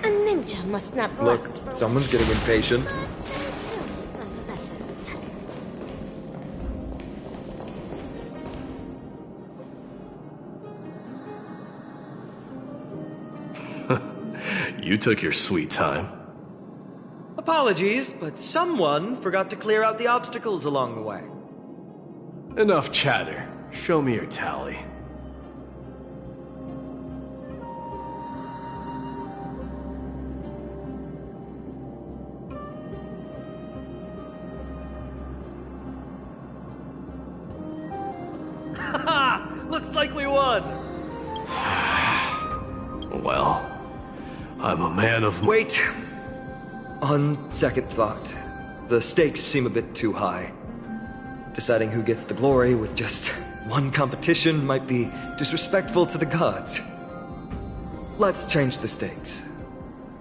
A ninja must not Look, rest for someone's getting impatient. still need some possessions. You took your sweet time. Apologies, but someone forgot to clear out the obstacles along the way. Enough chatter. Show me your tally. Haha! Looks like we won! Well, I'm a man of... Wait! On second thought, the stakes seem a bit too high. Deciding who gets the glory with just one competition might be disrespectful to the gods. Let's change the stakes.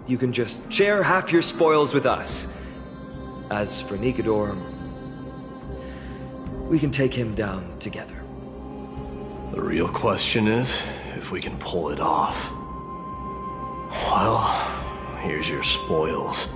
You can just share half your spoils with us. As for Nikador, we can take him down together. The real question is if we can pull it off. Well, here's your spoils.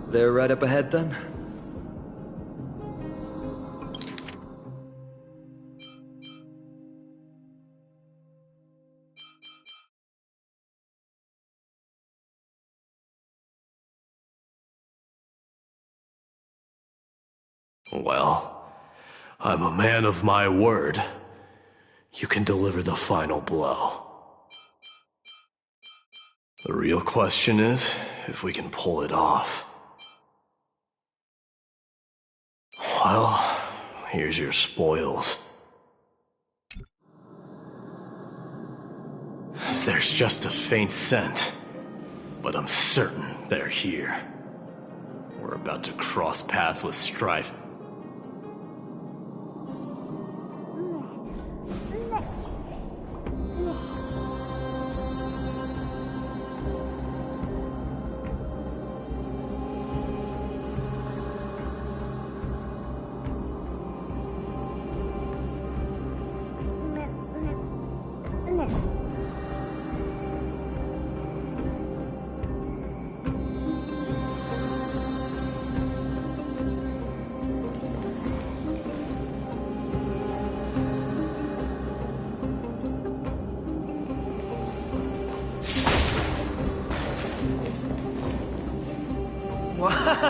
They're right up ahead then? Well, I'm a man of my word. You can deliver the final blow. The real question is if we can pull it off. Well, here's your spoils. There's just a faint scent, but I'm certain they're here. We're about to cross paths with strife.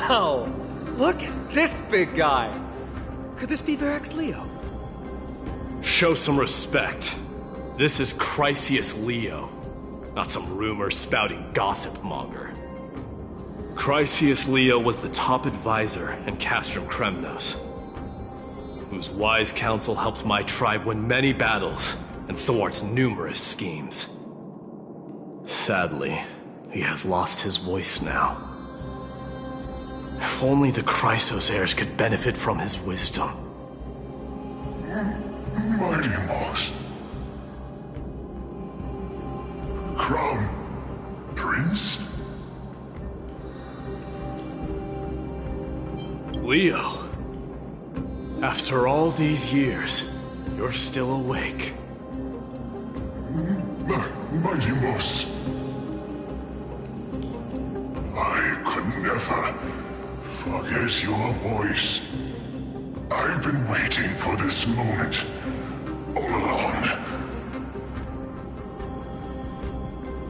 Wow! Look at this big guy! Could this be Varix Leo? Show some respect. This is Chrysius Leo, not some rumor-spouting gossip monger. Chrysius Leo was the top advisor in Castrum Kremnos, whose wise counsel helped my tribe win many battles and thwarts numerous schemes. Sadly, he has lost his voice now. If only the Chrysos heirs could benefit from his wisdom. Mighty Moss. Crown Prince? Leo, after all these years, you're still awake. Mighty Moss. I could never forget your voice. I've been waiting for this moment all along.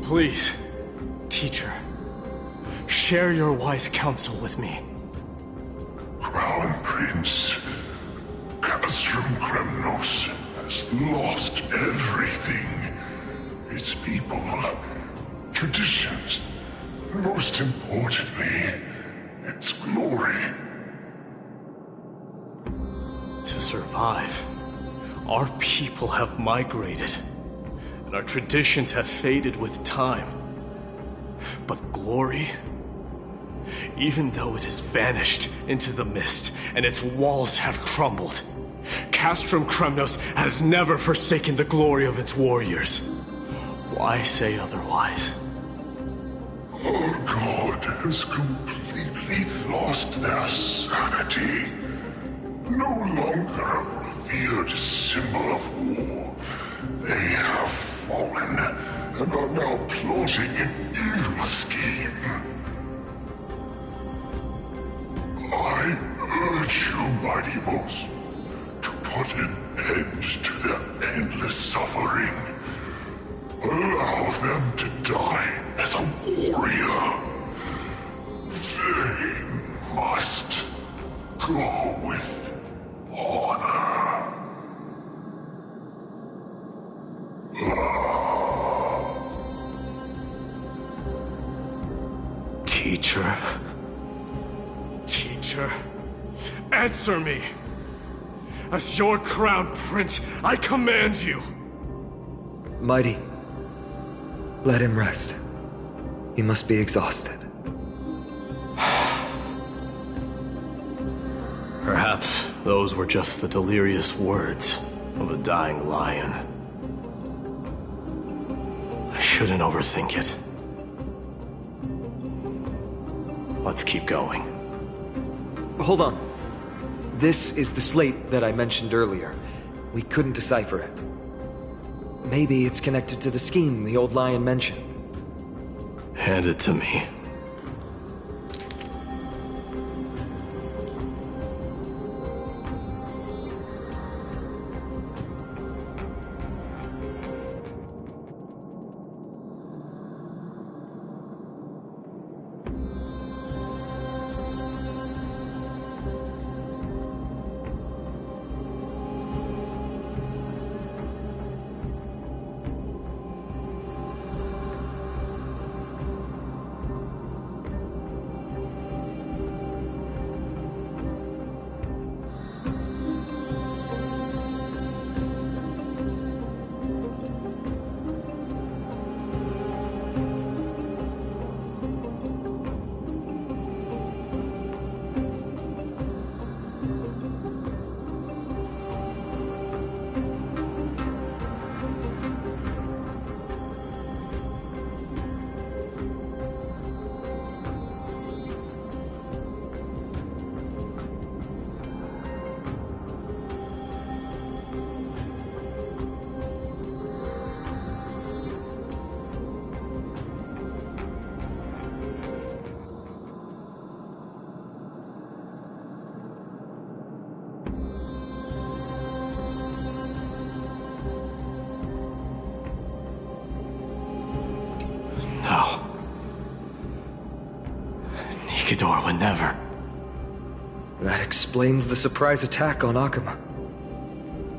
Please, teacher, share your wise counsel with me. Crown Prince, Castrum Kremnos has lost everything. Its people, traditions, and most importantly, its glory. To survive, our people have migrated, and our traditions have faded with time. But glory, even though it has vanished into the mist and its walls have crumbled, Castrum Kremnos has never forsaken the glory of its warriors. Why say otherwise? Our god has completely lost their sanity. No longer a revered symbol of war. They have fallen and are now plotting an evil scheme. I urge you, Mighty Moss, to put an end to their endless suffering. Allow them to die as a warrior. They must go with honor. Teacher, answer me! As your crown prince, I command you! Mighty, let him rest. He must be exhausted. Perhaps those were just the delirious words of a dying lion. I shouldn't overthink it. Let's keep going. Hold on. This is the slate that I mentioned earlier. We couldn't decipher it. Maybe it's connected to the scheme the old lion mentioned. Hand it to me. Nikidor would never. That explains the surprise attack on Akuma.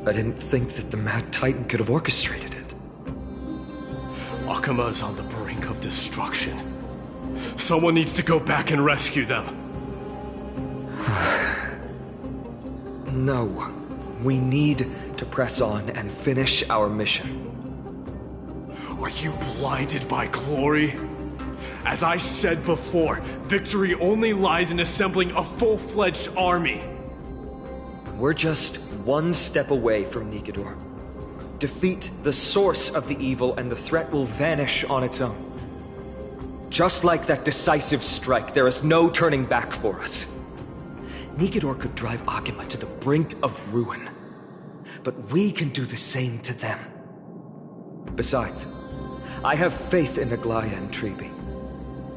I didn't think that the Mad Titan could have orchestrated it. Akuma is on the brink of destruction. Someone needs to go back and rescue them. No. We need to press on and finish our mission. Are you blinded by glory? As I said before, victory only lies in assembling a full-fledged army. We're just one step away from Nikedor. Defeat the source of the evil and the threat will vanish on its own. Just like that decisive strike, there is no turning back for us. Nikedor could drive Akuma to the brink of ruin, but we can do the same to them. Besides, I have faith in Aglaya and Tribi.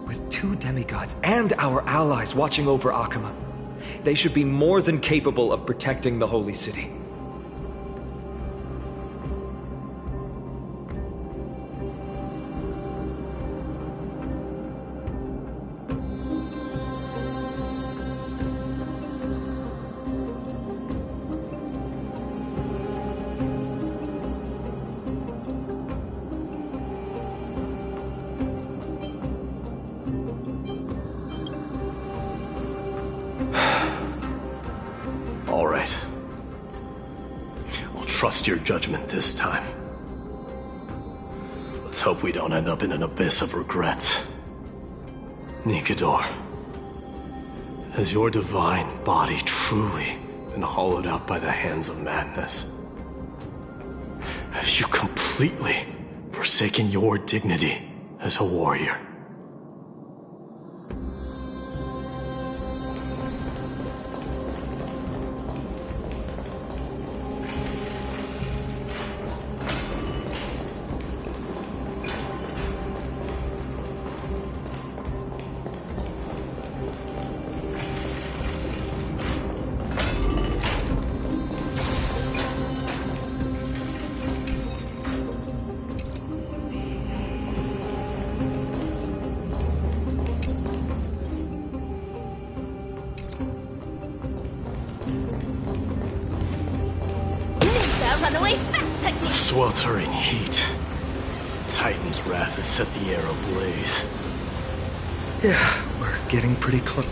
With 2 demigods and our allies watching over Akuma, they should be more than capable of protecting the Holy City. All right. I'll trust your judgment this time. Let's hope we don't end up in an abyss of regrets. Nikedor, has your divine body truly been hollowed out by the hands of madness? Have you completely forsaken your dignity as a warrior? Runaway fast technique! Sweltering heat. The Titan's wrath has set the air ablaze. Yeah, we're getting pretty close.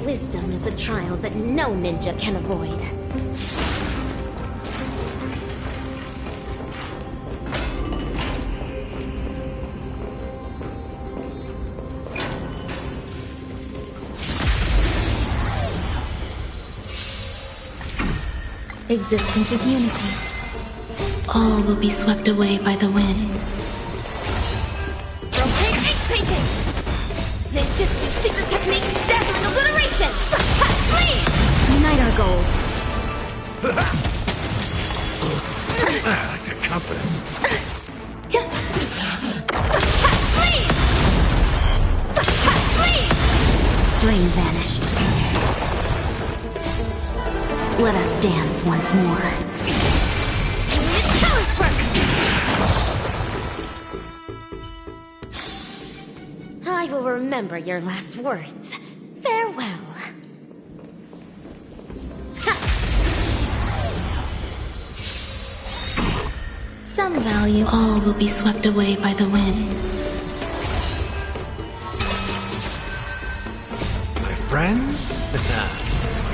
Wisdom is a trial that no ninja can avoid. Existence is unity. All will be swept away by the wind. Rotate ink painting! Ninjutsu secret technique, dazzling obliteration! Flee! Unite our goals. I like that confidence. Flee! Flee! Dream vanished. Let us dance once more. I will remember your last words. Farewell. Some value. All will be swept away by the wind. My friends?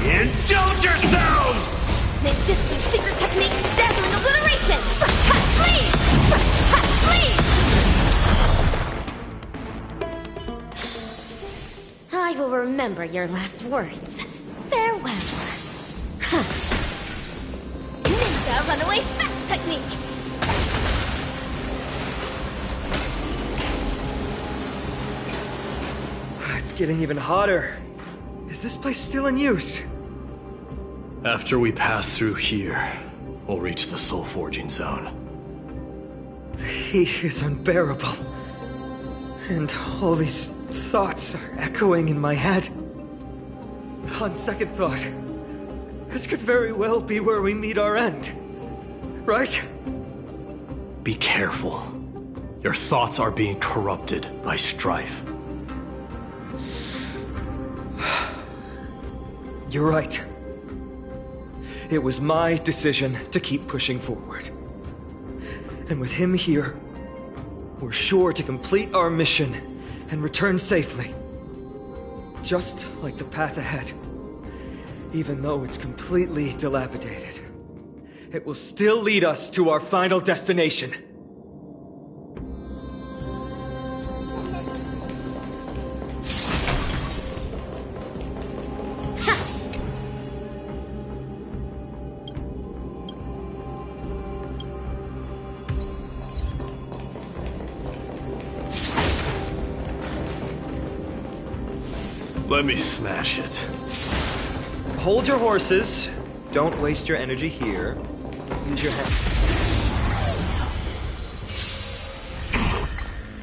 Indulge yourselves! Ninjutsu secret technique, dazzling obliteration! Flee! Flee! I will remember your last words. Farewell. Ninja runaway fast technique! It's getting even hotter. Is this place still in use? After we pass through here, we'll reach the soul forging zone. The heat is unbearable. And all these thoughts are echoing in my head. On second thought, this could very well be where we meet our end. Right? Be careful. Your thoughts are being corrupted by strife. You're right. It was my decision to keep pushing forward. And with him here, we're sure to complete our mission and return safely. Just like the path ahead. Even though it's completely dilapidated, it will still lead us to our final destination. Let me smash it. Hold your horses. Don't waste your energy here. Use your head.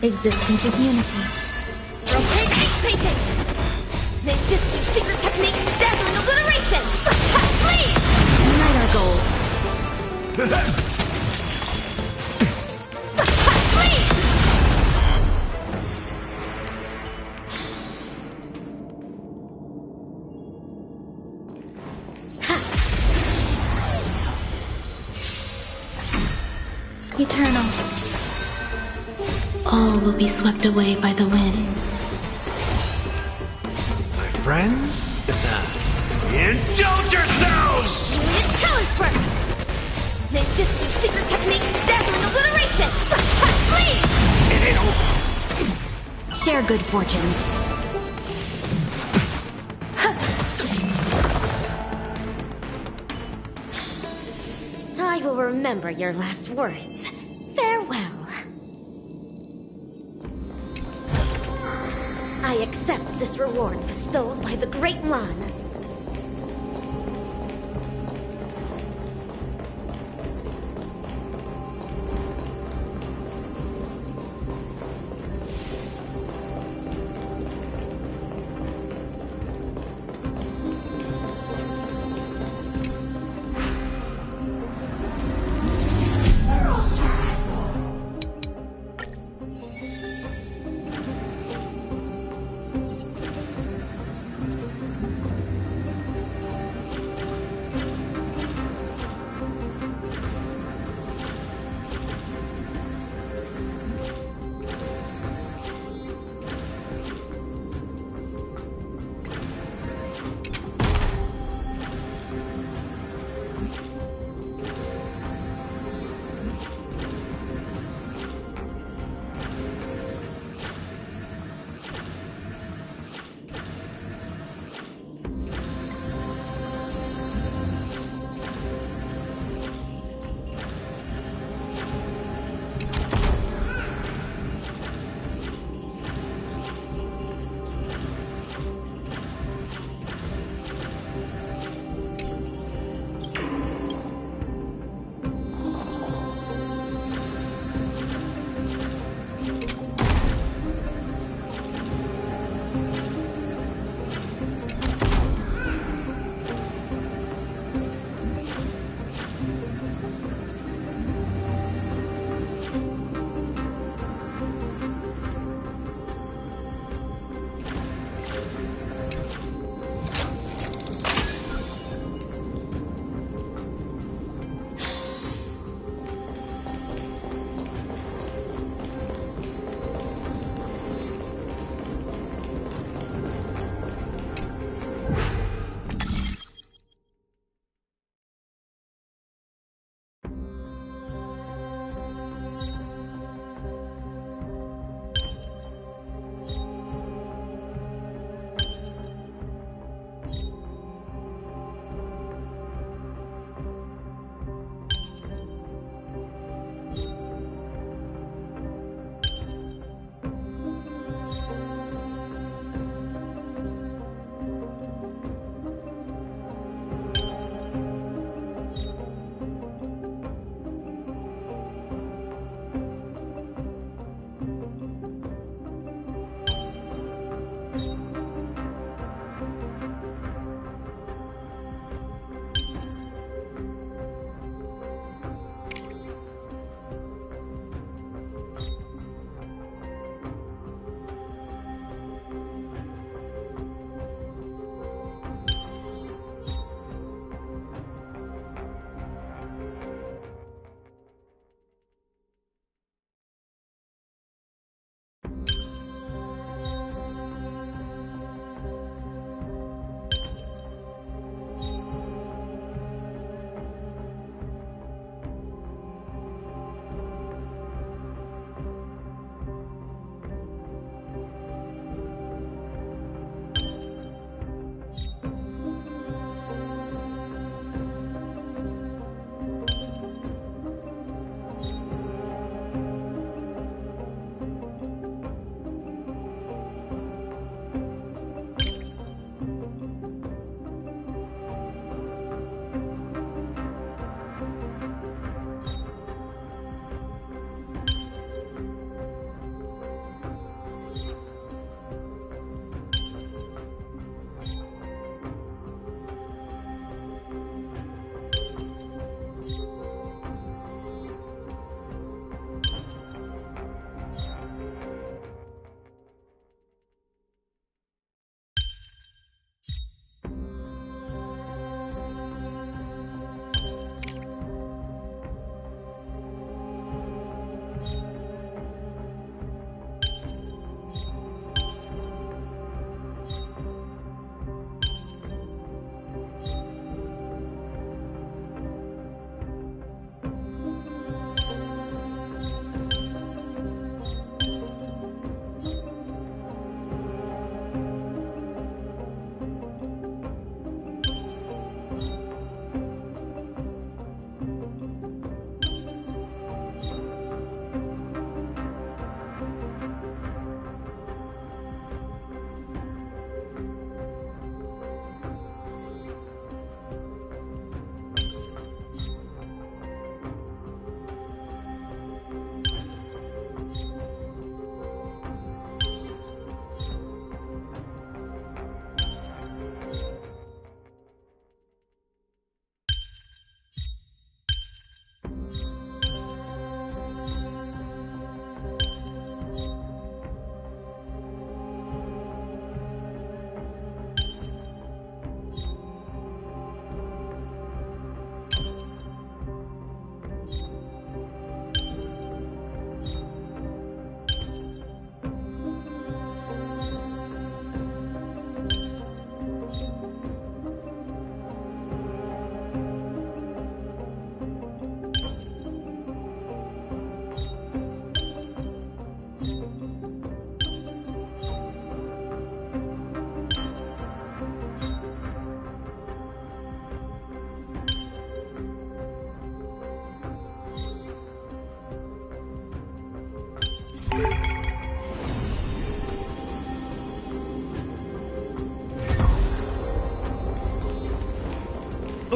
Existence is unity. Rotate ink painting! Ninjutsu secret technique, dazzling obliteration! Flee! Unite our goals. Flee! Eternal. All will be swept away by the wind. My friends? Indulge yourselves! Unit colors burst! Ninjutsu secret technique, dazzling obliteration! Flee! It ain't over. Share good fortunes. I will remember your last words. Farewell. I accept this reward bestowed by the Great Lan.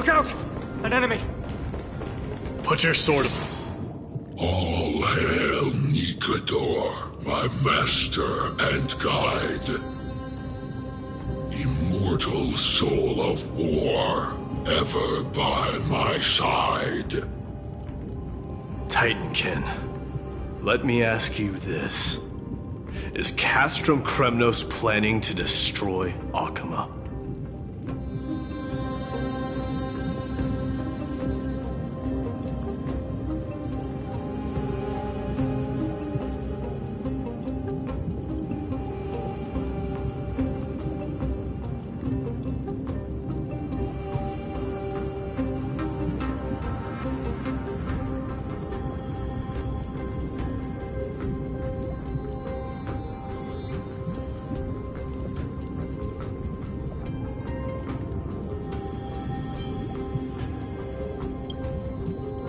Look out! An enemy! Put your sword... All hail Nikador, my master and guide. Immortal soul of war, ever by my side. Titankin, let me ask you this. Is Castrum Kremnos planning to destroy Akama?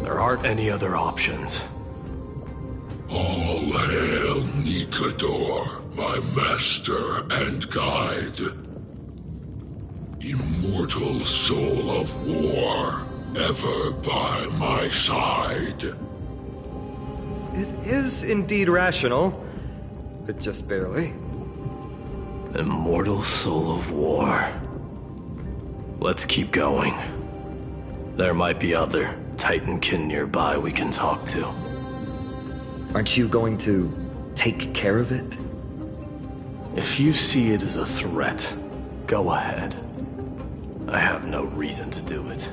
There aren't any other options. All hail Nikador, my master and guide. Immortal soul of war, ever by my side. It is indeed rational, but just barely. Immortal soul of war. Let's keep going. There might be other Titankin nearby we can talk to. Aren't you going to take care of it? If you see it as a threat, go ahead. I have no reason to do it.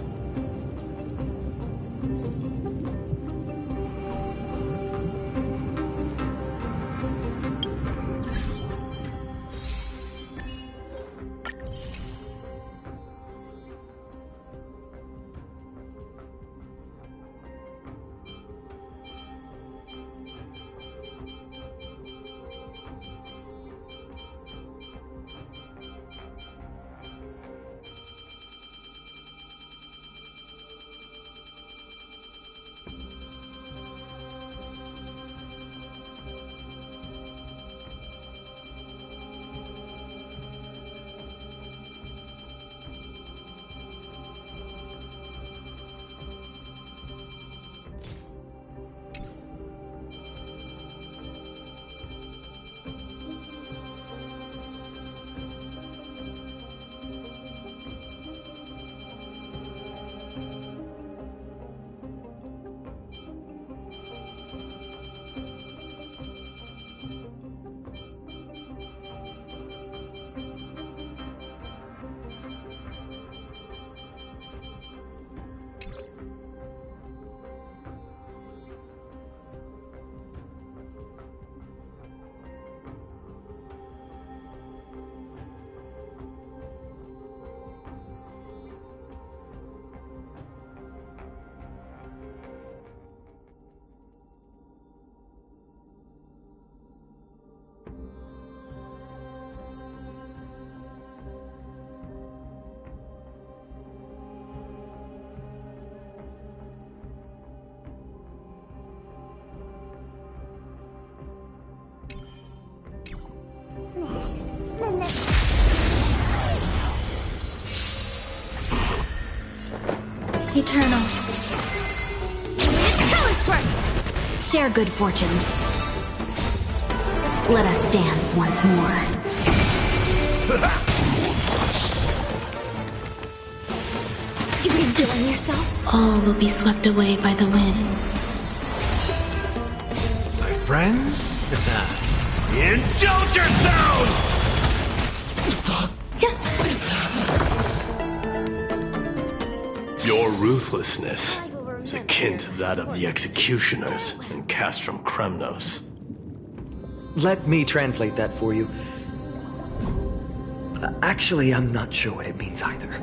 Eternal. Share good fortunes. Let us dance once more. You revealing yourself? All will be swept away by the wind. My friends? Indulge yourselves! Your ruthlessness is akin to that of the executioners in Castrum Kremnos. Let me translate that for you. Actually, I'm not sure what it means either.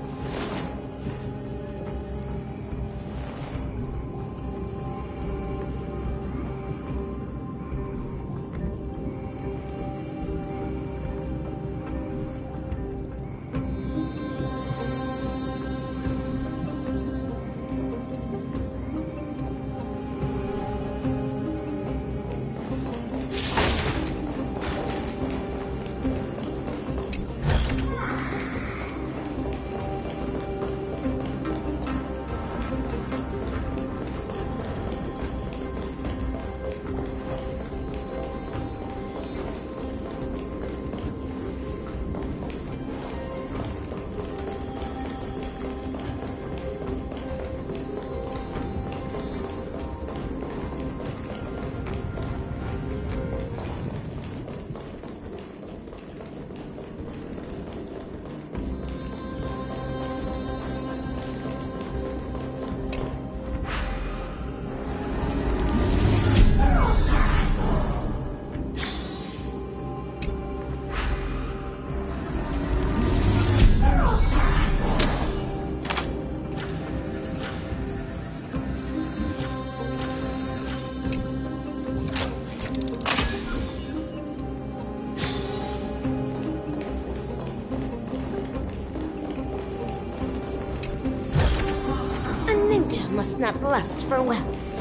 must not lust for wealth,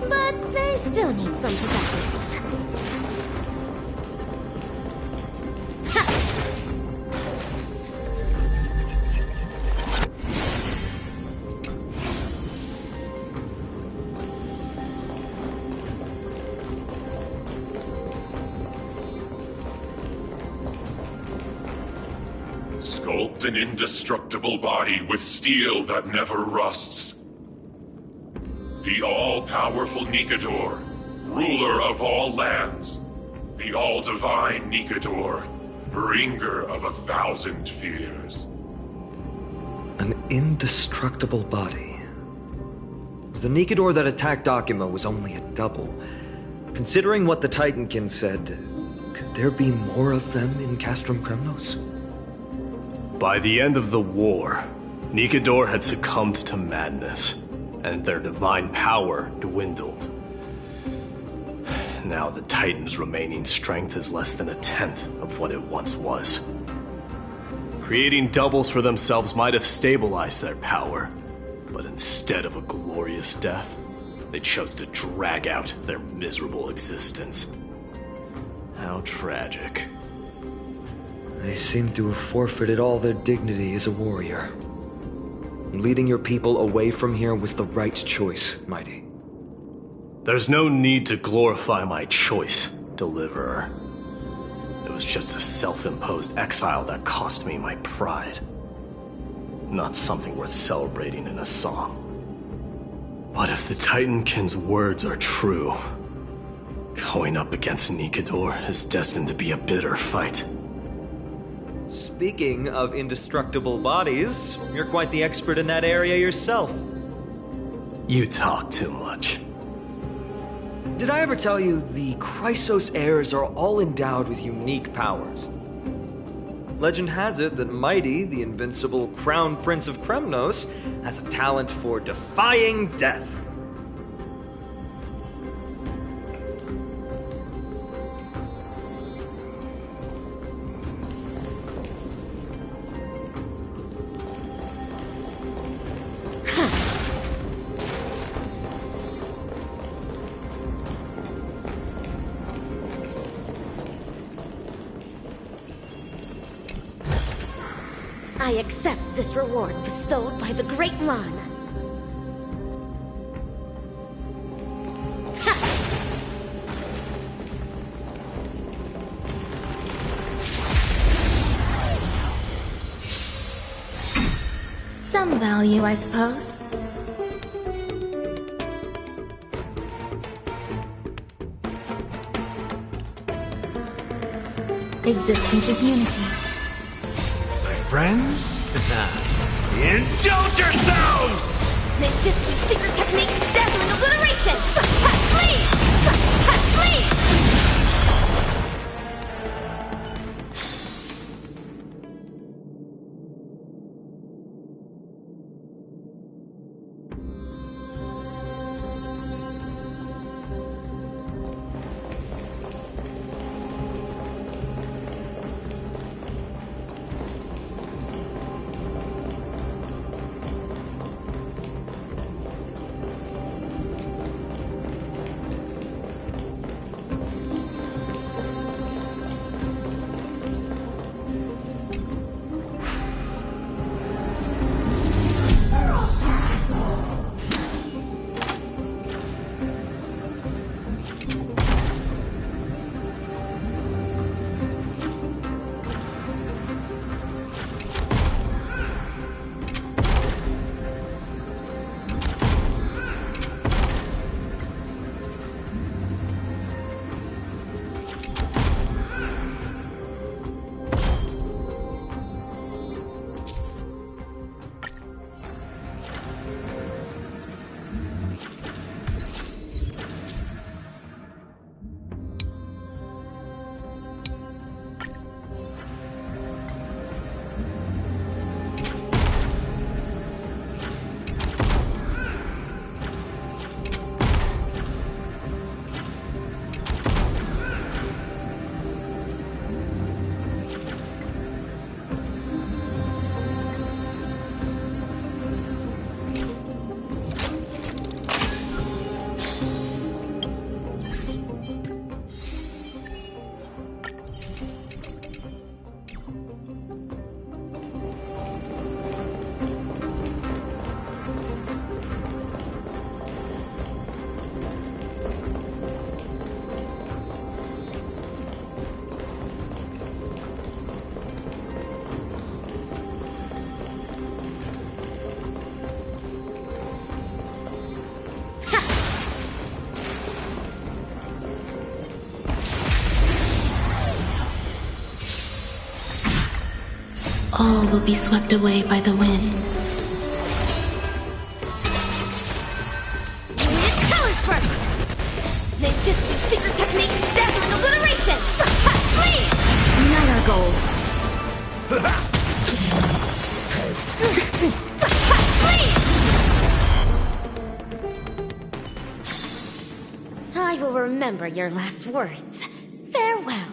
but they still need some possessions. Sculpt an indestructible body with steel that never rusts. The all-powerful Nikador, ruler of all lands. The all-divine Nikador, bringer of 1,000 fears. An indestructible body. The Nikador that attacked Akima was only a double. Considering what the Titankin said, could there be more of them in Castrum Kremnos? By the end of the war, Nikador had succumbed to madness, and their divine power dwindled. Now the Titan's remaining strength is less than 1/10 of what it once was. Creating doubles for themselves might have stabilized their power, but instead of a glorious death, they chose to drag out their miserable existence. How tragic. They seem to have forfeited all their dignity as a warrior. Leading your people away from here was the right choice, Mighty. There's no need to glorify my choice, Deliverer. It was just a self-imposed exile that cost me my pride. Not something worth celebrating in a song. But if the Titankin's words are true, going up against Nikador is destined to be a bitter fight. Speaking of indestructible bodies, you're quite the expert in that area yourself. You talk too much. Did I ever tell you the Chrysos heirs are all endowed with unique powers? Legend has it that Mighty, the invincible Crown Prince of Kremnos, has a talent for defying death. I accept this reward bestowed by the Great Lan. Some value, I suppose. Existence is unity. Friends? Indulge yourselves! Ninjutsu secret technique, dazzling obliteration! Flee! Flee! All will be swept away by the wind. Colors burst! Ninjutsu secret technique, dazzling obliteration! Flee! Unite our goals. I will remember your last words. Farewell.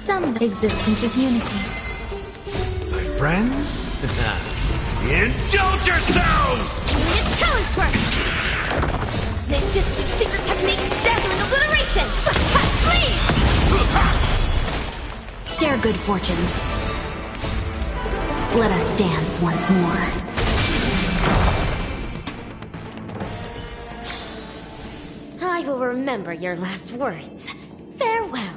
Some existence is unity. My friends? Indulge yourselves! It's colors burst! Ninjutsu secret technique, dazzling obliteration! Flee! Share good fortunes. Let us dance once more. I will remember your last words. Farewell.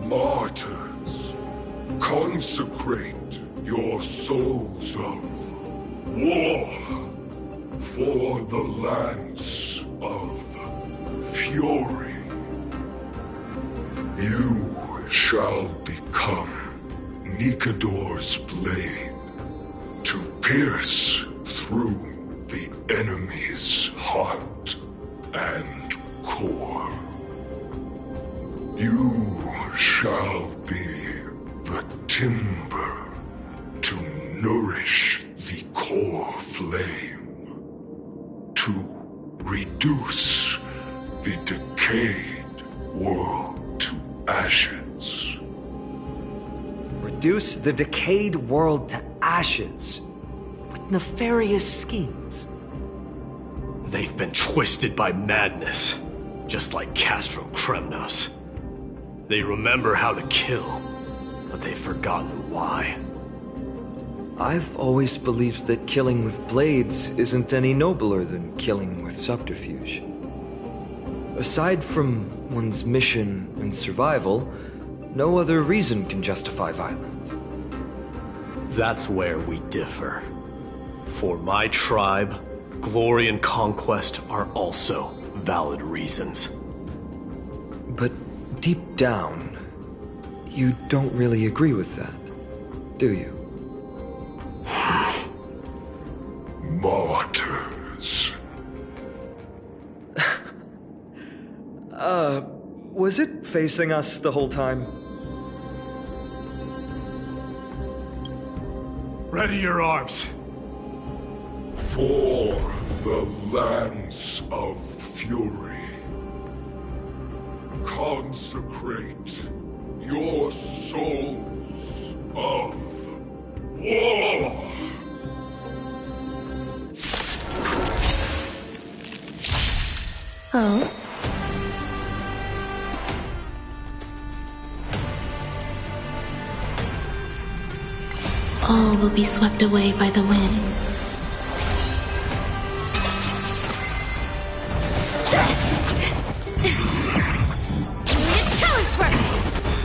Martyrs, consecrate your souls of war for the lance of fury. You shall become Nikador's blade to pierce through the enemy's heart and core. You shall be the timber to nourish the core flame, to reduce the reduce the decayed world to ashes with nefarious schemes. They've been twisted by madness, just like Castro Kremnos. They remember how to kill, but they've forgotten why. I've always believed that killing with blades isn't any nobler than killing with subterfuge. Aside from one's mission and survival, no other reason can justify violence. That's where we differ. For my tribe, glory and conquest are also valid reasons. But deep down, you don't really agree with that, do you? Martyrs. Was it facing us the whole time? Ready your arms. For the lance of fury. Consecrate your souls of war. Oh? All will be swept away by the wind.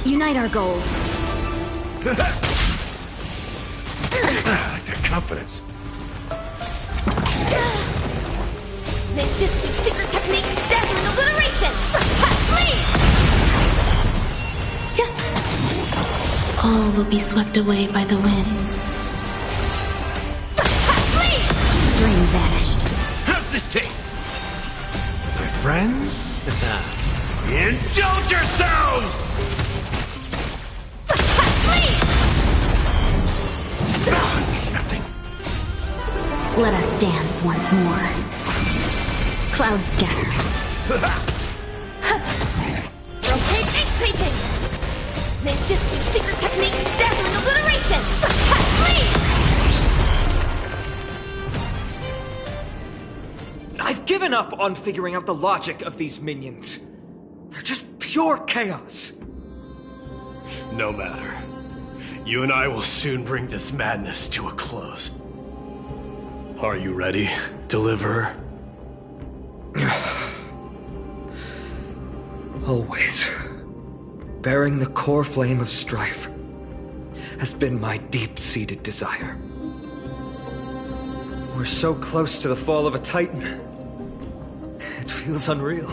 Unite our goals. I like that confidence. Ninjutsu secret technique, dazzling obliteration! All will be swept away by the wind. Dream vanished. How's this taste? My friends? Indulge yourselves! Nothing. Let us dance once more. Cloud scatter. Rotate ink painting! Ninjutsu secret technique, dazzling obliteration! I've given up on figuring out the logic of these minions. They're just pure chaos. No matter. You and I will soon bring this madness to a close. Are you ready, Deliverer? Always. Bearing the core flame of strife has been my deep-seated desire. We're so close to the fall of a Titan. It feels unreal.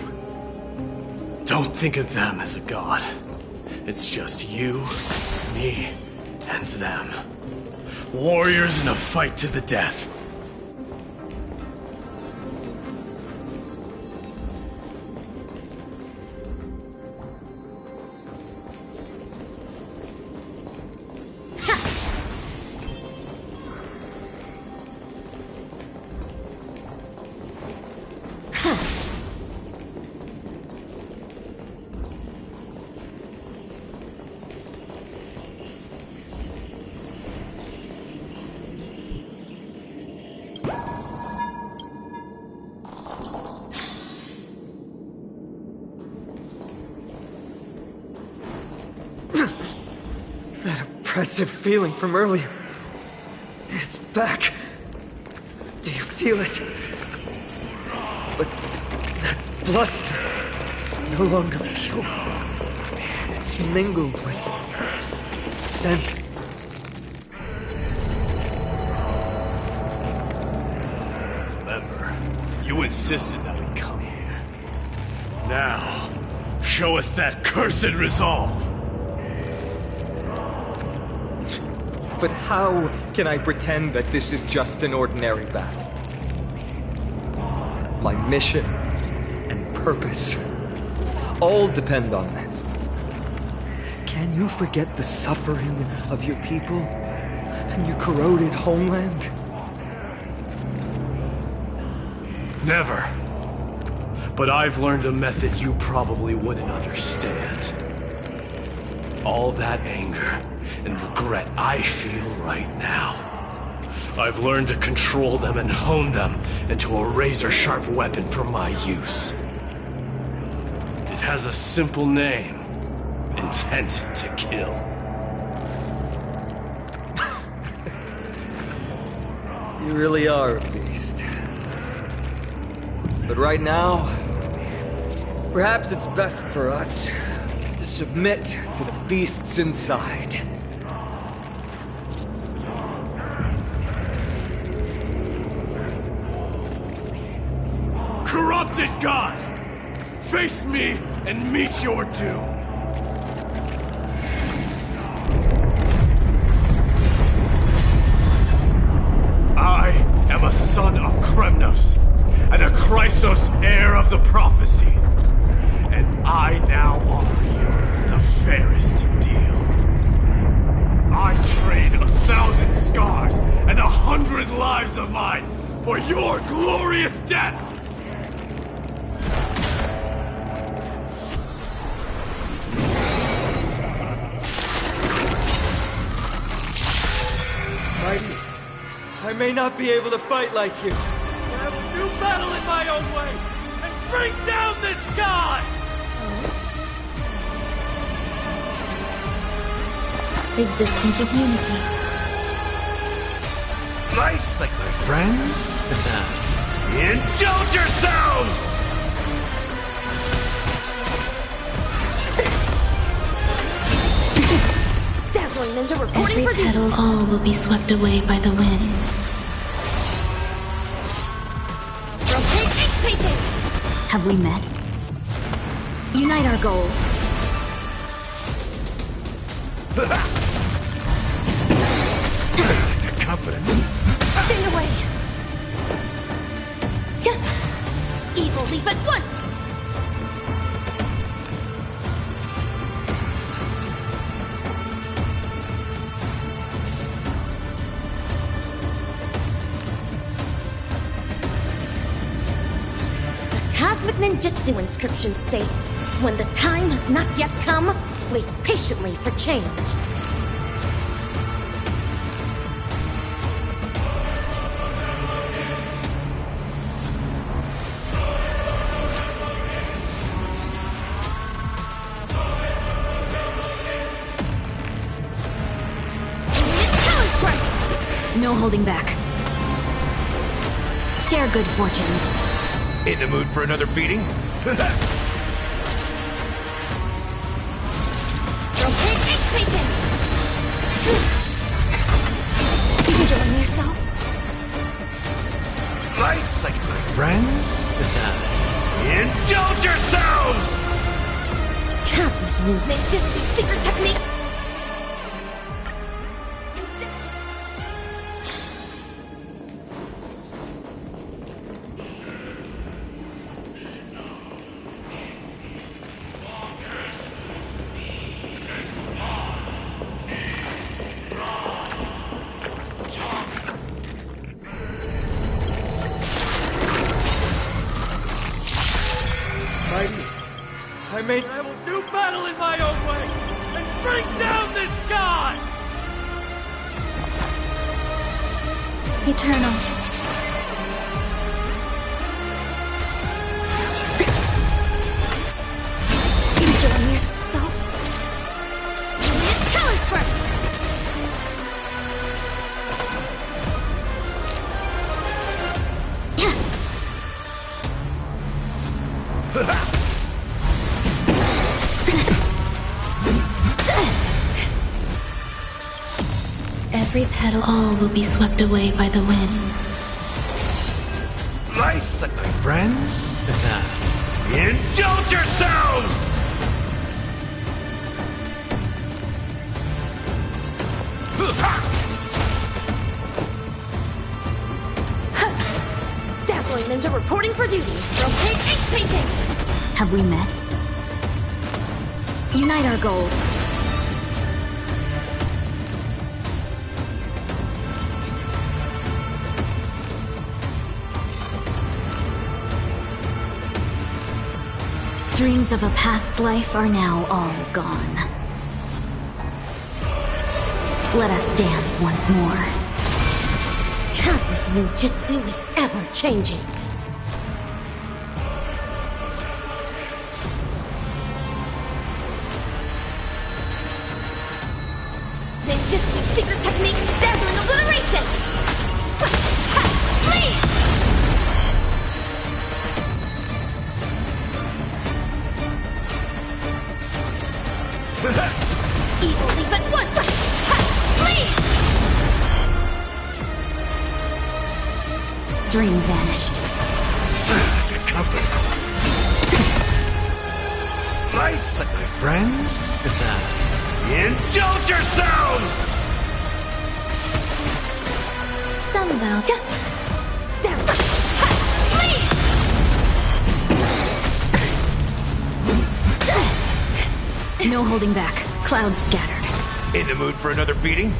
Don't think of them as a god. It's just you, me, and them. Warriors in a fight to the death. Oppressive feeling from earlier. It's back. Do you feel it? But that bluster is no longer pure. It's mingled with scent. Remember, you insisted that we come here. Now, show us that cursed resolve. But how can I pretend that this is just an ordinary battle? My mission and purpose all depend on this. Can you forget the suffering of your people and your corroded homeland? Never. But I've learned a method you probably wouldn't understand. All that anger and regret I feel right now. I've learned to control them and hone them into a razor-sharp weapon for my use. It has a simple name. Intent to kill. You really are a beast. But right now, perhaps it's best for us to submit to the beasts inside. Corrupted God! Face me and meet your doom! I am a son of Kremnos, and a Chrysos heir of the prophecy. And I now offer you the fairest deal. I trade 1,000 scars and 100 lives of mine for your glorious death! Mighty, I may not be able to fight like you, but I will do battle in my own way and bring down this god! Existence is unity. Nice, like my friends. Indulge yourselves! Dazzling ninja reporting Every for duty. petal, all will be swept away by the wind. Rotate ink painting. Have we met? Unite our goals. Confidence. Stay away. Evil, leave at once. Cosmic Ninjutsu inscription states, when the time has not yet come, wait patiently for change. No holding back. Share good fortunes. In the mood for another beating? Rotate ink painting. Enjoying yourself? Nice, like my friends. Indulge yourselves! Cosmic Ninjutsu secret technique. I will do battle in my own way and bring down this god! Eternal. Enjoying yourself? Colors first! Every petal, all will be swept away by the wind. Nice, like my friends. Indulge yourselves! Dazzling ninja reporting for duty. Rotate ink painting. Have we met? Unite our goals. Dreams of a past life are now all gone. Let us dance once more. Cosmic ninjutsu is ever-changing. Ninjutsu secret technique, dazzling obliteration! Freeze! Evil leave at once! Freeze! Dream vanished. Nice, my friends. Indulge yourselves! Somehow. No holding back. Clouds scattered. In the mood for another beating?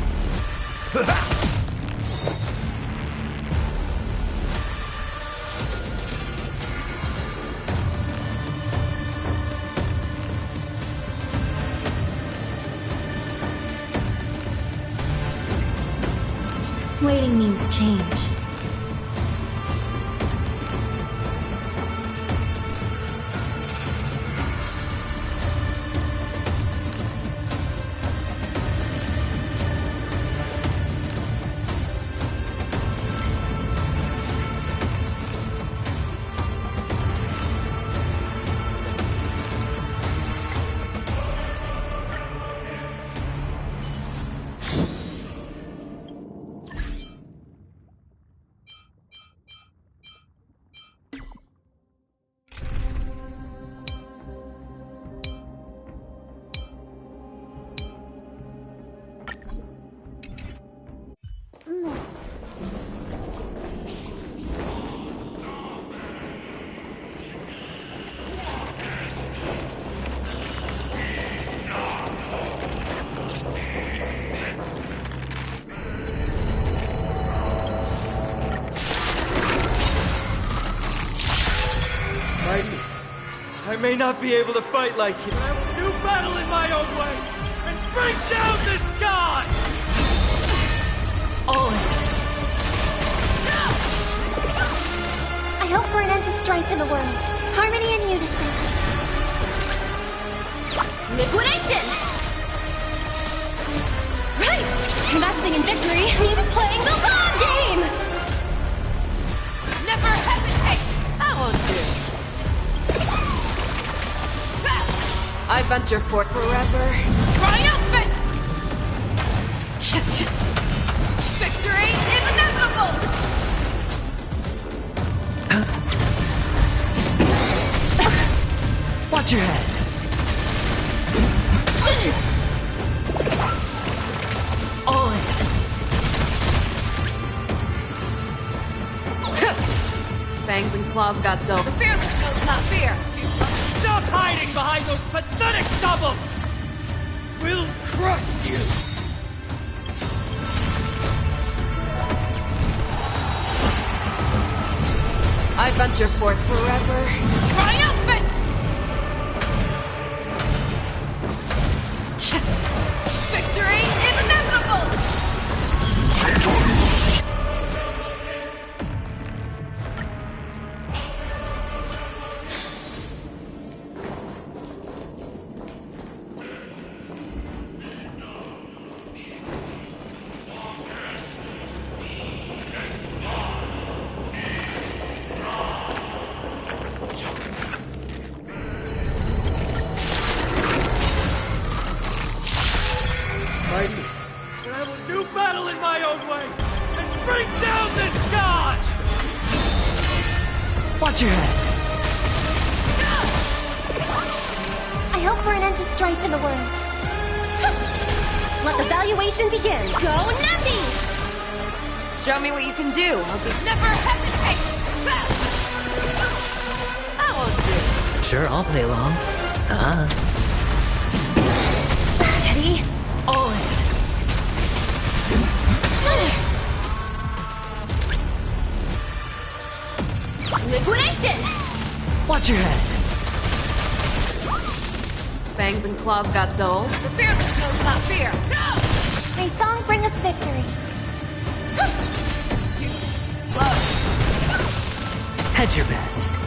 Waiting means change. I may not be able to fight like you, but I will do battle in my own way and bring down this god! I hope for an end to strife in the world. Harmony and unison. Liquidation! Right! Investing in victory means playing the long game! Never hesitate! I won't do. I venture forth forever. Triumphant! Victory is inevitable! Watch your head. All in. Fangs and claws got dull. The fear that knows not fear. Stop hiding behind those pathetic stubble! We'll crush you! I venture forth forever. Triumphant! Victory is inevitable! But I will do battle in my own way and bring down this god! Watch your head. I hope for an end to strife in the world. Let the valuation begin. Go Nutty! Show me what you can do. I'll be never hesitate! I won't do. Sure, I'll play along. Steady. All in. Liquidation! Watch your head. Fangs and claws got dull. The fear that knows not fear. My song victory. Hedge your bets.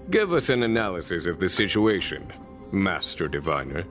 Give us an analysis of the situation, Master Diviner.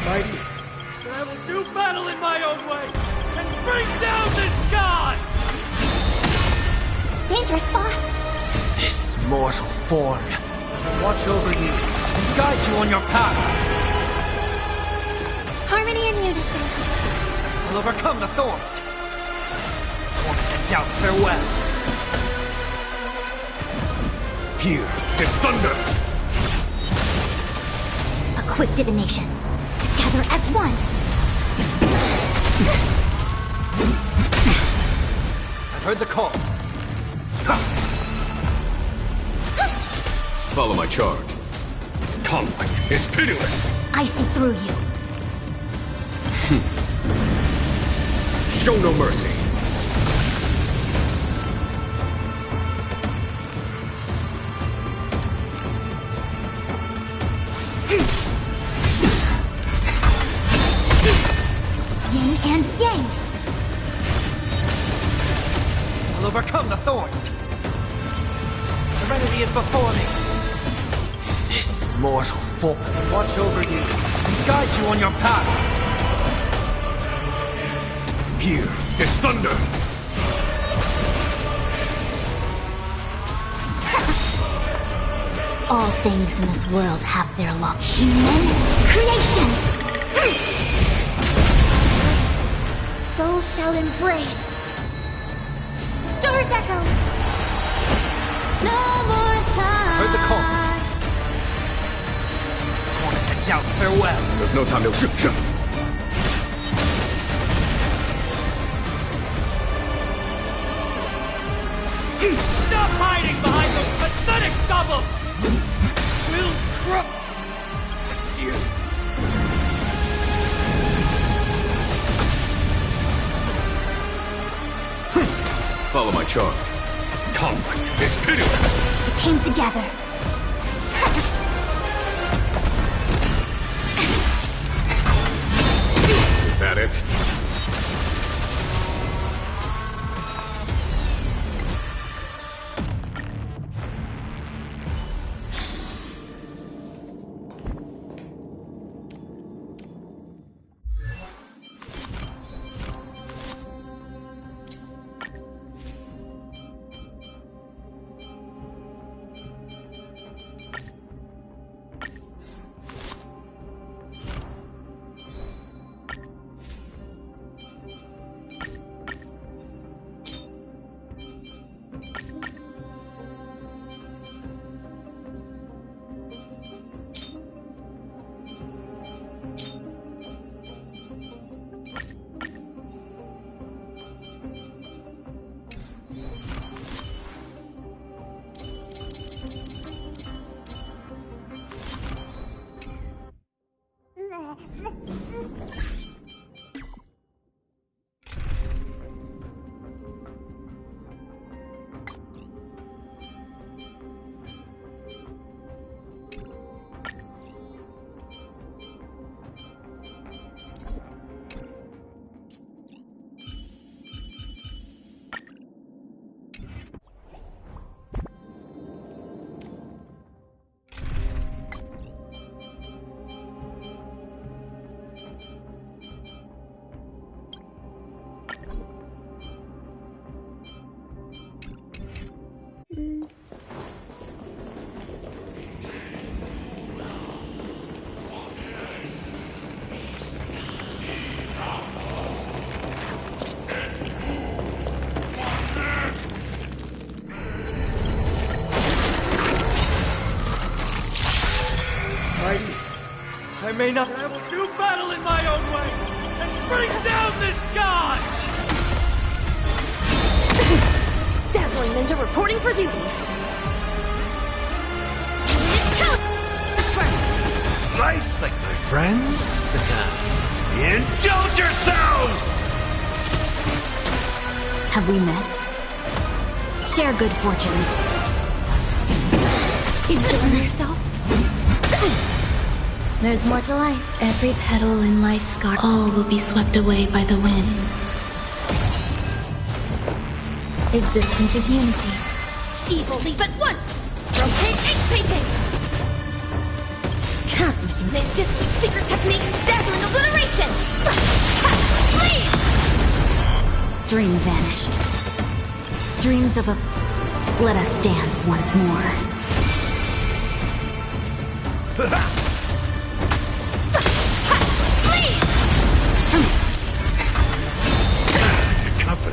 Mighty. I will do battle in my own way and bring down this god! Dangerous boss. This mortal form will watch over you and guide you on your path. Harmony and unison. Will overcome the thorns. Torment and doubt farewell. Here is thunder! A quick divination. Together as one. I've heard the call. Follow my charge. Conflict is pitiless! I see through you. Show no mercy. Yin and yang. Will overcome the thorns. Serenity is before me. This mortal form will watch over you and guide you on your path. Here is thunder! All things in this world have their law. Human creations. Soul shall embrace. Stars echo. No more time. Heard the call. Torment and doubt farewell. There's no time to shoot. Stop hiding behind those pathetic stubble! We'll crush you. Follow my charge. Conflict is pitiless! We came together. Is that it? I may not, but I will do battle in my own way and bring down this god! Dazzling Ninja reporting for duty. Nice, like my friends. Indulge yourselves! Have we met? Share good fortunes. Enjoy yourself? There's more to life. Every petal in life's garden, all will be swept away by the wind. Existence is unity. Evil leave at once! Rotate X-Painting! Cosmic Ninjutsu secret technique, dazzling obliteration! Dream vanished. Dreams of a... Let us dance once more.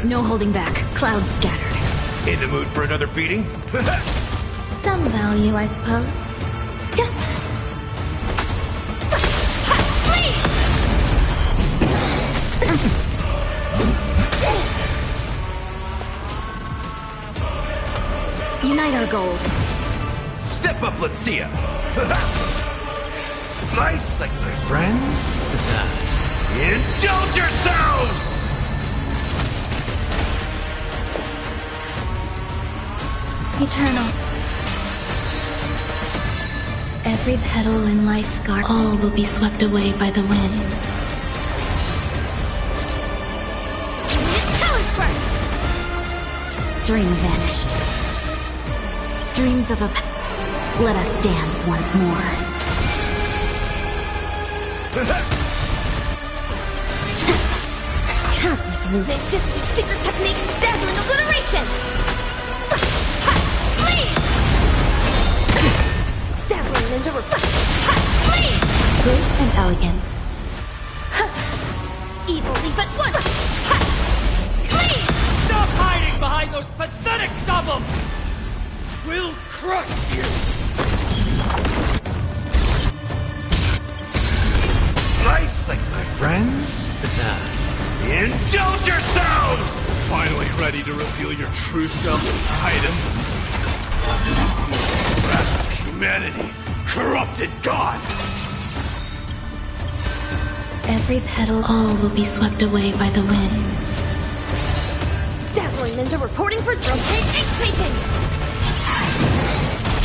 No holding back. Clouds scattered. In the mood for another beating? Some value, I suppose. Unite our goals. Step up, let's see ya. Nice, like my friends. Indulge yourselves! Eternal. Every petal in life's garden, all will be swept away by the wind. Dream vanished. Dreams of a... Let us dance once more. Cosmic move. Ninjutsu secret technique. Dazzling obliteration! Dazzling ninja Grace and elegance. Evil leap at once! Stop hiding behind those pathetic goblins! We'll crush you! Nice, like my friends. Indulge yourselves! Finally ready to reveal your true self, Titan? Wrath of humanity, corrupted god! Every petal, all will be swept away by the wind. Dazzling ninja reporting for rotate ink painting!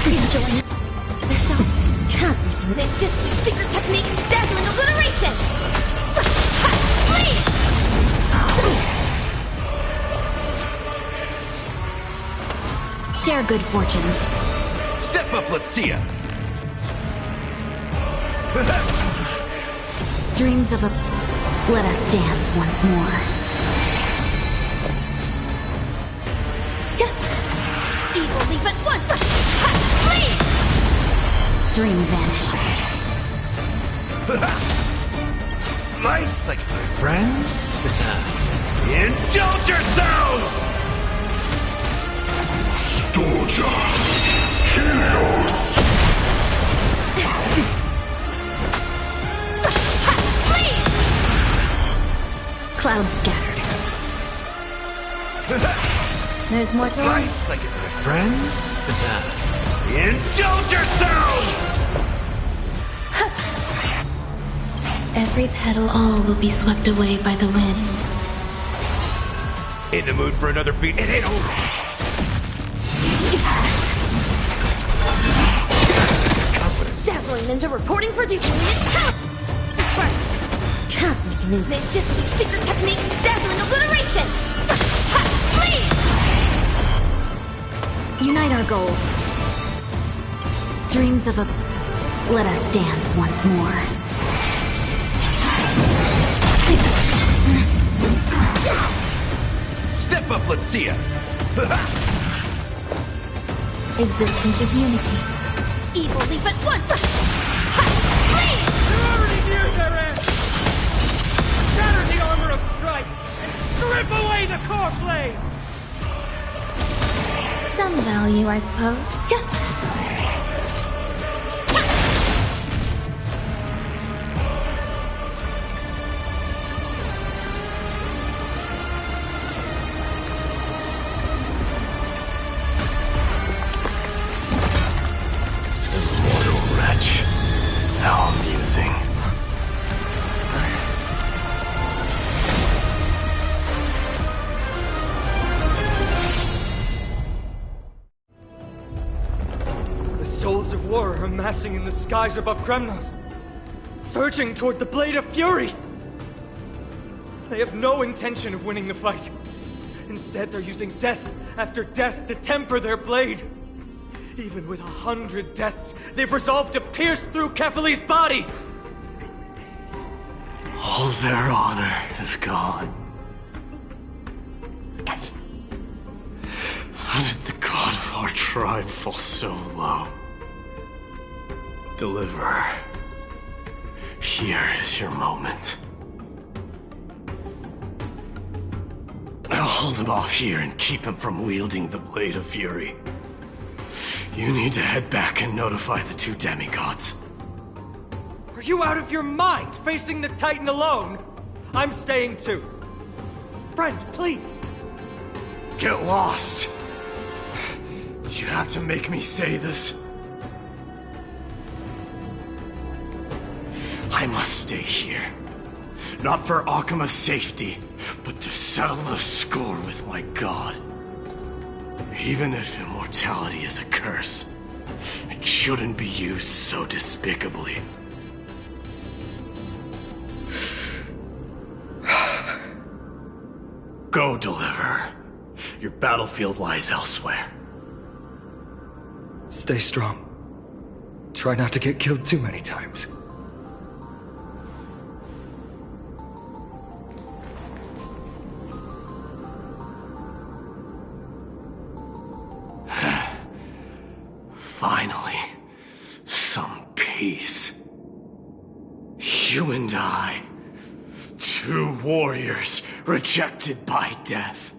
Enjoying there's some cosmic ninjutsu secret technique. Dazzling obliteration! Share good fortunes. Step up, let's see ya. Dreams of a... Let us dance once more. Evil leap at once! Dream vanished. Nice, like my friends. Indulge yourselves! Doja! Helios! Clouds scattered. There's more to life. Nice, like my friends. Indulge yourselves! Every petal, all will be swept away by the wind. In the mood for another beat? It ain't over. Dazzling ninja reporting for duty. First, cosmic ninjutsu secret technique. Dazzling obliteration! Unite our goals. Dreams of a... Let us dance once more. Step up, let's see ya. Existence is unity. Evil leap at once! You're already near their end! Shatter the armor of strife and strip away the core flame! Some value, I suppose. Immortal wretch. How amusing. The souls of war are amassing in the skies above Kremnos, surging toward the Blade of Fury! They have no intention of winning the fight. Instead, they're using death after death to temper their blade. Even with 100 deaths, they've resolved to pierce through Kefali's body! All their honor is gone. How did the god of our tribe fall so low? Deliverer, here is your moment. I'll hold him off here and keep him from wielding the Blade of Fury. You need to head back and notify the two demigods. Are you out of your mind, facing the Titan alone? I'm staying too. Friend, please. Get lost. Do you have to make me say this? I must stay here. Not for Akima's safety, but to settle the score with my god. Even if immortality is a curse, it shouldn't be used so despicably. Go, Deliverer. Your battlefield lies elsewhere. Stay strong. Try not to get killed too many times. Finally, some peace. You and I, two warriors rejected by death.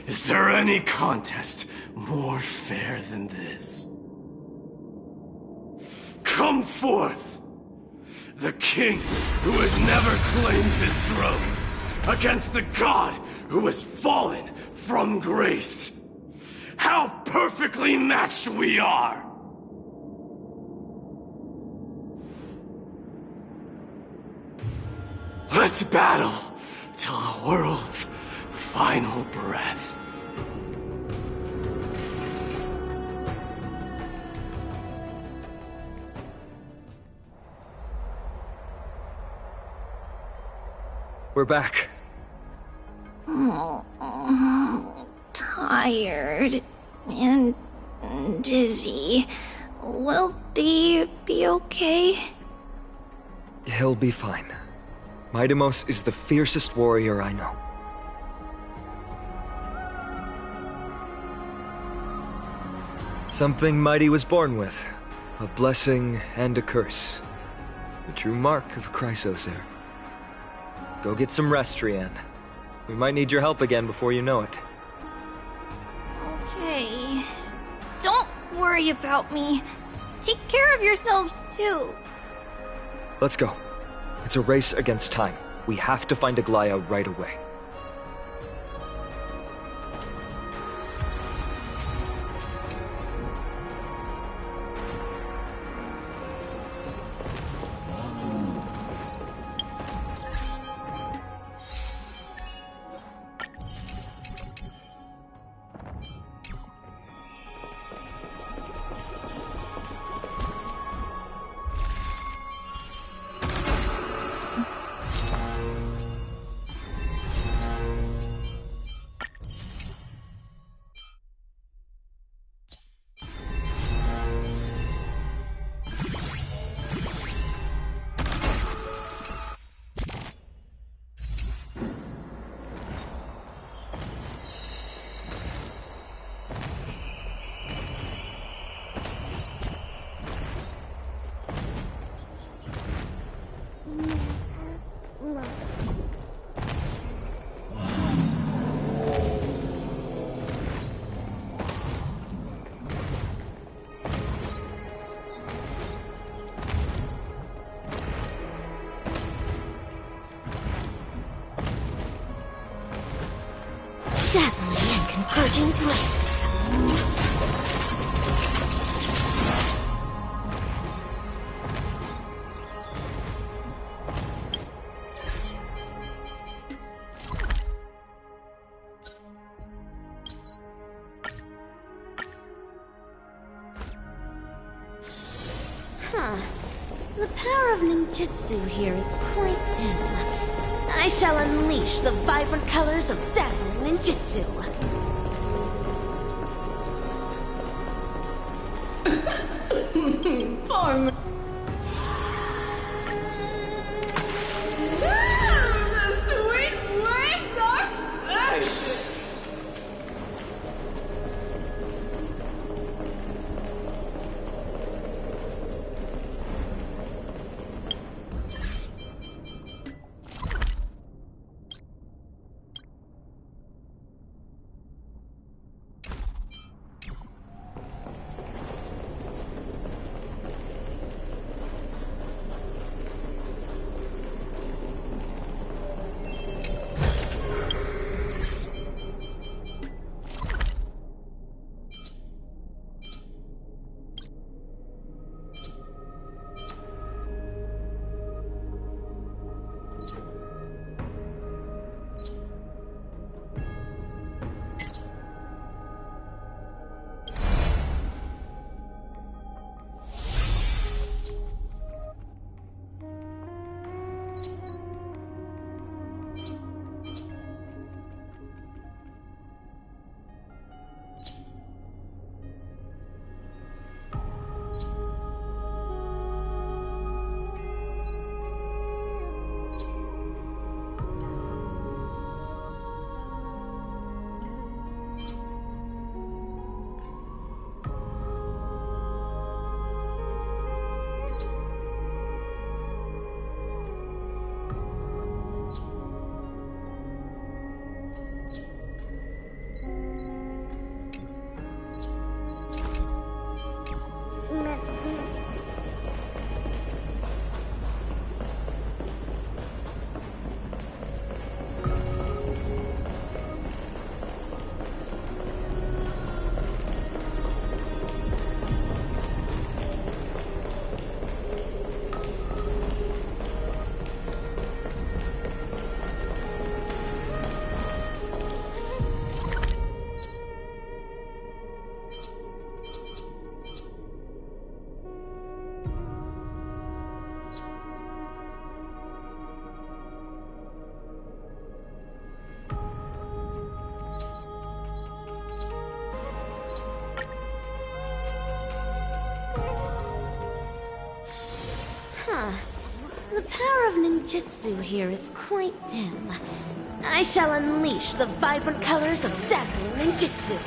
Is there any contest more fair than this? Come forth! The king who has never claimed his throne against the god who has fallen from grace. How perfectly matched we are! Let's battle till the world's final breath. We're back. Tired and dizzy. Will they be okay? He'll be fine. Midamos is the fiercest warrior I know. Something Mighty was born with. A blessing and a curse. The true mark of Chrysosair. Go get some rest, Trianne. We might need your help again before you know it. Okay. Don't worry about me. Take care of yourselves, too. Let's go. It's a race against time. We have to find Aglaya right away. Dazzling and converging blaze. The power of ninjutsu here is quite dim. I shall unleash the vibrant colors of dazzling ninjutsu. Poor power of ninjutsu here is quite dim. I shall unleash the vibrant colors of dazzling ninjutsu.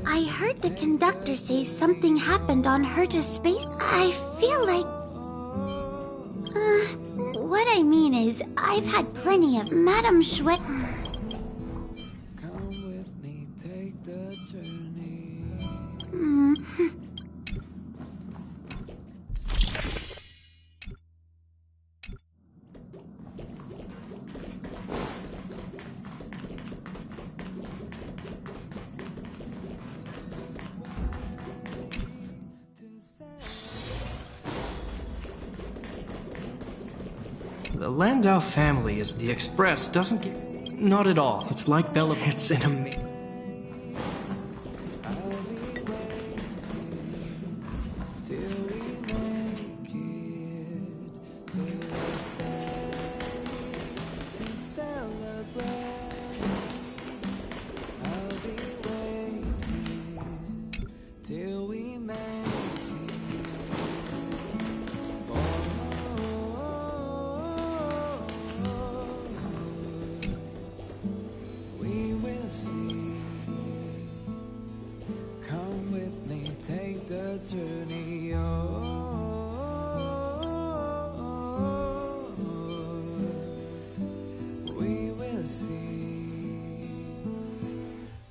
I heard the conductor say something happened on Herja's space. I feel like... what I mean is, I've had plenty of Madame Schwe... The Landau family is the Express doesn't get... Not at all. It's like Bella... It's an amazing...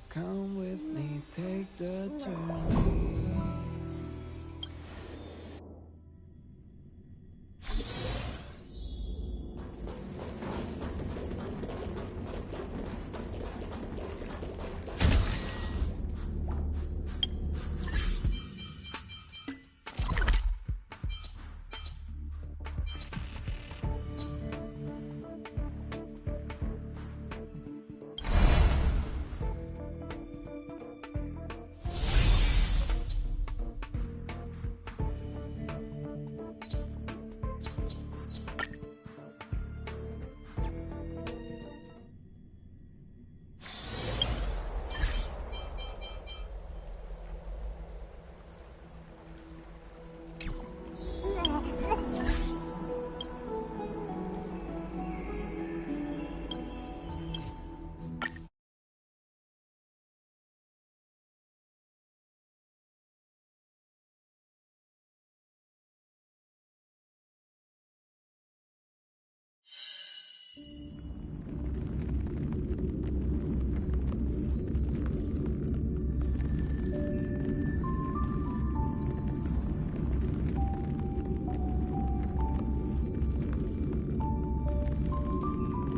Come with me, take the journey.